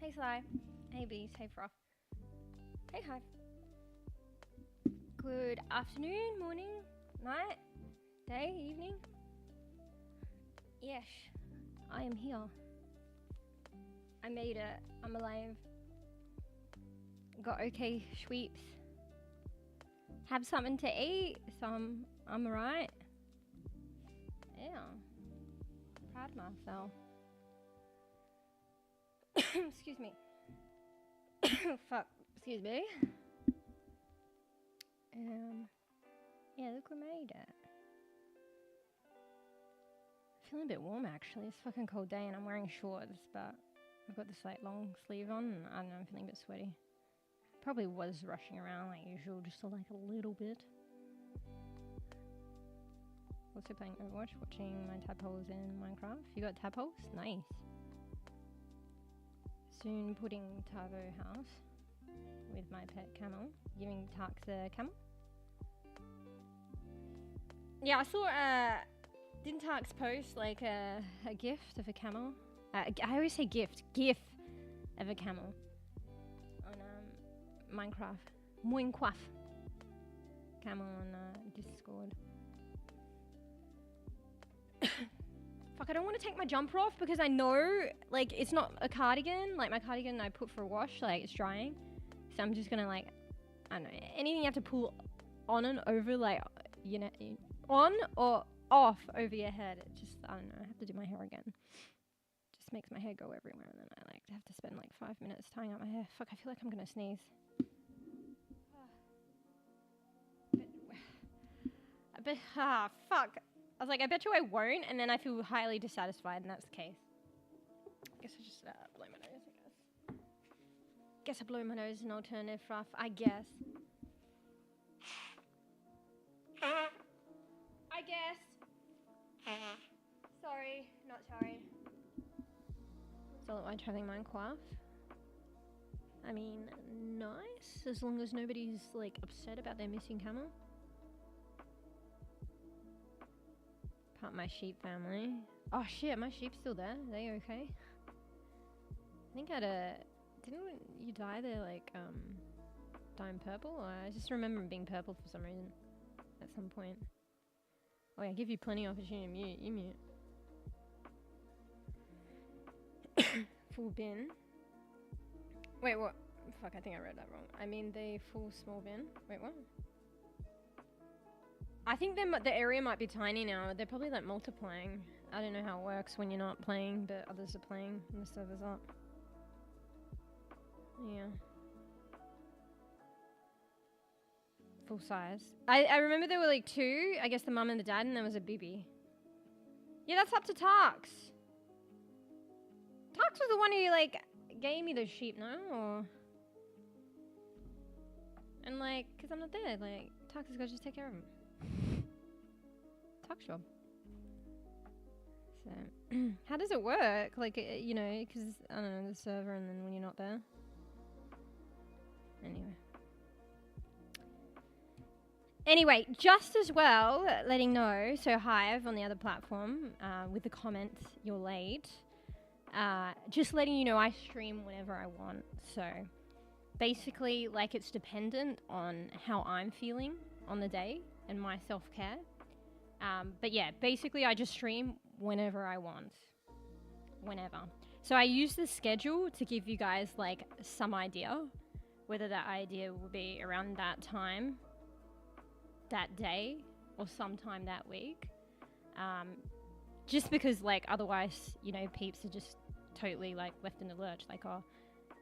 Hey Sly. Hey Bees. Hey Froth. Hey Hive. Good afternoon, morning, night, day, evening. Yes, I am here. I made it. I'm alive. Got okay sweeps. Have something to eat, so I'm alright. Yeah. Proud of myself. Excuse me. Fuck. Excuse me. Yeah, look, we made it. Feeling a bit warm actually. It's a fucking cold day and I'm wearing shorts, but I've got this like long sleeve on and I don't know, I'm feeling a bit sweaty. Probably was rushing around like usual, just like a little bit. Also playing Overwatch, watching my tadpoles in Minecraft. You got tadpoles? Nice. Soon putting Tavo house with my pet camel. Giving Tarks a camel. Yeah, I saw didn't Tarks post like a gift of a camel? I always say gift of a camel on Minecraft camel on Discord. Fuck, I don't want to take my jumper off because I know like it's not a cardigan. Like my cardigan I put for a wash, like it's drying. So I'm just gonna like, I don't know, anything you have to pull on and over, like, you know, on or off over your head. It just, I don't know, I have to do my hair again. Just makes my hair go everywhere and then I like have to spend like 5 minutes tying up my hair. Fuck, I feel like I'm gonna sneeze. Fuck. I was like, I bet you I won't, and then I feel highly dissatisfied, and that's the case. I guess I just blow my nose, I guess. Guess I blow my nose an alternative rough, I guess. I guess. Sorry, not sorry. So like having mine coiff. I mean, nice, as long as nobody's like upset about their missing camel. Part of my sheep family. Oh shit, my sheep's still there. Are they okay? I think I had a... Didn't you die there like, dying purple? Or I just remember him being purple for some reason. At some point. Oh yeah, I give you plenty of opportunity to mute. You mute. Full bin. Wait, what? Fuck, I think I read that wrong. I mean the full small bin. Wait, what? I think the area might be tiny now. They're probably like multiplying. I don't know how it works when you're not playing, but others are playing and the server's up. Yeah. Full size. I remember there were like two. I guess the mum and the dad, and there was a bebe. Yeah, that's up to Tarks. Tarks was the one who like gave me those sheep, no? Or... And like, cause I'm not there. Like, Tarks has got to just take care of them. Talk job. So, how does it work? Like, you know, because I don't know, the server, and then when you're not there. Anyway, just as well, letting know. So Hive on the other platform, with the comments you're late. Just letting you know, I stream whenever I want. So, basically, like it's dependent on how I'm feeling on the day and my self-care. But yeah, basically I just stream whenever I want. Whenever. So I use the schedule to give you guys like some idea whether that idea will be around that time, that day, or sometime that week. Just because like otherwise, you know, peeps are just totally like left in the lurch. Like, oh,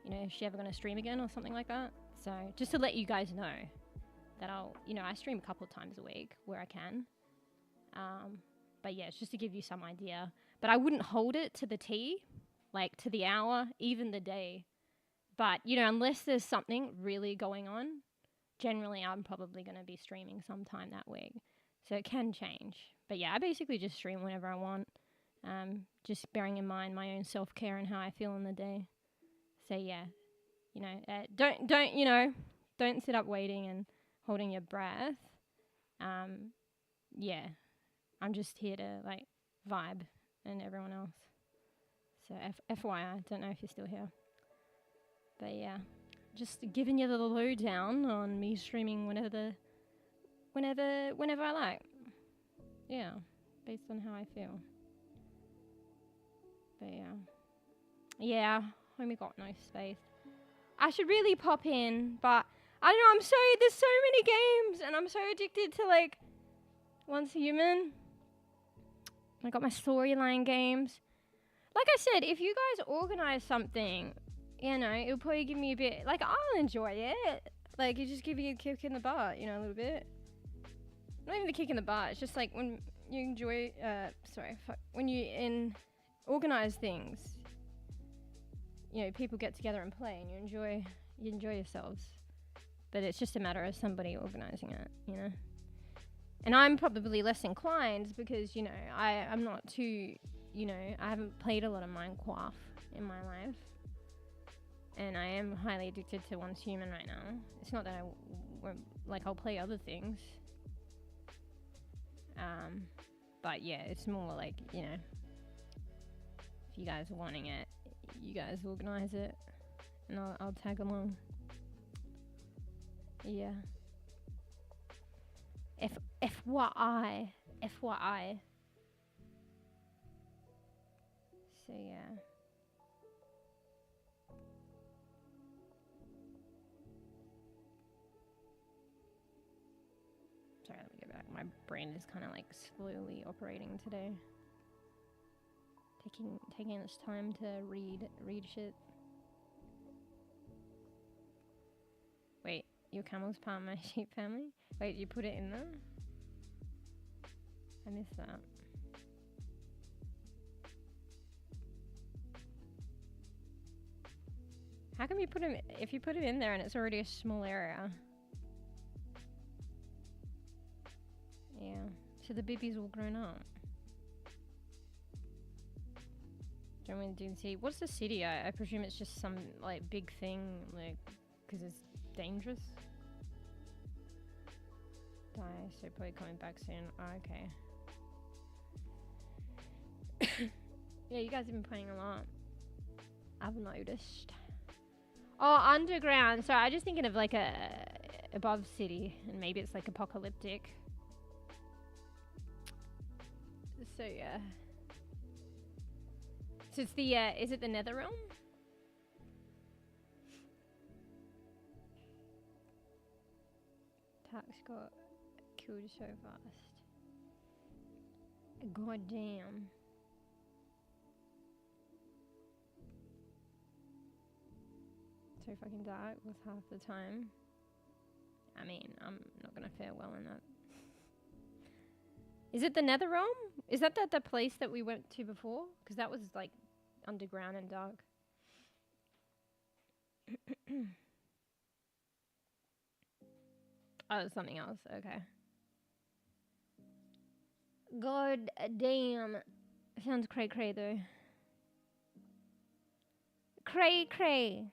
you know, is she ever going to stream again or something like that? So just to let you guys know that I'll, you know, I stream a couple of times a week where I can. But yeah, it's just to give you some idea. But I wouldn't hold it to the T, like to the hour, even the day. But, you know, unless there's something really going on, generally I'm probably going to be streaming sometime that week. So it can change. But yeah, I basically just stream whenever I want. Just bearing in mind my own self-care and how I feel in the day. So yeah, you know, don't sit up waiting and holding your breath. Yeah, I'm just here to like vibe and everyone else. So FYI, don't know if you're still here. But yeah, just giving you the lowdown on me streaming whenever I like. Yeah, based on how I feel. But yeah, homie got no space. I should really pop in, but I don't know. There's so many games, and I'm so addicted to like Once Human. I got my storyline games. Like I said, if you guys organize something, you know, it'll probably give me a bit, like, I'll enjoy it. Like, it just give you a kick in the butt, you know, a little bit. Not even the kick in the butt, it's just like when you enjoy, when you organize things, you know, people get together and play, and you enjoy yourselves. But it's just a matter of somebody organizing it, you know. And I'm probably less inclined because, you know, I'm not too, you know, I haven't played a lot of Minecraft in my life. And I am highly addicted to Once Human right now. It's not that I won't, like, I'll play other things. But yeah, it's more like, you know, if you guys are wanting it, you guys organize it, and I'll tag along. Yeah. FYI. So yeah. Sorry, let me get back. My brain is kind of like slowly operating today. Taking its time to read shit. Wait, your camel's part of my sheep family? Wait, you put it in there? I missed that. How come you put him, if you put it in there and it's already a small area? Yeah, so the baby's all grown up. Do you want me to do the city? What's the city? I presume it's just some, like, big thing, like, because it's dangerous. Die, so probably coming back soon. Oh, okay. Yeah, you guys have been playing a lot. I've noticed. Oh, underground. So I just thinking of like a above city, and maybe it's like apocalyptic. So yeah. So it's the is it the Nether Realm? Tax got killed so fast. God damn. So fucking dark with half the time. I mean, I'm not gonna fare well in that. Is it the Nether Realm? Is that the place that we went to before? Because that was like underground and dark. Oh, it's something else. Okay. God damn. Sounds cray cray though. Cray cray.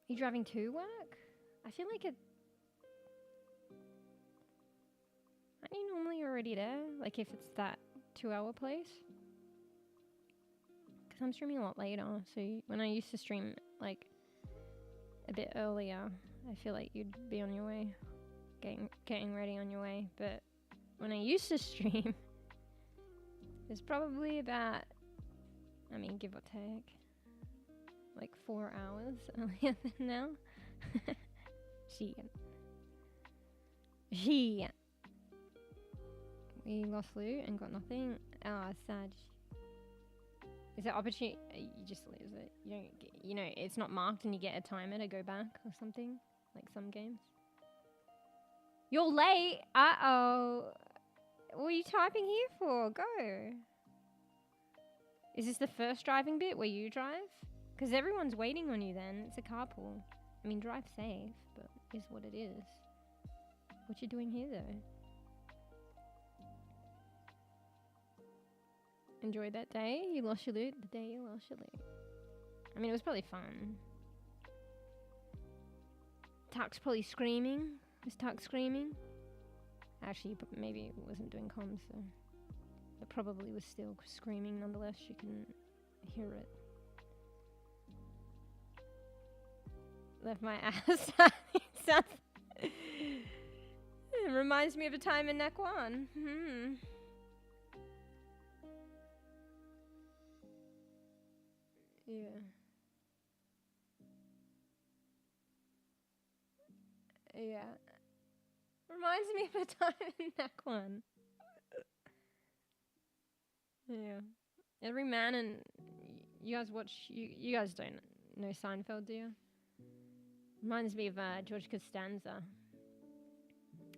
You driving to work? I feel like it. Aren't you normally already there? Like if it's that 2-hour place? Because I'm streaming a lot later. So when I used to stream like a bit earlier, I feel like you'd be on your way. Getting ready on your way. But when I used to stream, it's probably about, I mean, give or take, like 4 hours earlier than now. Shit. We lost loot and got nothing. Ah, sad. Is it opportunity? You just lose it. You don't get, you know, it's not marked and you get a timer to go back or something, like some games. You're late. Uh-oh. What are you typing here for? Go. Is this the first driving bit where you drive? Because everyone's waiting on you then. It's a carpool. I mean, drive safe, but is what it is. What you doing here, though? Enjoyed that day? You lost your loot? The day you lost your loot. I mean, it was probably fun. Tuck's probably screaming. Is Tuck screaming? Actually, maybe it wasn't doing comms, so it probably was still screaming nonetheless. You can hear it. left my ass. It reminds me of a time in Nekwan. Yeah. Yeah. Reminds me of a time in Nekwan. Yeah. Every man and you guys watch. You guys don't know Seinfeld, do you? Reminds me of George Costanza.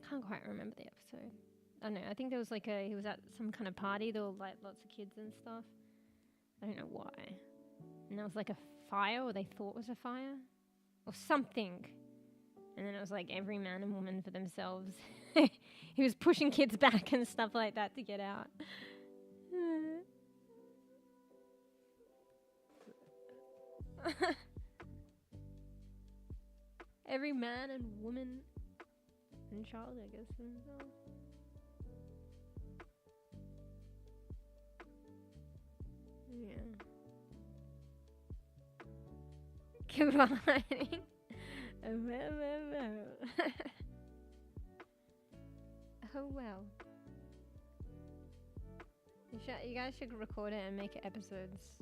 Can't quite remember the episode. I don't know. I think there was like he was at some kind of party. There were like lots of kids and stuff. I don't know why. And there was like a fire, or they thought was a fire, or something. And then it was like every man and woman for themselves. He was pushing kids back and stuff like that to get out. Every man and woman and child, I guess, for themselves. Yeah. Combining. Oh well. You guys should record it and make it episodes.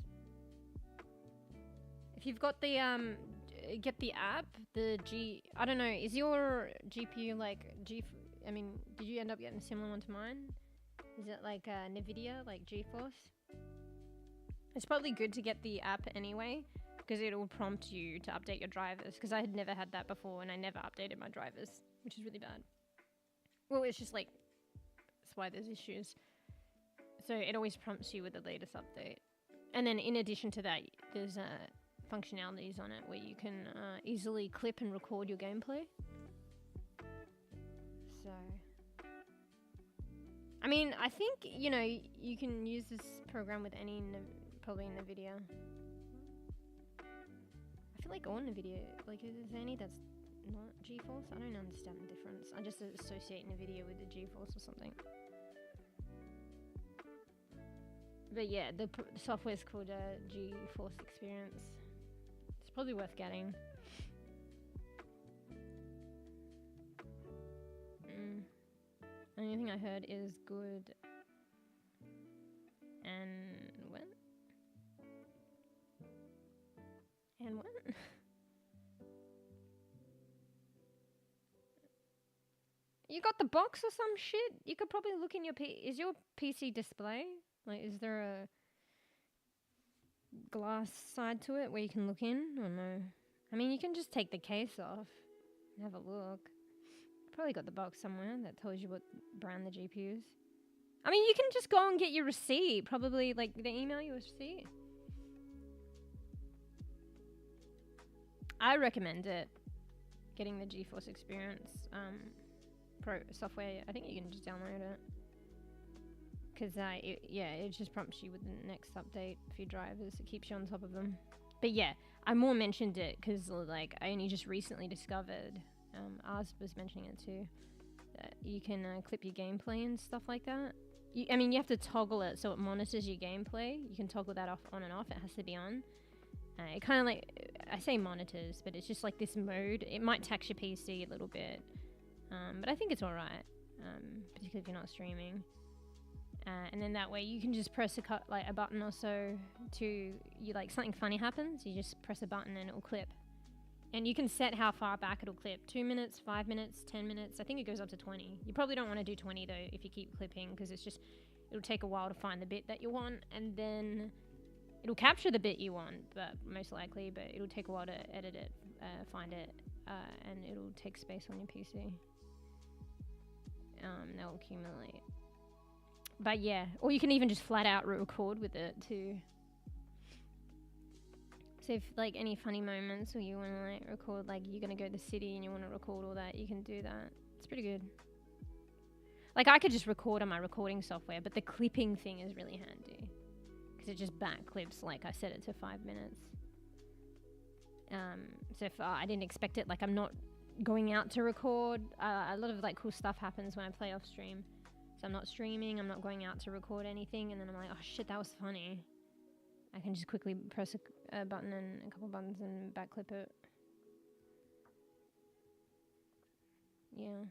If you've got the get the app, I don't know, is your GPU like I mean, did you end up getting a similar one to mine? Is it like NVIDIA, like GeForce? It's probably good to get the app anyway, because it will prompt you to update your drivers, because I had never had that before and I never updated my drivers, which is really bad. Well, it's just like, that's why there's issues. So it always prompts you with the latest update. And then in addition to that, there's functionalities on it where you can easily clip and record your gameplay. So, I mean, I think, you know, you can use this program with any, probably NVIDIA. I feel like all NVIDIA, like, is there any that's not GeForce? I don't understand the difference. I just associate NVIDIA with the GeForce or something. But yeah, the software is called GeForce Experience. It's probably worth getting. Only thing I heard is good. And when? And when? You got the box or some shit? You could probably look in your is your PC display? Like, is there a glass side to it where you can look in, or no? I mean, you can just take the case off and have a look. Probably got the box somewhere that tells you what brand the GPU is. I mean, you can just go and get your receipt. Probably, like, they email you a receipt. I recommend it. Getting the GeForce Experience Pro software. I think you can just download it. Because, it just prompts you with the next update for your drivers. It keeps you on top of them. But yeah, I more mentioned it because, like, I only just recently discovered, Ars was mentioning it too, that you can clip your gameplay and stuff like that. I mean, you have to toggle it so it monitors your gameplay. You can toggle that off, on and off. It has to be on. It kind of like, I say monitors, but it's just like this mode. It might tax your PC a little bit. But I think it's alright, particularly if you're not streaming. And then that way you can just press a button or so to, like, something funny happens, you just press a button and it'll clip. And you can set how far back it'll clip. 2 minutes, 5 minutes, 10 minutes. I think it goes up to 20. You probably don't want to do 20 though if you keep clipping, because it'll take a while to find the bit that you want, and then it'll capture the bit you want, but most likely, but it'll take a while to edit it, find it, and it'll take space on your PC. They'll accumulate. But yeah, or you can even just flat out record with it too. So if, like, any funny moments, or you want to, like, record, like, you're going to go to the city and you want to record all that, you can do that. It's pretty good. Like, I could just record on my recording software, but the clipping thing is really handy, because it just back clips, like, I set it to 5 minutes. So if I didn't expect it, like, I'm not going out to record, a lot of, like, cool stuff happens when I play off stream. So I'm not streaming, I'm not going out to record anything, and then I'm like, oh shit, that was funny. I can just quickly press a button and a couple buttons and back clip it. yeah.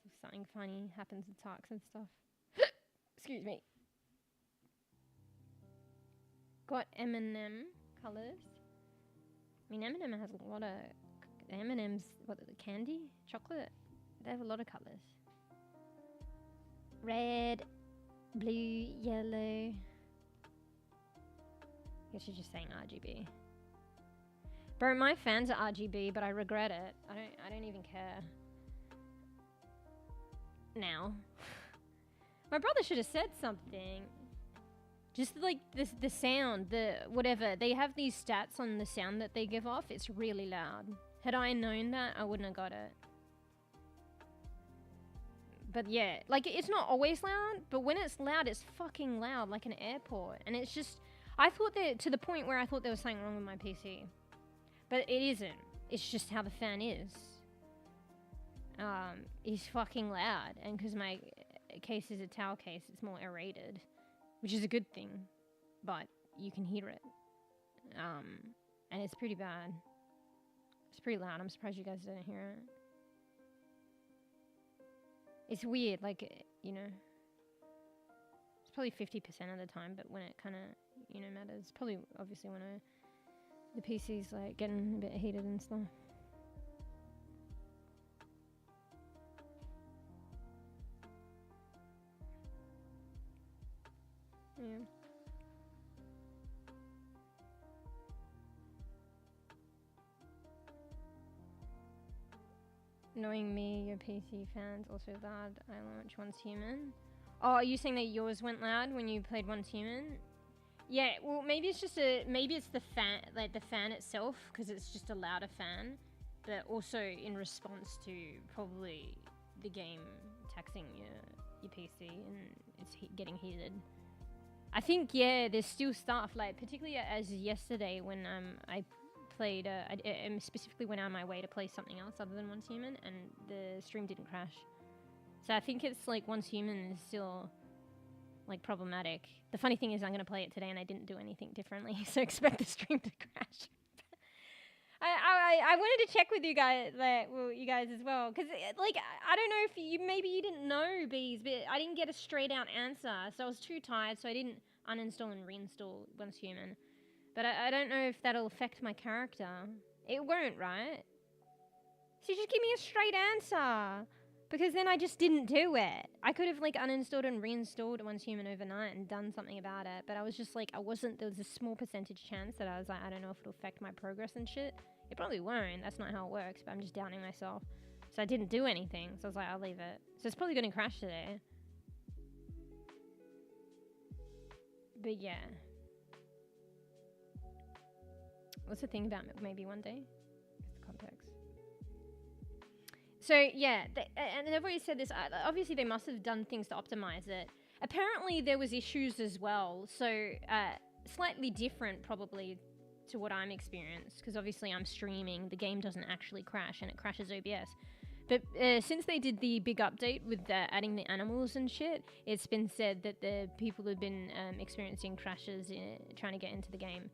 If something funny happens with talks and stuff. Excuse me. Got M&M colours. I mean, M&M has a lot of... M&M's, what, the candy? Chocolate? They have a lot of colours. Red, blue, yellow. I guess you're just saying RGB. Bro, my fans are RGB, but I regret it. I don't even care. Now. My brother should have said something. Just like the sound, the whatever. They have these stats on the sound that they give off. It's really loud. Had I known that, I wouldn't have got it. But yeah, like it's not always loud, but when it's loud, it's fucking loud, like an airport. And it's just, I thought that, to the point where I thought there was something wrong with my PC. But it isn't. It's just how the fan is. It's fucking loud. And because my case is a towel case, it's more aerated. Which is a good thing, but you can hear it. And it's pretty bad. It's pretty loud. I'm surprised you guys didn't hear it. It's weird, like, you know. It's probably 50% of the time, but when it kind of, you know, matters. Probably, obviously, when the PC's, like, getting a bit heated and stuff. Yeah. Knowing me, your PC fans also loud. I launch Once Human. Oh, are you saying that yours went loud when you played Once Human? Yeah, well, maybe it's just maybe it's the fan, like the fan itself, because it's just a louder fan, but also in response to probably the game taxing your PC and it's getting heated. I think, yeah, there's still stuff, like, particularly as yesterday when I played, I specifically went out of my way to play something else other than Once Human, and the stream didn't crash. So I think it's, like, Once Human is still, like, problematic. The funny thing is I'm going to play it today and I didn't do anything differently, so expect the stream to crash. I wanted to check with you guys, you guys as well, because, like, I don't know if maybe you didn't know, Bees, but I didn't get a straight out answer, so I was too tired, so I didn't uninstall and reinstall Once Human. But I don't know if that'll affect my character. It won't, right? So just give me a straight answer, because then I just didn't do it. I could have, like, uninstalled and reinstalled Once Human overnight and done something about it, but I was just like, there was a small percentage chance that I was like, I don't know if it'll affect my progress and shit. It probably won't, that's not how it works, but I'm just doubting myself. So I didn't do anything, so I was like, I'll leave it. So it's probably going to crash today. But yeah. What's the thing about maybe one day? It's the context. So yeah, and I've already said this, obviously they must have done things to optimize it. Apparently there was issues as well, so slightly different probably to what I'm experienced, because obviously I'm streaming, the game doesn't actually crash and it crashes OBS. But since they did the big update with adding the animals and shit, it's been said that the people who've been experiencing crashes trying to get into the game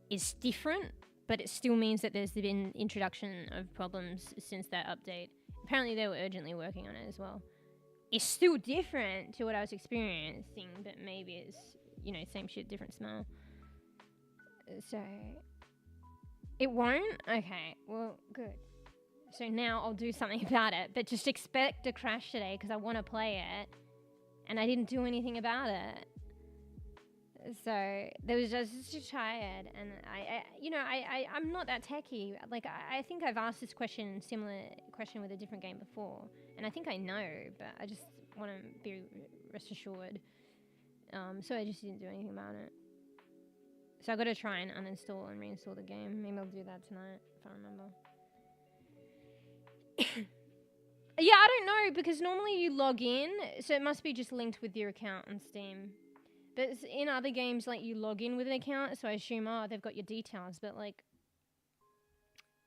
is different, but it still means that there's been introduction of problems since that update. Apparently they were urgently working on it as well. It's still different to what I was experiencing, but maybe it's, you know, same shit, different smell. So, it won't? Okay, well, good. So now I'll do something about it, but just expect a crash today because I want to play it, and I didn't do anything about it. So there was just tired, and I'm not that techie. Like I think I've asked this similar question with a different game before, and I think I know, but I just want to be rest assured. So I just didn't do anything about it. So I got to try and uninstall and reinstall the game. Maybe I'll do that tonight if I remember. Yeah, I don't know, because normally you log in, so it must be just linked with your account on Steam. But in other games, like, you log in with an account, so I assume, they've got your details. But, like,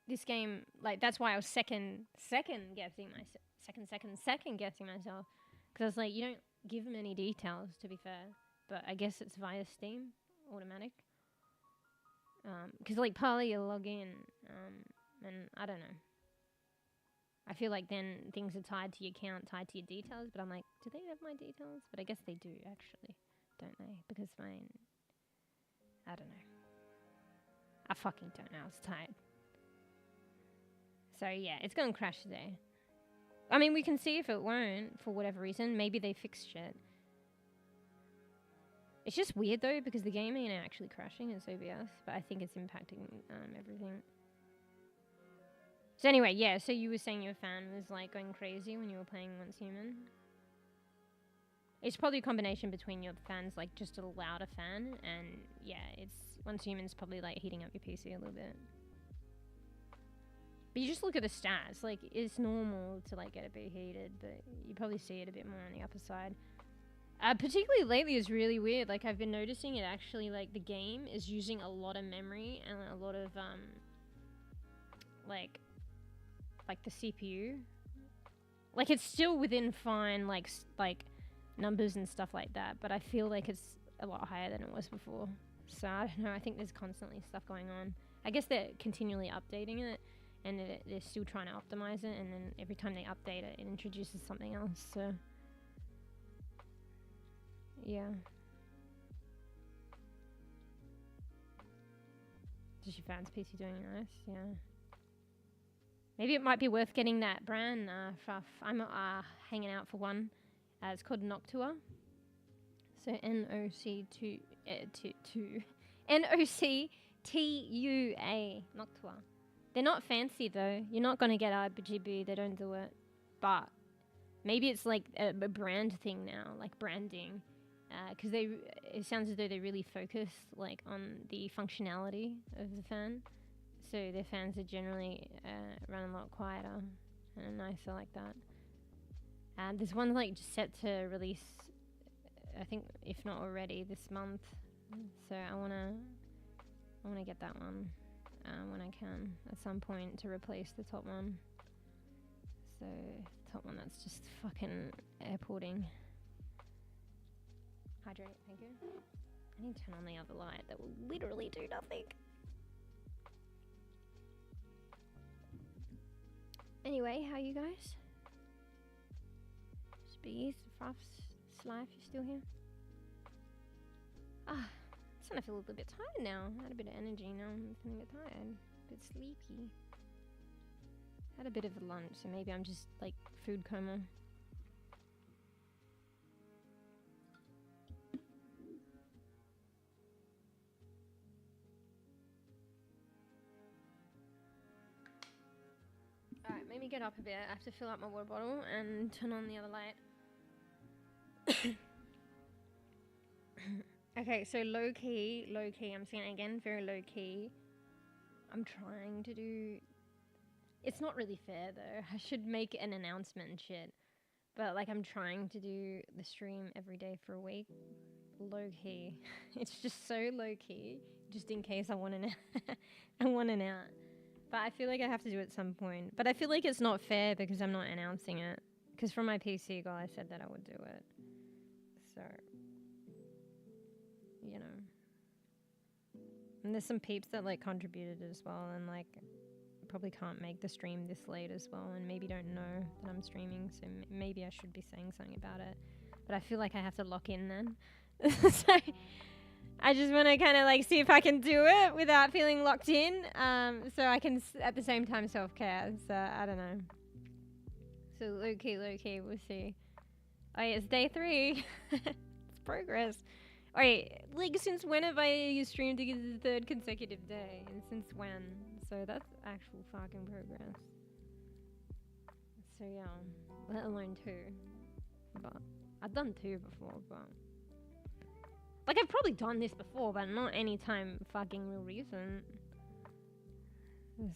this game, like, that's why I was second guessing myself. Because I was like, you don't give them any details, to be fair. But I guess it's via Steam, automatic. Because, like, partly you log in, and I don't know. I feel like then things are tied to your account, tied to your details, but I'm like, do they have my details? But I guess they do, actually, don't they? Because mine, I don't know. I fucking don't know, I was tired. So yeah, it's gonna crash today. I mean, we can see if it won't, for whatever reason. Maybe they fixed shit. It's just weird though, because the game ain't actually crashing, it's OBS, but I think it's impacting everything. So anyway, yeah, so you were saying your fan was like going crazy when you were playing Once Human? It's probably a combination between your fans, like just a louder fan, and yeah, it's Once Human's probably like heating up your PC a little bit. But you just look at the stats, like it's normal to like get it be heated, but you probably see it a bit more on the upper side. Particularly lately is really weird. Like I've been noticing it actually, like the game is using a lot of memory and a lot of like the CPU. Like it's still within fine like numbers and stuff like that, but I feel like it's a lot higher than it was before. So I don't know, I think there's constantly stuff going on. I guess they're continually updating it, and they're still trying to optimize it, and then every time they update it, it introduces something else, so yeah. Is your fans PC doing nice? Yeah. Maybe it might be worth getting that brand stuff. I'm hanging out for one. It's called Noctua. So Noctua. Noctua. They're not fancy though. You're not gonna get RGB. They don't do it. But maybe it's like a brand thing now, like branding. Because it sounds as though they really focus like on the functionality of the fan. So their fans are generally run a lot quieter and nicer like that. There's one like just set to release, I think, if not already, this month. So I wanna get that one when I can at some point to replace the top one. So top one that's just fucking airporting. Hydrate, thank you. I need to turn on the other light that will literally do nothing. Anyway, how are you guys? Speeds, Fuffs, Slife, you still here? I'm starting to feel a little bit tired now. I had a bit of energy, now I'm feeling a bit tired. A bit sleepy. Had a bit of a lunch, so maybe I'm just like food coma. Alright, maybe get up a bit. I have to fill up my water bottle and turn on the other light. Okay, so low key, I'm saying it again, very low key. I'm trying to do... It's not really fair though. I should make an announcement and shit. But like I'm trying to do the stream every day for a week. Low key. It's just so low key, just in case I want an I want an out. But I feel like I have to do it at some point. But I feel like it's not fair because I'm not announcing it. Because from my PC goal, I said that I would do it. So, you know. And there's some peeps that like contributed as well, and like probably can't make the stream this late as well, and maybe don't know that I'm streaming. So maybe I should be saying something about it. But I feel like I have to lock in then. So I just want to kind of like see if I can do it without feeling locked in, so I can at the same time self-care. So I don't know. So low key, we'll see. Oh yeah, it's day 3. It's progress. Oh yeah, like since when have I streamed to get the 3rd consecutive day, and since when? So that's actual fucking progress. So yeah, let alone 2. But I've done 2 before, but. Like, I've probably done this before, but not any time fucking real recent.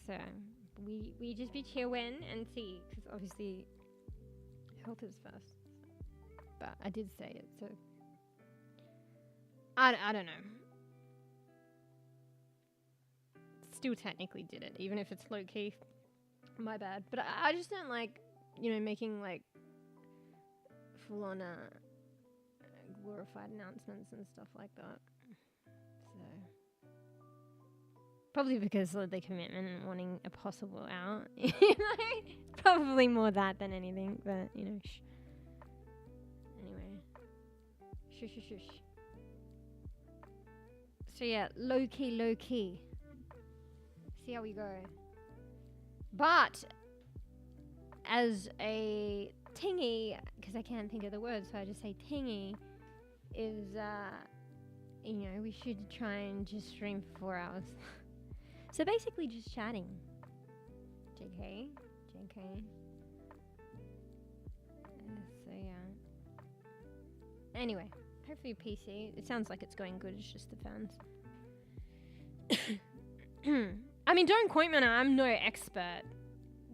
So, we just be chillin' and see, because obviously, health is first. But I did say it, so. I don't know. Still technically did it, even if it's low-key. My bad. But I just don't like, you know, making, like, full-on, glorified announcements and stuff like that. So Probably because of the commitment and wanting a possible out. Probably more that than anything, but you know. Shh. Anyway. Shush. So yeah, low key. See how we go. But as a tingy, because I can't think of the word, so I just say tingy, is you know, we should try and just stream for 4 hours. So basically just chatting. JK. So yeah. Anyway, hopefully PC. It sounds like it's going good, it's just the fans. I mean, don't quote me on it, I'm no expert.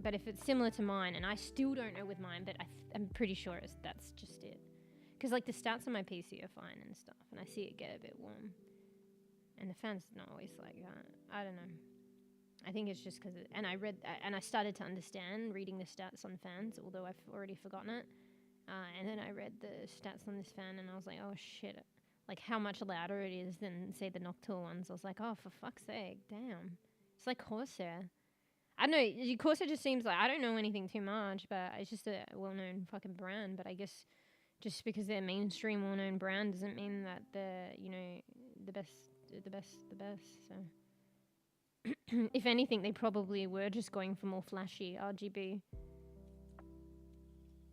But if it's similar to mine, and I still don't know with mine, but I'm pretty sure that's just it. Because like the stats on my PC are fine and stuff, and I see it get a bit warm. And the fan's not always like that. I don't know. I think it's just because, and I started to understand reading the stats on fans, although I've already forgotten it. And then I read the stats on this fan, and I was like, oh shit, like how much louder it is than say the Noctour ones. I was like, oh, for fuck's sake, damn. It's like Corsair. I don't know, Corsair just seems like, I don't know anything too much, but it's just a well-known fucking brand. But I guess just because they're mainstream well-known brand doesn't mean that they're, you know, the best. So if anything, they probably were just going for more flashy RGB.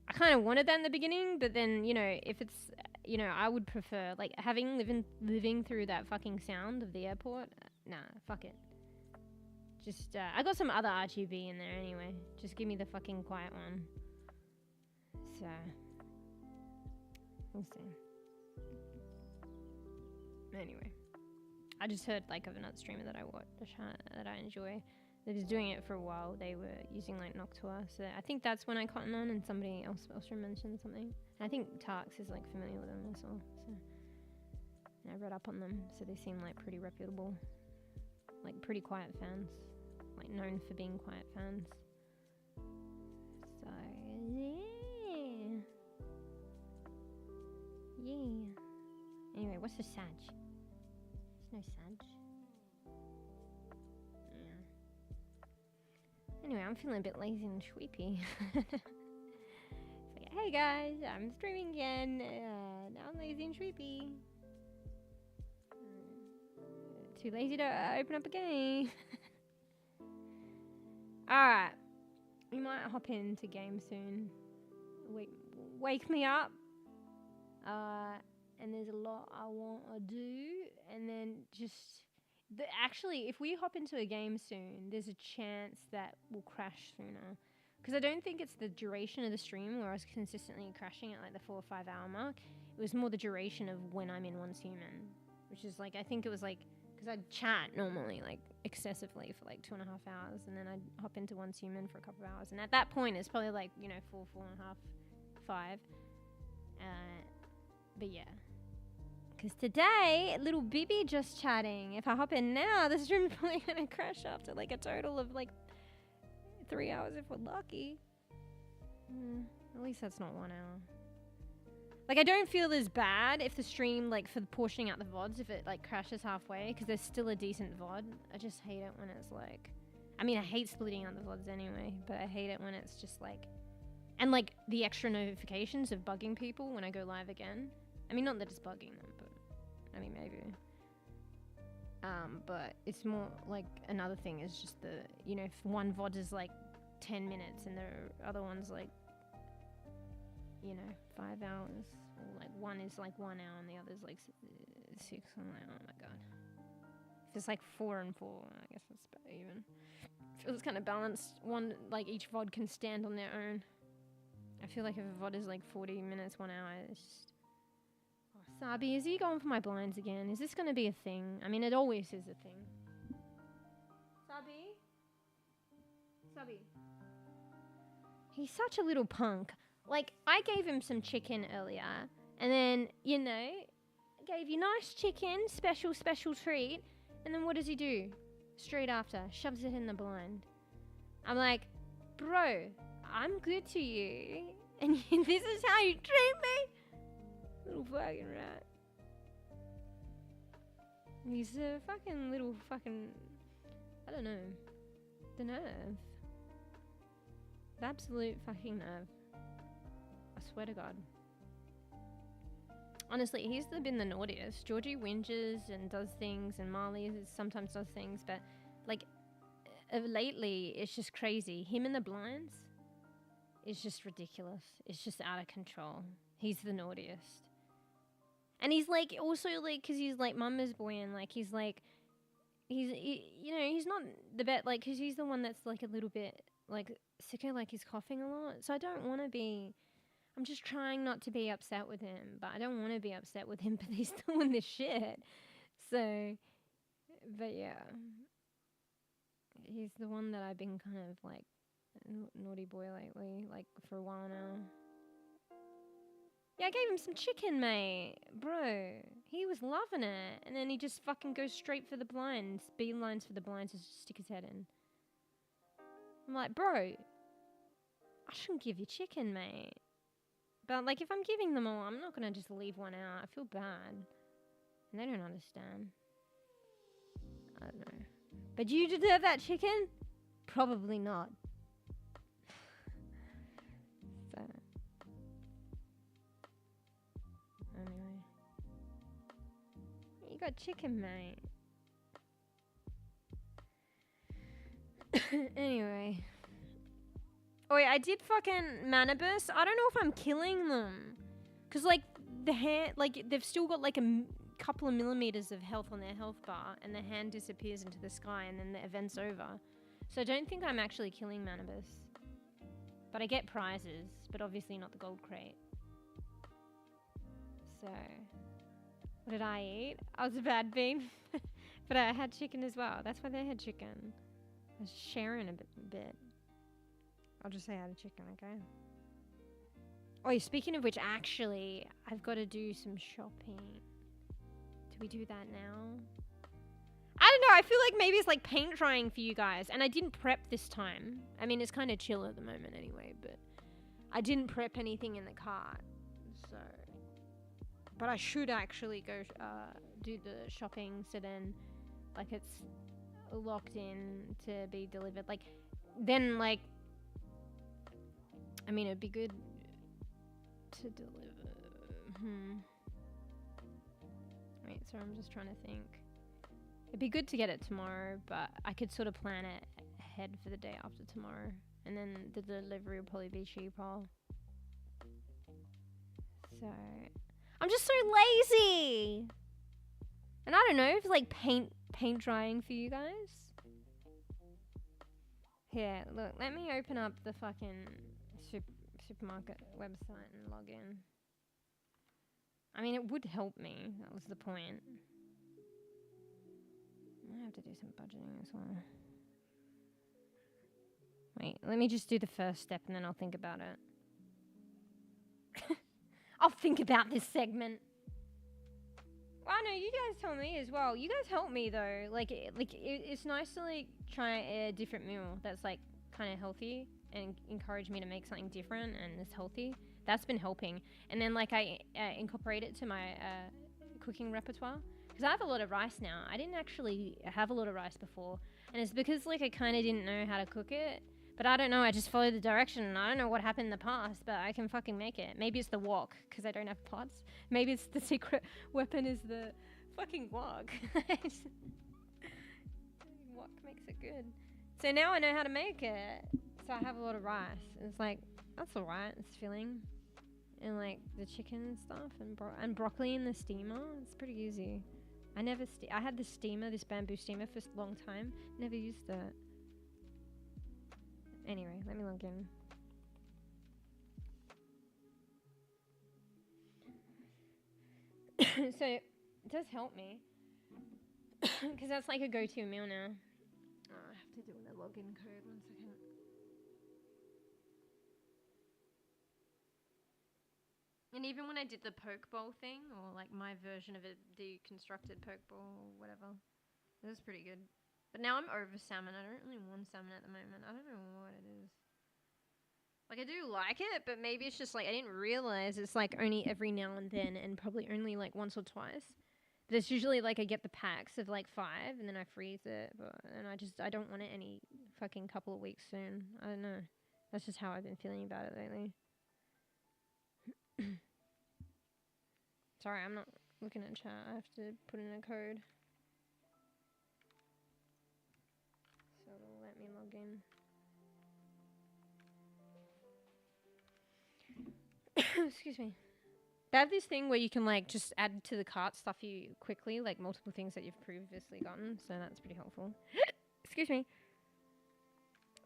I kind of wanted that in the beginning, but then, you know, if it's, you know, I would prefer, like, living through that fucking sound of the airport. Nah, fuck it. Just, I got some other RGB in there anyway. Just give me the fucking quiet one. So, we'll see. Anyway. I just heard, like, of another streamer that I watch, that I enjoy. They was doing it for a while. They were using, like, Noctour. So I think that's when I caught on, and somebody else also mentioned something. And I think Tarks is, like, familiar with them as well. So, and I read up on them. So they seem, like, pretty reputable. Like, pretty quiet fans. Like, known for being quiet fans. So, yeah. Anyway, what's the Sag? There's no Sag. Yeah. Anyway, I'm feeling a bit lazy and sleepy. It's like, hey guys, I'm streaming again. Now I'm lazy and sleepy. Too lazy to open up a game. Alright. We might hop into game soon. Wake me up. And there's a lot I want to do. And then just... actually, if we hop into a game soon, there's a chance that we'll crash sooner. Because I don't think it's the duration of the stream where I was consistently crashing at like the 4 or 5 hour mark. It was more the duration of when I'm in Once Human. Which is like, I think it was like... Because I'd chat normally, like, excessively for like 2.5 hours. And then I'd hop into Once Human for a couple of hours. And at that point, it's probably like, you know, 4.5, 5. But yeah. Because today, little Bebe just chatting. If I hop in now, the stream's probably going to crash after like a total of like 3 hours if we're lucky. At least that's not 1 hour. Like, I don't feel as bad if the stream, like, for portioning out the VODs, if it, like, crashes halfway, because there's still a decent VOD. I just hate it when it's, like... I mean, I hate splitting out the VODs anyway, but I hate it when it's just, like... And, like, the extra notifications of bugging people when I go live again. I mean, not that it's bugging them, but... I mean, maybe. But it's more, like, another thing is just the... You know, if one VOD is, like, 10 minutes and the other one's, like... You know, 5 hours. Or like one is like 1 hour and the other's like 6. I'm like, oh my god. If it's like 4 and 4, I guess that's about even. Feels kind of balanced. One, like each VOD can stand on their own. I feel like if a VOD is like 40 minutes, 1 hour, it's just... Oh, Sabi, is he going for my blinds again? Is this going to be a thing? I mean, it always is a thing. Sabi? He's such a little punk. Like, I gave him some chicken earlier, and then, you know, gave you nice chicken, special treat, and then what does he do? Straight after, shoves it in the blind. I'm like, bro, I'm good to you, and this is how you treat me? Little fucking rat. He's a fucking little fucking I don't know. The nerve. The absolute fucking nerve. I swear to God. Honestly, he's been the naughtiest. Georgie whinges and does things, and Marley sometimes does things, but like lately, it's just crazy. Him in the blinds is just ridiculous. It's just out of control. He's the naughtiest. And he's like, also like, cause he's like mama's boy, and like, he's like, you know, he's not the best, like, cause he's the one that's like a little bit like sicker, like he's coughing a lot. So I don't want to be, I'm just trying not to be upset with him, but I don't want to be upset with him, but he's doing this shit. So, but yeah. He's the one that I've been kind of like naughty boy lately, like for a while now. Yeah, I gave him some chicken, mate. Bro, he was loving it. And then he just fucking goes straight for the blinds. Beelines for the blinds to stick his head in. I'm like, bro, I shouldn't give you chicken, mate. But like, if I'm giving them all, I'm not going to just leave one out. I feel bad. And they don't understand. I don't know. But do you deserve that chicken? Probably not. So. Anyway. You got chicken, mate. Anyway. Oh yeah, I did fucking mana burst. I don't know if I'm killing them. Cause like, the hand, like, they've still got like a couple of millimeters of health on their health bar, and the hand disappears into the sky, and then the event's over. So I don't think I'm actually killing Manibus. But I get prizes, but obviously not the gold crate. So, what did I eat? I was a bad bean. But I had chicken as well. That's why they had chicken. I was sharing a bit. I'll just say I had a chicken, okay? Oh, speaking of which, actually, I've got to do some shopping. Do we do that now? I don't know. I feel like maybe it's like paint drying for you guys. And I didn't prep this time. I mean, it's kind of chill at the moment anyway, but I didn't prep anything in the cart. So, but I should actually go do the shopping so then, like, it's locked in to be delivered. Like, then, like, I mean, it'd be good to deliver. Wait, so I'm just trying to think. It'd be good to get it tomorrow, but I could sort of plan it ahead for the day after tomorrow. And then the delivery will probably be cheaper. So, I'm just so lazy! And I don't know, if it's like paint drying for you guys. Here, look, let me open up the fucking supermarket website and log in. I mean, it would help me. That was the point. I have to do some budgeting as well. Wait, let me just do the first step and then I'll think about it. I'll think about this segment. Well, no, you guys tell me as well. You guys help me though. It's nice to like try a different meal that's like kind of healthy and encourage me to make something different and is healthy. That's been helping. And then like I incorporate it to my cooking repertoire. Because I have a lot of rice now. I didn't actually have a lot of rice before. And it's because like I kind of didn't know how to cook it. But I don't know. I just followed the direction. And I don't know what happened in the past. But I can fucking make it. Maybe it's the wok. Because I don't have pots. Maybe it's the secret weapon is the fucking wok. Wok makes it good. So now I know how to make it. So I have a lot of rice. And it's like, that's alright. It's filling. And like the chicken and stuff. And broccoli in the steamer. It's pretty easy. I had this steamer, this bamboo steamer for a long time. Never used it. Anyway, let me log in. So, it does help me. Because that's like a go-to meal now. Oh, I have to do the login code. 1 second. And even when I did the poke bowl thing, or like my version of a deconstructed poke bowl or whatever, it was pretty good. But now I'm over salmon. I don't really want salmon at the moment. I don't know what it is. Like, I do like it, but maybe it's just like I didn't realize it's like only every now and then and probably only like once or twice. There's usually like I get the packs of like 5 and then I freeze it, and I don't want it any fucking couple of weeks soon. I don't know. That's just how I've been feeling about it lately. Sorry, I'm not looking at chat. I have to put in a code. So it'll let me log in. Excuse me. They have this thing where you can like just add to the cart stuff you quickly, like multiple things that you've previously gotten, so that's pretty helpful. Excuse me.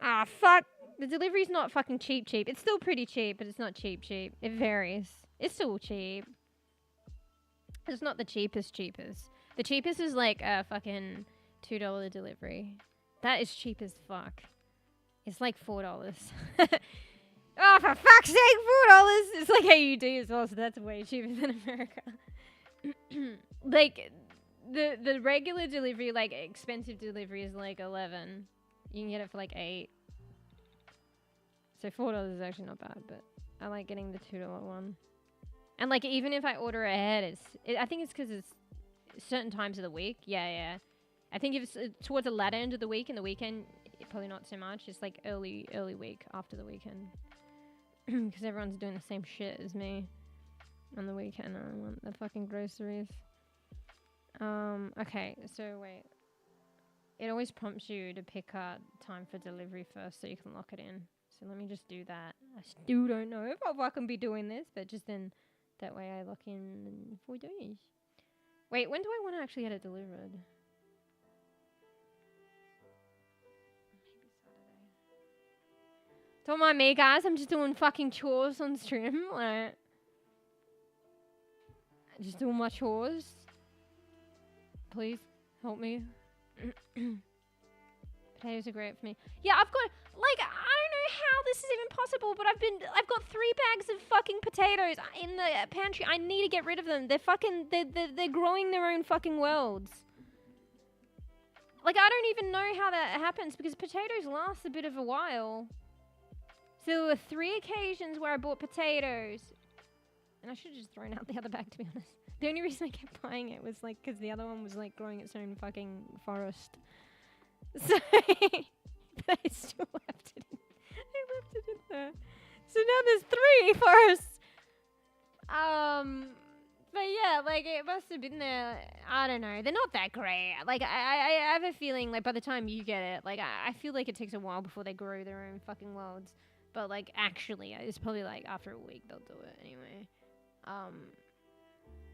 Ah, fuck. The delivery's not fucking cheap. It's still pretty cheap, but it's not cheap. It varies. It's still cheap. It's not the cheapest. The cheapest is like a fucking $2 delivery. That is cheap as fuck. It's like $4. Oh, for fuck's sake, $4! It's like AUD as well, so that's way cheaper than America. Like, the regular delivery, like, expensive delivery is like 11. You can get it for like 8. So $4 is actually not bad, but I like getting the $2 one. And like, even if I order ahead, I think it's because it's certain times of the week. Yeah. I think if it's towards the latter end of the week and the weekend, probably not so much. It's like early week after the weekend. Because everyone's doing the same shit as me on the weekend. I want the fucking groceries. Okay, so wait. It always prompts you to pick a time for delivery first so you can lock it in. So let me just do that. I still don't know if I'll fucking be doing this, but just then that way I lock in 4 days. Wait, when do I want to actually get it delivered? Don't mind me, guys. I'm just doing fucking chores on stream. Like, just doing my chores. Please help me. Potatoes are great for me. Yeah, I've got like, I don't know how this is even possible, but I've got 3 bags of fucking potatoes in the pantry. I need to get rid of them. They're growing their own fucking worlds. Like, I don't even know how that happens because potatoes last a bit of a while. So there were 3 occasions where I bought potatoes. And I should have just thrown out the other bag, to be honest. The only reason I kept buying it was, like, because the other one was, like, growing its own fucking forest. So, but I still left it in. I left it in there. So now there's 3 forests. But yeah, like, it must have been there. I don't know. They're not that great. Like, I have a feeling, like, by the time you get it, like, I feel like it takes a while before they grow their own fucking worlds. But, like, actually, it's probably, like, after a week they'll do it anyway.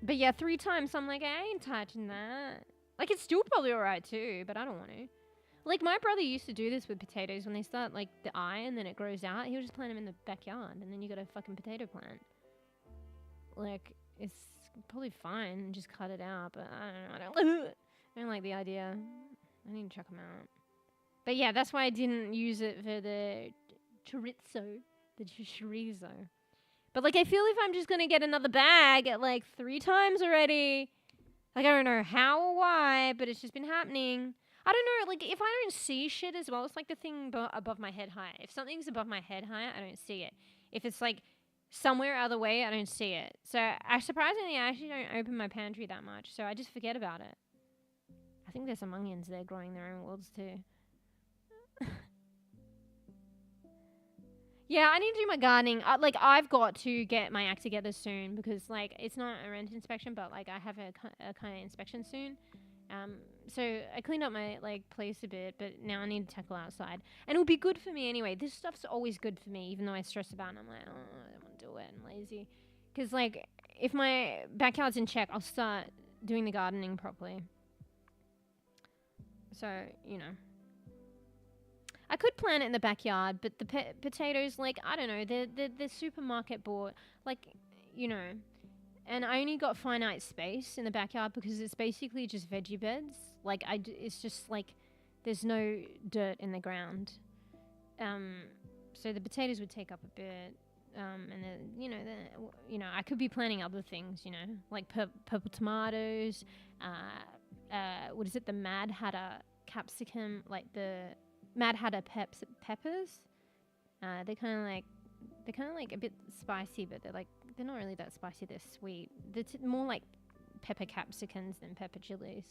But yeah, 3 times, so I'm like, I ain't touching that. Like, it's still probably alright too, but I don't want to. Like, my brother used to do this with potatoes when they start, like, the eye and then it grows out. He would just plant them in the backyard, and then you got a fucking potato plant. Like, it's probably fine, just cut it out, but I don't like the idea. I need to chuck them out. But yeah, that's why I didn't use it for the chorizo. But, like, I feel if I'm just going to get another bag at, like, 3 times already, like, I don't know how or why, but it's just been happening. I don't know, like, if I don't see shit as well, it's like the thing above my head height. If something's above my head height, I don't see it. If it's, like, somewhere other way, I don't see it. So, surprisingly, I actually don't open my pantry that much, so I just forget about it. I think there's some onions there growing their own worlds, too. Yeah, I need to do my gardening. Like, I've got to get my act together soon because, like, it's not a rent inspection, but, like, I have a kind of inspection soon. So I cleaned up my, like, place a bit, but now I need to tackle outside. And it'll be good for me anyway. This stuff's always good for me, even though I stress about it. I'm like, oh, I don't want to do it. I'm lazy. Because, like, if my backyard's in check, I'll start doing the gardening properly. So, you know. I could plant it in the backyard, but the potatoes, like, I don't know, they're supermarket bought, like, you know, and I only got finite space in the backyard because it's basically just veggie beds. Like, it's just, like, there's no dirt in the ground. So the potatoes would take up a bit, and then, you know, I could be planting other things, you know, like purple tomatoes, what is it, the Mad Hatter capsicum, like the Mad Hatter peppers. They're kind of like a bit spicy, but they're not really that spicy. They're sweet. They're more like pepper capsicums than pepper chilies.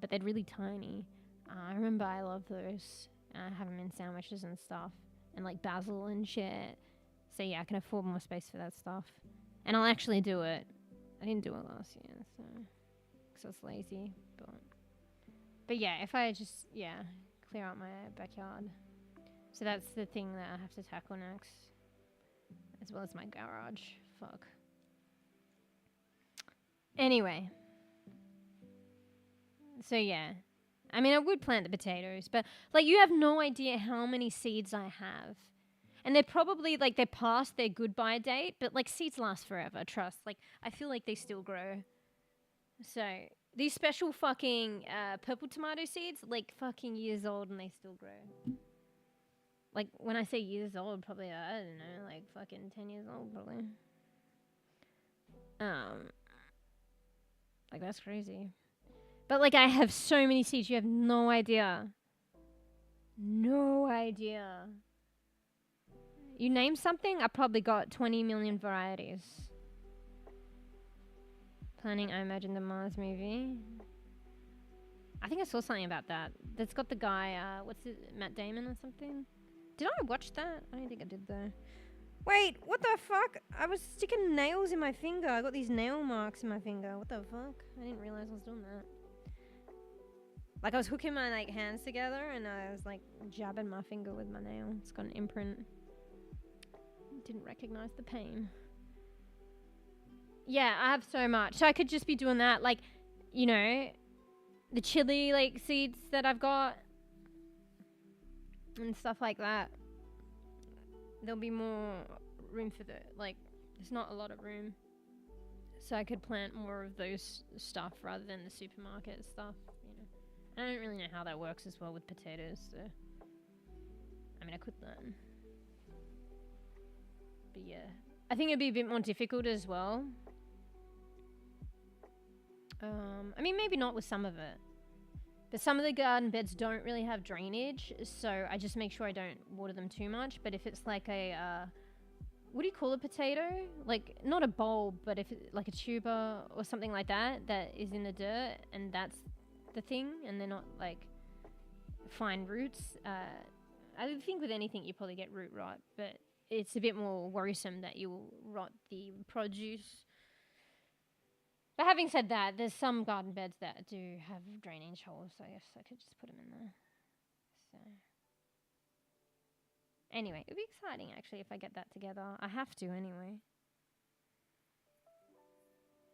But they're really tiny. I remember I love those. I have them in sandwiches and stuff. And like basil and shit. So yeah, I can afford more space for that stuff. And I'll actually do it. I didn't do it last year, so... because I was lazy. But yeah, if I just, clear out my backyard. So that's the thing that I have to tackle next. As well as my garage. Fuck. Anyway. So yeah. I mean, I would plant the potatoes, but like you have no idea how many seeds I have. And they're probably like they're past their goodbye date, but like seeds last forever, trust. Like I feel like they still grow. So these special fucking purple tomato seeds, like fucking years old and they still grow. Like when I say years old, probably I don't know, like fucking 10 years old probably. Like that's crazy. But like I have so many seeds, you have no idea. No idea. You name something, I probably got 20 million varieties. Planning, I imagine, the Mars movie. I think I saw something about that. That's got the guy, what's it, Matt Damon or something? Did I watch that? I don't think I did though. Wait, what the fuck? I was sticking nails in my finger. I got these nail marks in my finger. What the fuck? I didn't realize I was doing that. Like I was hooking my like hands together and I was like jabbing my finger with my nail. It's got an imprint. Didn't recognize the pain. Yeah, I have so much. So I could just be doing that. Like, you know, the chili like seeds that I've got and stuff like that. There'll be more room for the, like, there's not a lot of room. So I could plant more of those stuff rather than the supermarket stuff, you know. I don't really know how that works as well with potatoes, so. I mean, I could learn. But yeah. I think it'd be a bit more difficult as well. I mean, maybe not with some of it. But some of the garden beds don't really have drainage, so I just make sure I don't water them too much. But if it's like a, what do you call a potato? Like, not a bulb, but if it's like a tuber or something like that, that is in the dirt, and that's the thing, and they're not like fine roots. I think with anything you probably get root rot, but it's a bit more worrisome that you'll rot the produce. But having said that, there's some garden beds that do have drainage holes, so I guess I could just put them in there. So anyway, it'd be exciting actually if I get that together. I have to anyway.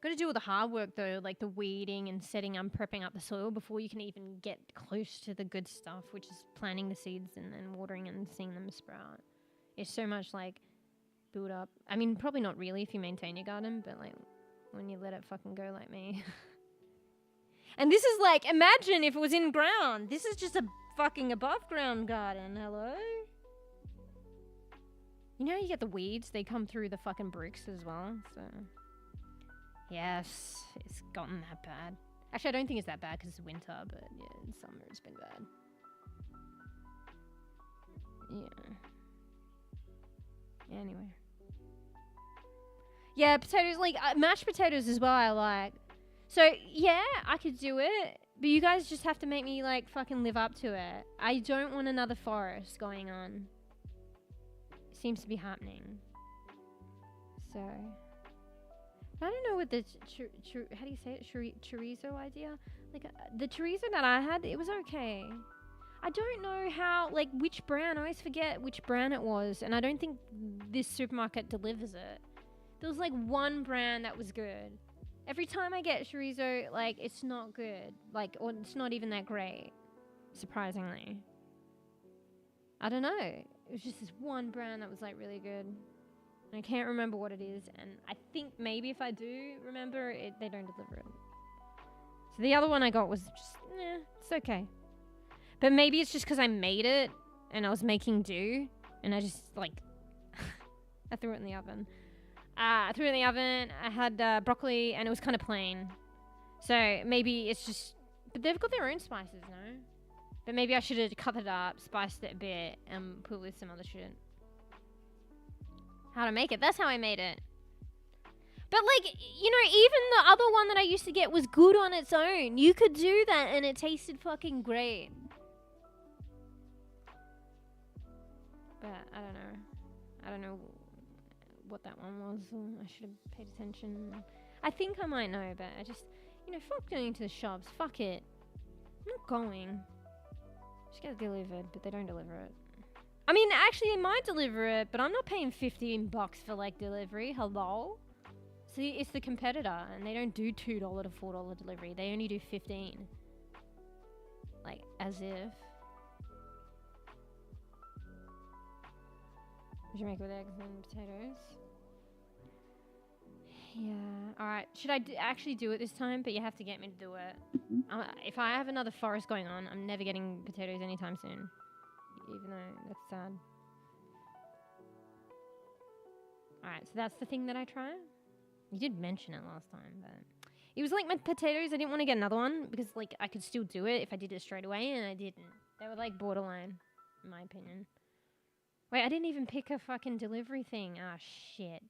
Got to do all the hard work though, like the weeding and prepping up the soil before you can even get close to the good stuff, which is planting the seeds and then watering and seeing them sprout. It's so much like build up. I mean, probably not really if you maintain your garden, but like when you let it fucking go like me. And this is like, imagine if it was in ground. This is just a fucking above ground garden. Hello? You know you get the weeds? They come through the fucking bricks as well, so. Yes, it's gotten that bad. Actually, I don't think it's that bad because it's winter, but yeah, in summer it's been bad. Yeah. Anyway. Yeah, potatoes, like mashed potatoes as well I like. So, yeah, I could do it, but you guys just have to make me like fucking live up to it. I don't want another forest going on. It seems to be happening. So, I don't know what the, how do you say it? Chorizo idea? Like, the chorizo that I had, it was okay. I don't know how, like, which brand. I always forget which brand it was, and I don't think this supermarket delivers it. There was, like, one brand that was good. Every time I get chorizo, like, it's not good. Like, or it's not even that great, surprisingly. I don't know. It was just this one brand that was, like, really good. I can't remember what it is, and I think maybe if I do remember it, they don't deliver it. So the other one I got was just, it's okay. But maybe it's just because I made it, and I was making do, and I just, like, I threw it in the oven. I threw it in the oven, I had broccoli, and it was kind of plain. So maybe it's just, but they've got their own spices, no? But maybe I should have cut it up, spiced it a bit, and put with some other shit. How to make it. That's how I made it. But like, you know, even the other one that I used to get was good on its own. You could do that and it tasted fucking great. But I don't know. I don't know what that one was. I should have paid attention. I think I might know, but I just, you know, fuck going to the shops. Fuck it. I'm not going. Just get it delivered, but they don't deliver it. I mean, actually, they might deliver it, but I'm not paying $15 for, like, delivery. Hello? See, it's the competitor, and they don't do $2 to $4 delivery. They only do 15. Like, as if. What should I make with eggs and potatoes? Yeah. Alright. Should I actually do it this time? But you have to get me to do it. If I have another forest going on, I'm never getting potatoes anytime soon. Even though that's sad. Alright, so that's the thing that I try. You did mention it last time, but it was like my potatoes. I didn't want to get another one because like I could still do it if I did it straight away, and I didn't. They were like borderline, in my opinion. Wait, I didn't even pick a fucking delivery thing. Ah, shit.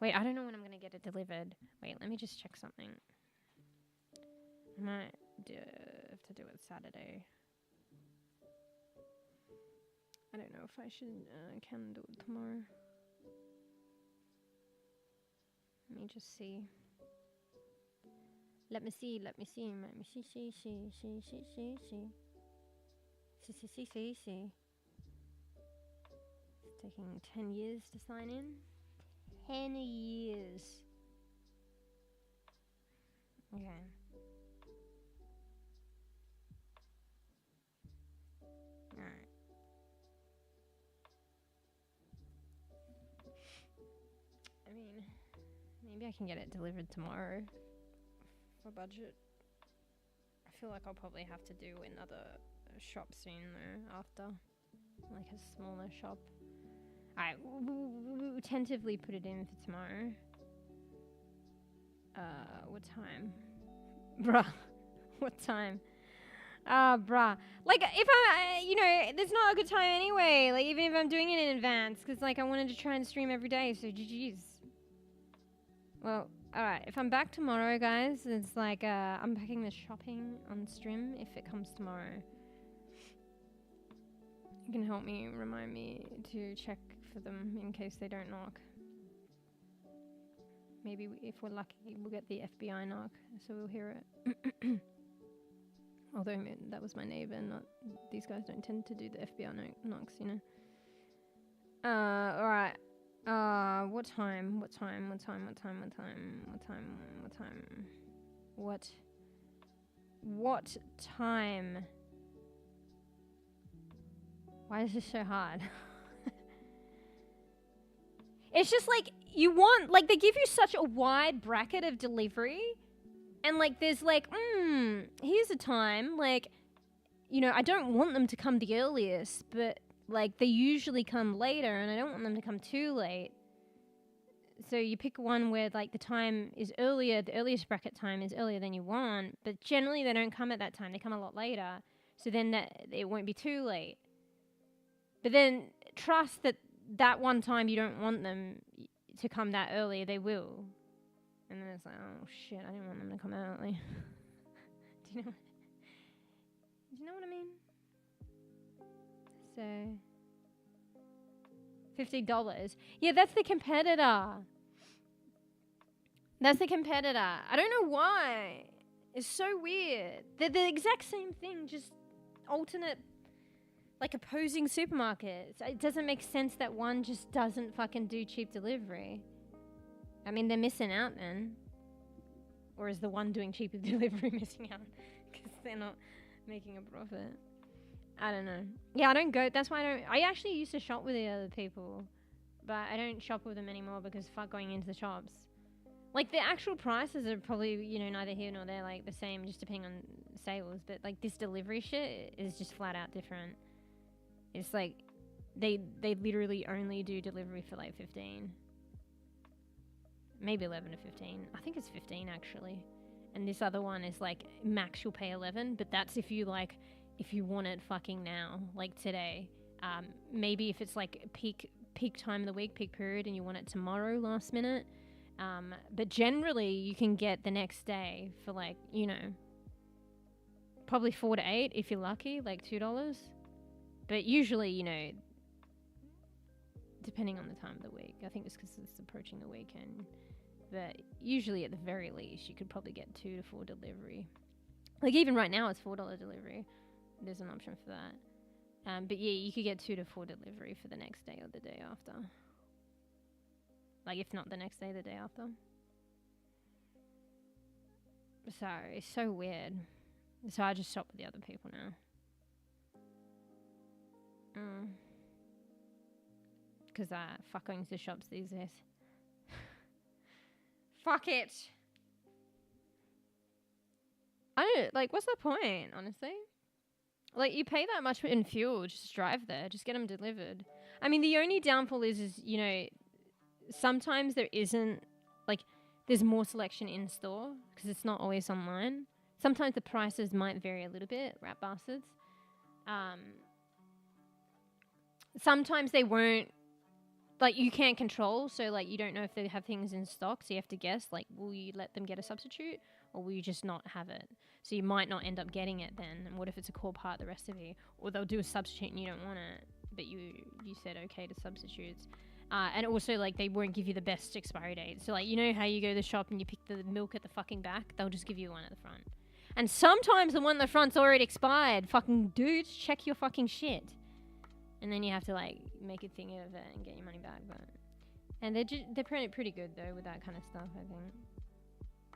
Wait, I don't know when I'm gonna get it delivered. Wait, let me just check something. I might have to do it Saturday. I don't know if I should can do it tomorrow. Let me just see. Let me see. Let me see. It's taking 10 years to sign in. 10 years. Okay. Alright. I mean, maybe I can get it delivered tomorrow for budget. I feel like I'll probably have to do another shop soon though, after. Like a smaller shop. Alright, we'll tentatively put it in for tomorrow. What time? Bruh. What time? Bruh. Like, if I, you know, there's not a good time anyway. Like, even if I'm doing it in advance. Because, like, I wanted to try and stream every day. So, GG's. Well, alright. If I'm back tomorrow, guys, it's like, I'm packing the shopping on stream if it comes tomorrow. You can help me, remind me to check for them in case they don't knock. Maybe if we're lucky, we'll get the FBI knock, so we'll hear it. Although that was my neighbor, not these guys don't tend to do the FBI knocks, you know. Alright. What time? What time? What time? What time? What time? What time? What time? What time? Why is this so hard? It's just like, you want, like, they give you such a wide bracket of delivery. And, like, there's, like, here's a time. Like, you know, I don't want them to come the earliest. But, like, they usually come later. And I don't want them to come too late. So you pick one where, like, the time is earlier. The earliest bracket time is earlier than you want. But generally, they don't come at that time. They come a lot later. So then it won't be too late. But then trust that one time you don't want them to come that early, they will. And then it's like, oh shit, I didn't want them to come early. Do you know what I mean? So $50. Yeah, that's the competitor. That's the competitor. I don't know why. It's so weird. They're the exact same thing, just alternate, like, opposing supermarkets. It doesn't make sense that one just doesn't fucking do cheap delivery. I mean, they're missing out then. Or is the one doing cheaper delivery missing out? Because they're not making a profit. I don't know. Yeah, I don't go. That's why I actually used to shop with the other people. But I don't shop with them anymore because fuck going into the shops. Like, the actual prices are probably, you know, neither here nor there, like, the same, just depending on sales. But, like, this delivery shit is just flat out different. It's like, they literally only do delivery for, like, 15. Maybe 11 to 15. I think it's 15, actually. And this other one is, like, max you'll pay 11. But that's if you, like, if you want it fucking now, like, today. Maybe if it's, like, peak time of the week, peak period, and you want it tomorrow, last minute, But generally, you can get the next day for like, you know, probably 4 to 8 if you're lucky, like $2. But usually, you know, depending on the time of the week, I think it's because it's approaching the weekend. But usually, at the very least, you could probably get 2 to 4 delivery. Like even right now, it's $4 delivery. There's an option for that. But yeah, you could get 2 to 4 delivery for the next day or the day after. Like if not the next day, the day after. So it's so weird. So I just shop with the other people now. Because fuck going to shops these days. Fuck it. I don't, like, what's the point, honestly? Like, you pay that much in fuel, just drive there, just get them delivered. I mean, the only downfall is, you know, sometimes there isn't, like, there's more selection in store, because it's not always online. Sometimes the prices might vary a little bit, rat bastards. Sometimes they won't, like, you can't control, so, like, you don't know if they have things in stock, so you have to guess, like, will you let them get a substitute, or will you just not have it? So you might not end up getting it then, and what if it's a core part the rest of you? Or they'll do a substitute and you don't want it, but you said okay to substitutes. And also, like, they won't give you the best expiry date. So, like, you know how you go to the shop and you pick the milk at the fucking back? They'll just give you one at the front. And sometimes the one at the front's already expired. Fucking dudes, check your fucking shit. And then you have to, like, make a thing of it and get your money back. But and they're pretty good, though, with that kind of stuff, I think.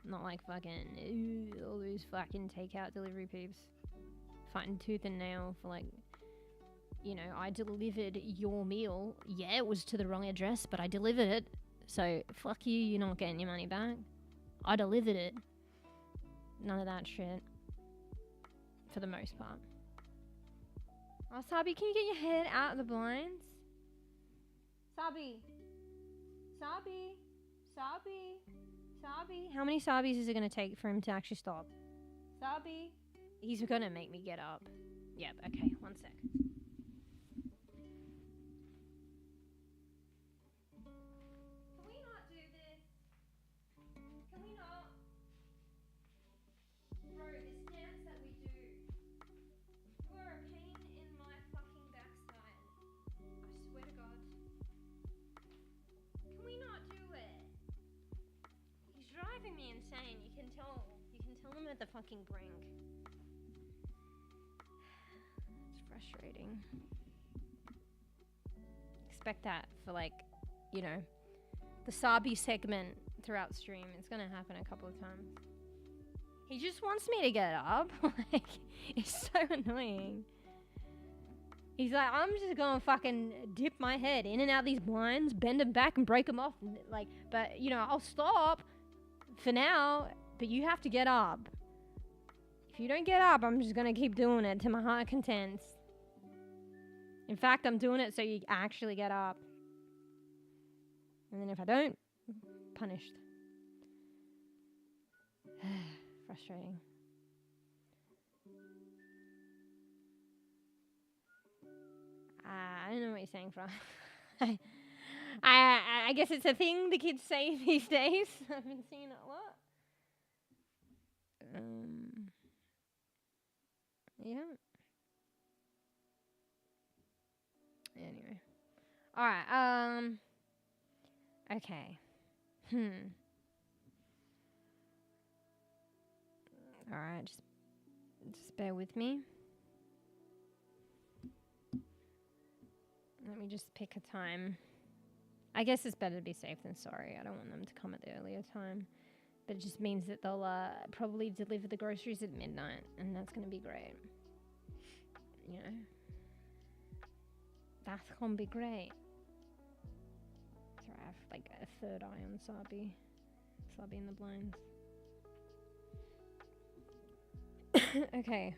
Not like fucking all those fucking takeout delivery peeps fighting tooth and nail for, like, you know, I delivered your meal. Yeah, it was to the wrong address, but I delivered it. So fuck you, you're not getting your money back. I delivered it. None of that shit. For the most part. Oh, Sabi, can you get your head out of the blinds? Sabi. Sabi. Sabi. Sabi. How many Sabis is it going to take for him to actually stop? Sabi. He's going to make me get up. Yep, okay, 1 sec. Can we not do this? Can we not? Bro, this dance that we do. You are a pain in my fucking backside. I swear to God. Can we not do it? He's driving me insane. You can tell him at the fucking brink. It's frustrating. Expect that for, like, you know, the Sabi segment throughout stream. It's gonna happen a couple of times. He just wants me to get up. Like, it's so annoying. He's like, I'm just gonna fucking dip my head in and out of these blinds, bend them back and break them off. Like, but, you know, I'll stop for now, but you have to get up. If you don't get up, I'm just gonna keep doing it to my heart contents. In fact, I'm doing it so you actually get up. And then if I don't, punished. Frustrating. I don't know what you're saying, Fra. I guess it's a thing the kids say these days. I've been seeing it a lot. Yeah. Anyway. Alright, okay. Alright, just bear with me. Let me just pick a time. I guess it's better to be safe than sorry. I don't want them to come at the earlier time. But it just means that they'll probably deliver the groceries at midnight, and that's going to be great. You know? That's going to be great. Sorry, I have like a third eye on Sabi. Sabi in the blinds. Okay.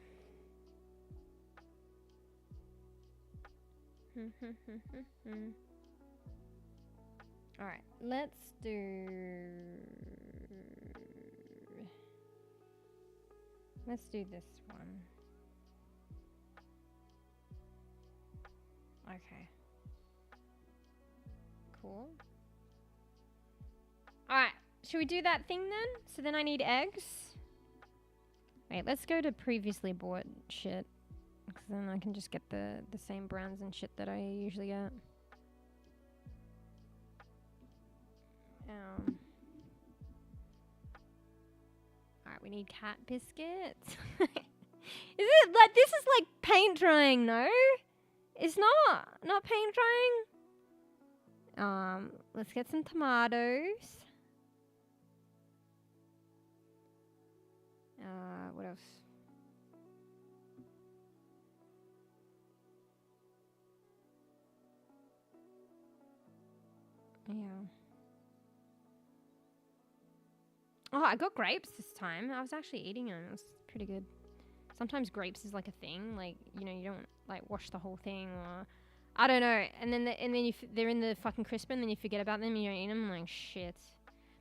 Alright, let's do this one. Okay. Cool. Alright, should we do that thing then? So then I need eggs. Wait, let's go to previously bought shit. Because then I can just get the same brands and shit that I usually get. Alright, we need cat biscuits. Is it like, this is like paint drying, no? It's not paint drying. Let's get some tomatoes. What else? Yeah. Oh, I got grapes this time. I was actually eating them. It was pretty good. Sometimes grapes is like a thing. Like, you know, you don't like wash the whole thing, or I don't know. And then they're in the fucking crisper, and then you forget about them and you don't eat them. I'm like, shit.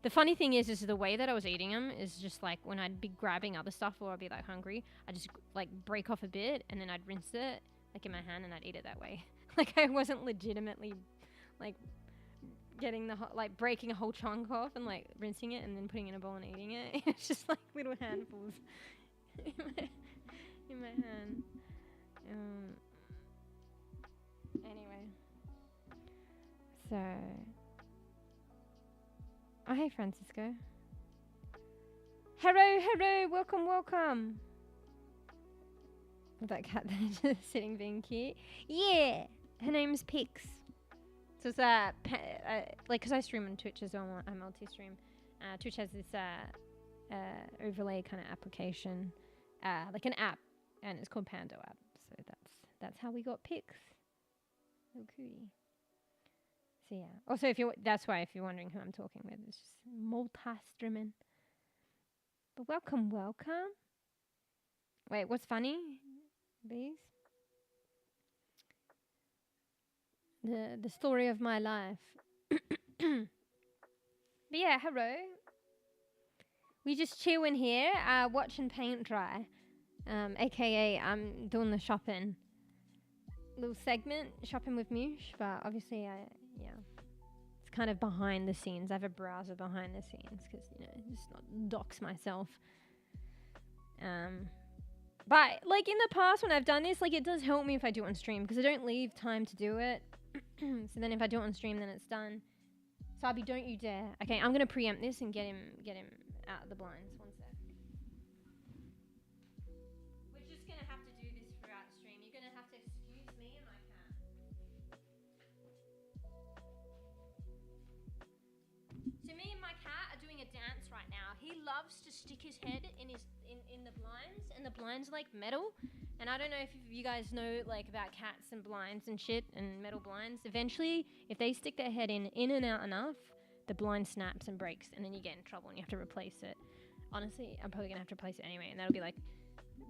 The funny thing is the way that I was eating them is just like when I'd be grabbing other stuff or I'd be like hungry, I'd just like break off a bit and then I'd rinse it like in my hand and I'd eat it that way. Like I wasn't legitimately like getting like breaking a whole chunk off and like rinsing it and then putting it in a bowl and eating it. It's just like little handfuls in my hand. Anyway, so. Oh, hey, Francisco. Hello, welcome. That cat there just sitting being cute. Yeah, her name's Pix. So it's like, because I stream on Twitch as well, I multi-stream. Twitch has this overlay kind of application, like an app, and it's called Pando app. So that's how we got Pix. Little cutie. So yeah. Also, that's why if you're wondering who I'm talking with, it's just multi-streaming. But welcome. Wait, what's funny? Bees? The story of my life. But yeah, hello. We just chilling here, watching paint dry. AKA I'm doing the shopping. Little segment, shopping with Mush, but obviously yeah. It's kind of behind the scenes. I have a browser behind the scenes because, you know, just not dox myself. But like in the past when I've done this, like it does help me if I do it on stream because I don't leave time to do it. So then if I do it on stream, then it's done. Sabi, don't you dare. Okay, I'm gonna preempt this and get him out of the blinds. One sec. We're just gonna have to do this throughout the stream. You're gonna have to excuse me and my cat. So me and my cat are doing a dance right now. He loves to stick his head in the blinds, and the blinds are like metal. And I don't know if you guys know like about cats and blinds and shit and metal blinds. Eventually, if they stick their head in and out enough, the blind snaps and breaks, and then you get in trouble and you have to replace it. Honestly, I'm probably gonna have to replace it anyway, and that'll be like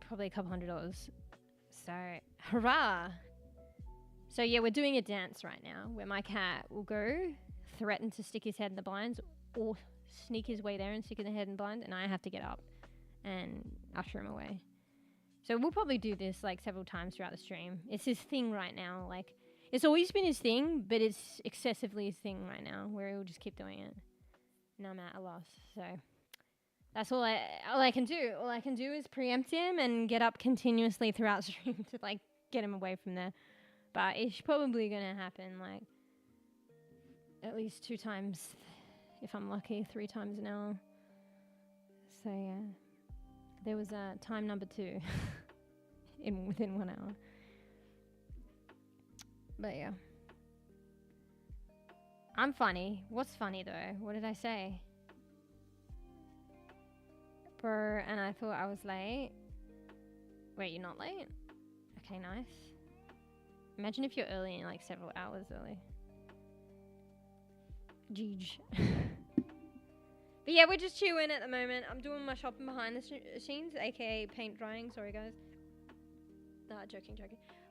probably $200. So, hurrah! So yeah, we're doing a dance right now where my cat will go threaten to stick his head in the blinds or sneak his way there and stick his head in the blinds, and I have to get up and usher him away. So we'll probably do this like several times throughout the stream. It's his thing right now. Like it's always been his thing, but it's excessively his thing right now where he'll just keep doing it. And I'm at a loss. So that's all I can do. All I can do is preempt him and get up continuously throughout the stream to like get him away from there. But it's probably gonna happen like at least 2 times, if I'm lucky, 3 times an hour. So yeah. There was time number 2 within 1 hour. But yeah. I'm funny. What's funny though? What did I say? Bro, and I thought I was late. Wait, you're not late? Okay, nice. Imagine if you're early and like several hours early. Jeej. But yeah, we're just chewing at the moment. I'm doing my shopping behind the scenes, aka paint drying. Sorry, guys. Nah, joking.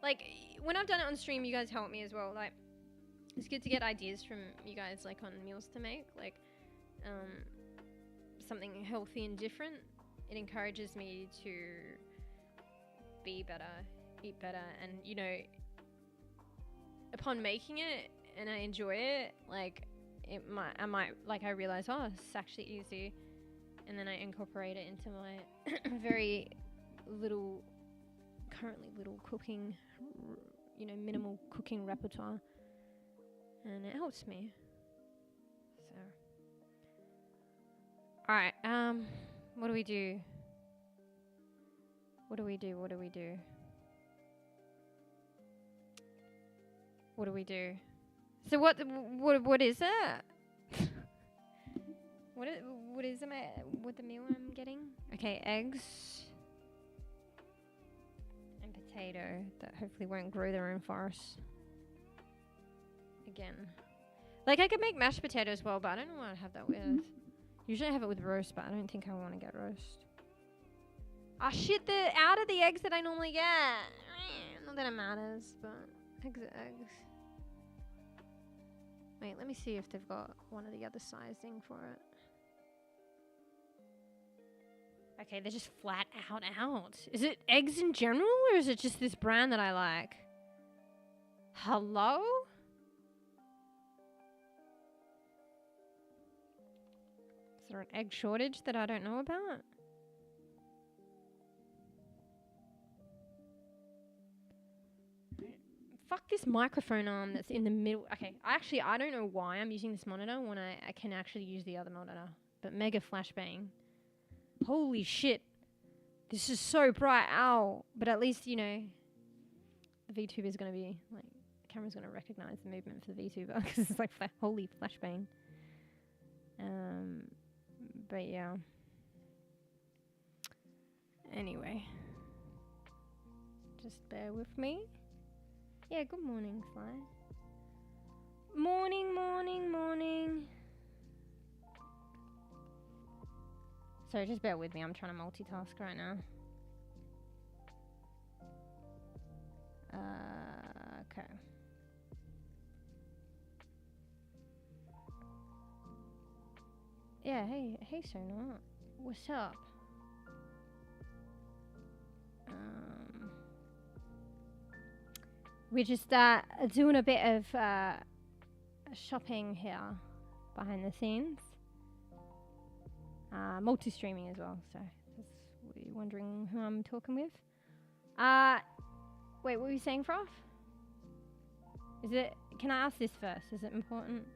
Like, when I've done it on stream, you guys help me as well. Like, it's good to get ideas from you guys, like, on meals to make. Like, something healthy and different. It encourages me to be better, eat better, and, you know, upon making it, and I enjoy it, like, I realize, oh, it's actually easy. And then I incorporate it into my very currently little cooking, minimal cooking repertoire. And it helps me. So. Alright, what do we do? What do we do? So what is it? What is the meal I'm getting? Okay, eggs and potato that hopefully won't grow their own forests. Again. Like I could make mashed potato as well, but I don't know what I'd have that with. Usually I have it with roast, but I don't think I want to get roast. Ah shit, they're out of the eggs that I normally get. Not that it matters, but eggs are eggs. Wait, let me see if they've got one of the other sizing for it. Okay, they're just flat out. Is it eggs in general, or is it just this brand that I like? Hello? Is there an egg shortage that I don't know about? Fuck this microphone arm that's in the middle. Okay, I don't know why I'm using this monitor when I can actually use the other monitor. But mega flashbang. Holy shit. This is so bright. Ow. But at least, the VTuber is going to be, the camera's going to recognize the movement for the VTuber. Because it's like, holy flashbang. But yeah. Anyway. Just bear with me. Yeah, good morning, Fly. Morning. Sorry, just bear with me. I'm trying to multitask right now. Okay. Yeah, hey, Sinnr. What's up? We're just doing a bit of shopping here behind the scenes. Multi-streaming as well, so that's what you're wondering who I'm talking with. Wait, what were you saying, Froth? Can I ask this first? Is it important?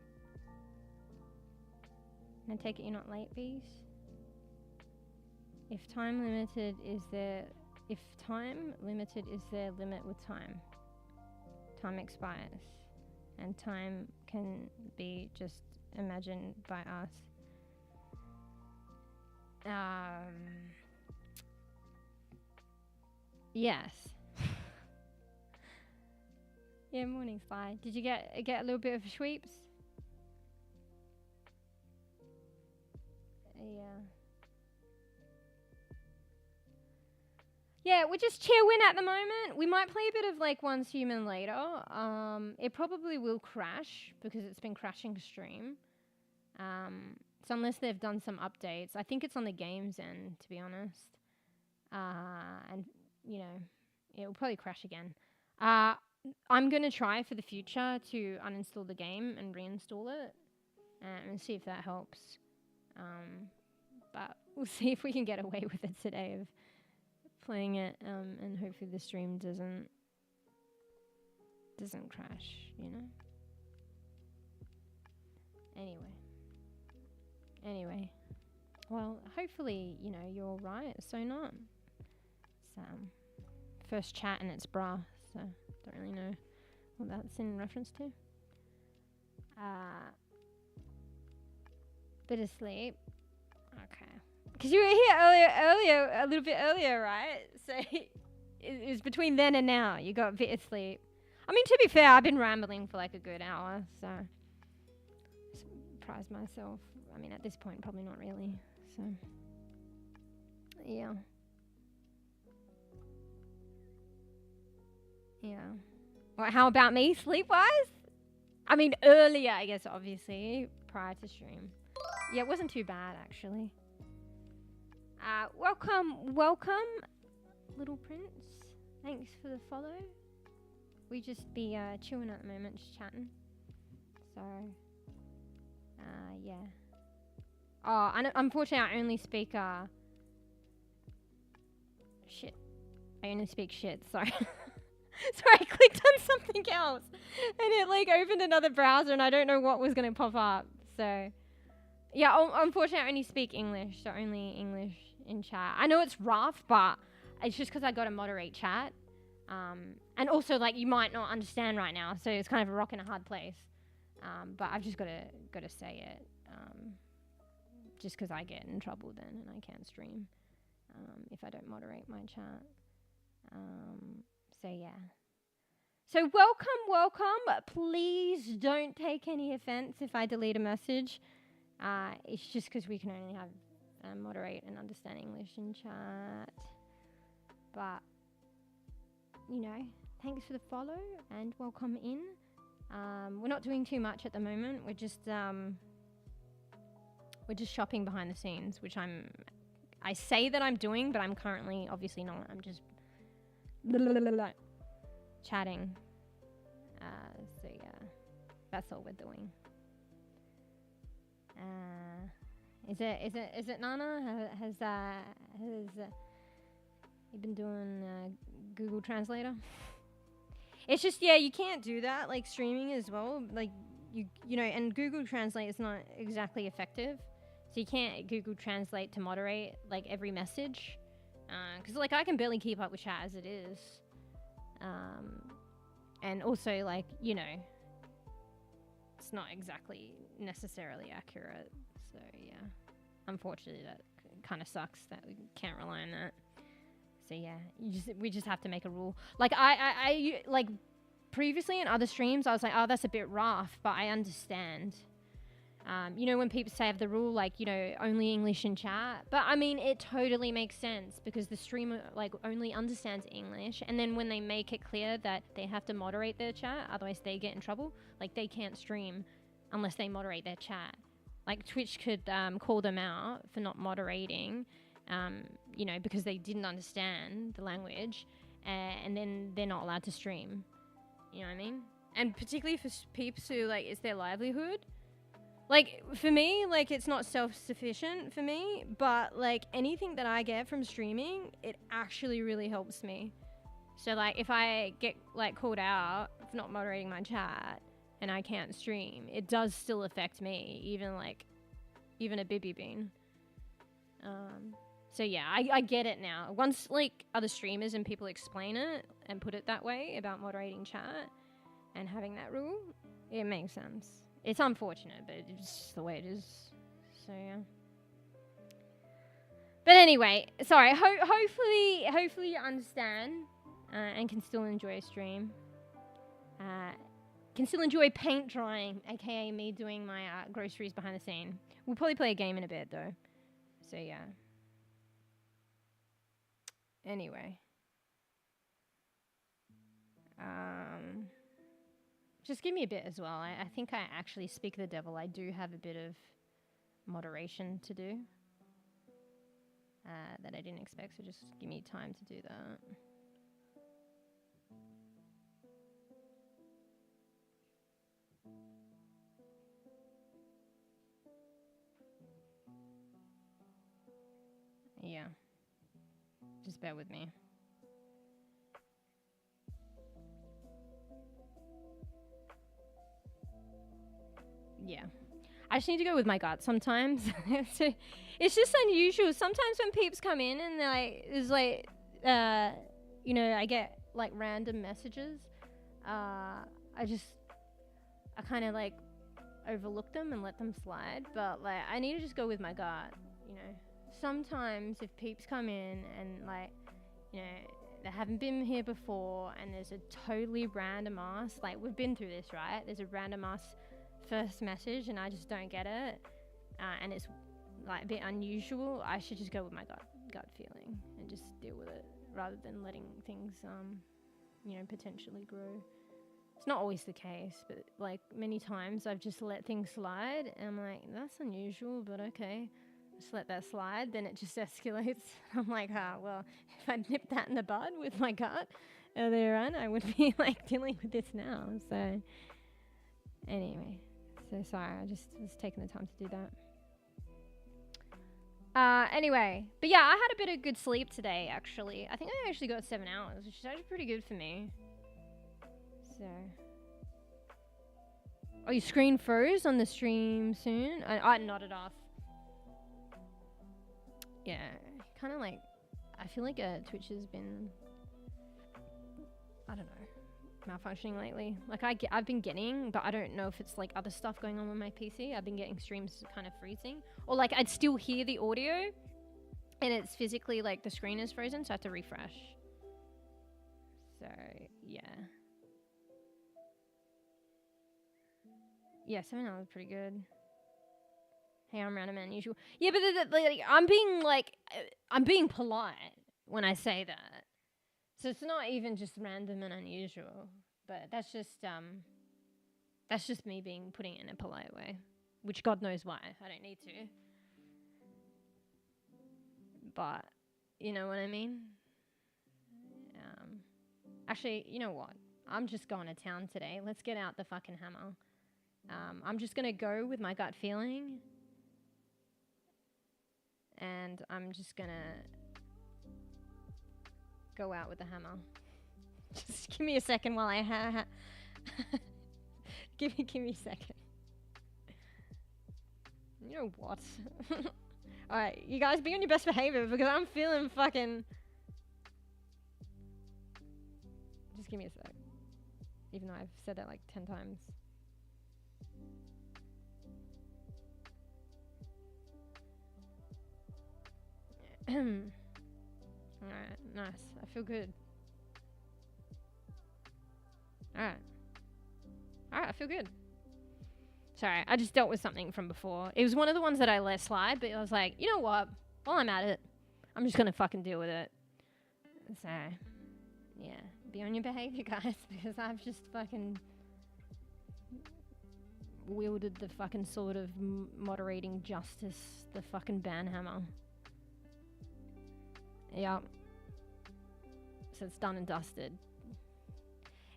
And I take it you're not late, bees? If time limited is their limit with time. Time expires. And time can be just imagined by us. Yes. Yeah, morning, Sly. Did you get a little bit of sweeps? Yeah. Yeah, we're just chilling at the moment. We might play a bit of once human later. It probably will crash because it's been crashing stream. So unless they've done some updates, I think it's on the game's end, to be honest. And it'll probably crash again. I'm gonna try for the future to uninstall the game and reinstall it, and see if that helps. But we'll see if we can get away with it today of playing it, and hopefully the stream doesn't crash, Anyway. Well, hopefully, you're all right. So not. It's first chat and it's bra, so don't really know what that's in reference to. Bit of sleep. Okay. Because you were here a little bit earlier, right? So it was between then and now. You got a bit of sleep. I mean, to be fair, I've been rambling for a good hour, so surprised myself. I mean, at this point, probably not really. So, yeah. Well, how about me, sleep-wise? I mean, earlier, I guess, obviously, prior to stream. Yeah, it wasn't too bad, actually. Welcome, little prince. Thanks for the follow. We just be chilling at the moment, just chatting. So, Yeah. Oh, unfortunately, I only speak, shit. I only speak shit, sorry. Sorry, I clicked on something else. And it, like, opened another browser, and I don't know what was going to pop up. So, yeah, unfortunately, I only speak English, so only English in chat. I know it's rough, but it's just because I got to moderate chat. And also, like, you might not understand right now, so it's kind of a rock and a hard place. But I've just got to say it. Just because I get in trouble then, and I can't stream if I don't moderate my chat. So yeah. So welcome. Please don't take any offense if I delete a message. It's just because we can only have moderate and understand English in chat. But, you know, thanks for the follow and welcome in. We're not doing too much at the moment. We're just shopping behind the scenes, which I say that I'm doing, but I'm currently obviously not. I'm just chatting. So yeah, that's all we're doing. Is it Nana? Has you been doing Google Translator? It's just, yeah, you can't do that, like streaming as well. Like you know, and Google Translate is not exactly effective. So you can't Google Translate to moderate like every message. Cause like I can barely keep up with chat as it is. And also like, you know, it's not exactly necessarily accurate. So yeah, unfortunately that kind of sucks that we can't rely on that. So yeah, we just have to make a rule. Like I like previously in other streams, I was like, oh, that's a bit rough, but I understand. You know, when people say of the rule, like, you know, only English in chat. But I mean, it totally makes sense because the streamer like only understands English. And then when they make it clear that they have to moderate their chat, otherwise they get in trouble. Like they can't stream unless they moderate their chat. Like Twitch could call them out for not moderating, you know, because they didn't understand the language. And then they're not allowed to stream. You know what I mean? And particularly for peeps who like it's their livelihood. Like, for me, like, it's not self-sufficient for me, but, like, anything that I get from streaming, it actually really helps me. So, like, if I get, like, called out for not moderating my chat and I can't stream, it does still affect me, even a bibby bean. So, yeah, I get it now. Once, like, other streamers and people explain it and put it that way about moderating chat and having that rule, it makes sense. It's unfortunate, but it's just the way it is. So, yeah. But anyway, sorry. Hopefully you understand and can still enjoy a stream. Can still enjoy paint drying, aka me doing my groceries behind the scene. We'll probably play a game in a bit, though. So, yeah. Anyway. Just give me a bit as well. I think I actually speak the devil. I do have a bit of moderation to do that I didn't expect, so just give me time to do that. Yeah. Just bear with me. Yeah. I just need to go with my gut sometimes. So it's just unusual. Sometimes when peeps come in and they're like, it's like, you know, I get like random messages. I kind of like overlook them and let them slide. But like, I need to just go with my gut, you know. Sometimes if peeps come in and like, you know, they haven't been here before and there's a totally random ass, like we've been through this, right? There's a random ass first message and I just don't get it, and it's like a bit unusual. I should just go with my gut feeling and just deal with it rather than letting things you know, potentially grow. It's not always the case, but like many times I've just let things slide and I'm like, that's unusual, but okay, just let that slide. Then it just escalates. I'm like, well, if I'd nipped that in the bud with my gut earlier on, I would be like dealing with this now. So anyway, So sorry, I just was taking the time to do that. Anyway, but yeah, I had a bit of good sleep today, actually. I think I actually got 7 hours, which is actually pretty good for me. So. Oh, your screen froze on the stream soon? I nodded off. Yeah, kind of like, I feel like Twitch has been, I don't know, malfunctioning lately. Like I've been getting, but I don't know if it's like other stuff going on with my PC. I've been getting streams kind of freezing, or like I'd still hear the audio and it's physically like the screen is frozen, so I have to refresh. So yeah. Yeah, 7 hours is pretty good. Hey, I'm random and unusual. Yeah, but like, I'm being polite when I say that. So it's not even just random and unusual, but that's just me putting it in a polite way, which God knows why. I don't need to. But you know what I mean? Actually, you know what? I'm just going to town today. Let's get out the fucking hammer. I'm just going to go with my gut feeling. And I'm just going to go out with the hammer. Just give me a second while I give me a second. You know what? Alright, you guys be on your best behavior because I'm feeling fucking... Just give me a sec. Even though I've said that like 10 times. Alright, nice. I feel good. Alright, I feel good. Sorry, I just dealt with something from before. It was one of the ones that I let slide, but I was like, you know what? While I'm at it, I'm just gonna fucking deal with it. So, yeah. Be on your behavior, guys, because I've just fucking wielded the fucking sword of moderating justice, the fucking banhammer. Yep. So it's done and dusted.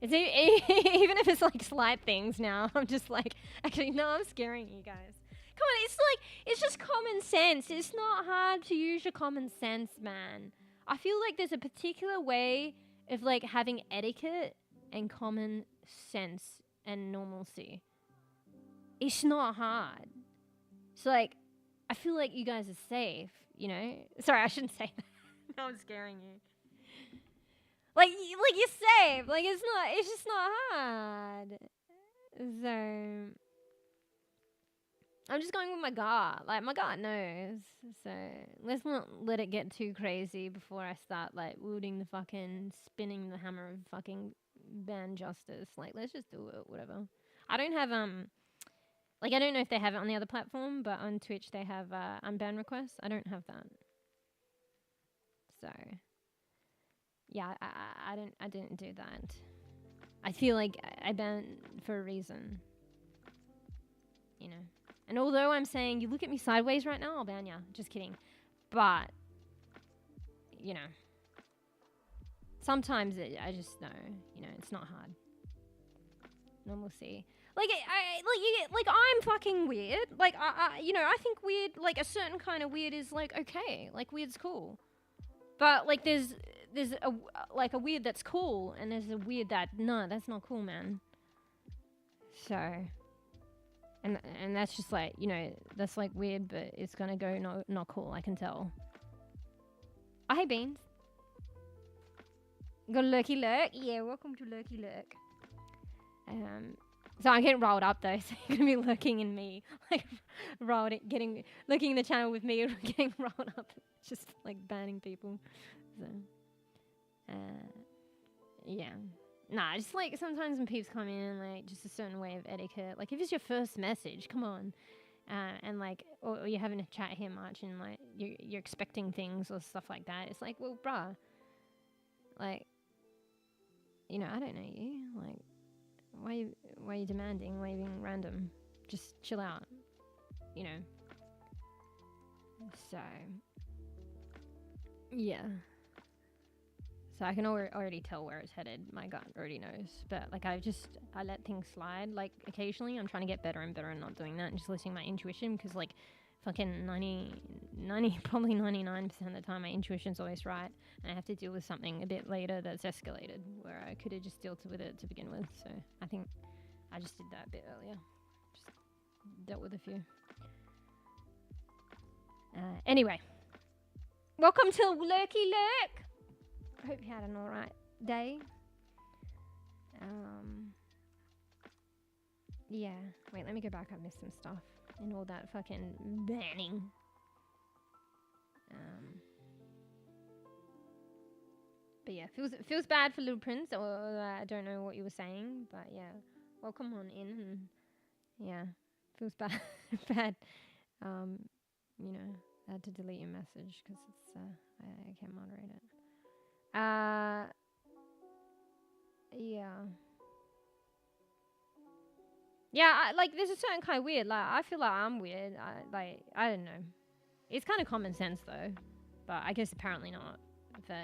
It's even if it's like slight things now, I'm just like, actually, no, I'm scaring you guys. Come on, it's just common sense. It's not hard to use your common sense, man. I feel like there's a particular way of like having etiquette and common sense and normalcy. It's not hard. So like, I feel like you guys are safe, you know? Sorry, I shouldn't say that. No, I'm scaring you. Like you're safe. Like it's just not hard. So I'm just going with my gut. Like my gut knows. So let's not let it get too crazy before I start like wielding the fucking spinning the hammer of fucking ban justice. Like let's just do it, whatever. I don't have like I don't know if they have it on the other platform, but on Twitch they have unban requests. I don't have that. So yeah, I didn't do that. I feel like I banned for a reason. You know. And although I'm saying you look at me sideways right now, I'll ban ya. Just kidding. But you know. Sometimes I just know, you know, it's not hard. And we'll see. I'm fucking weird. Like you know, I think weird, like a certain kind of weird is like okay, like weird's cool. But like there's a weird that's cool, and there's a weird that no, that's not cool, man. So, and that's just like, you know, that's like weird, but it's gonna go not cool. I can tell. Oh, hey Beans. Got a lurky lurk. Yeah, welcome to lurky lurk. So I'm getting rolled up though, so you're gonna be lurking in me, like looking in the channel with me, getting rolled up, just like banning people. So, yeah. Nah, just like sometimes when peeps come in, like just a certain way of etiquette. Like if it's your first message, come on, and like, or you haven't chat here much, and like you're expecting things or stuff like that. It's like, well, bruh, like, you know, I don't know you, like. Why are you demanding? Why are you being random? Just chill out, you know. So, yeah. So I can already tell where it's headed. My gut already knows. But like I let things slide. Like occasionally I'm trying to get better and better and not doing that and just listening to my intuition, because like fucking 90, probably 99% of the time my intuition's always right. And I have to deal with something a bit later that's escalated where I could have just dealt with it to begin with. So I think I just did that a bit earlier. Just dealt with a few. Anyway. Welcome to Lurky Lurk. I hope you had an alright day. Yeah. Wait, let me go back. I missed some stuff in all that fucking banning. But yeah, feels bad for Little Prince. Or I don't know what you were saying, but yeah, welcome on in. And yeah, feels bad. bad. You know, I had to delete your message because it's I can't moderate it. Yeah, like there's a certain kind of weird. Like I feel like I'm weird. I don't know. It's kind of common sense though, but I guess apparently not for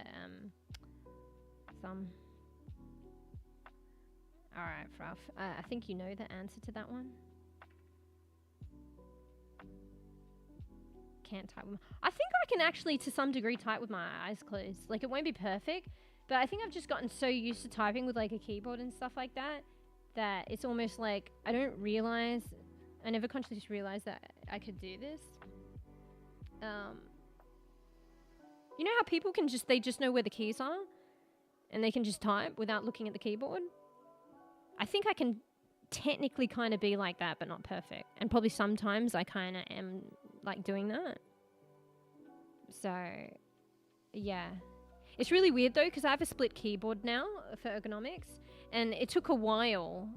some. All right, Fruff. I think you know the answer to that one. Can't type with I think I can actually to some degree type with my eyes closed. Like it won't be perfect, but I think I've just gotten so used to typing with like a keyboard and stuff like that it's almost like I never consciously realized that I could do this. You know how people can they just know where the keys are and they can just type without looking at the keyboard? I think I can technically kind of be like that, but not perfect. And probably sometimes I kind of am like doing that. So, yeah. It's really weird though, because I have a split keyboard now for ergonomics, and it took a while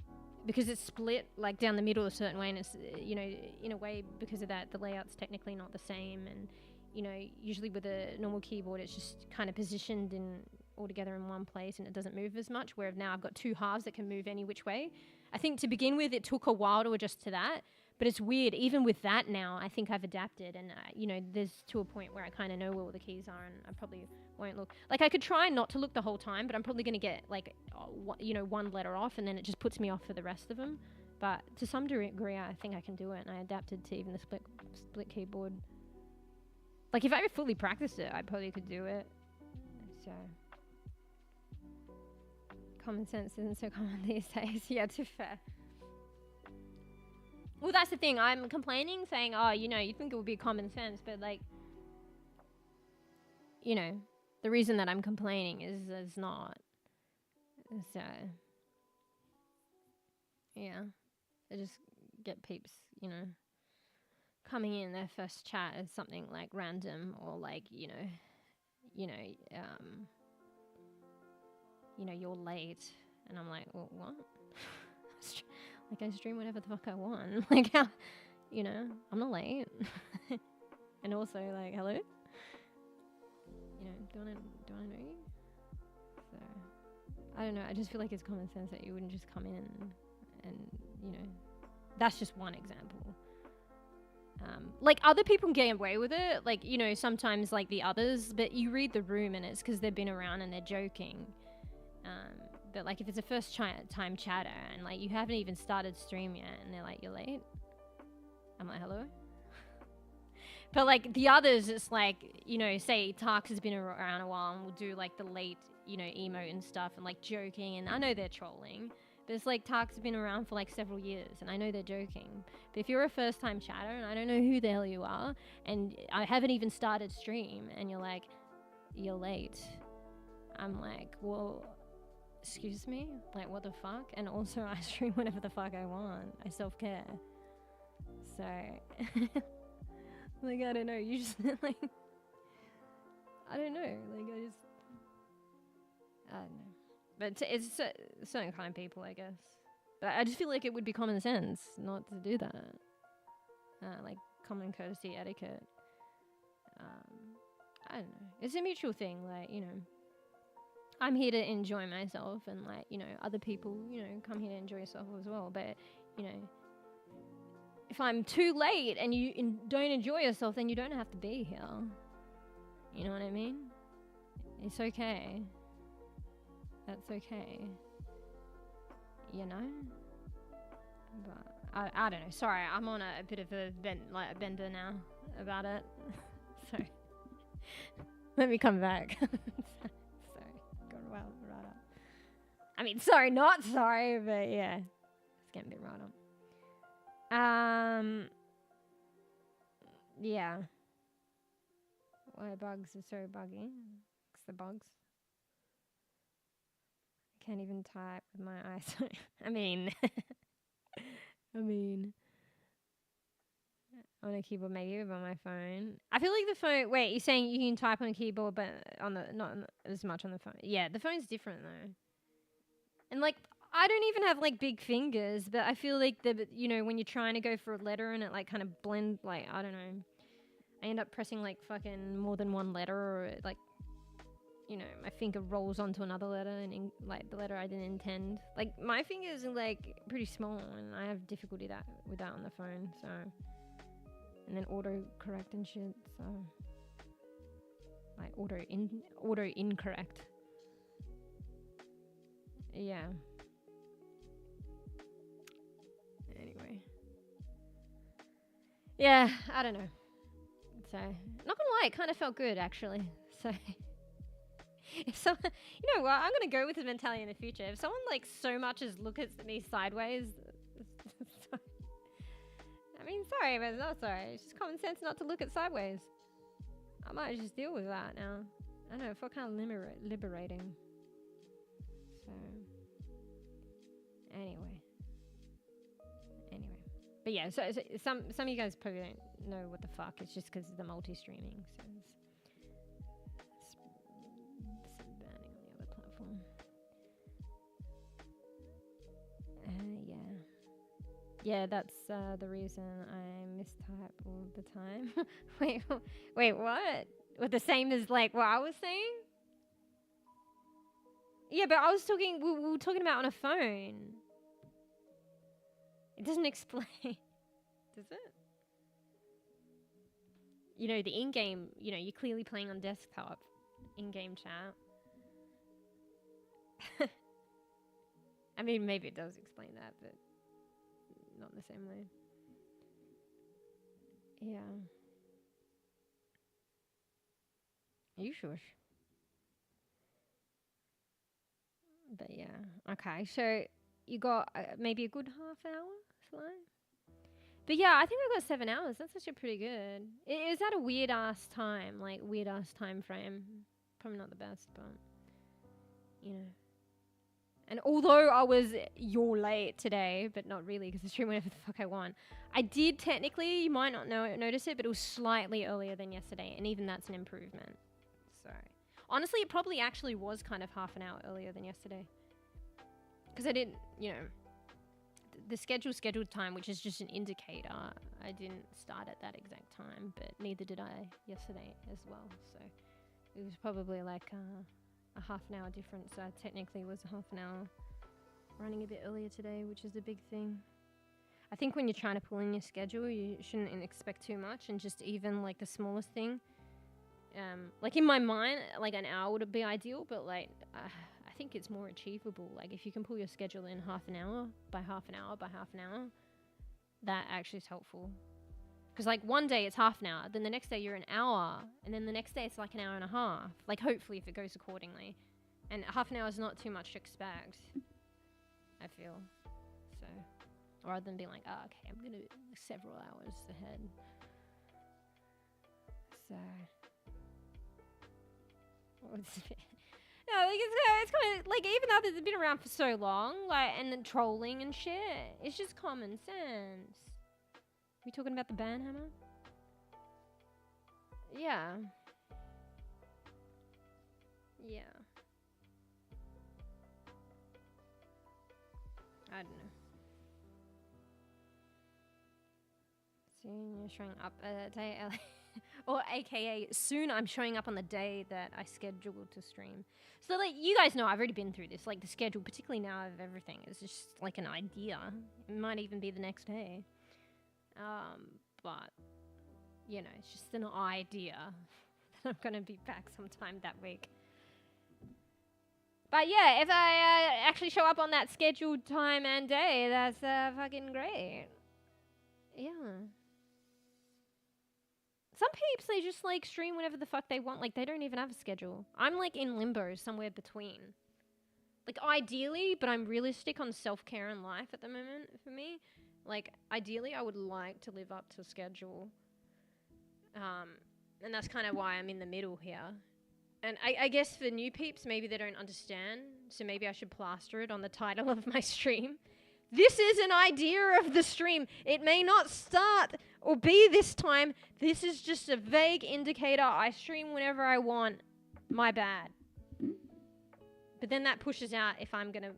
because it's split like down the middle a certain way, and it's, you know, in a way because of that, the layout's technically not the same. And, you know, usually with a normal keyboard, it's just kind of positioned in all together in one place and it doesn't move as much, whereas now I've got two halves that can move any which way. I think to begin with, it took a while to adjust to that, but it's weird. Even with that now, I think I've adapted, and, you know, there's to a point where I kind of know where all the keys are, and I probably won't look. Like, I could try not to look the whole time, but I'm probably going to get, like, you know, one letter off, and then it just puts me off for the rest of them. But to some degree, I think I can do it, and I adapted to even the split keyboard. Like, if I fully practiced it, I probably could do it. So... common sense isn't so common these days. Yeah, too fair. Well, that's the thing. I'm complaining, saying, oh, you know, you think it would be common sense, but like, you know, the reason that I'm complaining is it's not. So, yeah, I just get peeps, you know, coming in their first chat as something like random or like, you know, you're late. And I'm like, well, what? Like, I stream whatever the fuck I want. Like, how, you know, I'm not late. And also, like, hello? You know, do I know you? So, I don't know. I just feel like it's common sense that you wouldn't just come in and you know, that's just one example. Like, other people can get away with it. Like, you know, sometimes, like, the others. But you read the room and it's because they've been around and they're joking. But like if it's a first time chatter and like you haven't even started stream yet and they're like, you're late, I'm like, hello. But like the others, it's like, you know, say Tarks has been around a while and we'll do like the late, you know, emote and stuff and like joking, and I know they're trolling, but it's like Tarks has been around for like several years and I know they're joking. But if you're a first time chatter and I don't know who the hell you are and I haven't even started stream and you're like, you're late, I'm like, well, excuse me? Like, what the fuck? And also, I stream whatever the fuck I want. I self-care. So, like, I don't know. You just, like, I don't know. Like, I don't know. But it's certain kind of people, I guess. But I just feel like it would be common sense not to do that. Like, common courtesy etiquette. I don't know. It's a mutual thing, like, you know. I'm here to enjoy myself and, like, you know, other people, you know, come here to enjoy yourself as well. But, you know, if I'm too late and you don't enjoy yourself, then you don't have to be here. You know what I mean? It's okay. It's okay. You know? But I don't know. Sorry, I'm on a bit of a bender now about it. So let me come back. Sorry, got right up. I mean, sorry, not sorry, but yeah, it's getting a bit right up. Yeah. Why bugs are so buggy? It's the bugs. I can't even type with my eyes. I mean. On a keyboard, maybe, but on my phone. I feel like the phone. Wait, you're saying you can type on a keyboard, but not as much on the phone. Yeah, the phone's different though. And like, I don't even have like big fingers, but I feel like when you're trying to go for a letter and it like kind of blend, like I don't know, I end up pressing like fucking more than one letter, or like, my finger rolls onto another letter and like the letter I didn't intend. Like my fingers are like pretty small, and I have difficulty with that on the phone. So. And then auto correct and shit, so like auto incorrect. Yeah. Anyway. Yeah, I don't know. So not gonna lie, it kind of felt good actually. So if someone, you know what, I'm gonna go with the mentality in the future. If someone like so much as looks at me sideways. I mean, sorry, but it's not sorry. It's just common sense not to look at sideways. I might just deal with that now. I don't know, it felt kind of liberating. So, anyway. But yeah, so some of you guys probably don't know what the fuck. It's just because of the multi-streaming. So it's banning on the other platform. Yeah. Yeah, that's the reason I mistype all the time. wait, what? What, the same as like what I was saying? Yeah, but I was talking. We were talking about on a phone. It doesn't explain, does it? The in-game. You're clearly playing on desktop. In-game chat. I mean, maybe it does explain that, but. Not in the same way. Yeah. Are you sure? But yeah. Okay, so you got maybe a good half hour slide? But yeah, I think I got 7 hours. That's actually pretty good. Is that a weird ass time? Like, weird ass time frame? Probably not the best, but. And although I was late today, but not really because I stream whenever the fuck I want, I did technically, you might not notice it, but it was slightly earlier than yesterday, and even that's an improvement. So, honestly, it probably actually was kind of half an hour earlier than yesterday. Because I didn't, the scheduled time, which is just an indicator, I didn't start at that exact time, but neither did I yesterday as well. So, it was probably like... a half an hour difference, so I technically was a half an hour running a bit earlier today, which is a big thing. I think when you're trying to pull in your schedule, you shouldn't expect too much, and just even like the smallest thing. Like in my mind, like an hour would be ideal, but like I think it's more achievable. Like if you can pull your schedule in half an hour by half an hour by half an hour, that actually is helpful. Because like one day it's half an hour, then the next day you're an hour, and then the next day it's like an hour and a half. Like hopefully if it goes accordingly. And half an hour is not too much to expect, I feel. So, rather than being like, oh, okay, I'm going to be several hours ahead. So, no, like it's kind of like, even though it's been around for so long, like, and then trolling and shit, it's just common sense. We talking about the banhammer? Yeah. Yeah. I don't know. Soon you're showing up a day early. Or aka soon I'm showing up on the day that I scheduled to stream. So like you guys know I've already been through this. Like the schedule, particularly now of everything, is just like an idea. It might even be the next day. But you know, it's just an idea that I'm gonna be back sometime that week. But yeah, if I actually show up on that scheduled time and day, that's fucking great. Yeah. Some peeps, they just like stream whenever the fuck they want. Like they don't even have a schedule. I'm like in limbo somewhere between. Like ideally, but I'm realistic on self-care and life at the moment for me. Like ideally, I would like to live up to schedule. And that's kind of why I'm in the middle here. And I guess for new peeps, maybe they don't understand, so maybe I should plaster it on the title of my stream. This is an idea of the stream. It may not start or be this time. This is just a vague indicator. I stream whenever I want. My bad. But then that pushes out if I'm going to,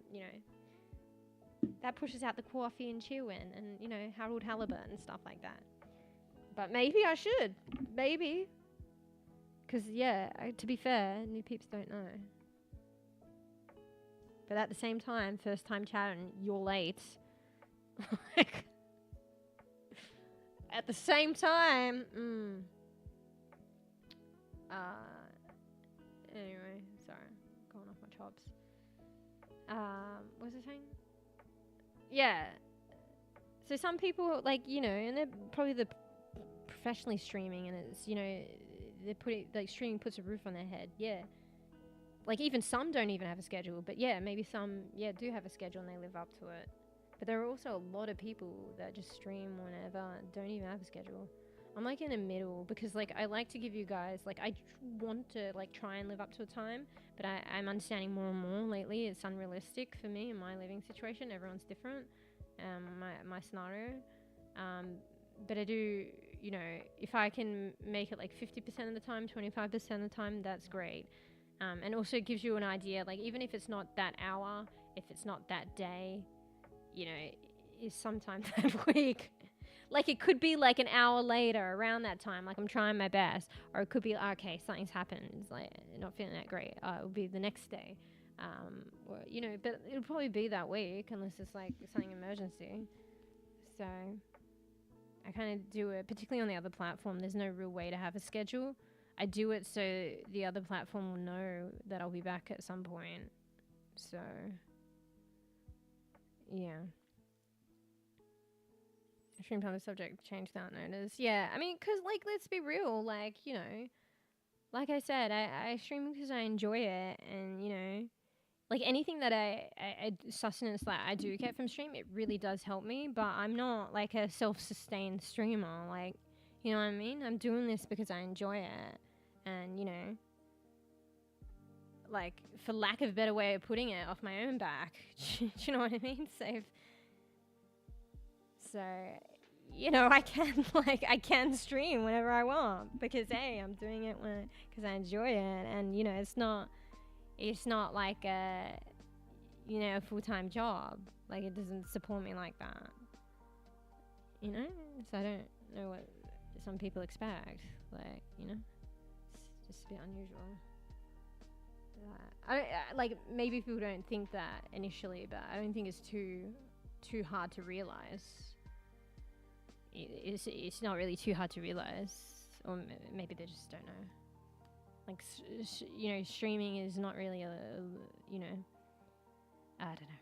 that pushes out the coffee and chewing and, Harold Halibut and stuff like that. But maybe I should. Maybe. Because, to be fair, new peeps don't know. But at the same time, first time chatting, you're late. Like, at the same time, anyway, sorry, going off my chops. What was I saying? Yeah. So some people, like, and they're probably the professionally streaming, and it's, they're putting, like, streaming puts a roof on their head. Yeah. Like, even some don't even have a schedule. But, yeah, maybe some, do have a schedule and they live up to it. But there are also a lot of people that just stream whenever and don't even have a schedule. I'm, like, in the middle because, like, I like to give you guys, like, I want to, like, try and live up to a time. But I'm understanding more and more lately it's unrealistic for me in my living situation. Everyone's different. My scenario. But I do... if I can make it like 50% of the time, 25% of the time, that's great. And also it gives you an idea, like even if it's not that hour, if it's not that day, is sometimes that week. Like it could be like an hour later around that time, like I'm trying my best. Or it could be, okay, something's happened, it's like not feeling that great. It'll be the next day. Or, but it'll probably be that week unless it's like something emergency. So... I kind of do it, particularly on the other platform. There's no real way to have a schedule. I do it so the other platform will know that I'll be back at some point. So, yeah. Stream time the subject, change without notice. Yeah, I mean, because, like, let's be real. Like, like I said, I stream because I enjoy it. And, like anything that I sustenance that I do get from stream, it really does help me. But I'm not like a self-sustained streamer. Like, you know what I mean? I'm doing this because I enjoy it. And, like, for lack of a better way of putting it, off my own back. Do you know what I mean? So, I can stream whenever I want. Because, hey, I'm doing it because I enjoy it. And, it's not like a full-time job. Like, it doesn't support me like that. So I don't know what some people expect. Like, it's just a bit unusual. Like, maybe people don't think that initially, but I don't think it's too hard to realize. It's not really too hard to realize. Or maybe they just don't know. Like, streaming is not really I don't know.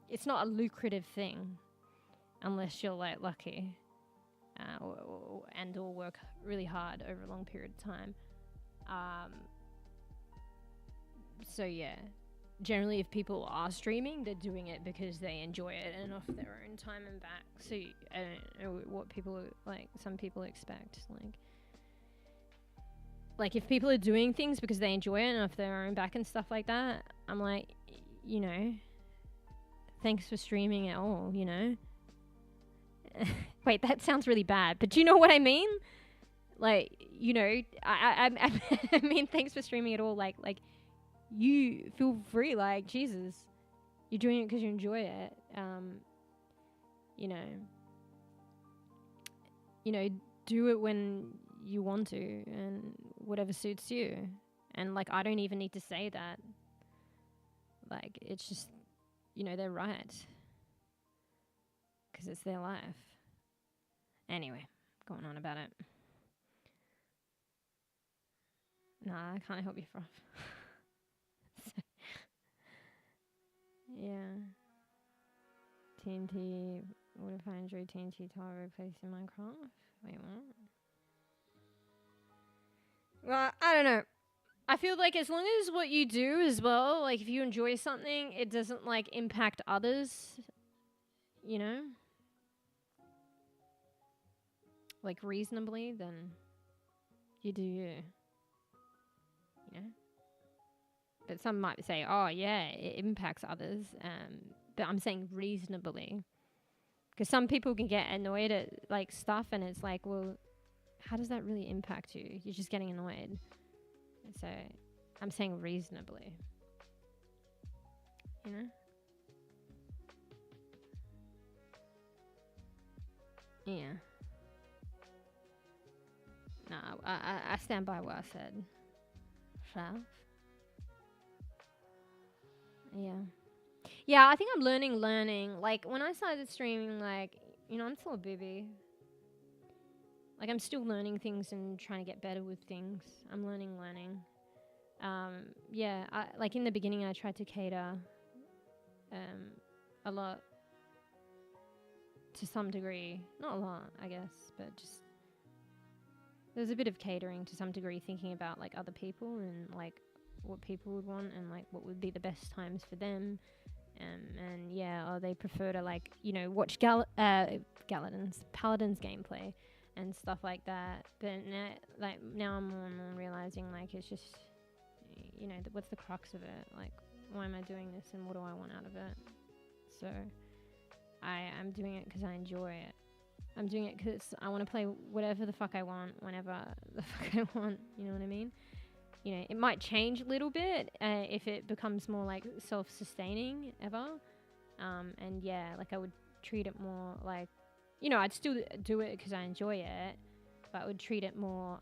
It's not a lucrative thing unless you're, like, lucky or work really hard over a long period of time. So, yeah. Generally, if people are streaming, they're doing it because they enjoy it and off their own time and back. So, I don't know what people, like, some people expect, like, if people are doing things because they enjoy it and off their own back and stuff like that, I'm like, thanks for streaming at all, Wait, that sounds really bad, but do you know what I mean? Like, I mean, thanks for streaming at all. Like, you feel free, like, Jesus, you're doing it because you enjoy it. Do it when you want to and whatever suits you. And, like, I don't even need to say that. Like, it's just, they're right. Because it's their life. Anyway, going on about it. Nah, I can't help you, Froth. So, yeah. TNT. What if I enjoy TNT tile replaced in Minecraft? Wait, what? Well, I don't know. I feel like as long as what you do as well, like if you enjoy something, it doesn't like impact others, you know? Like reasonably, then you do you. You know? But some might say, oh yeah, it impacts others. But I'm saying reasonably. Because some people can get annoyed at like stuff and it's like, well, how does that really impact you? You're just getting annoyed. So I'm saying reasonably. You know? Yeah. No, I stand by what I said. Ralph? Yeah. Yeah, I think I'm learning. Like, when I started streaming, like, you know, I'm still a bebe. Like, I'm still learning things and trying to get better with things. I'm learning. Yeah, like, in the beginning, I tried to cater a lot to some degree. Not a lot, I guess, but just... There's a bit of catering to some degree, thinking about, like, other people and, like, what people would want and, like, what would be the best times for them. And yeah, or they prefer to like, you know, watch Paladin's gameplay and stuff like that. But now I'm more and more realizing like it's just, you know, what's the crux of it? Like, why am I doing this and what do I want out of it? So I'm doing it because I enjoy it. I'm doing it because I want to play whatever the fuck I want, whenever the fuck I want. You know what I mean? You know, it might change a little bit if it becomes more like self-sustaining ever. And yeah, like I would treat it more like, you know, I'd still do it because I enjoy it, but I would treat it more,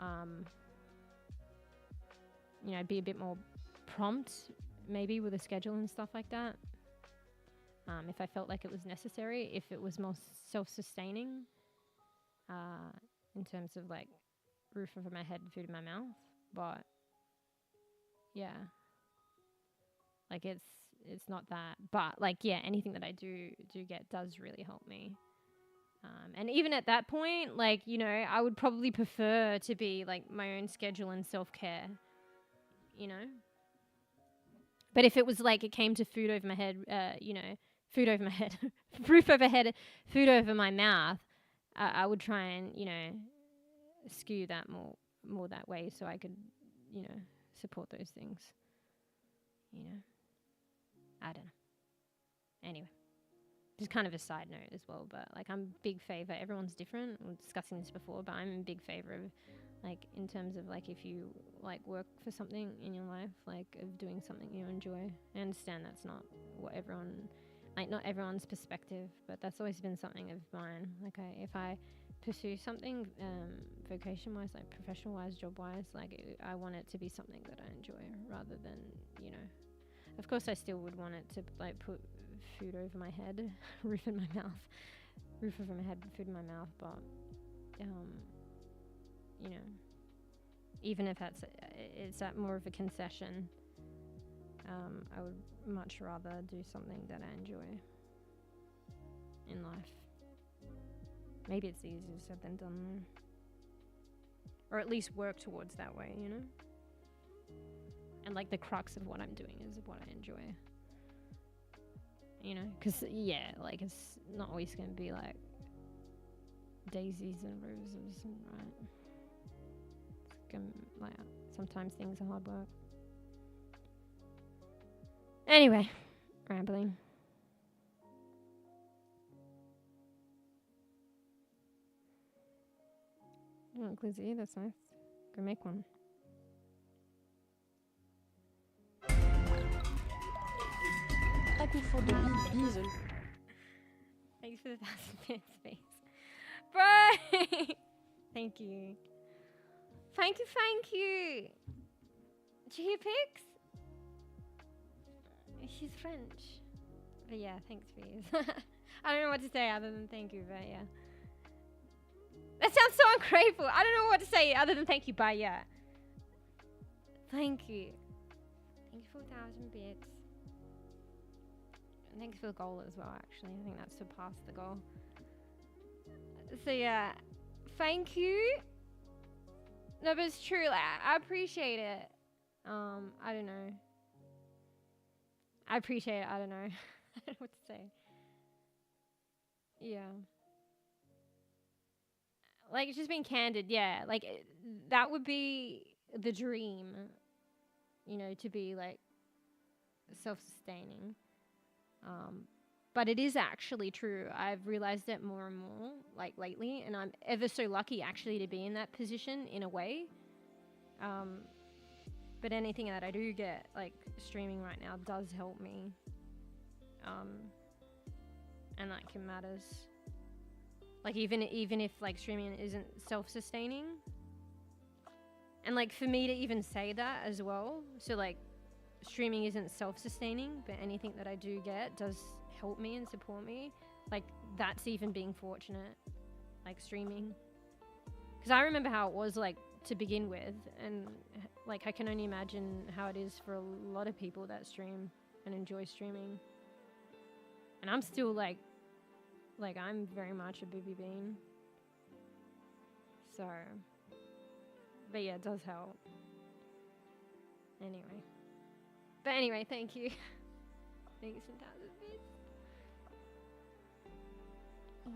you know, be a bit more prompt maybe with a schedule and stuff like that. If I felt like it was necessary, if it was more self-sustaining, in terms of like roof over my head, food in my mouth. But yeah, like it's not that, but like, yeah, anything that I do get does really help me. And even at that point, like, you know, I would probably prefer to be like my own schedule and self-care, you know. But if it was like it came to food over my head, you know, food over my head, roof over head, food over my mouth, I would try and, you know, skew that more that way so I could, you know, support those things, you know. I don't know. Anyway, just kind of a side note as well, but like I'm big favor. Everyone's different. We were discussing this before, but I'm in big favor of, like, in terms of like if you like work for something in your life, like of doing something you enjoy. I understand that's not what everyone, like not everyone's perspective, but that's always been something of mine. Like if I pursue something vocation-wise, like professional-wise, job-wise, like I want it to be something that I enjoy rather than, you know. Of course, I still would want it to like put food over my head, roof over my head, food in my mouth. But you know, even if it's at more of a concession, I would much rather do something that I enjoy in life. Maybe it's easier said than done, though. Or at least work towards that way, you know. And like the crux of what I'm doing is what I enjoy, you know, because yeah, like it's not always going to be like daisies and roses, right? It's gonna, like, sometimes things are hard work. Anyway, rambling. Oh, glizzy, that's nice. Go make one. Happy for the bees. Thanks for the 1,000 bits, space. Bro! Thank you. Thank you. Did you hear Pix? She's French. But yeah, thanks, bees. I don't know what to say other than thank you, but yeah. That sounds so ungrateful. I don't know what to say other than thank you, but yeah. Thank you. Thank you for 1,000 bits. And thanks for the goal as well, actually. I think that surpassed the goal. So yeah, thank you. No, but it's true. Like, I appreciate it. I don't know. I appreciate it. I don't know. I don't know what to say. Yeah. Like, it's just being candid. Yeah. Like, that would be the dream, you know, to be like self-sustaining. But it is actually true. I've realized it more and more, like, lately, and I'm ever so lucky actually to be in that position in a way. But anything that I do get, like, streaming right now does help me. And that can matters. Like, even if, like, streaming isn't self-sustaining. And, like, for me to even say that as well, so, like, streaming isn't self-sustaining, but anything that I do get does help me and support me. Like, that's even being fortunate, like, streaming. Because I remember how it was, like, to begin with, and, like, I can only imagine how it is for a lot of people that stream and enjoy streaming. And I'm still, like, I'm very much a booby bean. So, but yeah, it does help. Anyway. But anyway, thank you. Thanks for 1,000 bits. Yeah.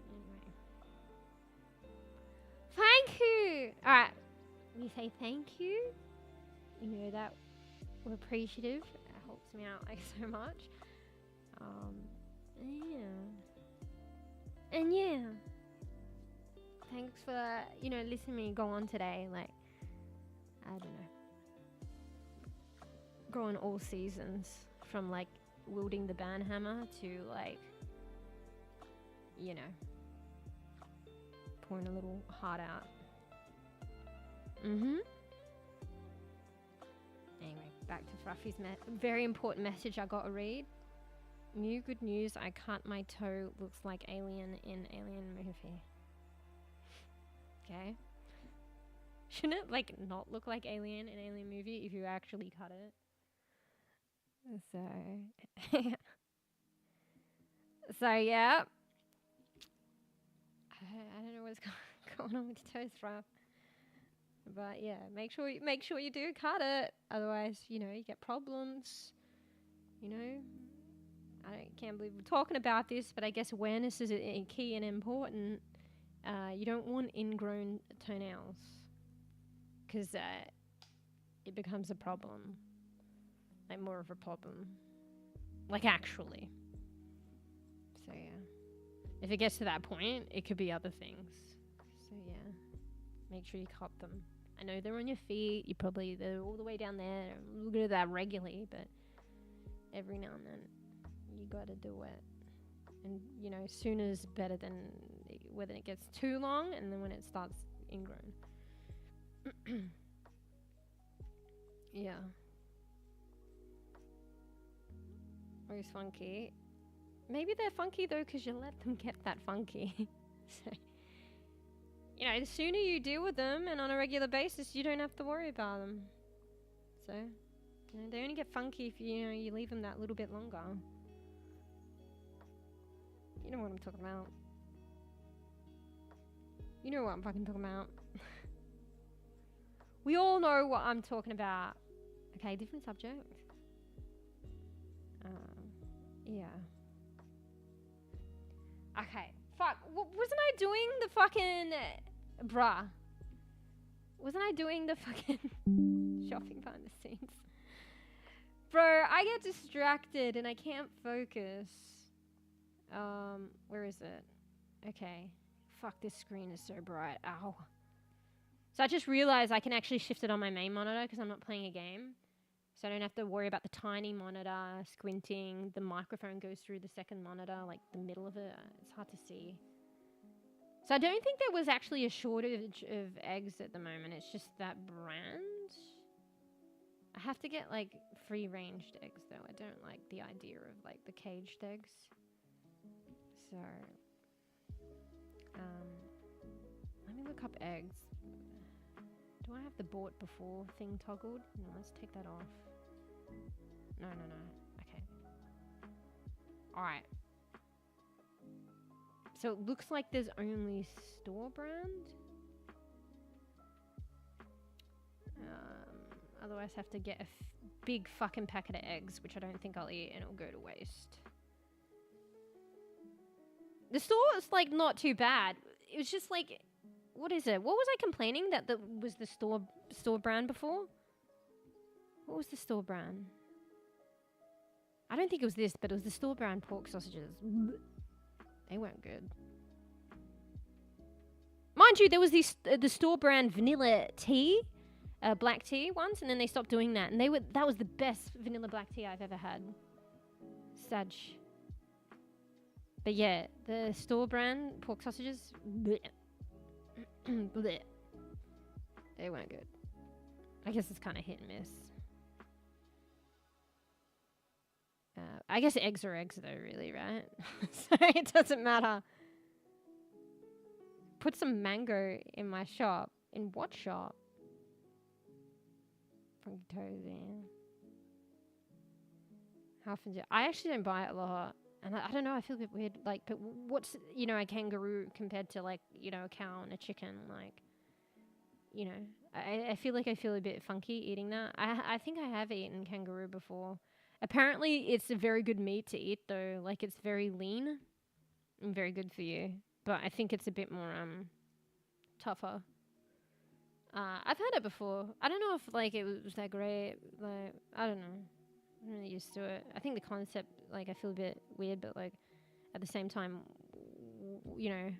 Anyway. Thank you! Alright. We say thank you. You know that we're appreciative. It helps me out, like, so much. Yeah. And yeah. Thanks for, you know, listening to me go on today. Like, I don't know. Go on all seasons. From, like, wielding the banhammer to, like, you know, pouring a little heart out. Anyway, back to Fruffy's very important message I got to read. New good news, I cut my toe, looks like Alien in Alien movie. Okay. Shouldn't it, like, not look like Alien in Alien movie if you actually cut it? So, so yeah. I don't know what's going on with your toes, Ruff. But yeah, make sure you do cut it. Otherwise, you know, you get problems. You know, I can't believe we're talking about this, but I guess awareness is key and important. You don't want ingrown toenails because it becomes a problem, like more of a problem, like actually. So yeah, if it gets to that point, it could be other things. So yeah, make sure you cut them. I know they're on your feet. They're all the way down there. Look at that regularly, but every now and then you gotta do it. And you know, sooner's better than whether it gets too long and then when it starts ingrown. Yeah. Always funky. Maybe they're funky though because you let them get that funky. So, you know, the sooner you deal with them and on a regular basis, you don't have to worry about them. So, you know, they only get funky if you leave them that little bit longer. You know what I'm talking about. You know what I'm fucking talking about. We all know what I'm talking about. Okay, different subject. Yeah. Okay. Fuck. Wasn't I doing the fucking... bruh. Wasn't I doing the fucking shopping behind the scenes? Bro, I get distracted and I can't focus. Where is it? Okay. Fuck, this screen is so bright. Ow. So I just realized I can actually shift it on my main monitor because I'm not playing a game. So I don't have to worry about the tiny monitor squinting. The microphone goes through the second monitor, like the middle of it. It's hard to see. So I don't think there was actually a shortage of eggs at the moment. It's just that brand. I have to get like free-ranged eggs though. I don't like the idea of like the caged eggs. So, let me look up eggs. Do I have the bought before thing toggled? No, let's take that off. No. Okay. Alright. So it looks like there's only store brand. Otherwise I have to get a big fucking packet of eggs, which I don't think I'll eat, and it'll go to waste. The store is like not too bad. It was just like, what is it? What was I complaining that was the store brand before? What was the store brand? I don't think it was this, but it was the store brand pork sausages. They weren't good. Mind you, there was the store brand vanilla tea, black tea once, and then they stopped doing that. And that was the best vanilla black tea I've ever had. Sag. But yeah, the store brand pork sausages, bleh. Bleh. They weren't good. I guess it's kind of hit and miss. I guess eggs are eggs though, really, right? So it doesn't matter. Put some mango in my shop. In what shop? Funky toes, yeah. How often I actually don't buy it a lot. And I don't know, I feel a bit weird. Like, but what's, you know, a kangaroo compared to, like, you know, a cow and a chicken? Like, you know, I feel like I feel a bit funky eating that. I think I have eaten kangaroo before. Apparently, it's a very good meat to eat, though. Like, it's very lean and very good for you. But I think it's a bit more, tougher. I've had it before. I don't know if, like, it was that great. Like, I don't know. I'm really used to it. I think the concept, like, I feel a bit weird, but, like, at the same time, you know,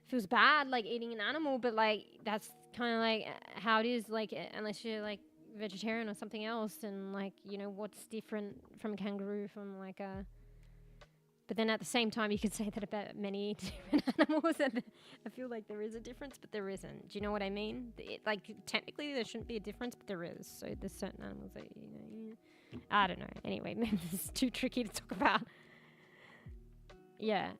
feels bad, like, eating an animal, but, like, that's kind of, like, how it is, like, unless you're, like, vegetarian or something else, and, like, you know, what's different from a kangaroo from, like, a... But then at the same time, you could say that about many different animals, and I feel like there is a difference, but there isn't. Do you know what I mean? Like, technically, there shouldn't be a difference, but there is. So there's certain animals that, you know... I don't know. Anyway, maybe this is too tricky to talk about. Yeah.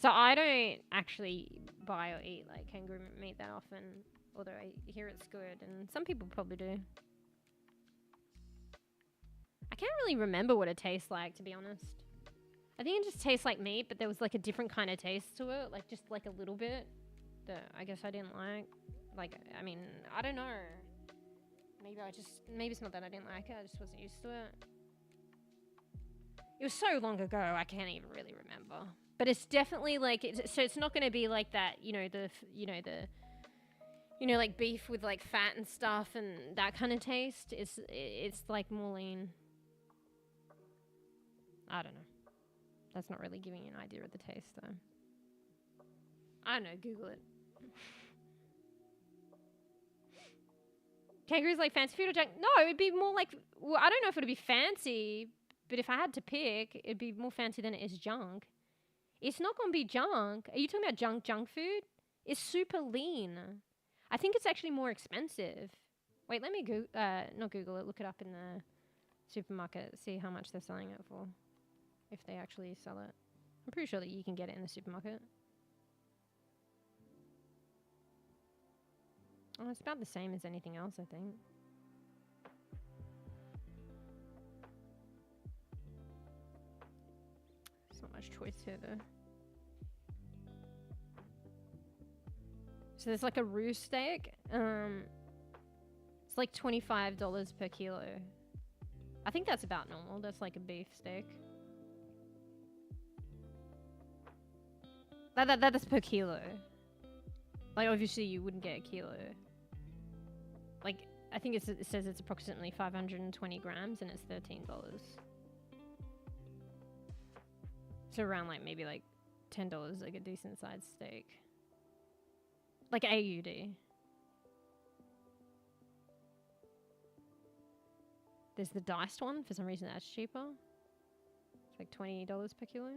So I don't actually buy or eat, like, kangaroo meat that often, although I hear it's good, and some people probably do. I can't really remember what it tastes like, to be honest. I think it just tastes like meat, but there was, like, a different kind of taste to it, like, just, like, a little bit that I guess I didn't like. Like, I mean, I don't know. Maybe it's not that I didn't like it, I just wasn't used to it. It was so long ago, I can't even really remember. But it's definitely, like, so it's not going to be like that, you know, like beef with, like, fat and stuff and that kind of taste. It's like more lean. I don't know. That's not really giving you an idea of the taste, though. I don't know, Google it. Kangaroo's like fancy food or junk? No, it'd be more like... Well, I don't know if it'd be fancy, but if I had to pick, it'd be more fancy than it is junk. It's not going to be junk. Are you talking about junk food? It's super lean. I think it's actually more expensive. Wait, let me not Google it. Look it up in the supermarket. See how much they're selling it for. If they actually sell it. I'm pretty sure that you can get it in the supermarket. Oh, it's about the same as anything else, I think. There's not much choice here, though. So there's like a roux steak. It's like $25 per kilo. I think that's about normal. That's like a beef steak. That is per kilo. Like, obviously, you wouldn't get a kilo. Like, I think it says it's approximately 520 grams, and it's $13. So around, like, maybe, like, $10, like, a decent-sized steak. Like, AUD. There's the diced one. For some reason, that's cheaper. It's like $20 per kilo.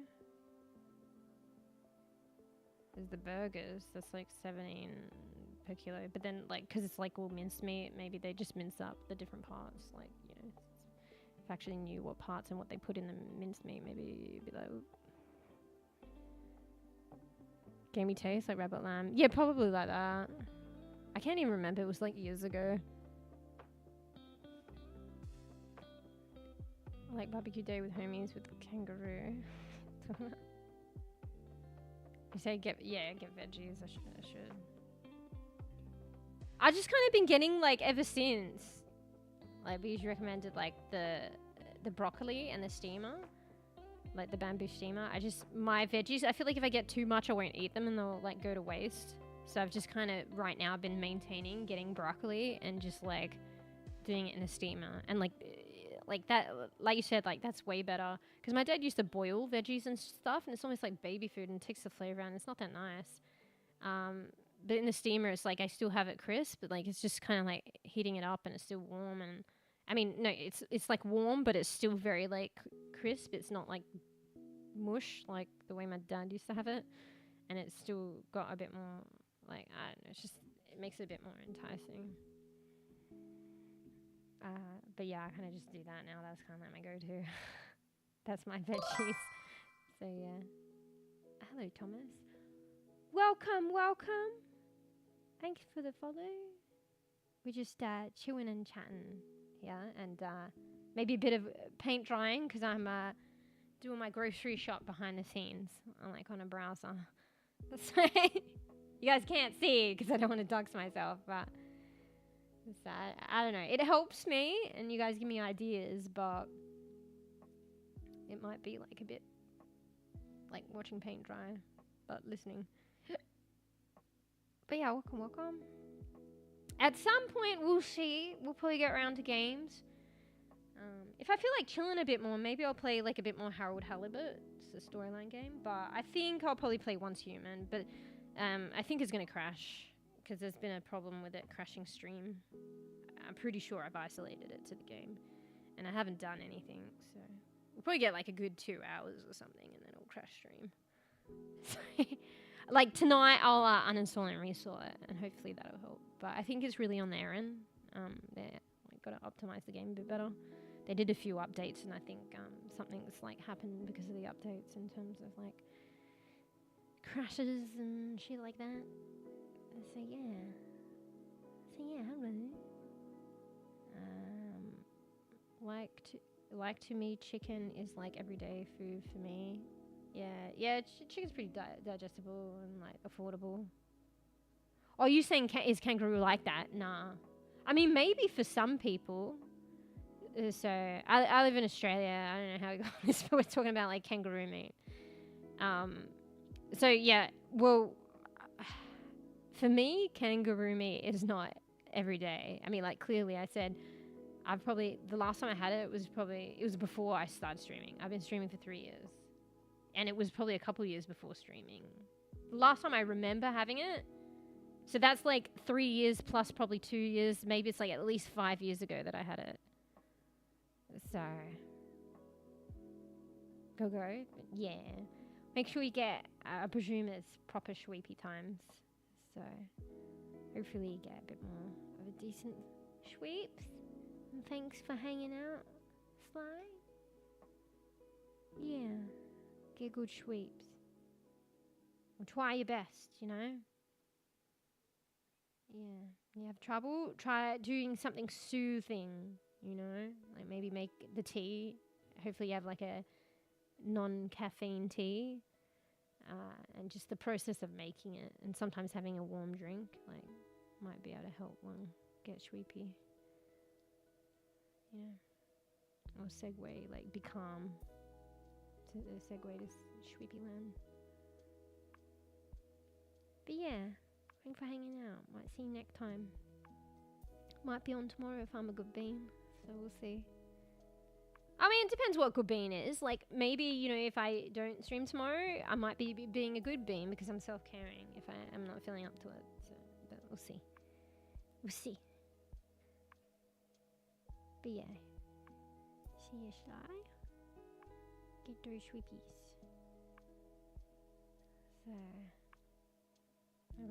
There's the burgers. That's like $17 per kilo. But then, like, because it's like all minced meat, maybe they just mince up the different parts. Like, you know, if I actually knew what parts and what they put in the minced meat, maybe it'd be like... Gamey taste, like rabbit lamb. Yeah, probably like that. I can't even remember. It was like years ago. Like barbecue day with homies with kangaroo. You say get veggies. I should. I just kind of been getting like ever since. Like we recommended like the broccoli and the steamer, like the bamboo steamer. My veggies. I feel like if I get too much, I won't eat them and they'll like go to waste. So I've just kind of right now been maintaining getting broccoli and just like doing it in a steamer and like that, like you said, like that's way better because my dad used to boil veggies and stuff and it's almost like baby food and takes the flavor out and it's not that nice. But in the steamer it's like I still have it crisp, but like it's just kind of like heating it up and it's still warm. And I mean no, it's like warm but it's still very like crisp. It's not like mush like the way my dad used to have it, and it's still got a bit more like, I don't know, it makes it a bit more enticing. But yeah, I kind of just do that now. That's kind of like my go-to. That's my veggies. So yeah. Hello, Thomas. Welcome. Thank you for the follow. We're just chewing and chatting here, and maybe a bit of paint drying because I'm doing my grocery shop behind the scenes. I'm like on a browser. That's right. You guys can't see because I don't want to dox myself, but it's sad. I don't know. It helps me, and you guys give me ideas, but it might be like a bit like watching paint dry, but listening. But yeah, welcome. At some point, we'll see. We'll probably get around to games. If I feel like chilling a bit more, maybe I'll play like a bit more Harold Halibut. It's a storyline game, but I think I'll probably play Once Human. But I think it's going to crash because there's been a problem with it crashing stream. I'm pretty sure I've isolated it to the game, and I haven't done anything, so we'll probably get like a good 2 hours or something, and then it'll crash stream. Like tonight, I'll uninstall and restore it, and hopefully that'll help. But I think it's really on their end. They're got to optimize the game a bit better. They did a few updates, and I think something's like happened because of the updates in terms of like crashes and shit like that. So yeah, hello. Like to me, chicken is like everyday food for me. Yeah, chicken's pretty digestible and like affordable. Oh, you saying is kangaroo like that? Nah. I mean, maybe for some people. So I live in Australia. I don't know how we got this, but we're talking about like kangaroo meat. So yeah, well, for me, kangaroo meat is not every day. I mean, like clearly I said, the last time I had it was before I started streaming. I've been streaming for 3 years. And it was probably a couple years before streaming. The last time I remember having it, so that's like 3 years plus probably 2 years. Maybe it's like at least 5 years ago that I had it. So, go. Yeah. Make sure you get, I presume it's proper sweepy times. So, hopefully you get a bit more of a decent sweeps. And thanks for hanging out, Sly. Yeah. Get good sweeps. Or try your best, you know? Yeah. You have trouble? Try doing something soothing, you know? Like maybe make the tea. Hopefully you have like a non-caffeine tea. And just the process of making it. And sometimes having a warm drink, like, might be able to help one get sweepy. Yeah. Or segue, like, be calm. To the segue to Sweepy Land. But yeah, thanks for hanging out. Might see you next time. Might be on tomorrow if I'm a good bean. So we'll see. I mean, it depends what good bean is. Like, maybe, you know, if I don't stream tomorrow, I might be being a good bean because I'm self-caring if I am not feeling up to it. So, but we'll see. We'll see. But yeah. See you, Sly. Get those sweepies. So,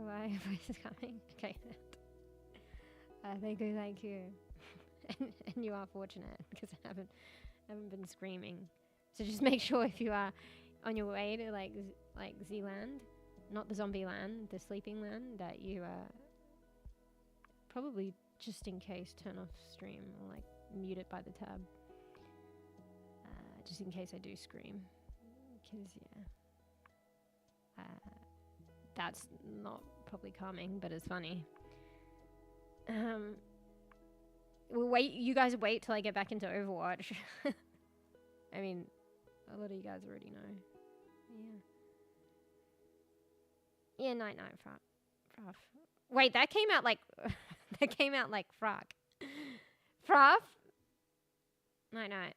my voice is coming. Okay. Thank you. and you are fortunate because I haven't been screaming. So just make sure if you are on your way to like Z-land, not the zombie land, the sleeping land, that you probably just in case turn off stream or like mute it by the tab. Just in case I do scream. Because, yeah. That's not probably calming, but it's funny. We'll wait. You guys wait till I get back into Overwatch. I mean, a lot of you guys already know. Yeah. Yeah, night, fruff. Wait, that came out like... that came out like fruck. Fruff? Night.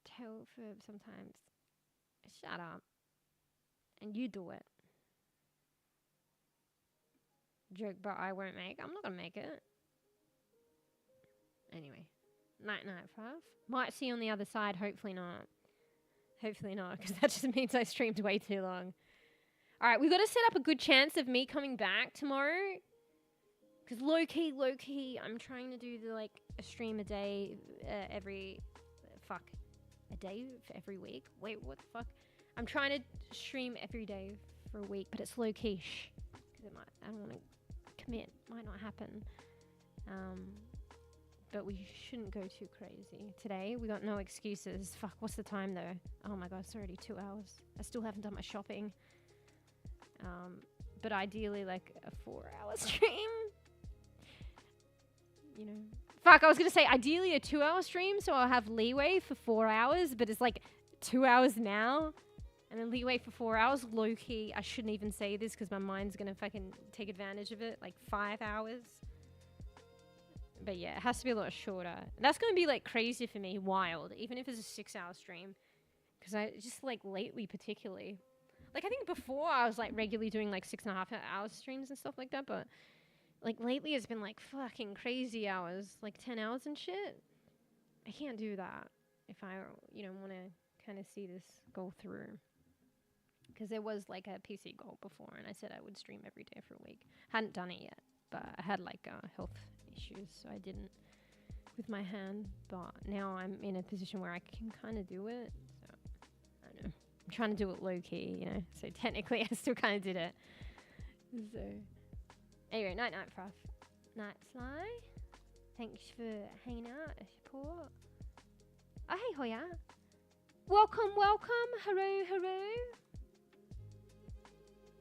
Tell for sometimes. Shut up. And you do it. Joke, but I won't make. I'm not gonna make it. Anyway. Night, fruff. Might see you on the other side. Hopefully not. Hopefully not, because that just means I streamed way too long. Alright, we've got to set up a good chance of me coming back tomorrow. Because low-key, I'm trying to do a stream a day every... a day for every week? Wait, what the fuck? I'm trying to stream every day for a week, but it's low-key. Because I don't want to commit. Might not happen. But we shouldn't go too crazy. Today, we got no excuses. Fuck, what's the time though? Oh my god, it's already 2 hours. I still haven't done my shopping. But ideally, like a 4-hour stream. You know. Fuck, I was going to say ideally a 2-hour stream, so I'll have leeway for 4 hours, but it's like 2 hours now. And then leeway for 4 hours. Low-key, I shouldn't even say this because my mind's going to fucking take advantage of it. Like 5 hours. But yeah, it has to be a lot shorter. That's going to be like crazy for me, wild, even if it's a 6-hour stream. Because I just like lately particularly. Like I think before I was like regularly doing like 6.5 hour streams and stuff like that. But like lately it's been like fucking crazy hours, like 10 hours and shit. I can't do that if I, want to kind of see this go through. Because there was like a PC goal before and I said I would stream every day for a week. Hadn't done it yet, but I had like health issues, so I didn't with my hand. But now I'm in a position where I can kind of do it. So I don't know. I'm trying to do it low key, So technically, I still kind of did it. So anyway, night, Fruff. Night, Sly. Thanks for hanging out and support. Oh, hey, Hoya. Welcome. Hello.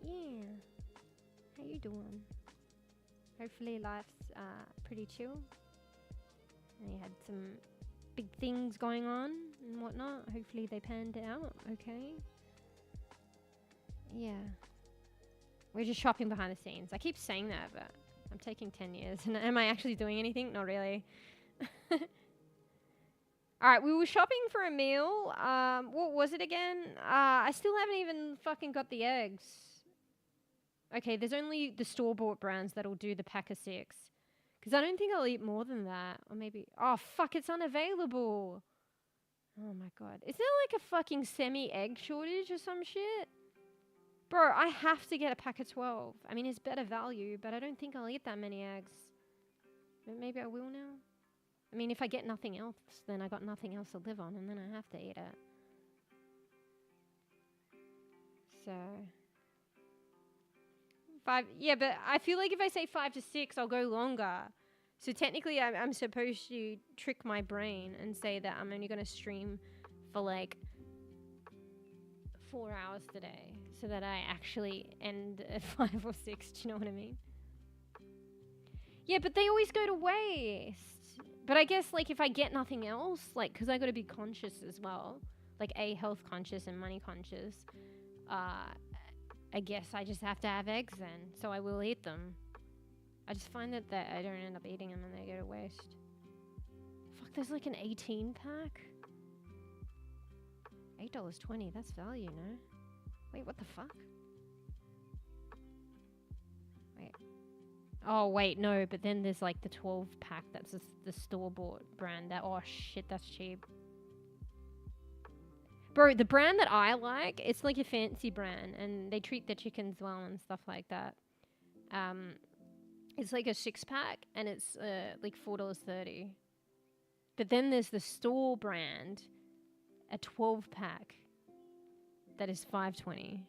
Yeah. How you doing? Hopefully life's pretty chill. And you had some big things going on and whatnot. Hopefully they panned out okay. Yeah. We're just shopping behind the scenes. I keep saying that, but I'm taking 10 years. And am I actually doing anything? Not really. Alright, we were shopping for a meal. What was it again? I still haven't even fucking got the eggs. Okay, there's only the store-bought brands that'll do the pack of 6. Because I don't think I'll eat more than that. Or maybe... Oh, fuck, it's unavailable. Oh, my God. Is there like a fucking semi-egg shortage or some shit? Bro, I have to get a pack of 12. I mean, it's better value, but I don't think I'll eat that many eggs. But maybe I will now. I mean, if I get nothing else, then I got nothing else to live on, and then I have to eat it. So... 5, yeah, but I feel like if I say 5 to 6, I'll go longer. So technically, I'm supposed to trick my brain and say that I'm only going to stream for like 4 hours today, so that I actually end at 5 or 6. Do you know what I mean? Yeah, but they always go to waste. But I guess like if I get nothing else, like because I got to be conscious as well, like health conscious and money conscious. I guess I just have to have eggs then, so I will eat them. I just find that I don't end up eating them and they go to waste. Fuck, there's like an 18 pack? $8.20, that's value, no? Wait, what the fuck? Wait. Oh, wait, no, but then there's like the 12 pack that's the store-bought brand. Oh shit, that's cheap. Bro, the brand that I like, it's like a fancy brand, and they treat their chickens well and stuff like that. It's like a 6-pack, and it's like $4.30. But then there's the store brand, a 12-pack, that is $5.20.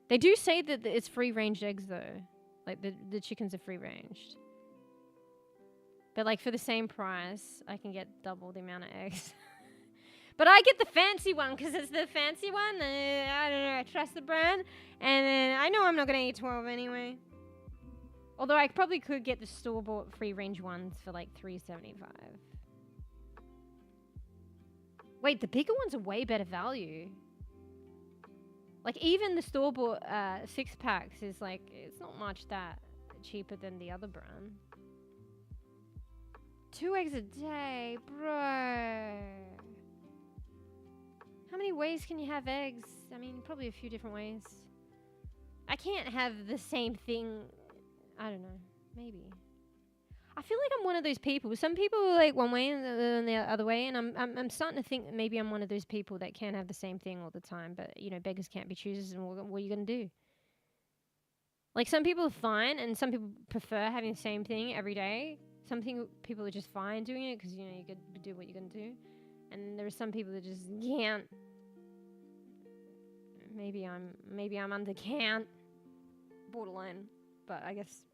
They do say that it's free-range eggs, though. Like, the chickens are free-ranged. But like for the same price, I can get double the amount of eggs. But I get the fancy one because it's the fancy one. I don't know. I trust the brand. And I know I'm not going to eat 12 anyway. Although I probably could get the store-bought free-range ones for like $3.75. Wait, the bigger ones are way better value. Like even the store-bought 6-packs is like, it's not much that cheaper than the other brand. 2 eggs a day, bro. How many ways can you have eggs? I mean, probably a few different ways. I can't have the same thing. I don't know. Maybe. I feel like I'm one of those people. Some people are like one way and the other way, and I'm starting to think that maybe I'm one of those people that can't have the same thing all the time. But you know, beggars can't be choosers, and what are you gonna do? Like some people are fine, and some people prefer having the same thing every day. Some people are just fine doing it because you know you could do what you're gonna do, and there are some people that just can't. Maybe I'm under can't, borderline, but I guess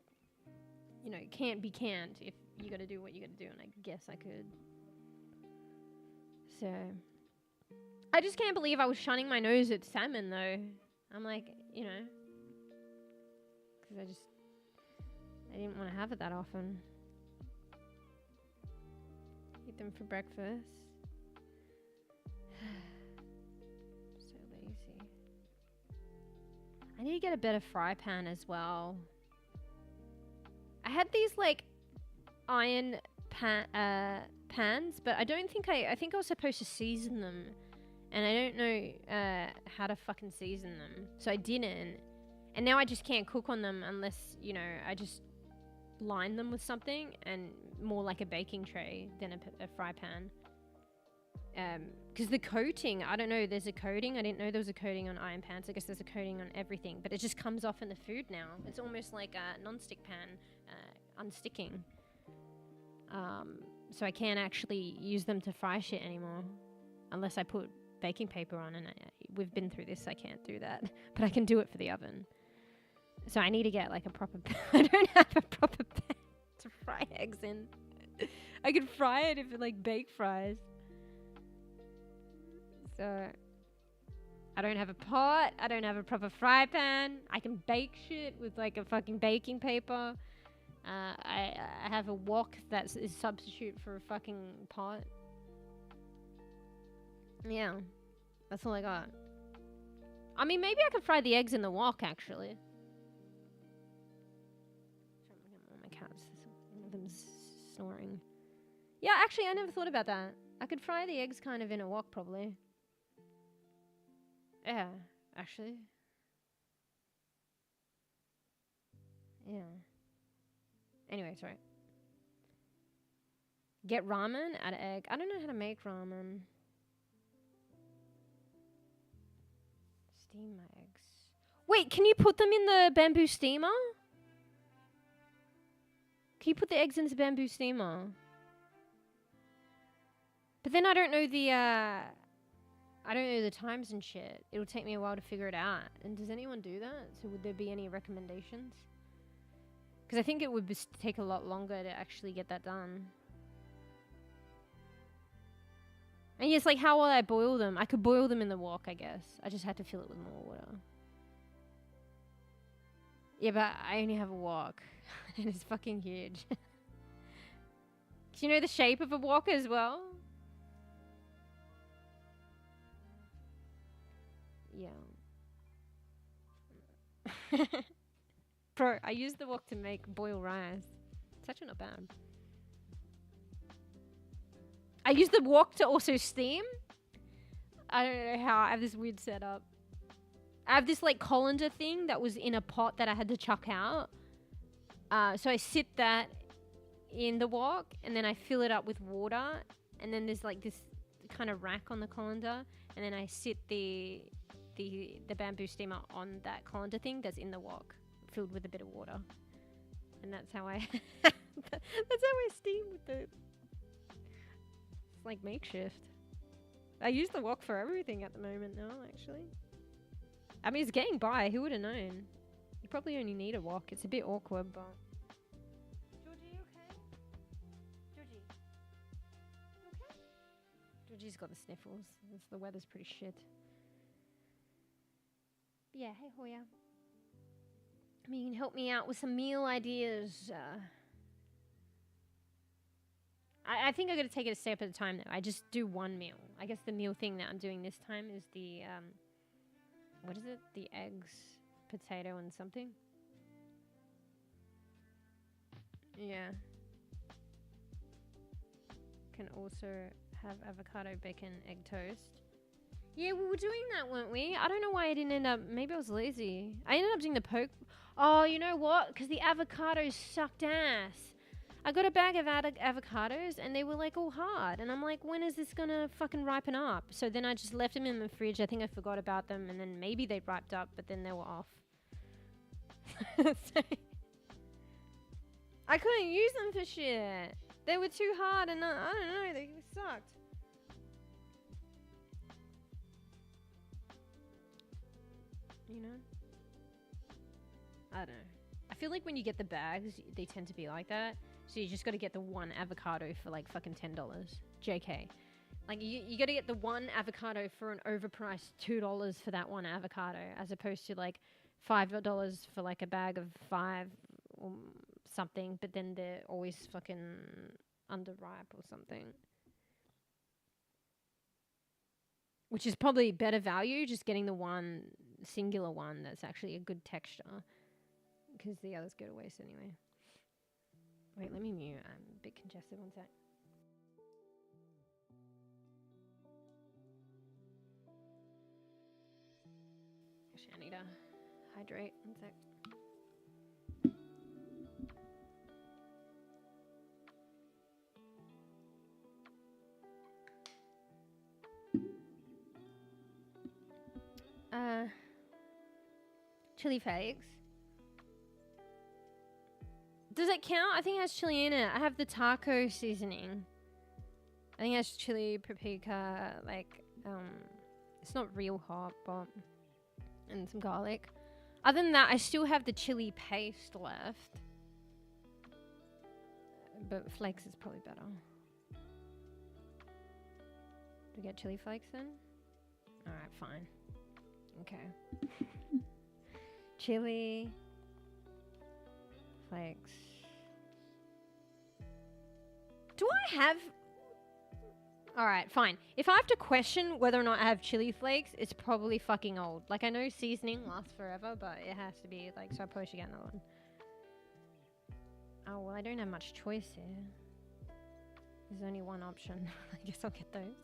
you know can't be can't if you got to do what you got to do, and I guess I could. So I just can't believe I was shunning my nose at salmon though. I'm like, you know, because I didn't want to have it that often. Eat them for breakfast. So lazy. I need to get a better fry pan as well. I had these like iron pans, but I don't think I think I was supposed to season them, and I don't know how to fucking season them, so I didn't. And now I just can't cook on them unless, you know, I just line them with something, and more like a baking tray than a fry pan. Because the coating, I don't know, there's a coating. I didn't know there was a coating on iron pans. I guess there's a coating on everything, but it just comes off in the food now. It's almost like a non-stick pan unsticking. So I can't actually use them to fry shit anymore unless I put baking paper on, and we've been through this. I can't do that, but I can do it for the oven. So I need to get like a proper I don't have a proper pan to fry eggs in. I could fry it if it like bake fries. So I don't have a pot. I don't have a proper fry pan. I can bake shit with like a fucking baking paper. I have a wok that is substitute for a fucking pot. Yeah, that's all I got. I mean, maybe I could fry the eggs in the wok actually. My cat's, one of them's snoring. Yeah, actually, I never thought about that. I could fry the eggs kind of in a wok probably. Yeah, actually. Yeah. Anyway, sorry. Get ramen, add an egg. I don't know how to make ramen. Steam my eggs. Wait, can you put them in the bamboo steamer? Can you put the eggs in the bamboo steamer? But then I don't know the times and shit. It'll take me a while to figure it out. And does anyone do that? So would there be any recommendations? Because I think it would take a lot longer to actually get that done. And yes, like how will I boil them? I could boil them in the wok, I guess. I just had to fill it with more water. Yeah, but I only have a wok. And it's fucking huge. Do you know the shape of a wok as well? Yeah. Bro, I use the wok to make boiled rice. It's actually not bad. I use the wok to also steam. I don't know how. I have this weird setup. I have this like colander thing that was in a pot that I had to chuck out. So I sit that in the wok, and then I fill it up with water, and then there's like this kind of rack on the colander, and then I sit the bamboo steamer on that colander thing that's in the wok, filled with a bit of water, and that's how I steam with the. It's like makeshift. I use the wok for everything at the moment now, actually. I mean, it's getting by. Who would have known? You probably only need a wok. It's a bit awkward, but. Georgie, you okay? Reggie's got the sniffles. The weather's pretty shit. But yeah, hey Hoya. I mean, you can help me out with some meal ideas. I think I got to take it a step at a time though. I just do one meal. I guess the meal thing that I'm doing this time is the what is it? The eggs, potato, and something. Yeah. Can also have avocado, bacon, egg toast. Yeah, we were doing that, weren't we? I don't know why I didn't end up... Maybe I was lazy. I ended up doing the poke... Oh, you know what? Because the avocados sucked ass. I got a bag of avocados and they were like all hard. And I'm like, when is this going to fucking ripen up? So then I just left them in the fridge. I think I forgot about them. And then maybe they ripened up, but then they were off. So I couldn't use them for shit. They were too hard and I don't know, they sucked. You know? I don't know. I feel like when you get the bags, they tend to be like that. So you just got to get the one avocado for like fucking $10. JK. Like you got to get the one avocado for an overpriced $2 for that one avocado, as opposed to like $5 for like a bag of 5 or something, but then they're always fucking underripe or something. Which is probably better value, just getting the one singular one that's actually a good texture. Because the others go to waste anyway. Wait, let me mute. I'm a bit congested. One sec. Actually, I need to hydrate. One sec. Chili flakes. Does it count? I think it has chili in it. I have the taco seasoning. I think it has chili, paprika, like, it's not real hot, but, and some garlic. Other than that, I still have the chili paste left. But flakes is probably better. Do we get chili flakes then? Alright, fine. Okay. Chili flakes. Do I have... Alright, fine. If I have to question whether or not I have chili flakes, it's probably fucking old. Like, I know seasoning lasts forever, but it has to be, like, so I probably should get another one. Oh, well, I don't have much choice here. There's only one option. I guess I'll get those.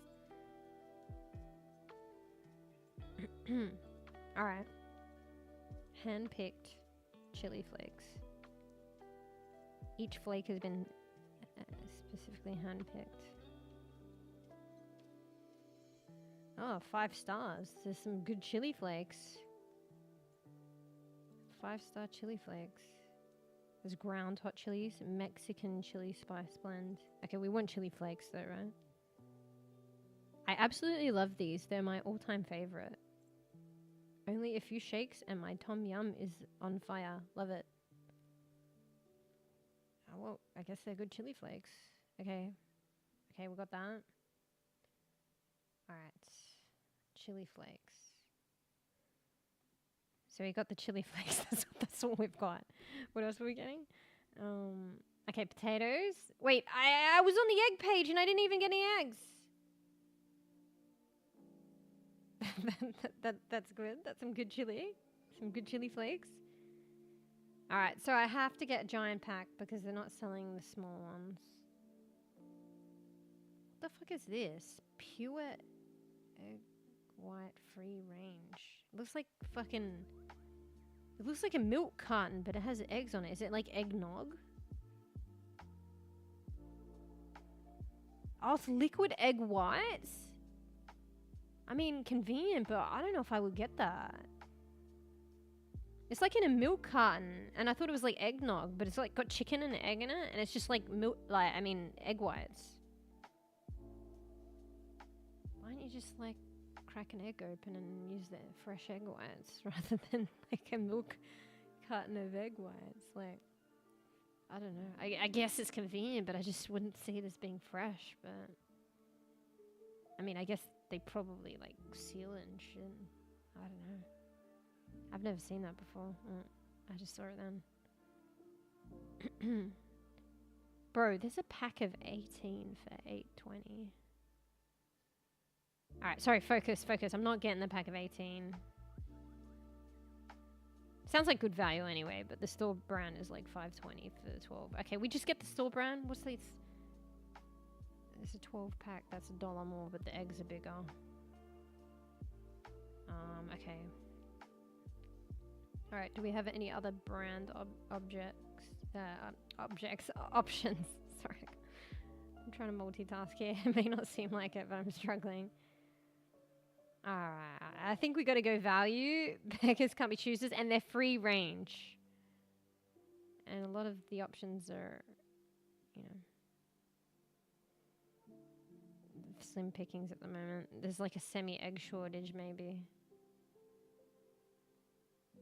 Alright. Hand-picked chili flakes. Each flake has been specifically hand-picked. Oh, 5 stars. There's some good chili flakes. 5-star chili flakes. There's ground hot chilies, Mexican chili spice blend. Okay, we want chili flakes though, right? I absolutely love these. They're my all-time favorite. Only a few shakes and my tom yum is on fire. Love it. Oh, well, I guess they're good chili flakes. Okay. Okay, we got that. Alright. Chili flakes. So we got the chili flakes. That's all we've got. What else are we getting? Okay, potatoes. Wait, I was on the egg page and I didn't even get any eggs. That's good. That's some good chili. Some good chili flakes. Alright, so I have to get a giant pack because they're not selling the small ones. What the fuck is this? Pure egg white free range. It looks like fucking... It looks like a milk carton, but it has eggs on it. Is it like eggnog? Oh, it's liquid egg whites? I mean, convenient, but I don't know if I would get that. It's like in a milk carton, and I thought it was like eggnog, but it's like got chicken and egg in it, and it's just like milk, egg whites. Why don't you just like crack an egg open and use the fresh egg whites rather than like a milk carton of egg whites? Like, I don't know. I guess it's convenient, but I just wouldn't see it as being fresh, but... I mean, I guess they probably like seal it and shit. I don't know. I've never seen that before. I just saw it then. Bro, there's a pack of 18 for $8.20. Alright, sorry, focus. I'm not getting the pack of 18. Sounds like good value anyway, but the store brand is like $5.20 for 12. Okay, we just get the store brand. What's these? There's a 12 pack. That's $1 more, but the eggs are bigger. Okay. Alright, do we have any other brand options? Sorry. I'm trying to multitask here. It may not seem like it, but I'm struggling. Alright, I think we got to go value. Beggars can't be choosers, and they're free range. And a lot of the options are, you know, slim pickings at the moment. There's like a semi-egg shortage, maybe.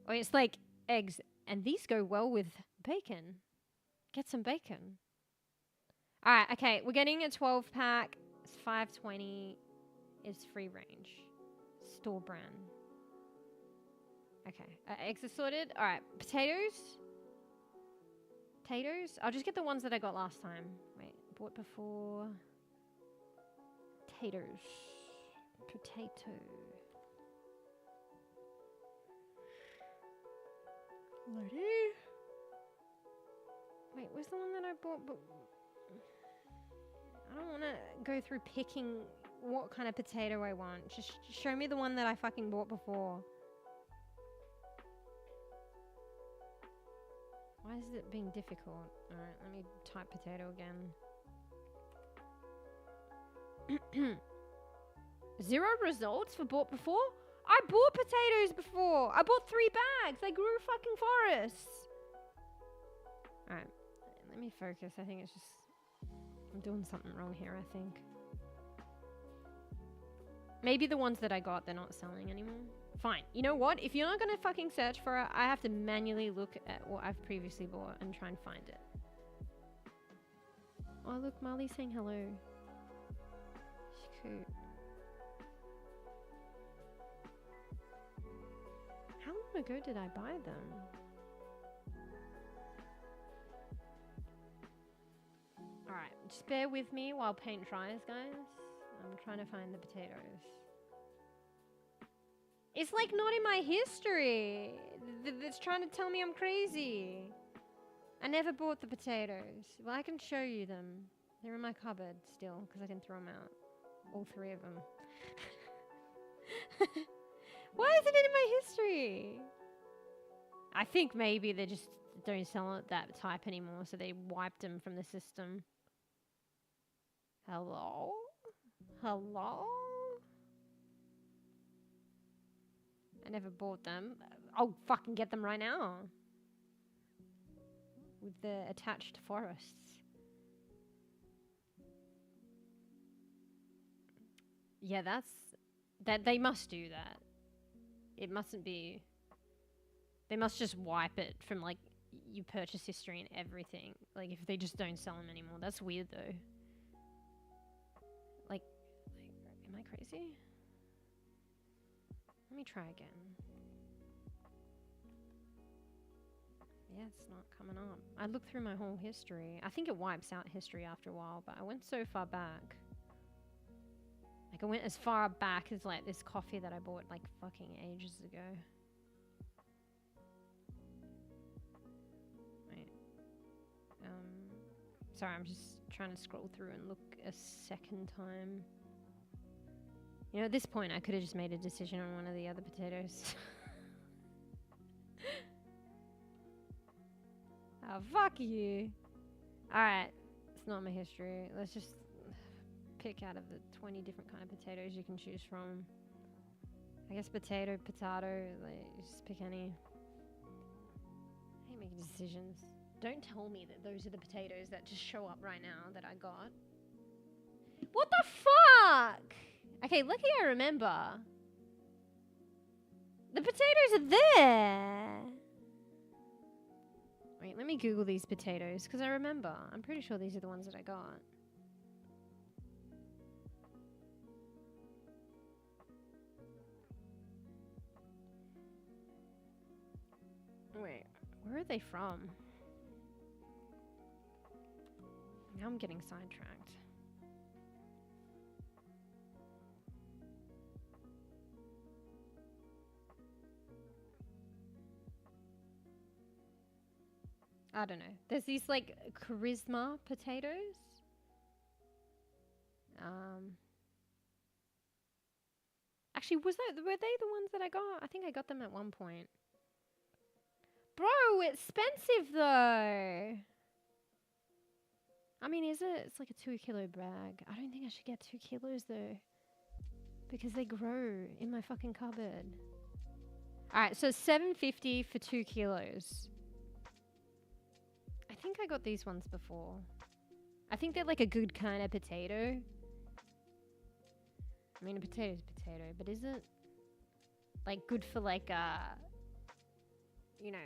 Oh, it's like eggs, and these go well with bacon. Get some bacon. Alright, okay, we're getting a 12 pack. It's $5.20. It's free range. Store brand. Okay, eggs are sorted. Alright, potatoes. Potatoes? I'll just get the ones that I got last time. Wait, bought before. Potatoes. Potato. Loading. Wait, where's the one that I bought? But I don't want to go through picking what kind of potato I want. Just show me the one that I fucking bought before. Why is it being difficult? Alright, let me type potato again. 0 results for bought before? I bought potatoes before. I bought 3 bags. They grew fucking forests. Alright, let me focus. I think it's just... I'm doing something wrong here, I think. Maybe the ones that I got, they're not selling anymore. Fine. You know what? If you're not going to fucking search for it, I have to manually look at what I've previously bought and try and find it. Oh, look, Marley's saying hello. She's cute. How long ago did I buy them? Alright, just bear with me while paint dries, guys. I'm trying to find the potatoes. It's like not in my history. It's trying to tell me I'm crazy. I never bought the potatoes. Well, I can show you them. They're in my cupboard still, because I can throw them out. All 3 of them. Why is it in my history? I think maybe they just don't sell it that type anymore, so they wiped them from the system. Hello? Hello? I never bought them. I'll fucking get them right now. With the attached forests. Yeah, that they must do that. It mustn't be... They must just wipe it from, like, your purchase history and everything. Like, if they just don't sell them anymore. That's weird, though. Like, am I crazy? Let me try again. Yeah, it's not coming up. I looked through my whole history. I think it wipes out history after a while, but I went so far back. Like, I went as far back as, like, this coffee that I bought, like, fucking ages ago. Wait. Sorry, I'm just trying to scroll through and look a second time. You know, at this point, I could have just made a decision on one of the other potatoes. Oh, fuck you. Alright. It's not my history. Let's just pick out of the 20 different kind of potatoes you can choose from. I guess potato, like, just pick any. I hate making decisions. Don't tell me that those are the potatoes that just show up right now that I got. What the fuck? Okay, lucky I remember. The potatoes are there. Wait, let me Google these potatoes, because I remember. I'm pretty sure these are the ones that I got. Wait, where are they from? Now I'm getting sidetracked. I don't know. There's these like charisma potatoes. Actually, were they the ones that I got? I think I got them at one point. Bro, expensive though. I mean, is it? It's like a 2 kilo bag. I don't think I should get 2 kilos though, because they grow in my fucking cupboard. All right, so $7.50 for 2 kilos. I think I got these ones before. I think they're like a good kind of potato. I mean, a potato's a potato, but is it like good for like you know,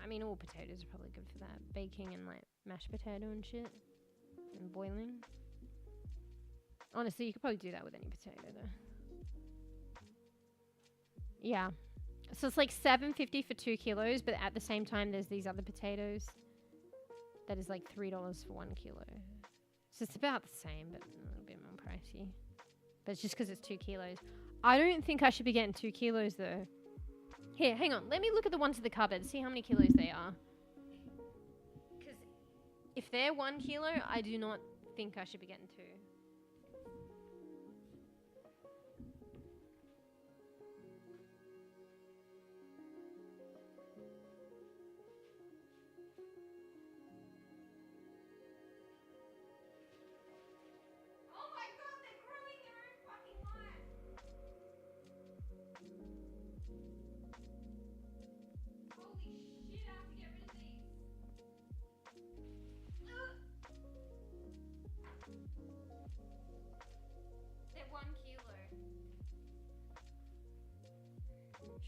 I mean, all potatoes are probably good for that. Baking and like mashed potato and shit. And boiling. Honestly, you could probably do that with any potato though. Yeah. So it's like $7.50 for 2 kilos, but at the same time, there's these other potatoes. That is like $3 for 1 kilo. So it's about the same, but a little bit more pricey. But it's just because it's 2 kilos. I don't think I should be getting 2 kilos though. Here, hang on. Let me look at the ones in the cupboard. See how many kilos they are. Because if they're 1 kilo, I do not think I should be getting 2.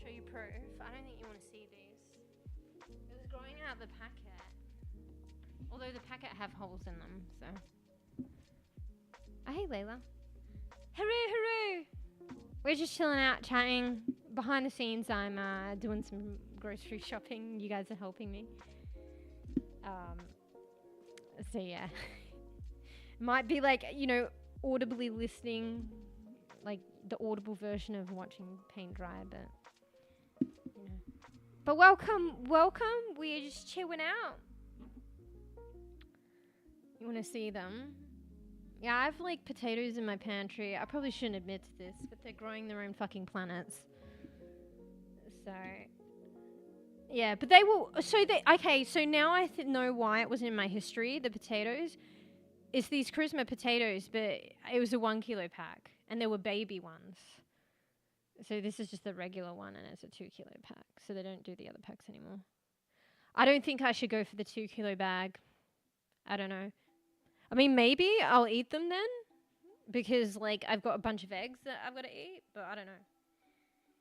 Show you proof. I don't think you want to see these. It was growing out the packet. Although the packet have holes in them, so. Oh, hey, Layla. Hooray! We're just chilling out, chatting. Behind the scenes, I'm doing some grocery shopping. You guys are helping me. So yeah. Might be like, you know, audibly listening, like the audible version of watching paint dry, but you know. But welcome. We're just chilling out. You want to see them? Yeah, I have like potatoes in my pantry. I probably shouldn't admit to this, but they're growing their own fucking planets. So yeah, but they will. So they okay. So now I know why it wasn't in my history. The potatoes. It's these charisma potatoes, but it was a 1 kilo pack, and there were baby ones. So this is just the regular one, and it's a 2 kilo pack. So they don't do the other packs anymore. I don't think I should go for the 2 kilo bag. I don't know. I mean, maybe I'll eat them then, because like I've got a bunch of eggs that I've got to eat, but I don't know.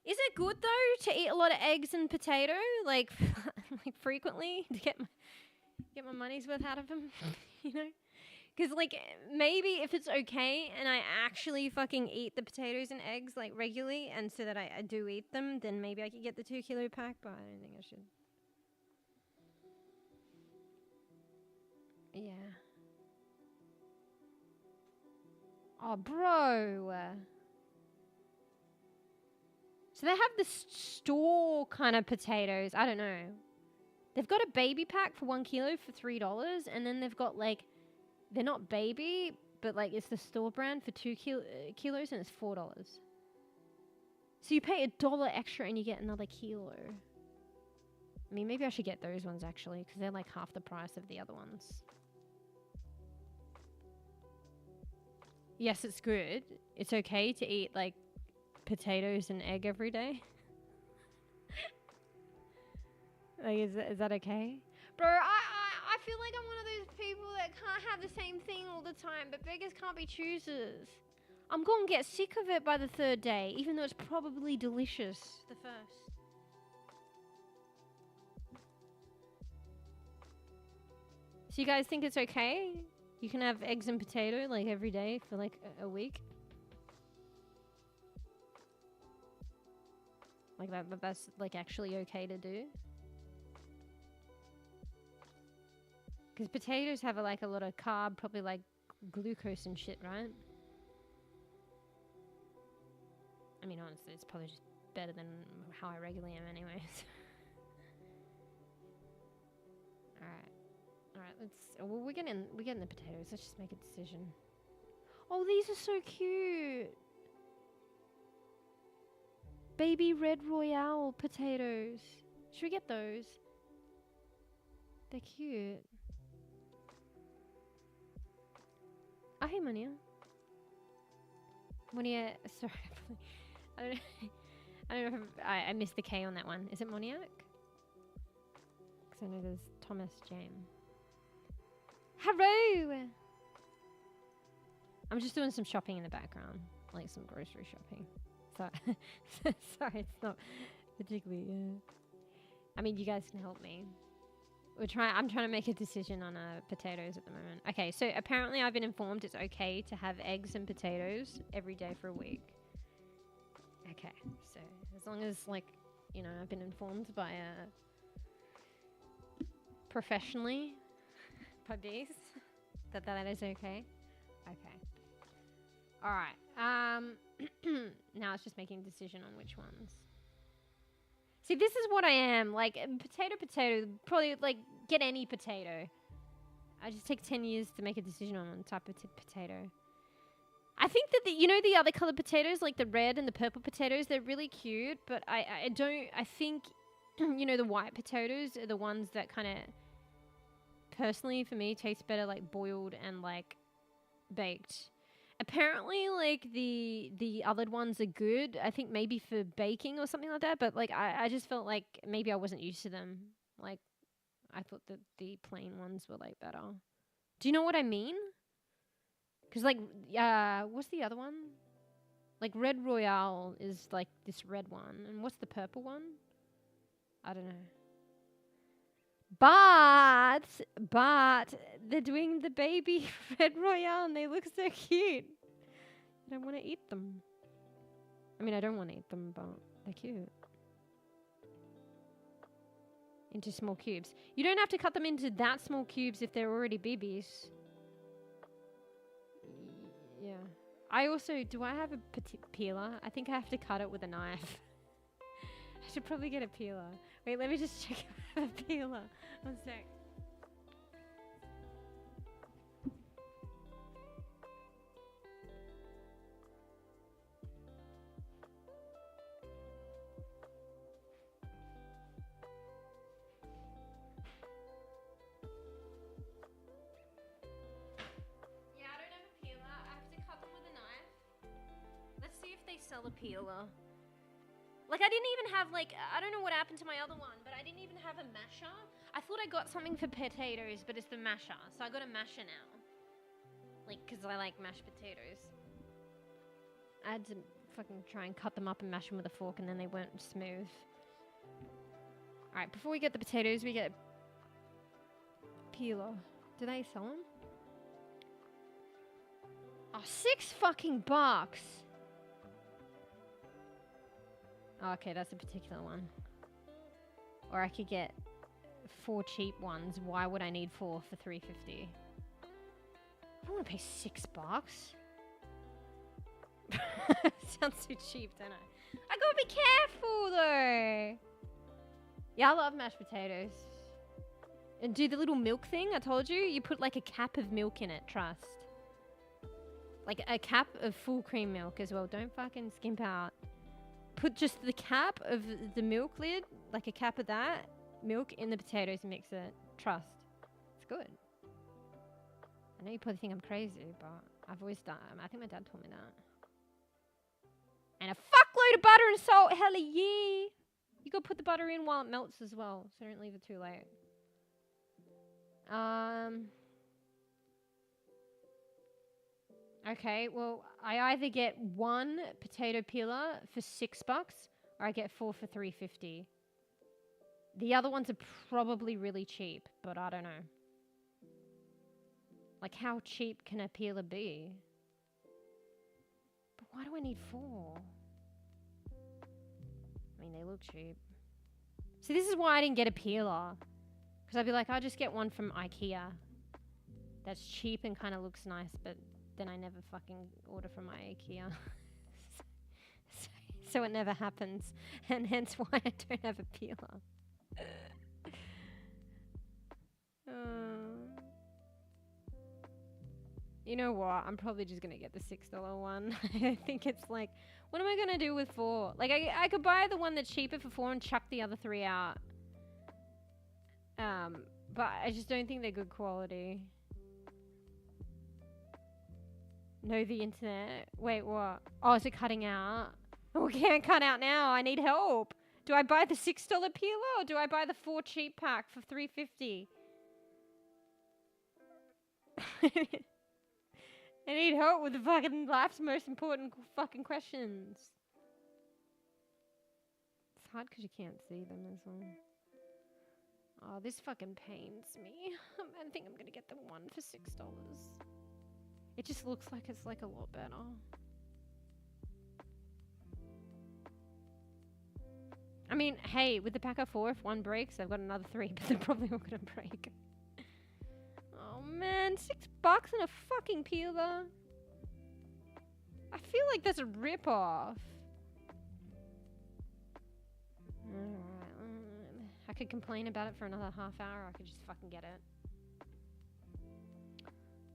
Is it good though to eat a lot of eggs and potato, like like frequently, to get my money's worth out of them? You know? Because, like, maybe if it's okay and I actually fucking eat the potatoes and eggs, like, regularly, and so that I do eat them, then maybe I could get the 2 kilo pack, but I don't think I should. Yeah. Oh, bro. So they have the store kind of potatoes. I don't know. They've got a baby pack for 1 kilo for $3, and then they've got, like, they're not baby, but like it's the store brand for 2 kilos, and it's $4. So you pay $1 extra and you get another kilo. I mean, maybe I should get those ones actually, because they're like half the price of the other ones. Yes, it's good. It's okay to eat like potatoes and egg every day. Like, is that okay? Bro, I feel like I'm one of those people that can't have the same thing all the time, but beggars can't be choosers. I'm going to get sick of it by the 3rd day, even though it's probably delicious the first. So you guys think it's okay? You can have eggs and potato like every day for like a week? Like that's like actually okay to do. Because potatoes have like a lot of carb, probably like glucose and shit, right? I mean, honestly, it's probably just better than how I regularly am anyways. Alright, well, we're getting the potatoes. Let's just make a decision. Oh, these are so cute. Baby Red Royale potatoes. Should we get those? They're cute. Oh, hey, Monia. Monia, sorry. I don't know if I missed the K on that one. Is it Moniac? Because I know there's Thomas James. Hello! I'm just doing some shopping in the background. Like some grocery shopping. So, sorry, it's not particularly... I mean, you guys can help me. I'm trying to make a decision on potatoes at the moment. Okay, so apparently I've been informed it's okay to have eggs and potatoes every day for a week. Okay, so as long as, like, you know, I've been informed by professionally by bees that is okay. Okay. All right. Now it's just making a decision on which ones. See, this is what I am. Like, potato, probably, like, get any potato. I just take 10 years to make a decision on one type of potato. I think that, you know, the other colored potatoes, like the red and the purple potatoes, they're really cute, but I think, you know, the white potatoes are the ones that kind of, personally, for me, taste better, like, boiled and, like, baked. Apparently, like, the other ones are good. I think maybe for baking or something like that. But, like, I just felt like maybe I wasn't used to them. Like, I thought that the plain ones were, like, better. Do you know what I mean? Because, like, what's the other one? Like, Red Royale is, like, this red one. And what's the purple one? I don't know. But they're doing the baby Red Royale and they look so cute. I don't want to eat them. I mean, I don't want to eat them, but they're cute. Into small cubes. You don't have to cut them into that small cubes if they're already BBs. Yeah. I also, do I have a peeler? I think I have to cut it with a knife. I should probably get a peeler. Wait, let me just check if I have a peeler. One sec. Yeah, I don't have a peeler. I have to cut them with a knife. Let's see if they sell a peeler. Like, I didn't even have, like, I don't know what happened to my other one, but I didn't even have a masher. I thought I got something for potatoes, but it's the masher. So I got a masher now. Like, because I like mashed potatoes. I had to fucking try and cut them up and mash them with a fork, and then they weren't smooth. Alright, before we get the potatoes, we get peeler. Do they sell them? Oh, $6 fucking bucks. Oh, okay, that's a particular one. Or I could get 4 cheap ones. Why would I need 4 for $3.50? I don't want to pay $6 bucks. Sounds too cheap, don't I? I gotta be careful though. Yeah, I love mashed potatoes. And do the little milk thing I told you. You put like a cap of milk in it. Trust. Like a cap of full cream milk as well. Don't fucking skimp out. Put just the cap of the milk lid, like a cap of that, milk in the potatoes and mix it. Trust. It's good. I know you probably think I'm crazy, but I've always done it. I think my dad told me that. And a fuckload of butter and salt. Hella yeah. You gotta put the butter in while it melts as well, so don't leave it too late. Okay, well, I either get 1 potato peeler for $6 or I get 4 for $3.50. The other ones are probably really cheap, but I don't know. Like, how cheap can a peeler be? But why do I need 4? I mean, they look cheap. See, this is why I didn't get a peeler. Because I'd be like, I'll just get one from IKEA. That's cheap and kind of looks nice, but then I never fucking order from my IKEA. So it never happens. And hence why I don't have a peeler. You know what? I'm probably just going to get the $6 one. I think it's like, what am I going to do with 4? Like, I could buy the one that's cheaper for 4 and chuck the other 3 out. But I just don't think they're good quality. No, the internet. Wait, what? Oh, is it cutting out? Oh, it can't cut out now. I need help. Do I buy the $6 peeler or do I buy the 4 cheap pack for $3.50? I need help with the fucking life's most important fucking questions. It's hard because you can't see them as well. Oh, this fucking pains me. I think I'm gonna get the one for $6. It just looks like it's like a lot better. I mean, hey, with the pack of 4, if one breaks, I've got another 3, but they're probably all gonna break. Oh man, $6 and a fucking peeler. I feel like that's a rip-off. Alright, I could complain about it for another half hour, or I could just fucking get it.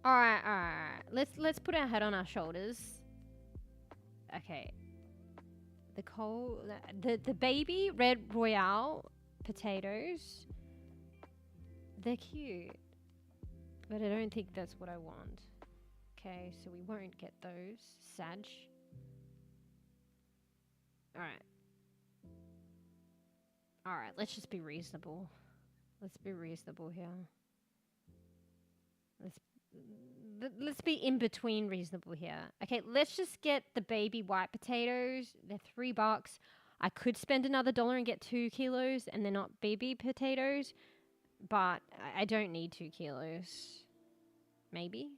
Alright. Let's put our head on our shoulders. Okay. The baby red royale potatoes. They're cute. But I don't think that's what I want. Okay, so we won't get those. Sag. Alright, let's just be reasonable. Let's be reasonable here. Let's be in between reasonable here. Okay, let's just get the baby white potatoes. They're $3. I could spend another $1 and get 2 kilos, and they're not baby potatoes, but I don't need 2 kilos. Maybe.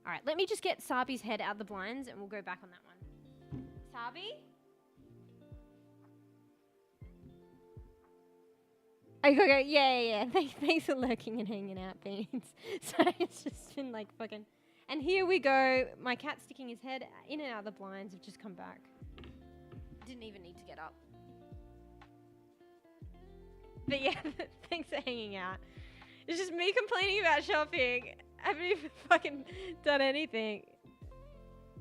All right, let me just get Sabi's head out of the blinds, and we'll go back on that one. Sabi? Okay, yeah. Thanks for lurking and hanging out, Beans. So it's just been like fucking... And here we go. My cat sticking his head in and out of the blinds have just come back. Didn't even need to get up. But yeah, thanks for hanging out. It's just me complaining about shopping. I haven't even fucking done anything.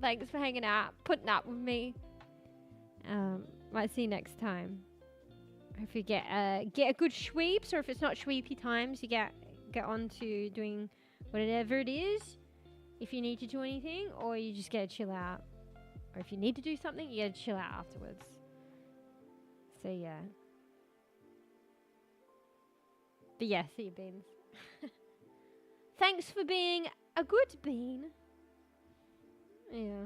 Thanks for hanging out, putting up with me. Might see you next time. If you get a good sweeps, or if it's not sweepy times, you get on to doing whatever it is. If you need to do anything, or you just get to chill out. Or if you need to do something, you get to chill out afterwards. So yeah. But yeah, see you, beans. Thanks for being a good bean. Yeah.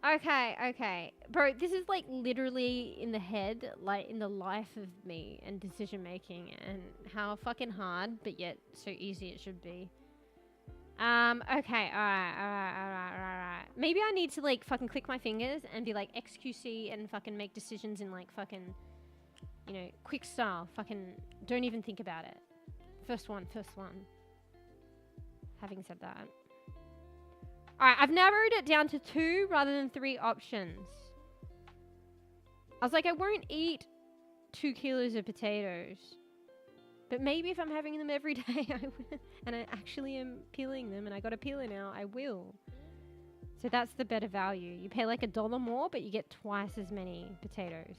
Okay. Bro, this is like literally in the head, like in the life of me and decision making, and how fucking hard, but yet so easy it should be. Okay, alright. Maybe I need to like fucking click my fingers and be like XQC and fucking make decisions in like fucking, you know, quick style. Fucking don't even think about it. First one. Having said that. Alright, I've narrowed it down to 2 rather than 3 options. I was like, I won't eat 2 kilos of potatoes. But maybe if I'm having them every day, I will. And I actually am peeling them, and I got a peeler now, I will. So that's the better value. You pay like $1 more, but you get twice as many potatoes.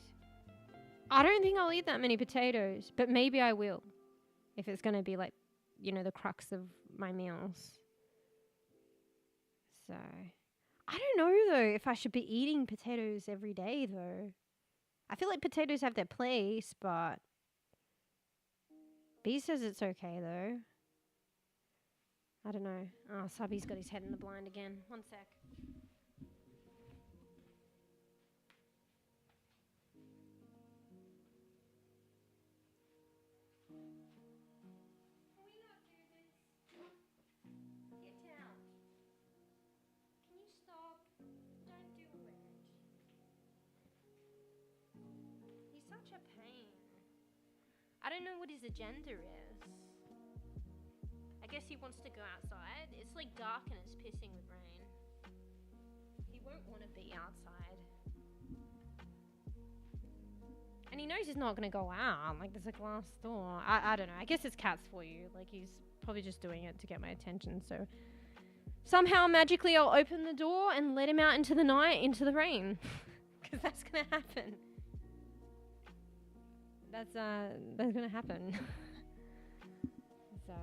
I don't think I'll eat that many potatoes, but maybe I will. If it's going to be like, you know, the crux of my meals. So, I don't know though if I should be eating potatoes every day though. I feel like potatoes have their place, but B says it's okay though. I don't know. Oh, Sabi's got his head in the blind again. One sec. such a pain. I don't know what his agenda is. I guess he wants to go outside. It's like dark and it's pissing with rain. He won't want to be outside. And he knows he's not going to go out. Like, there's a glass door. I don't know. I guess it's cats for you. Like, he's probably just doing it to get my attention. So, somehow, magically, I'll open the door and let him out into the night, into the rain. Because that's going to happen. That's going to happen. So.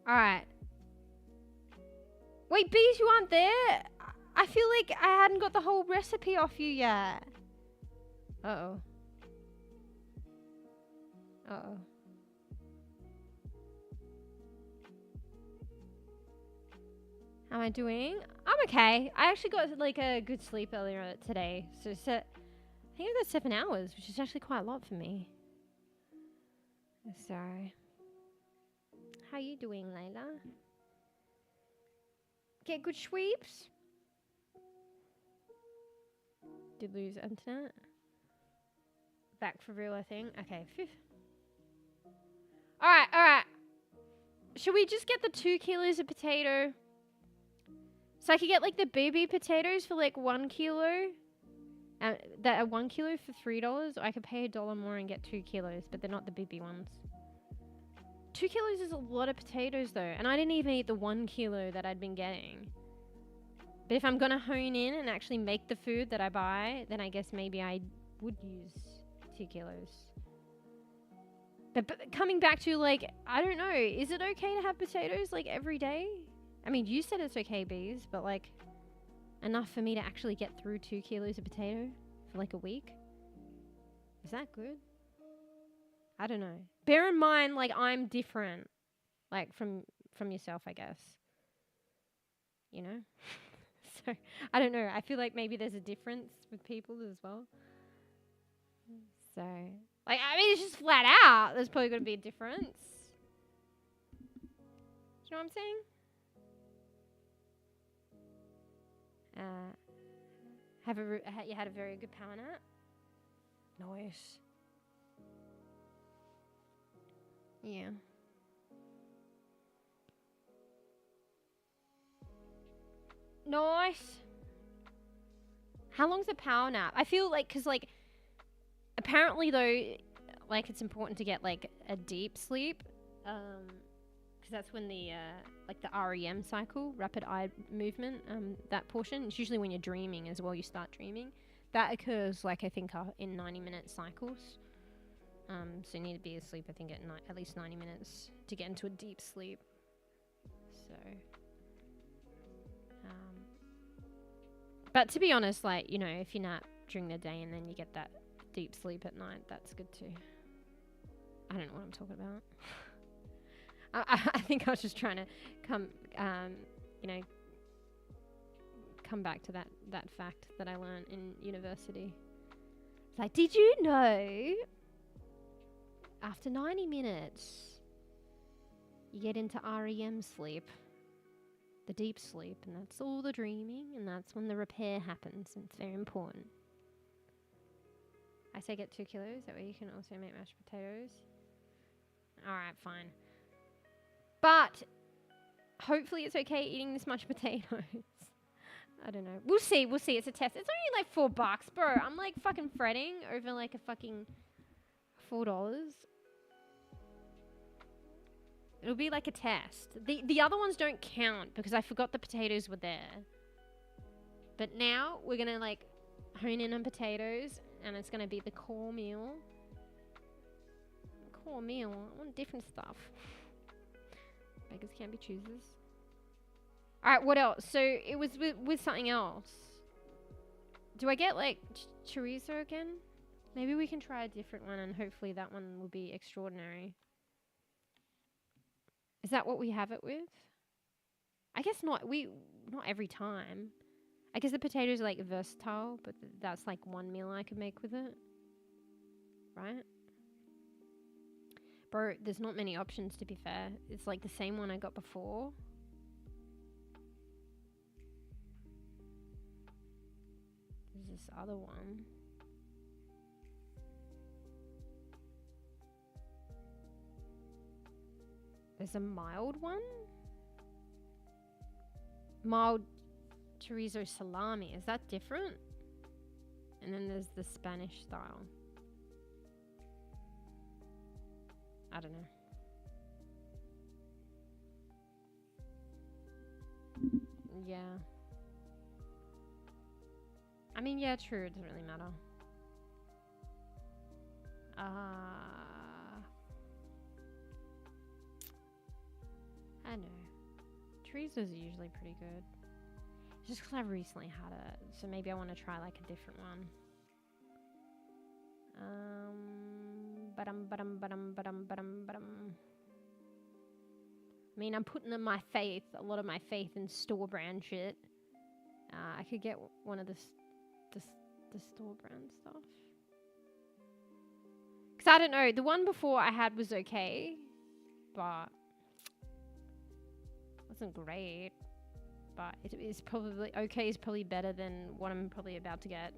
Alright. Wait, bees, you aren't there? I feel like I hadn't got the whole recipe off you yet. Uh-oh. Uh-oh. How am I doing? I'm okay. I actually got like a good sleep earlier today. So I think I got 7 hours, which is actually quite a lot for me. Sorry. How you doing, Layla? Get good sweeps? Did lose internet? Back for real, I think. Okay. Phew. Alright. Should we just get the 2 kilos of potato? So I could get like the baby potatoes for like 1 kilo. That are 1 kilo for $3. Or I could pay $1 more and get 2 kilos, but they're not the baby ones. 2 kilos is a lot of potatoes though, and I didn't even eat the 1 kilo that I'd been getting. But if I'm gonna hone in and actually make the food that I buy, then I guess maybe I would use 2 kilos. But coming back to like, I don't know, is it okay to have potatoes like every day? I mean, you said it's okay, bees, but like enough for me to actually get through 2 kilos of potato for like a week? Is that good? I don't know. Bear in mind, like, I'm different, like, from yourself, I guess. You know? So, I don't know. I feel like maybe there's a difference with people as well. So, like, I mean, it's just flat out. There's probably going to be a difference. Do you know what I'm saying? You had a very good power nap? Nice. Yeah. Nice. How long's a power nap? I feel like, because, like, apparently, though, like, it's important to get, like, a deep sleep. Because that's when the, like, the REM cycle, rapid eye movement, that portion, it's usually when you're dreaming as well, you start dreaming. That occurs, like, I think, in 90-minute cycles. So you need to be asleep, I think, at least 90 minutes to get into a deep sleep. So, but to be honest, like, you know, if you nap during the day and then you get that deep sleep at night, that's good too. I don't know what I'm talking about. I think I was just trying to come back to that fact that I learned in university. It's like, did you know? After 90 minutes, you get into REM sleep, the deep sleep, and that's all the dreaming, and that's when the repair happens, and it's very important. I say get 2 kilos, that way you can also make mashed potatoes. Alright, fine. But, hopefully it's okay eating this much potatoes. I don't know. We'll see, it's a test. It's only like $4, bro. I'm like fucking fretting over like a fucking $4. It'll be like a test. The other ones don't count because I forgot the potatoes were there. But now we're gonna like hone in on potatoes, and it's gonna be the core meal. Core meal. I want different stuff. Beggars can't be choosers. All right, what else? So it was with something else. Do I get like chorizo again? Maybe we can try a different one, and hopefully that one will be extraordinary. Is that what we have it with? I guess not. Not every time. I guess the potatoes are like versatile, but that's like one meal I could make with it. Right? Bro, there's not many options, to be fair. It's like the same one I got before. There's this other one. There's a mild one. Mild chorizo salami. Is that different? And then there's the Spanish style. I don't know. Yeah. I mean, yeah, true. It doesn't really matter. I know. Chorizos are usually pretty good. Just because I've recently had it. So maybe I want to try like a different one. I mean, I'm putting in my faith, a lot of my faith in store brand shit. I could get one of the store brand stuff. Because I don't know, the one before I had was okay, but wasn't great. But it is probably, okay is probably better than what I'm probably about to get.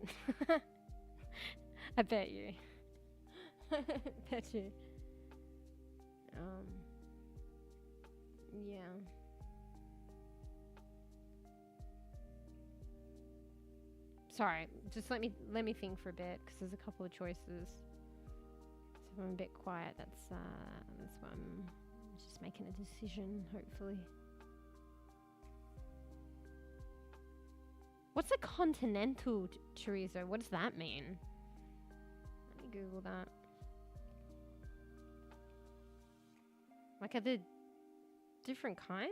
I bet you. Bet you. Yeah. Sorry, just let me think for a bit because there's a couple of choices. So if I'm a bit quiet, that's why I'm just making a decision. Hopefully. What's a continental chorizo? What does that mean? Let me Google that. Like, are there different kinds?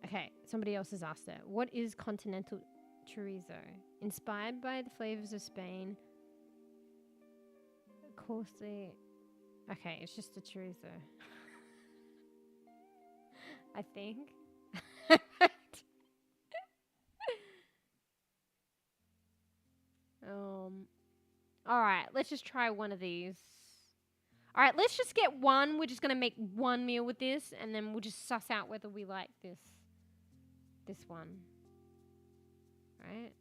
Okay, somebody else has asked it. What is continental chorizo? Inspired by the flavors of Spain. Coarsely. Okay, it's just a chorizo. I think. Alright, let's just try one of these. Alright, let's just get one. We're just going to make one meal with this, and then we'll just suss out whether we like this one. Right?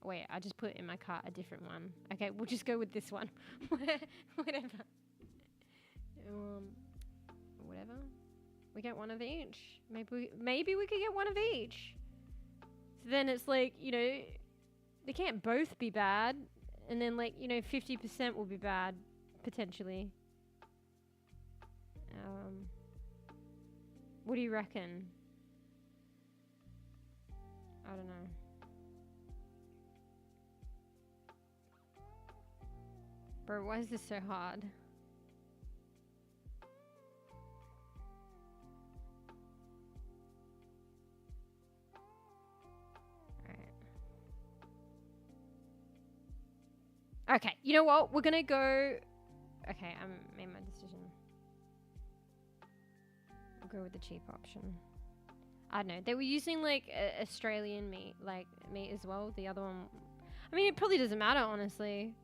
Wait, I just put in my cart a different one. Okay, we'll just go with this one. Whatever. Whatever. We get one of each. Maybe we could get one of each. So then it's like, you know, they can't both be bad. And then, like, you know, 50% will be bad, potentially. What do you reckon? I don't know. Bro, why is this so hard? Okay, you know what? We're gonna go... Okay, I made my decision. I'll go with the cheap option. I don't know. They were using, like, Australian meat as well. The other one... I mean, it probably doesn't matter, honestly.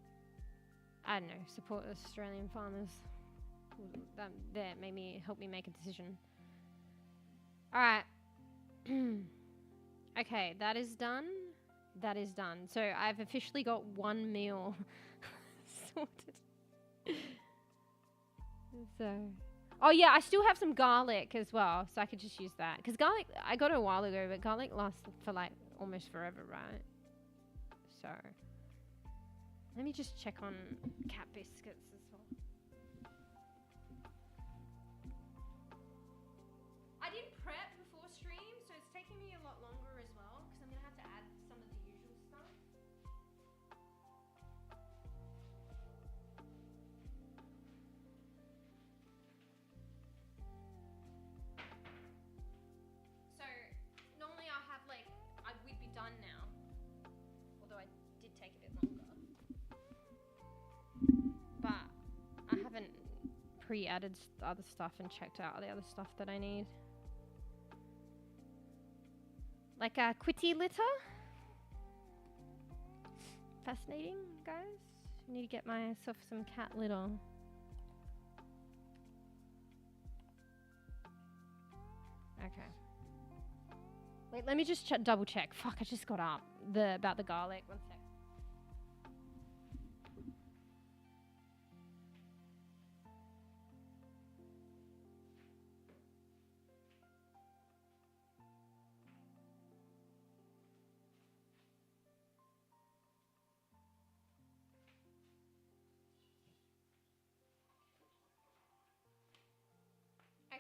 I don't know. Support Australian farmers. That help me make a decision. Alright. Okay, that is done. That is done. So I've officially got one meal sorted. So, oh yeah, I still have some garlic as well, so I could just use that. Because garlic, I got it a while ago, but garlic lasts for like almost forever, right? So, let me just check on cat biscuits as well. I did prep before stream, so it's taking me a lot longer as well, because I'm going to have to add some of the usual stuff. So, normally I'll have like, we'd be done now. Although I did take a bit longer. But I haven't pre-added other stuff and checked out the other stuff that I need. Like a quitty litter. Fascinating, guys. I need to get myself some cat litter. Okay. Wait, let me just double check. Fuck, I just got up about the garlic. One sec.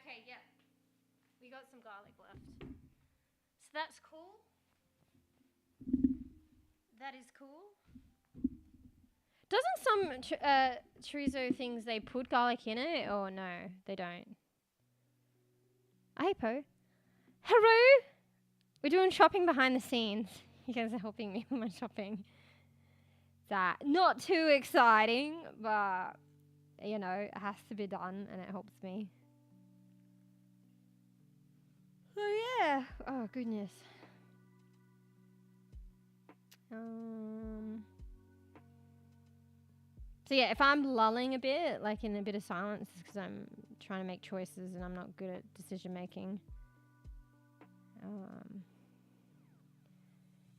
Okay, yeah. We got some garlic left. So that's cool. That is cool. Doesn't some chorizo things, they put garlic in it? Or no, they don't? Hey, Po. Hello! We're doing shopping behind the scenes. You guys are helping me with my shopping. That not too exciting, but you know, it has to be done and it helps me. Oh yeah. Oh goodness. So yeah, if I'm lulling a bit, like in a bit of silence, it's because I'm trying to make choices and I'm not good at decision making.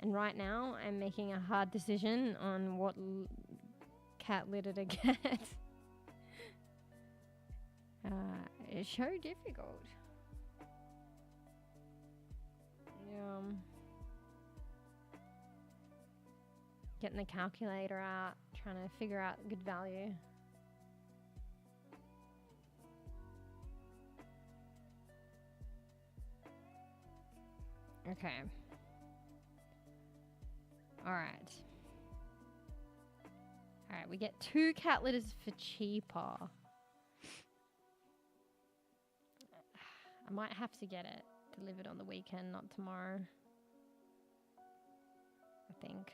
And right now, I'm making a hard decision on what cat litter to get. It's so difficult. Getting the calculator out, trying to figure out good value. Okay. Alright, we get 2 cat litters for cheaper. I might have to get it delivered on the weekend, not tomorrow. I think.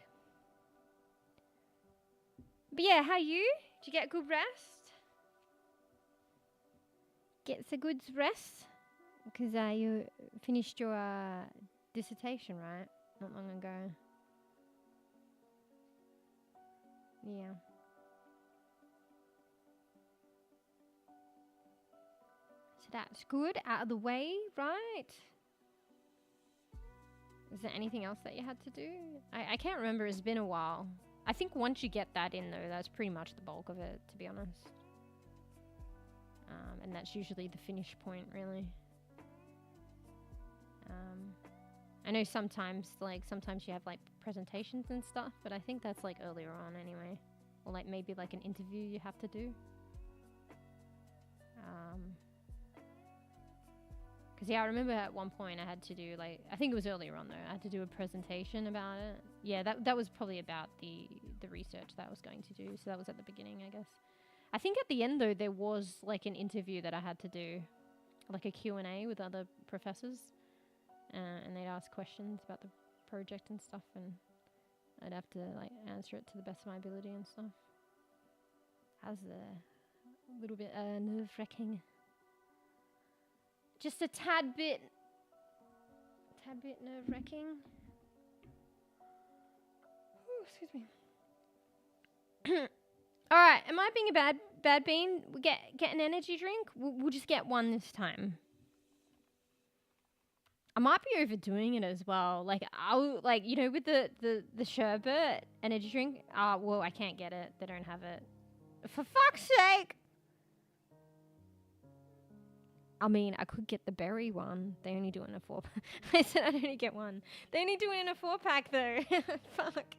But yeah, how you? Did you get a good rest? Get a good rest? Because you finished your dissertation, right? Not long ago. Yeah. So that's good. Out of the way, right? Is there anything else that you had to do? I can't remember. It's been a while. I think once you get that in, though, that's pretty much the bulk of it, to be honest. And that's usually the finish point, really. I know sometimes you have, like, presentations and stuff, but I think that's, like, earlier on anyway. Or, like, maybe, like, an interview you have to do. Because, yeah, I remember at one point I had to do, like, I think it was earlier on, though. I had to do a presentation about it. Yeah, that was probably about the research that I was going to do. So that was at the beginning, I guess. I think at the end, though, there was, like, an interview that I had to do. Like a Q&A with other professors. And they'd ask questions about the project and stuff. And I'd have to, like, answer it to the best of my ability and stuff. That was a little bit nerve-wracking. Just a tad bit nerve-wracking. Ooh, excuse me. All right, am I being a bad bean? We get an energy drink. We'll just get one this time. I might be overdoing it as well. Like with the sherbet energy drink. Well, I can't get it. They don't have it. For fuck's sake! I mean, I could get the berry one. They only do it in a 4-pack. I said I'd only get one. They only do it in a 4-pack though. Fuck.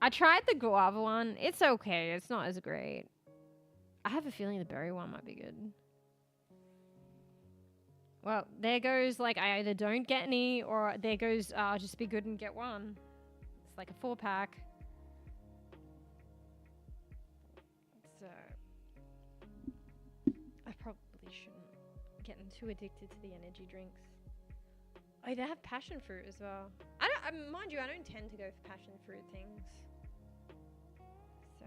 I tried the guava one. It's okay. It's not as great. I have a feeling the berry one might be good. Well, there goes, like, I either don't get any, or there goes, I'll just be good and get one. It's like a 4-pack. So, I probably shouldn't get too addicted to the energy drinks. Oh, they have passion fruit as well. Mind you, I don't tend to go for passion fruit things. So,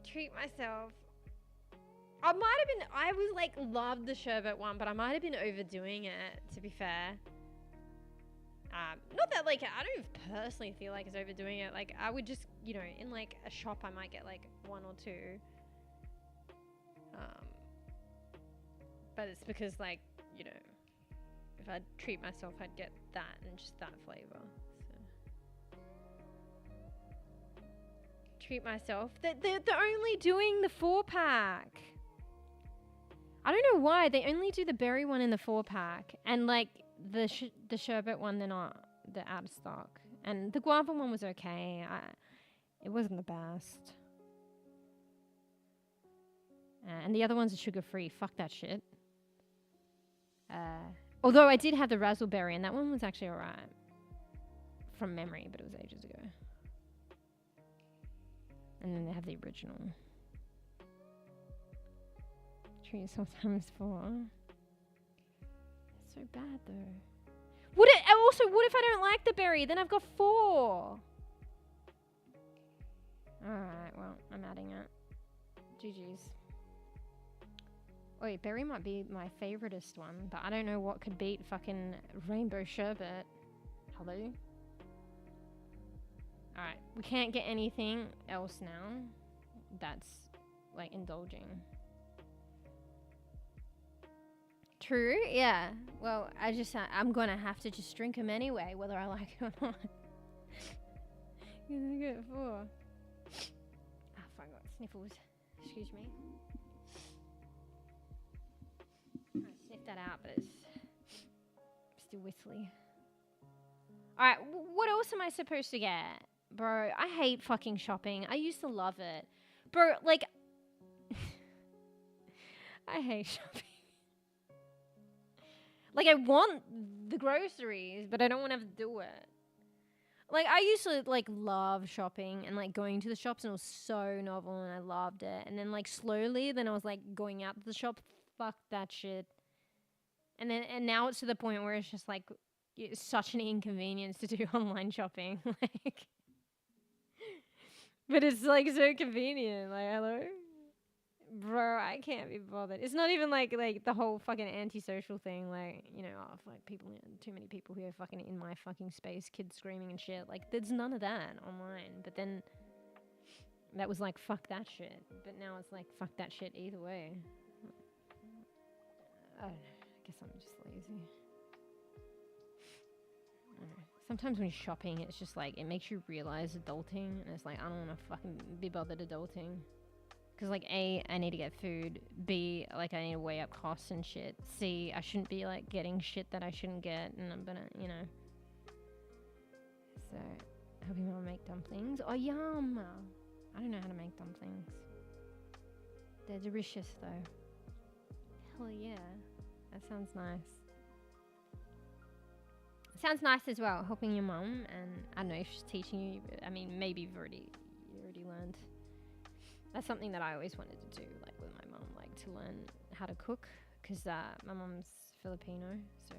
treat myself. I was like, loved the sherbet one, but I might have been overdoing it, to be fair. Not that, like, I don't personally feel like it's overdoing it. Like, I would just, in, like, a shop, I might get, like, 1 or 2. But it's because, like, if I'd treat myself, I'd get that and just that flavor. So. Treat myself. They're only doing the 4-pack. I don't know why. They only do the berry one in the 4-pack. And, like, the sherbet one, they're out of stock. And the guava one was okay. It wasn't the best. And the other ones are sugar-free. Fuck that shit. Although I did have the raspberry, and that one was actually alright. From memory, but it was ages ago. And then they have the original. Treat sometimes for. It's so bad though. What if I don't like the berry? Then I've got 4. Alright, well, I'm adding it. GG's. Wait, berry might be my favoritist one, but I don't know what could beat fucking rainbow sherbet. Hello? Alright, we can't get anything else now that's, like, indulging. True, yeah. Well, I'm gonna have to just drink them anyway, whether I like it or not. You're gonna get 4. Ah, fuck, I got sniffles. Excuse me. I sniffed that out, but it's still whistly. Alright, what else am I supposed to get? Bro, I hate fucking shopping. I used to love it. Bro, like... I hate shopping. Like, I want the groceries, but I don't want to have to do it. Like, I used to, like, love shopping and, like, going to the shops, and it was so novel, and I loved it. And then, like, slowly, then I was, like, going out to the shop. Fuck that shit. And now it's to the point where it's just, like, it's such an inconvenience to do online shopping. Like, but it's, like, so convenient. Like, hello? Bro, I can't be bothered. It's not even like the whole fucking antisocial thing, like, you know, like people, too many people who are fucking in my fucking space, kids screaming and shit. Like, there's none of that online. But then that was like, fuck that shit. But now it's like, fuck that shit either way. I don't know. I guess I'm just lazy. I don't know. Sometimes when you're shopping, it's just like, it makes you realize adulting. And it's like, I don't want to fucking be bothered adulting. Because, like, A, I need to get food. B, like, I need to weigh up costs and shit. C, I shouldn't be, like, getting shit that I shouldn't get. And I'm gonna, you know. So, helping mom make dumplings. Oh, yum! I don't know how to make dumplings. They're delicious, though. Hell yeah. That sounds nice. Sounds nice as well, helping your mom. And I don't know if she's teaching you. I mean, maybe you already learned. That's something that I always wanted to do, like with my mom, like to learn how to cook, because my mom's Filipino, so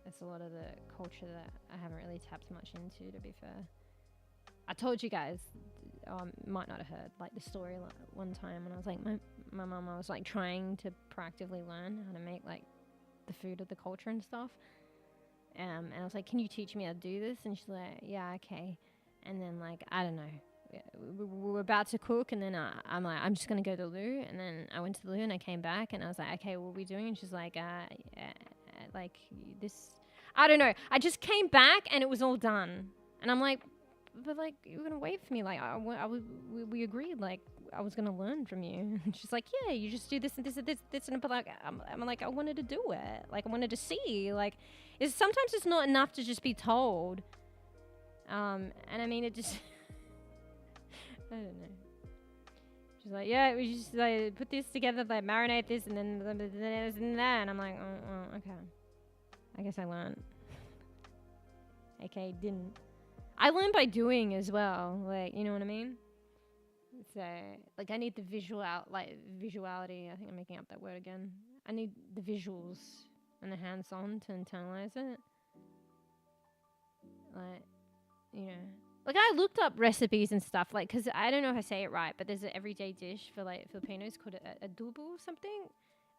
that's a lot of the culture that I haven't really tapped much into, to be fair. I told you guys, might not have heard, like the story one time when I was like, my mom, I was like trying to proactively learn how to make like the food of the culture and stuff. And I was like, can you teach me how to do this? And she's like, yeah, okay. And then like, I don't know. We were about to cook, and then I'm like, I'm just going to go to the loo. And then I went to the loo, and I came back, and I was like, okay, what are we doing? And she's like, like this, I don't know. I just came back, and it was all done. And I'm like, but like, you were going to wait for me. Like, we agreed, like, I was going to learn from you. And she's like, yeah, you just do this and this and this. And but like, I'm like, I wanted to do it. Like, I wanted to see. Like, sometimes it's not enough to just be told. And I mean, it just... I don't know. She's like, yeah, we just like put this together, like marinate this, and then this and that. And I'm like, oh, okay. I guess I learned. Okay, didn't. I learned by doing as well. Like, you know what I mean? So, like, I need the visuality. I think I'm making up that word again. I need the visuals and the hands-on to internalize it. Like, you know. Like, I looked up recipes and stuff, like, because I don't know if I say it right, but there's an everyday dish for, like, Filipinos called adobo or something.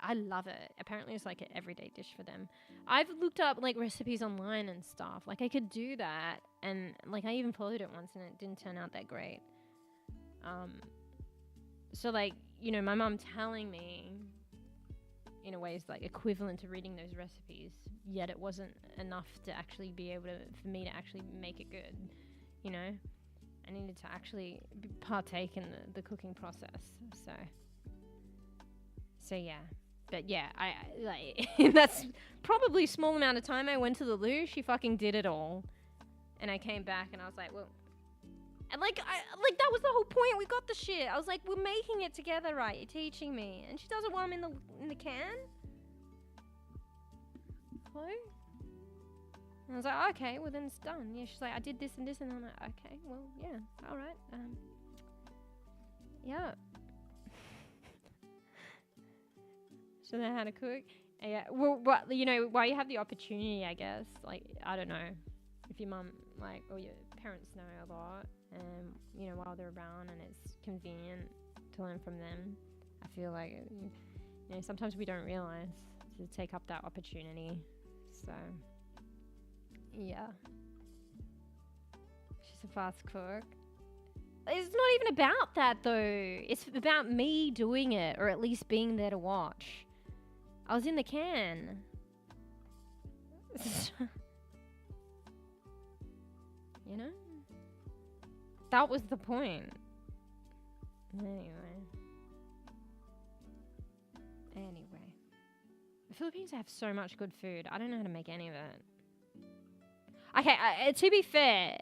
I love it. Apparently, it's, like, an everyday dish for them. I've looked up, like, recipes online and stuff. Like, I could do that, and, like, I even followed it once, and it didn't turn out that great. So, like, you know, my mom telling me, in a way, is, like, equivalent to reading those recipes, yet it wasn't enough to actually be able to, for me to actually make it good. You know, I needed to actually partake in the cooking process. So yeah, but yeah, I like that's probably a small amount of time I went to the loo. She fucking did it all, and I came back and I was like, well, And like that was the whole point. We got the shit. I was like, we're making it together, right? You're teaching me. And she doesn't want them in the can. Hello? And I was like, okay, well then it's done. Yeah, she's like, I did this and this, and I'm like, okay, well, yeah, all right. Yeah. So then how to cook. Yeah, well, you know, while you have the opportunity, I guess, like, I don't know, if your mum, like, or your parents know a lot, you know, while they're around and it's convenient to learn from them, I feel like, you know, sometimes we don't realize to take up that opportunity. So, yeah. She's a fast cook. It's not even about that, though. It's about me doing it, or at least being there to watch. I was in the can. You know? That was the point. Anyway. The Philippines have so much good food. I don't know how to make any of it. Okay, to be fair,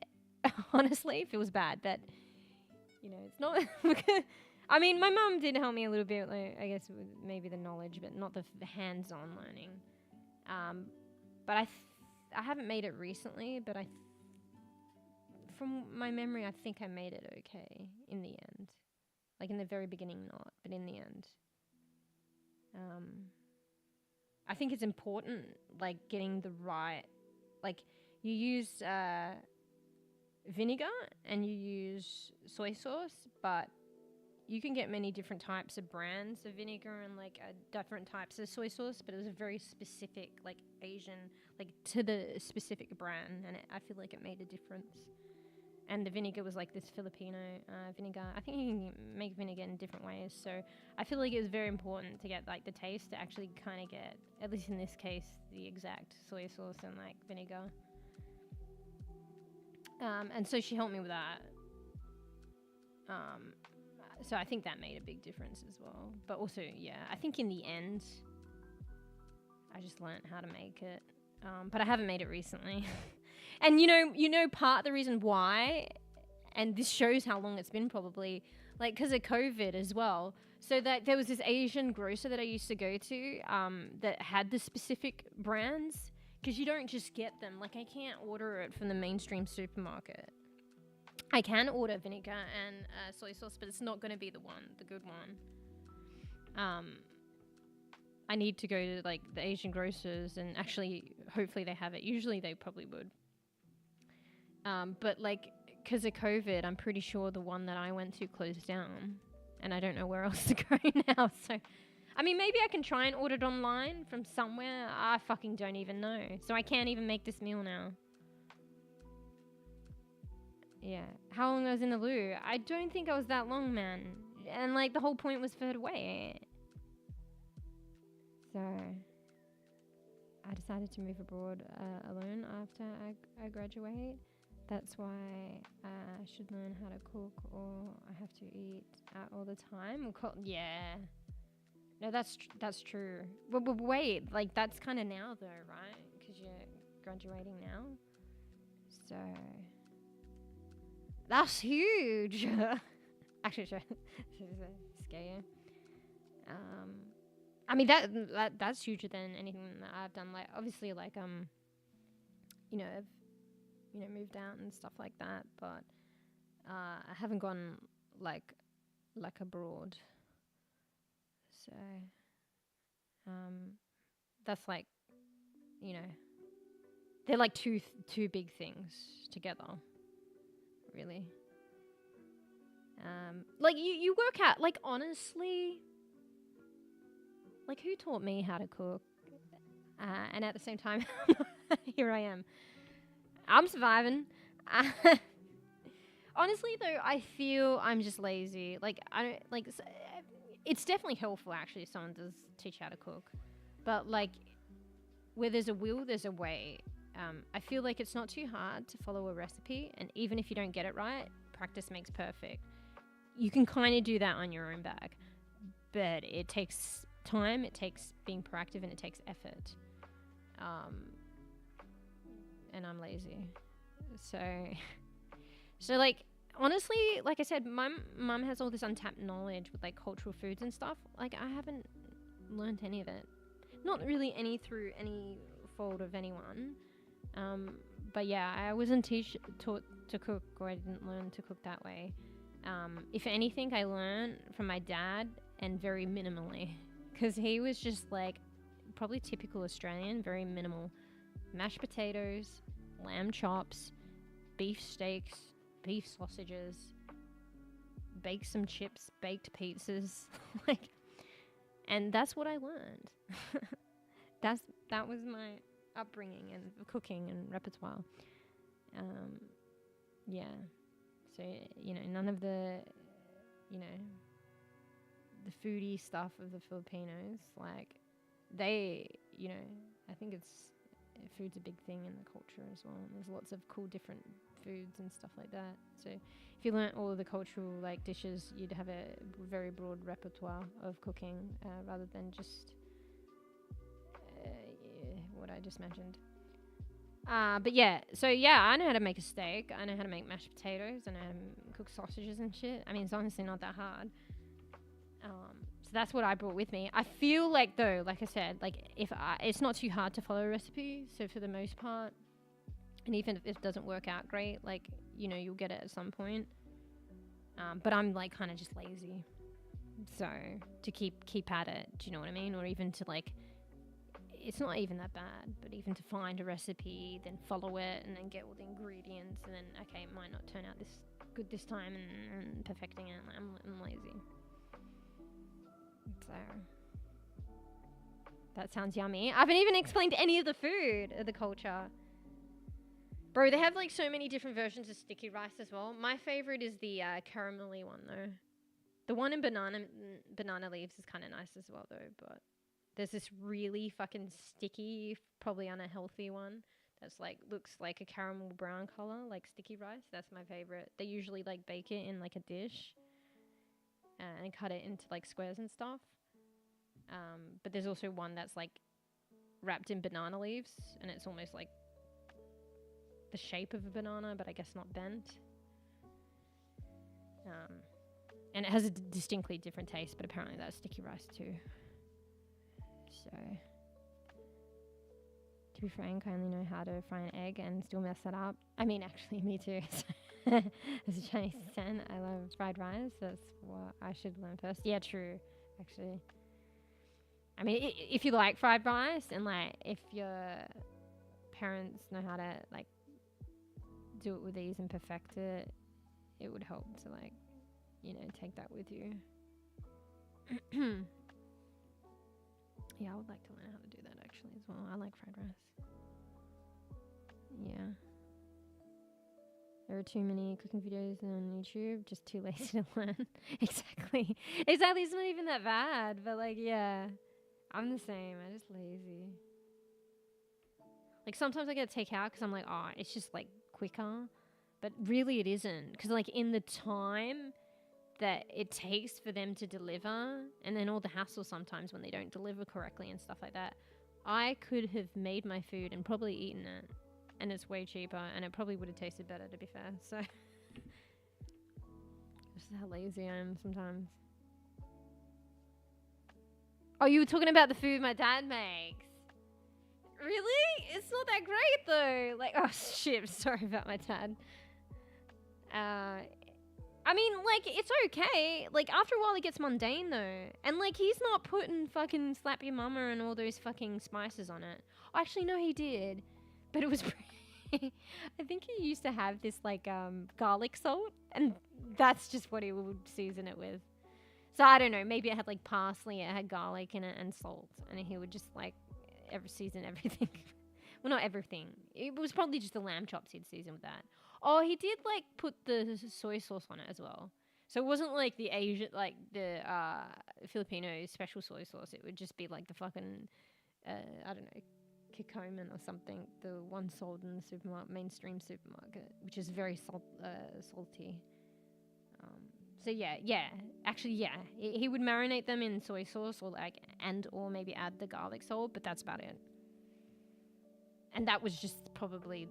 honestly, it feels bad, but, you know, it's not... I mean, my mum did help me a little bit, like, I guess, with maybe the knowledge, but not the hands-on learning. But I haven't made it recently, but from my memory, I think I made it okay in the end. Like, in the very beginning, not, but in the end. I think it's important, like, getting the right... Like, you use vinegar and you use soy sauce, but you can get many different types of brands of vinegar and like different types of soy sauce, but it was a very specific, like Asian, like to the specific brand, and I feel like it made a difference. And the vinegar was like this Filipino vinegar. I think you can make vinegar in different ways, so I feel like it was very important to get like the taste to actually kind of get, at least in this case, the exact soy sauce and like vinegar. And so she helped me with that. So I think that made a big difference as well. But also, yeah, I think in the end, I just learned how to make it. But I haven't made it recently. And you know, part of the reason why, and this shows how long it's been probably, like, because of COVID as well. So that there was this Asian grocer that I used to go to that had the specific brands, because you don't just get them. Like, I can't order it from the mainstream supermarket. I can order vinegar and soy sauce, but it's not going to be the good one. I need to go to, like, the Asian grocers and actually, hopefully they have it. Usually they probably would. But, like, because of COVID, I'm pretty sure the one that I went to closed down. And I don't know where else to go now. So, I mean, maybe I can try and order it online from somewhere. I fucking don't even know. So I can't even make this meal now. Yeah. How long I was in the loo? I don't think I was that long, man. And, like, the whole point was for her to wait. So, I decided to move abroad alone after I graduate. That's why I should learn how to cook, or I have to eat out all the time. Yeah. No, that's true. But wait, like, that's kind of now, though, right? Because you're graduating now. So... That's huge. Actually, sure. Scare you. I mean that's huger than anything that I've done. Like, obviously, like I've moved out and stuff like that, but I haven't gone like abroad. So that's like, they're like two big things together. Really. Like you work out, like, honestly, like, who taught me how to cook? And at the same time, here I am. I'm surviving. Honestly, though, I feel I'm just lazy. Like, I don't, like, it's definitely helpful, actually, if someone does teach how to cook. But, like, where there's a will, there's a way. I feel like it's not too hard to follow a recipe, and even if you don't get it right, practice makes perfect. You can kind of do that on your own back, but it takes time, it takes being proactive, and it takes effort. And I'm lazy. So like, honestly, like I said, my mum has all this untapped knowledge with like cultural foods and stuff. Like I haven't learned any of it. Not really any through any fault of anyone. But yeah, I wasn't taught to cook, or I didn't learn to cook that way. If anything, I learned from my dad, and very minimally, because he was just like probably typical Australian, very minimal. Mashed potatoes, lamb chops, beef steaks, beef sausages, bake some chips, baked pizzas, like, and that's what I learned. That was my upbringing and cooking and repertoire. Yeah. So, none of the, the foodie stuff of the Filipinos, like, they, I think food's a big thing in the culture as well. There's lots of cool different foods and stuff like that. So if you learnt all of the cultural, like, dishes, you'd have a very broad repertoire of cooking, rather than just what I just mentioned. But yeah, so yeah, I know how to make a steak. I know how to make mashed potatoes. I know how to cook sausages and shit. I mean, it's honestly not that hard. So that's what I brought with me. I feel like, though, like I said, like it's not too hard to follow a recipe. So for the most part, and even if it doesn't work out great, like, you'll get it at some point. But I'm like kind of just lazy. So to keep at it, do you know what I mean? Or even to like, it's not even that bad, but even to find a recipe, then follow it, and then get all the ingredients, and then, okay, it might not turn out this good this time, and perfecting it, I'm lazy. So, that sounds yummy. I haven't even explained any of the food of the culture. Bro, they have like so many different versions of sticky rice as well. My favorite is the caramelly one, though. The one in banana leaves is kind of nice as well, though, but there's this really fucking sticky, probably unhealthy one that's like, looks like a caramel brown color, like sticky rice. That's my favorite. They usually like bake it in like a dish and cut it into like squares and stuff. But there's also one that's like wrapped in banana leaves, and it's almost like the shape of a banana, but I guess not bent. And it has a distinctly different taste, but apparently that's sticky rice too. So, to be frank, I only know how to fry an egg and still mess that up. I mean, actually, me too. As a Chinese descent, I love fried rice. That's what I should learn first. Yeah, true, actually. I mean, if you like fried rice, and like if your parents know how to like do it with ease and perfect it, it would help to like, take that with you. Yeah, I would like to learn how to do that actually as well. I like fried rice. Yeah. There are too many cooking videos on YouTube, just too lazy to learn. Exactly. It's not even that bad, but like, yeah. I'm the same. I'm just lazy. Like, sometimes I get to take out because I'm like, oh, it's just like quicker. But really it isn't. Because like in the time that it takes for them to deliver, and then all the hassle sometimes when they don't deliver correctly and stuff like that, I could have made my food and probably eaten it, and it's way cheaper, and it probably would have tasted better, to be fair. So this is how lazy I am sometimes. Oh, you were talking about the food my dad makes. Really? It's not that great though. Like, oh shit, sorry about my dad. I mean, like, it's okay. Like, after a while, it gets mundane, though. And, like, he's not putting fucking slap your mama and all those fucking spices on it. Oh, actually, no, he did. But it was pretty... I think he used to have this, like, garlic salt. And that's just what he would season it with. So, I don't know. Maybe it had, like, parsley. It had garlic in it and salt. And he would just, like, season everything. Well, not everything. It was probably just the lamb chops he'd season with that. Oh, he did, like, put the soy sauce on it as well. So it wasn't, like, the Asian, like, the Filipino special soy sauce. It would just be, like, the fucking, I don't know, h00man or something. The one sold in the supermarket, mainstream supermarket, which is very salty. So, yeah. Actually, yeah. He would marinate them in soy sauce or, like, or maybe add the garlic salt, but that's about it. And that was just probably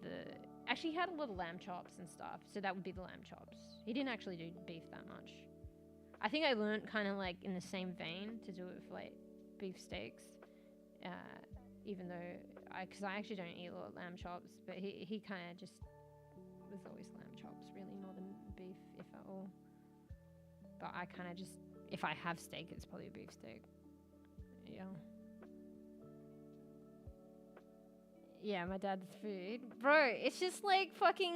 Actually, he had a lot of lamb chops and stuff, so that would be the lamb chops. He didn't actually do beef that much. I think I learned kind of like in the same vein to do it with like beef steaks, even though because I actually don't eat a lot of lamb chops, but he kind of just was always lamb chops, really, more than beef, if at all. But I kind of just, if I have steak, it's probably a beef steak. Yeah. Yeah, my dad's food. Bro, it's just like fucking,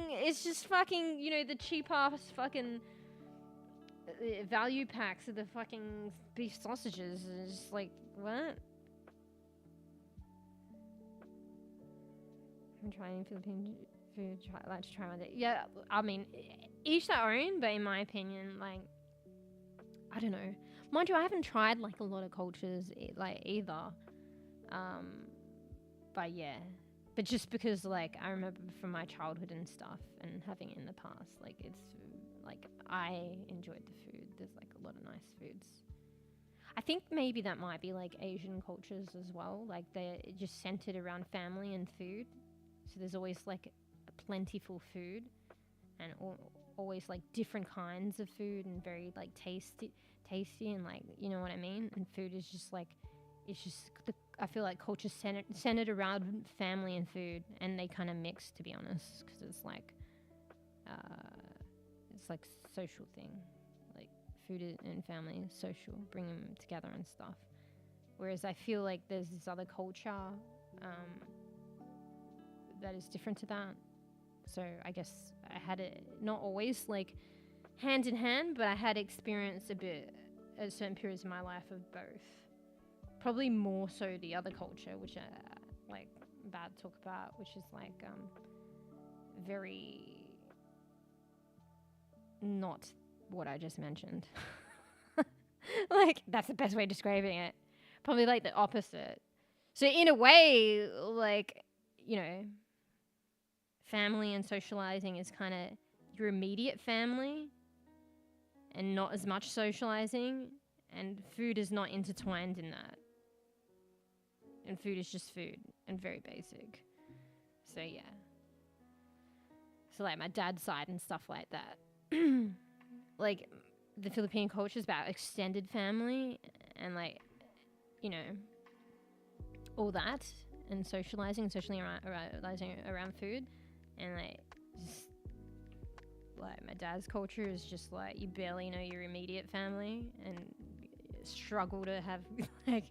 you know, the cheap ass fucking value packs of the fucking beef sausages. It's just like, what? I'm trying Philippine food, like to try one day. Yeah, I mean, each their own, but in my opinion, like, I don't know. Mind you, I haven't tried like a lot of cultures like either. But yeah. But just because like I remember from my childhood and stuff and having it in the past, like it's like I enjoyed the food. There's like a lot of nice foods. I think maybe that might be like Asian cultures as well. Like they're just centered around family and food. So there's always like a plentiful food and always like different kinds of food and very like tasty and like, you know what I mean? And food is just like, it's just, I feel like culture's centered around family and food, and they kind of mix, to be honest, because it's like social thing, like food and family, social, bring them together and stuff. Whereas I feel like there's this other culture that is different to that. So I guess I had it not always like hand in hand, but I had experienced a bit at certain periods in my life of both. Probably more so the other culture, which like bad talk about, which is like very not what I just mentioned. Like that's the best way of describing it. Probably like the opposite. So in a way, like, you know, family and socializing is kind of your immediate family and not as much socializing, and food is not intertwined in that. And food is just food and very basic. So yeah. So like my dad's side and stuff like that. Like the Philippine culture is about extended family and like, you know, all that and socializing around food. And like just like my dad's culture is just like you barely know your immediate family and struggle to have like,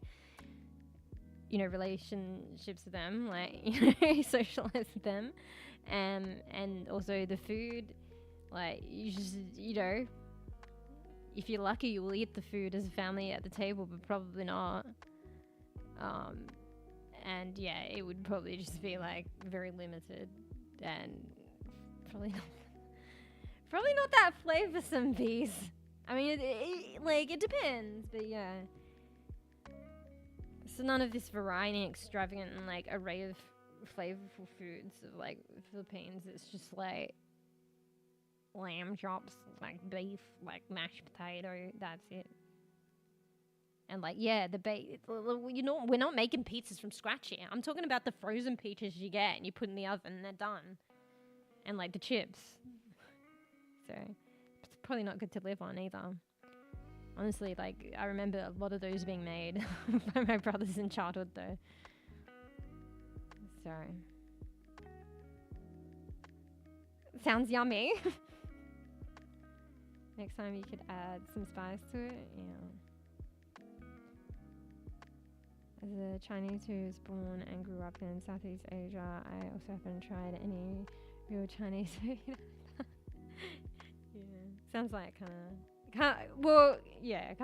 you know, relationships with them, like, you know, socialize with them. And also the food, like, you just, you know, if you're lucky, you will eat the food as a family at the table, but probably not. And yeah, it would probably just be like very limited and probably not that flavorsome piece. I mean, it depends, but yeah. So none of this variety, extravagant, and like array of flavorful foods of like Philippines. It's just like lamb chops, like beef, like mashed potato. That's it. And like, yeah, you know, we're not making pizzas from scratch here. I'm talking about the frozen pizzas you get and you put in the oven and they're done. And like the chips. So it's probably not good to live on either. Honestly, like, I remember a lot of those being made by my brothers in childhood, though. So. Sounds yummy. Next time you could add some spice to it, yeah. As a Chinese who was born and grew up in Southeast Asia, I also haven't tried any real Chinese food. Yeah. Sounds like kind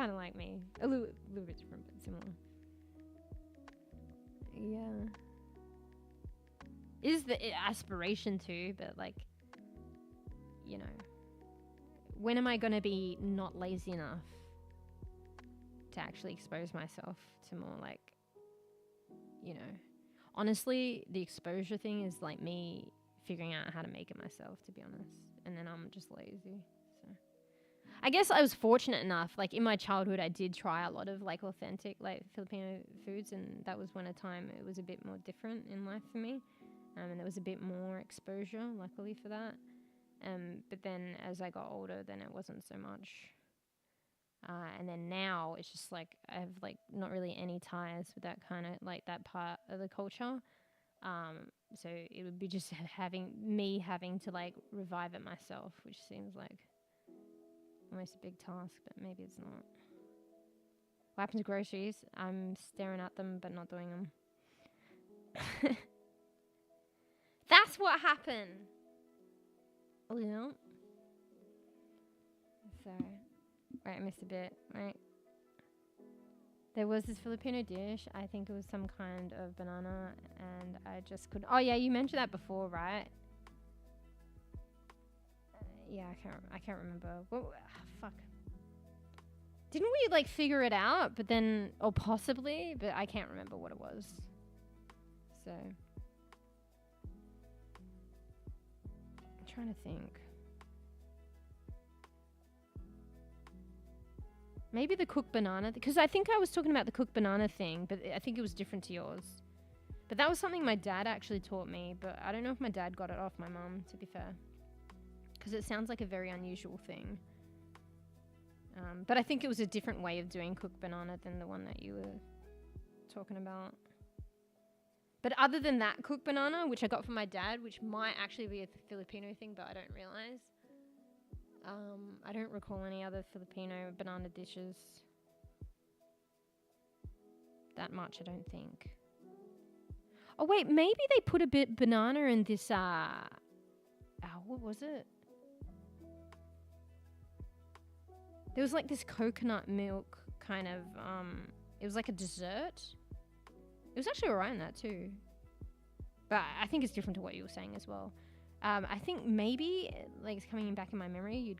of like me. A little bit different, but similar. Yeah. Is the aspiration too, but like, you know, when am I going to be not lazy enough to actually expose myself to more like, you know, honestly, the exposure thing is like me figuring out how to make it myself, to be honest. And then I'm just lazy. I guess I was fortunate enough, like in my childhood, I did try a lot of like authentic like Filipino foods, and that was when a time it was a bit more different in life for me. and there was a bit more exposure, luckily for that. But then as I got older, then it wasn't so much. And then now it's just like I have like not really any ties with that kind of like that part of the culture. So it would be just having to like revive it myself, which seems like almost a big task, but maybe it's not. What happened to groceries? I'm staring at them but not doing them. That's what happened. Yeah. So, right, I missed a bit, right? There was this Filipino dish. I think it was some kind of banana, and I just couldn't. Oh yeah, you mentioned that before, right? Yeah, I can't remember. Fuck. Didn't we like figure it out? But then, or possibly, but I can't remember what it was. So, I'm trying to think. Maybe the cooked banana, because I think I was talking about the cooked banana thing, but I think it was different to yours. But that was something my dad actually taught me, but I don't know if my dad got it off my mum, to be fair. Because it sounds like a very unusual thing. But I think it was a different way of doing cooked banana than the one that you were talking about. But other than that cooked banana, which I got from my dad, which might actually be a Filipino thing, but I don't realize. I don't recall any other Filipino banana dishes. That much, I don't think. Oh wait, maybe they put a bit banana in this, what was it? There was like this coconut milk kind of, it was like a dessert. It was actually alright in that too. But I think it's different to what you were saying as well. I think maybe, like, it's coming back in my memory,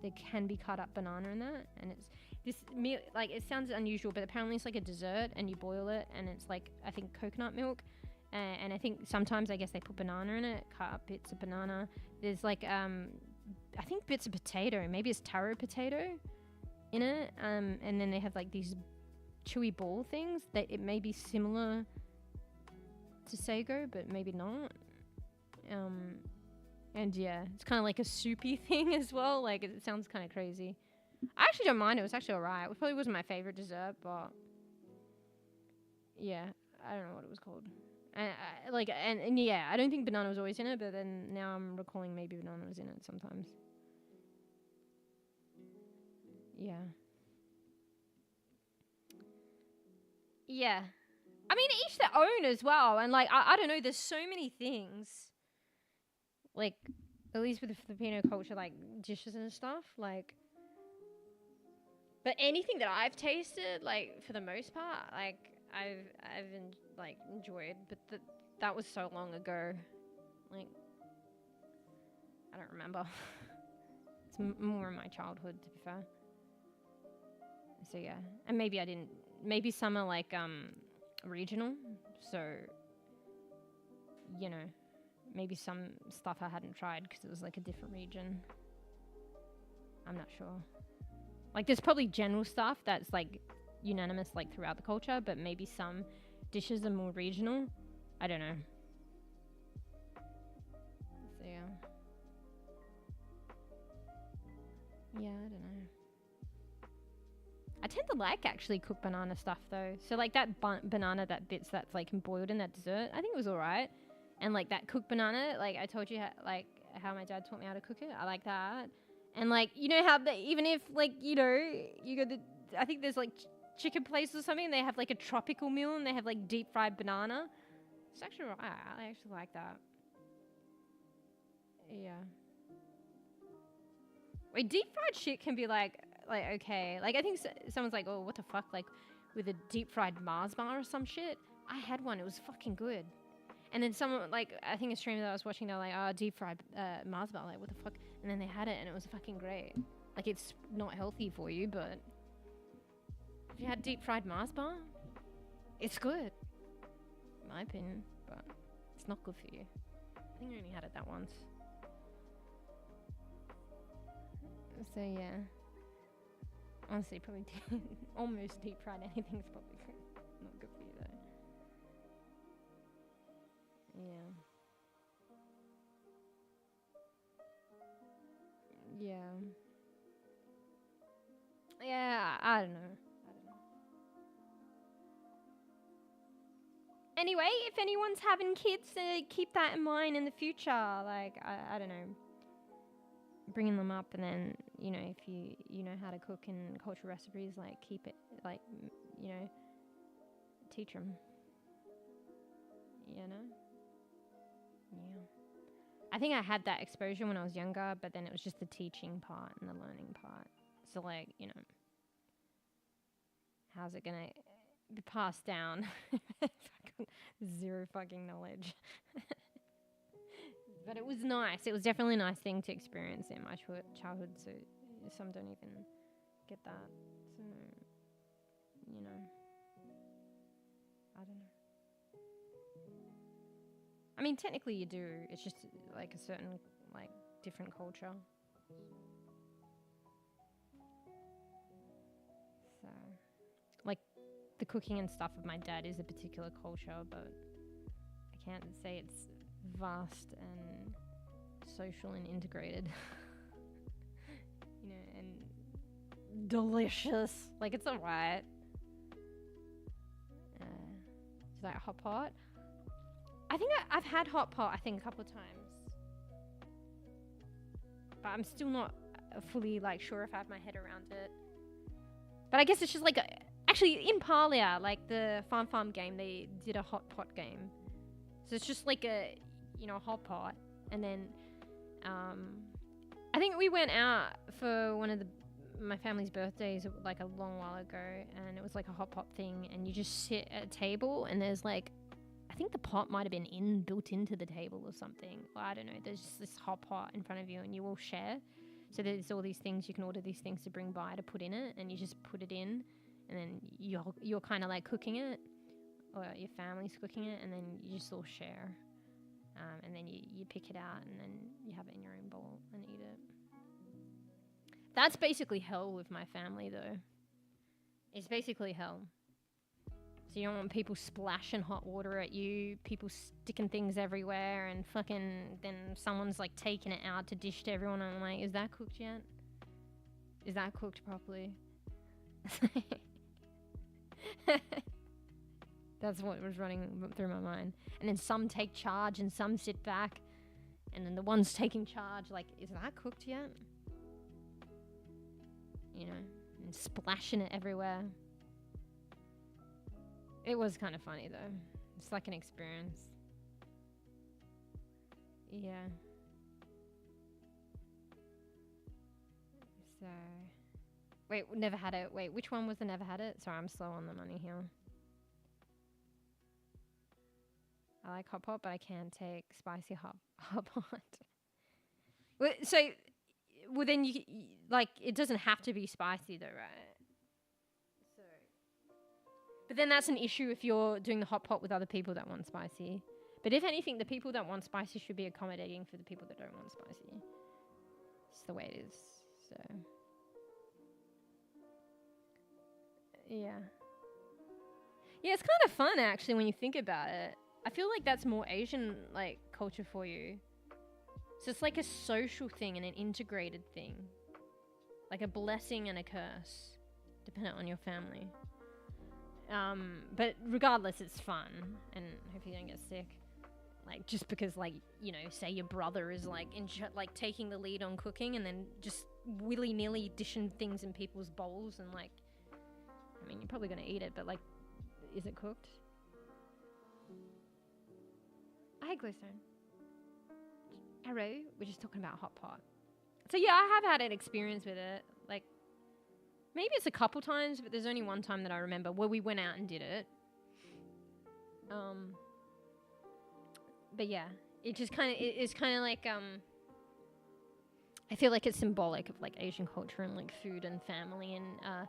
there can be cut up banana in that, and it's this meal, like, it sounds unusual, but apparently it's like a dessert, and you boil it, and it's like, I think, coconut milk, and I think sometimes, I guess, they put banana in it, cut up bits of banana. There's like, I think bits of potato, maybe it's taro potato in it, and then they have like these chewy ball things that it may be similar to sago, but maybe not. And yeah, it's kind of like a soupy thing as well. Like, it sounds kind of crazy. I actually don't mind. It was actually alright. It probably wasn't my favorite dessert, but yeah, I don't know what it was called. And yeah, I don't think banana was always in it, but then now I'm recalling maybe banana was in it sometimes. Yeah. Yeah. I mean, each their own as well. And like, I don't know, there's so many things. Like, at least with the Filipino culture, like dishes and stuff, like. But anything that I've tasted, like, for the most part, like, I've enjoyed. But that was so long ago. Like, I don't remember. It's more in my childhood, to be fair. So yeah, and maybe some are like regional. So, you know, maybe some stuff I hadn't tried because it was like a different region. I'm not sure. Like, there's probably general stuff that's like unanimous like throughout the culture, but maybe some dishes are more regional. I don't know. So yeah. Yeah, I don't know. I tend to like actually cooked banana stuff though. So like that banana, that bits that's like boiled in that dessert, I think it was alright. And like that cooked banana, like I told you how my dad taught me how to cook it. I like that. And like, you know how even if like, you know, you go I think there's like chicken place or something, they have like a tropical meal and they have like deep fried banana. It's actually alright. I actually like that. Yeah. Wait, deep fried shit can be like okay, like I think someone's like, oh, what the fuck, like with a deep fried Mars bar or some shit. I had one, it was fucking good. And then someone, like, I think a streamer that I was watching, they're like, oh, deep fried Mars bar, like what the fuck. And then they had it and it was fucking great. Like, it's not healthy for you, but if you had deep fried Mars bar, it's good, in my opinion, but it's not good for you. I think I only had it that once. So yeah, honestly, probably almost deep fried anything's probably not good for you though. Yeah. Yeah. Yeah, I don't know. Anyway, if anyone's having kids, keep that in mind in the future. Like, I don't know, bringing them up, and then, you know, if you know how to cook and cultural recipes, like, keep it, like, you know, teach them. You know? Yeah. I think I had that exposure when I was younger, but then it was just the teaching part and the learning part. So, like, you know, how's it gonna be passed down? Zero fucking knowledge. But it was nice. It was definitely a nice thing to experience in my childhood. So some don't even get that. So, you know, I don't know. I mean, technically you do. It's just like a certain, like, different culture. So, like, the cooking and stuff of my dad is a particular culture, but I can't say it's vast and social and integrated. You know, and delicious. Like, it's alright. Is that hot pot? I think I've had hot pot, I think, a couple of times. But I'm still not fully, like, sure if I have my head around it. But I guess it's just like actually in Parlia, like the farm game, they did a hot pot game. So it's just like a, you know, hot pot, and then I think we went out for one of my family's birthdays like a long while ago, and it was like a hot pot thing, and you just sit at a table, and there's like, I think the pot might have been built into the table or something. Well, I don't know. There's just this hot pot in front of you, and you all share. So there's all these things, you can order these things to bring by to put in it, and you just put it in, and then you're kind of like cooking it, or your family's cooking it, and then you just all share. And then you pick it out, and then you have it in your own bowl and eat it. That's basically hell with my family, though. It's basically hell. So you don't want people splashing hot water at you, people sticking things everywhere, and fucking then someone's like taking it out to dish to everyone, and I'm like, is that cooked yet? Is that cooked properly? That's what was running through my mind. And then some take charge and some sit back, and then the ones taking charge, like, is that cooked yet? You know, and splashing it everywhere. It was kind of funny, though. It's like an experience. Yeah. So, wait, never had it. Wait, which one was the never had it? Sorry, I'm slow on the money here. I like hot pot, but I can't take spicy hot pot. Well, then you like, it doesn't have to be spicy, though, right? But then that's an issue if you're doing the hot pot with other people that want spicy. But if anything, the people that want spicy should be accommodating for the people that don't want spicy. It's the way it is. So, yeah. Yeah, it's kind of fun, actually, when you think about it. I feel like that's more Asian, like, culture for you. So it's like a social thing and an integrated thing. Like a blessing and a curse, depending on your family. But regardless, it's fun, and hopefully you don't get sick. Like, just because, like, you know, say your brother is like taking the lead on cooking, and then just willy-nilly dishing things in people's bowls, and like, I mean, you're probably gonna eat it, but like, is it cooked? Hi, Glowstone. Hello. We're just talking about hot pot. So yeah, I have had an experience with it. Like, maybe it's a couple times, but there's only one time that I remember where we went out and did it. But yeah, it just kind of, it's kind of like, I feel like it's symbolic of like Asian culture and like food and family and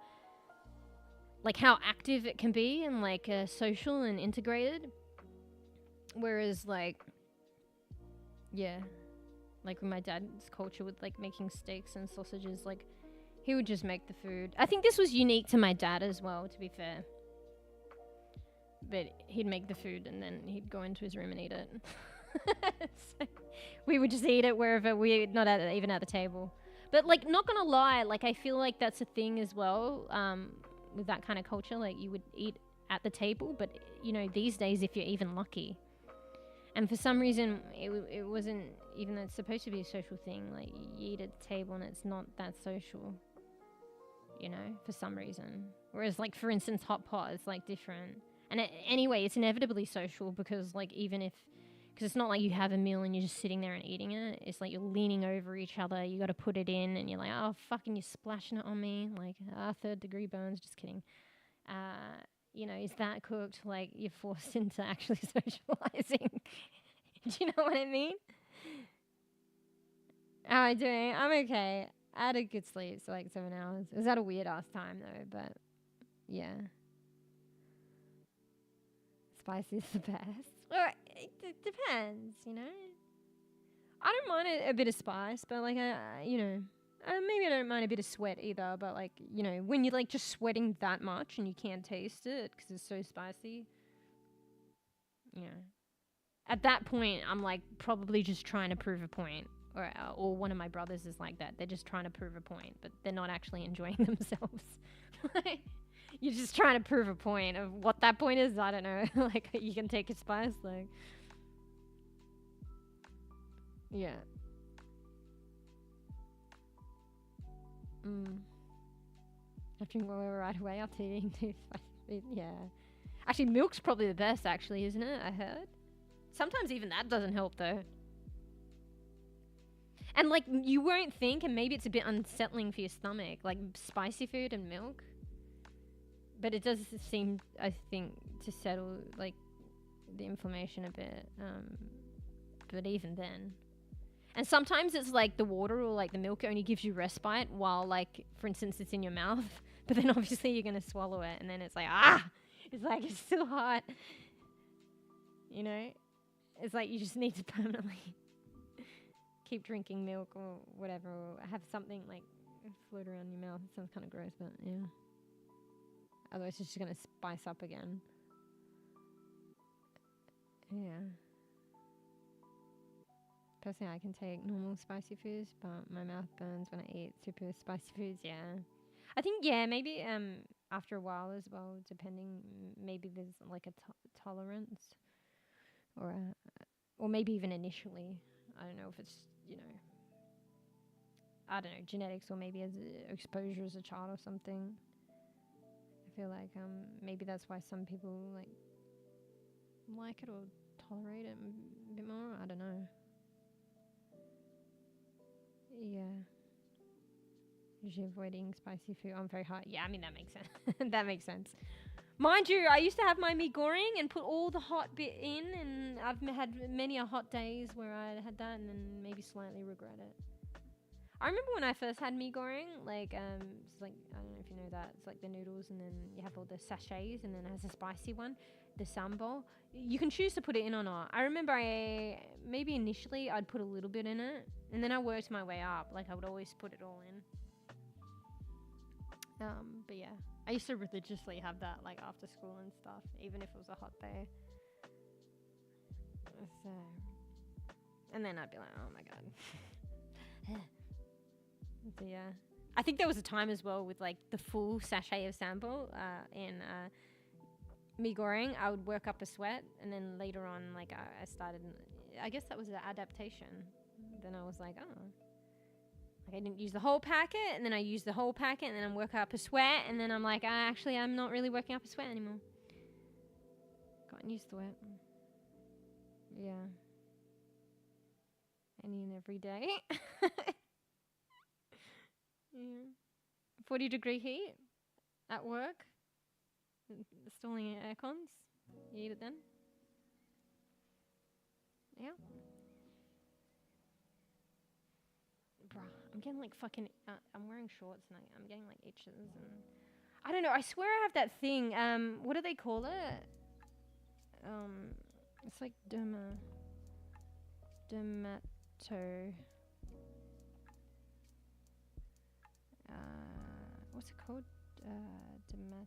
like how active it can be and like social and integrated. Whereas like, yeah, like with my dad's culture with like making steaks and sausages, like, he would just make the food. I think this was unique to my dad as well, to be fair. But he'd make the food and then he'd go into his room and eat it. So we would just eat it wherever, we're not even at the table. But like, not gonna lie, like I feel like that's a thing as well. With that kind of culture, like you would eat at the table, but you know, these days if you're even lucky. And for some reason, it wasn't, even though it's supposed to be a social thing, like you eat at the table and it's not that social, you know, for some reason. Whereas like, for instance, hot pot is like different. And anyway, it's inevitably social because like, even if, because it's not like you have a meal and you're just sitting there and eating it. It's like you're leaning over each other. You got to put it in and you're like, oh, fucking, you're splashing it on me. Like, third degree burns. Just kidding. You know, is that cooked? Like, you're forced into actually socializing. Do you know what I mean? How am I doing? I'm okay. I had a good sleep, so like 7 hours. It was at a weird ass time though, but yeah. Spicy is the best. Well, it depends, you know. I don't mind a bit of spice, but like, you know, maybe I don't mind a bit of sweat either. But like, you know, when you're like just sweating that much and you can't taste it because it's so spicy, you know, at that point I'm like probably just trying to prove a point. Or one of my brothers is like that. They're just trying to prove a point, but they're not actually enjoying themselves. You're just trying to prove a point of what that point is. I don't know. Like, you can take a spice, like, yeah. Have to drink water right away after eating too spicy. Yeah. Actually, milk's probably the best, actually, isn't it? I heard. Sometimes even that doesn't help, though. And, like, you won't think, and maybe it's a bit unsettling for your stomach, like, spicy food and milk. But it does seem, I think, to settle, like, the inflammation a bit. But even then. And sometimes it's, like, the water or, like, the milk only gives you respite while, like, for instance, it's in your mouth. But then, obviously, you're going to swallow it. And then it's like, It's like, it's still hot. You know? It's like you just need to permanently keep drinking milk or whatever, or have something like float around your mouth. It sounds kind of gross, but yeah. Otherwise, it's just going to spice up again. Yeah. Personally, I can take normal spicy foods, but my mouth burns when I eat super spicy foods. Yeah. I think, yeah, maybe after a while as well, depending, maybe there's like a tolerance, or maybe even initially. I don't know if it's, you know, I don't know, genetics, or maybe as exposure as a child or something. I feel like maybe that's why some people like it or tolerate it a bit more. I don't know. Yeah. Usually avoiding spicy food. I'm very hot. Yeah, I mean, that makes sense. That makes sense. Mind you, I used to have my mee goreng and put all the hot bit in, and I've had many a hot days where I had that and then maybe slightly regret it. I remember when I first had mee goreng, like, it's like, I don't know if you know that, it's like the noodles and then you have all the sachets and then it has a spicy one, the sambal. You can choose to put it in or not. I remember maybe initially I'd put a little bit in it and then I worked my way up. Like, I would always put it all in. But yeah, I used to religiously have that, like, after school and stuff, even if it was a hot day. So, and then I'd be like, oh my god. So yeah, I think there was a time as well with like the full sachet of sambal in mee goreng. I would work up a sweat, and then later on, like, I started. I guess that was an adaptation. Then I was like, oh, like, I didn't use the whole packet, and then I used the whole packet, and then I'm working up a sweat, and then I'm like, I'm not really working up a sweat anymore. Gotten used to it. Yeah. Any and every day. Yeah. 40-degree heat at work. Installing air cons. You eat it then? Yeah. Bruh, I'm getting like fucking. I'm wearing shorts and I'm getting like itches and. I don't know. I swear I have that thing. What do they call it? It's like dermato. What's it called? Dermatography?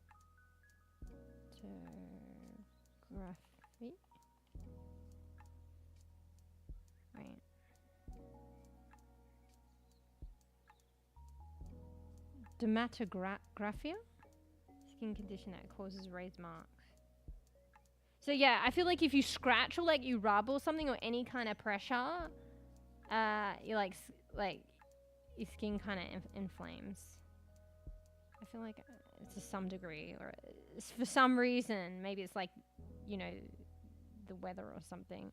Right. dermatographia, skin condition that causes raised marks. So yeah, I feel like if you scratch or like you rub or something or any kind of pressure, you like your skin kind of inflames. I feel like it's to some degree, or it's for some reason, maybe it's like, you know, the weather or something.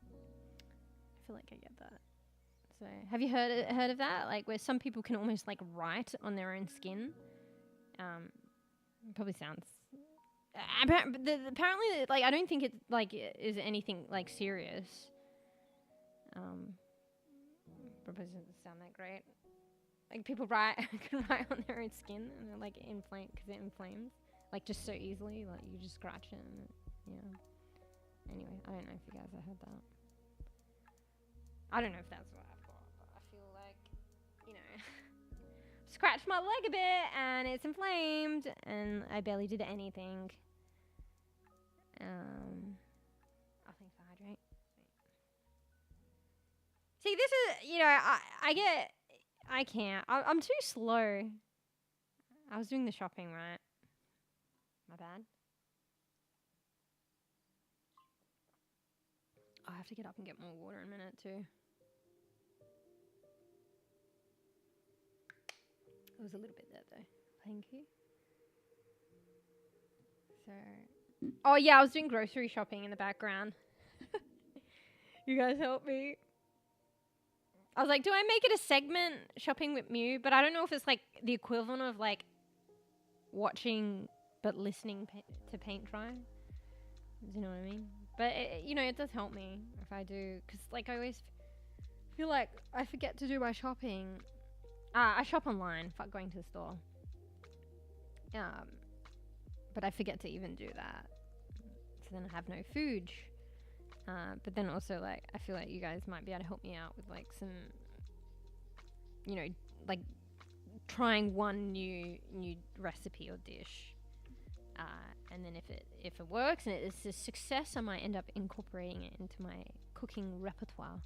I feel like I get that. So, have you heard of that? Like, where some people can almost like write on their own skin. Probably sounds. Apparently, like, I don't think it like is anything like serious. Probably doesn't sound that great. Like, people can write on their own skin and they're like inflame because it inflames like just so easily. Like, you just scratch it and yeah. Anyway, I don't know if you guys have heard that. I don't know if that's what I've got, but I feel like, you know, scratched my leg a bit and it's inflamed and I barely did anything. I think to hydrate. See, this is, you know, I can't. I'm too slow. I was doing the shopping, right? My bad. I have to get up and get more water in a minute too. It was a little bit there though. Thank you. So, oh yeah, I was doing grocery shopping in the background. You guys help me. I was like, do I make it a segment, shopping with Mew? But I don't know if it's like the equivalent of like watching but listening to paint dry. Do you know what I mean? But it, you know, it does help me if I do, because like I always feel like I forget to do my shopping. I shop online. Fuck going to the store. But I forget to even do that. So then I have no food. But then also, like, I feel like you guys might be able to help me out with like some, you know, like trying one new recipe or dish. And then if it works and it's a success, I might end up incorporating it into my cooking repertoire.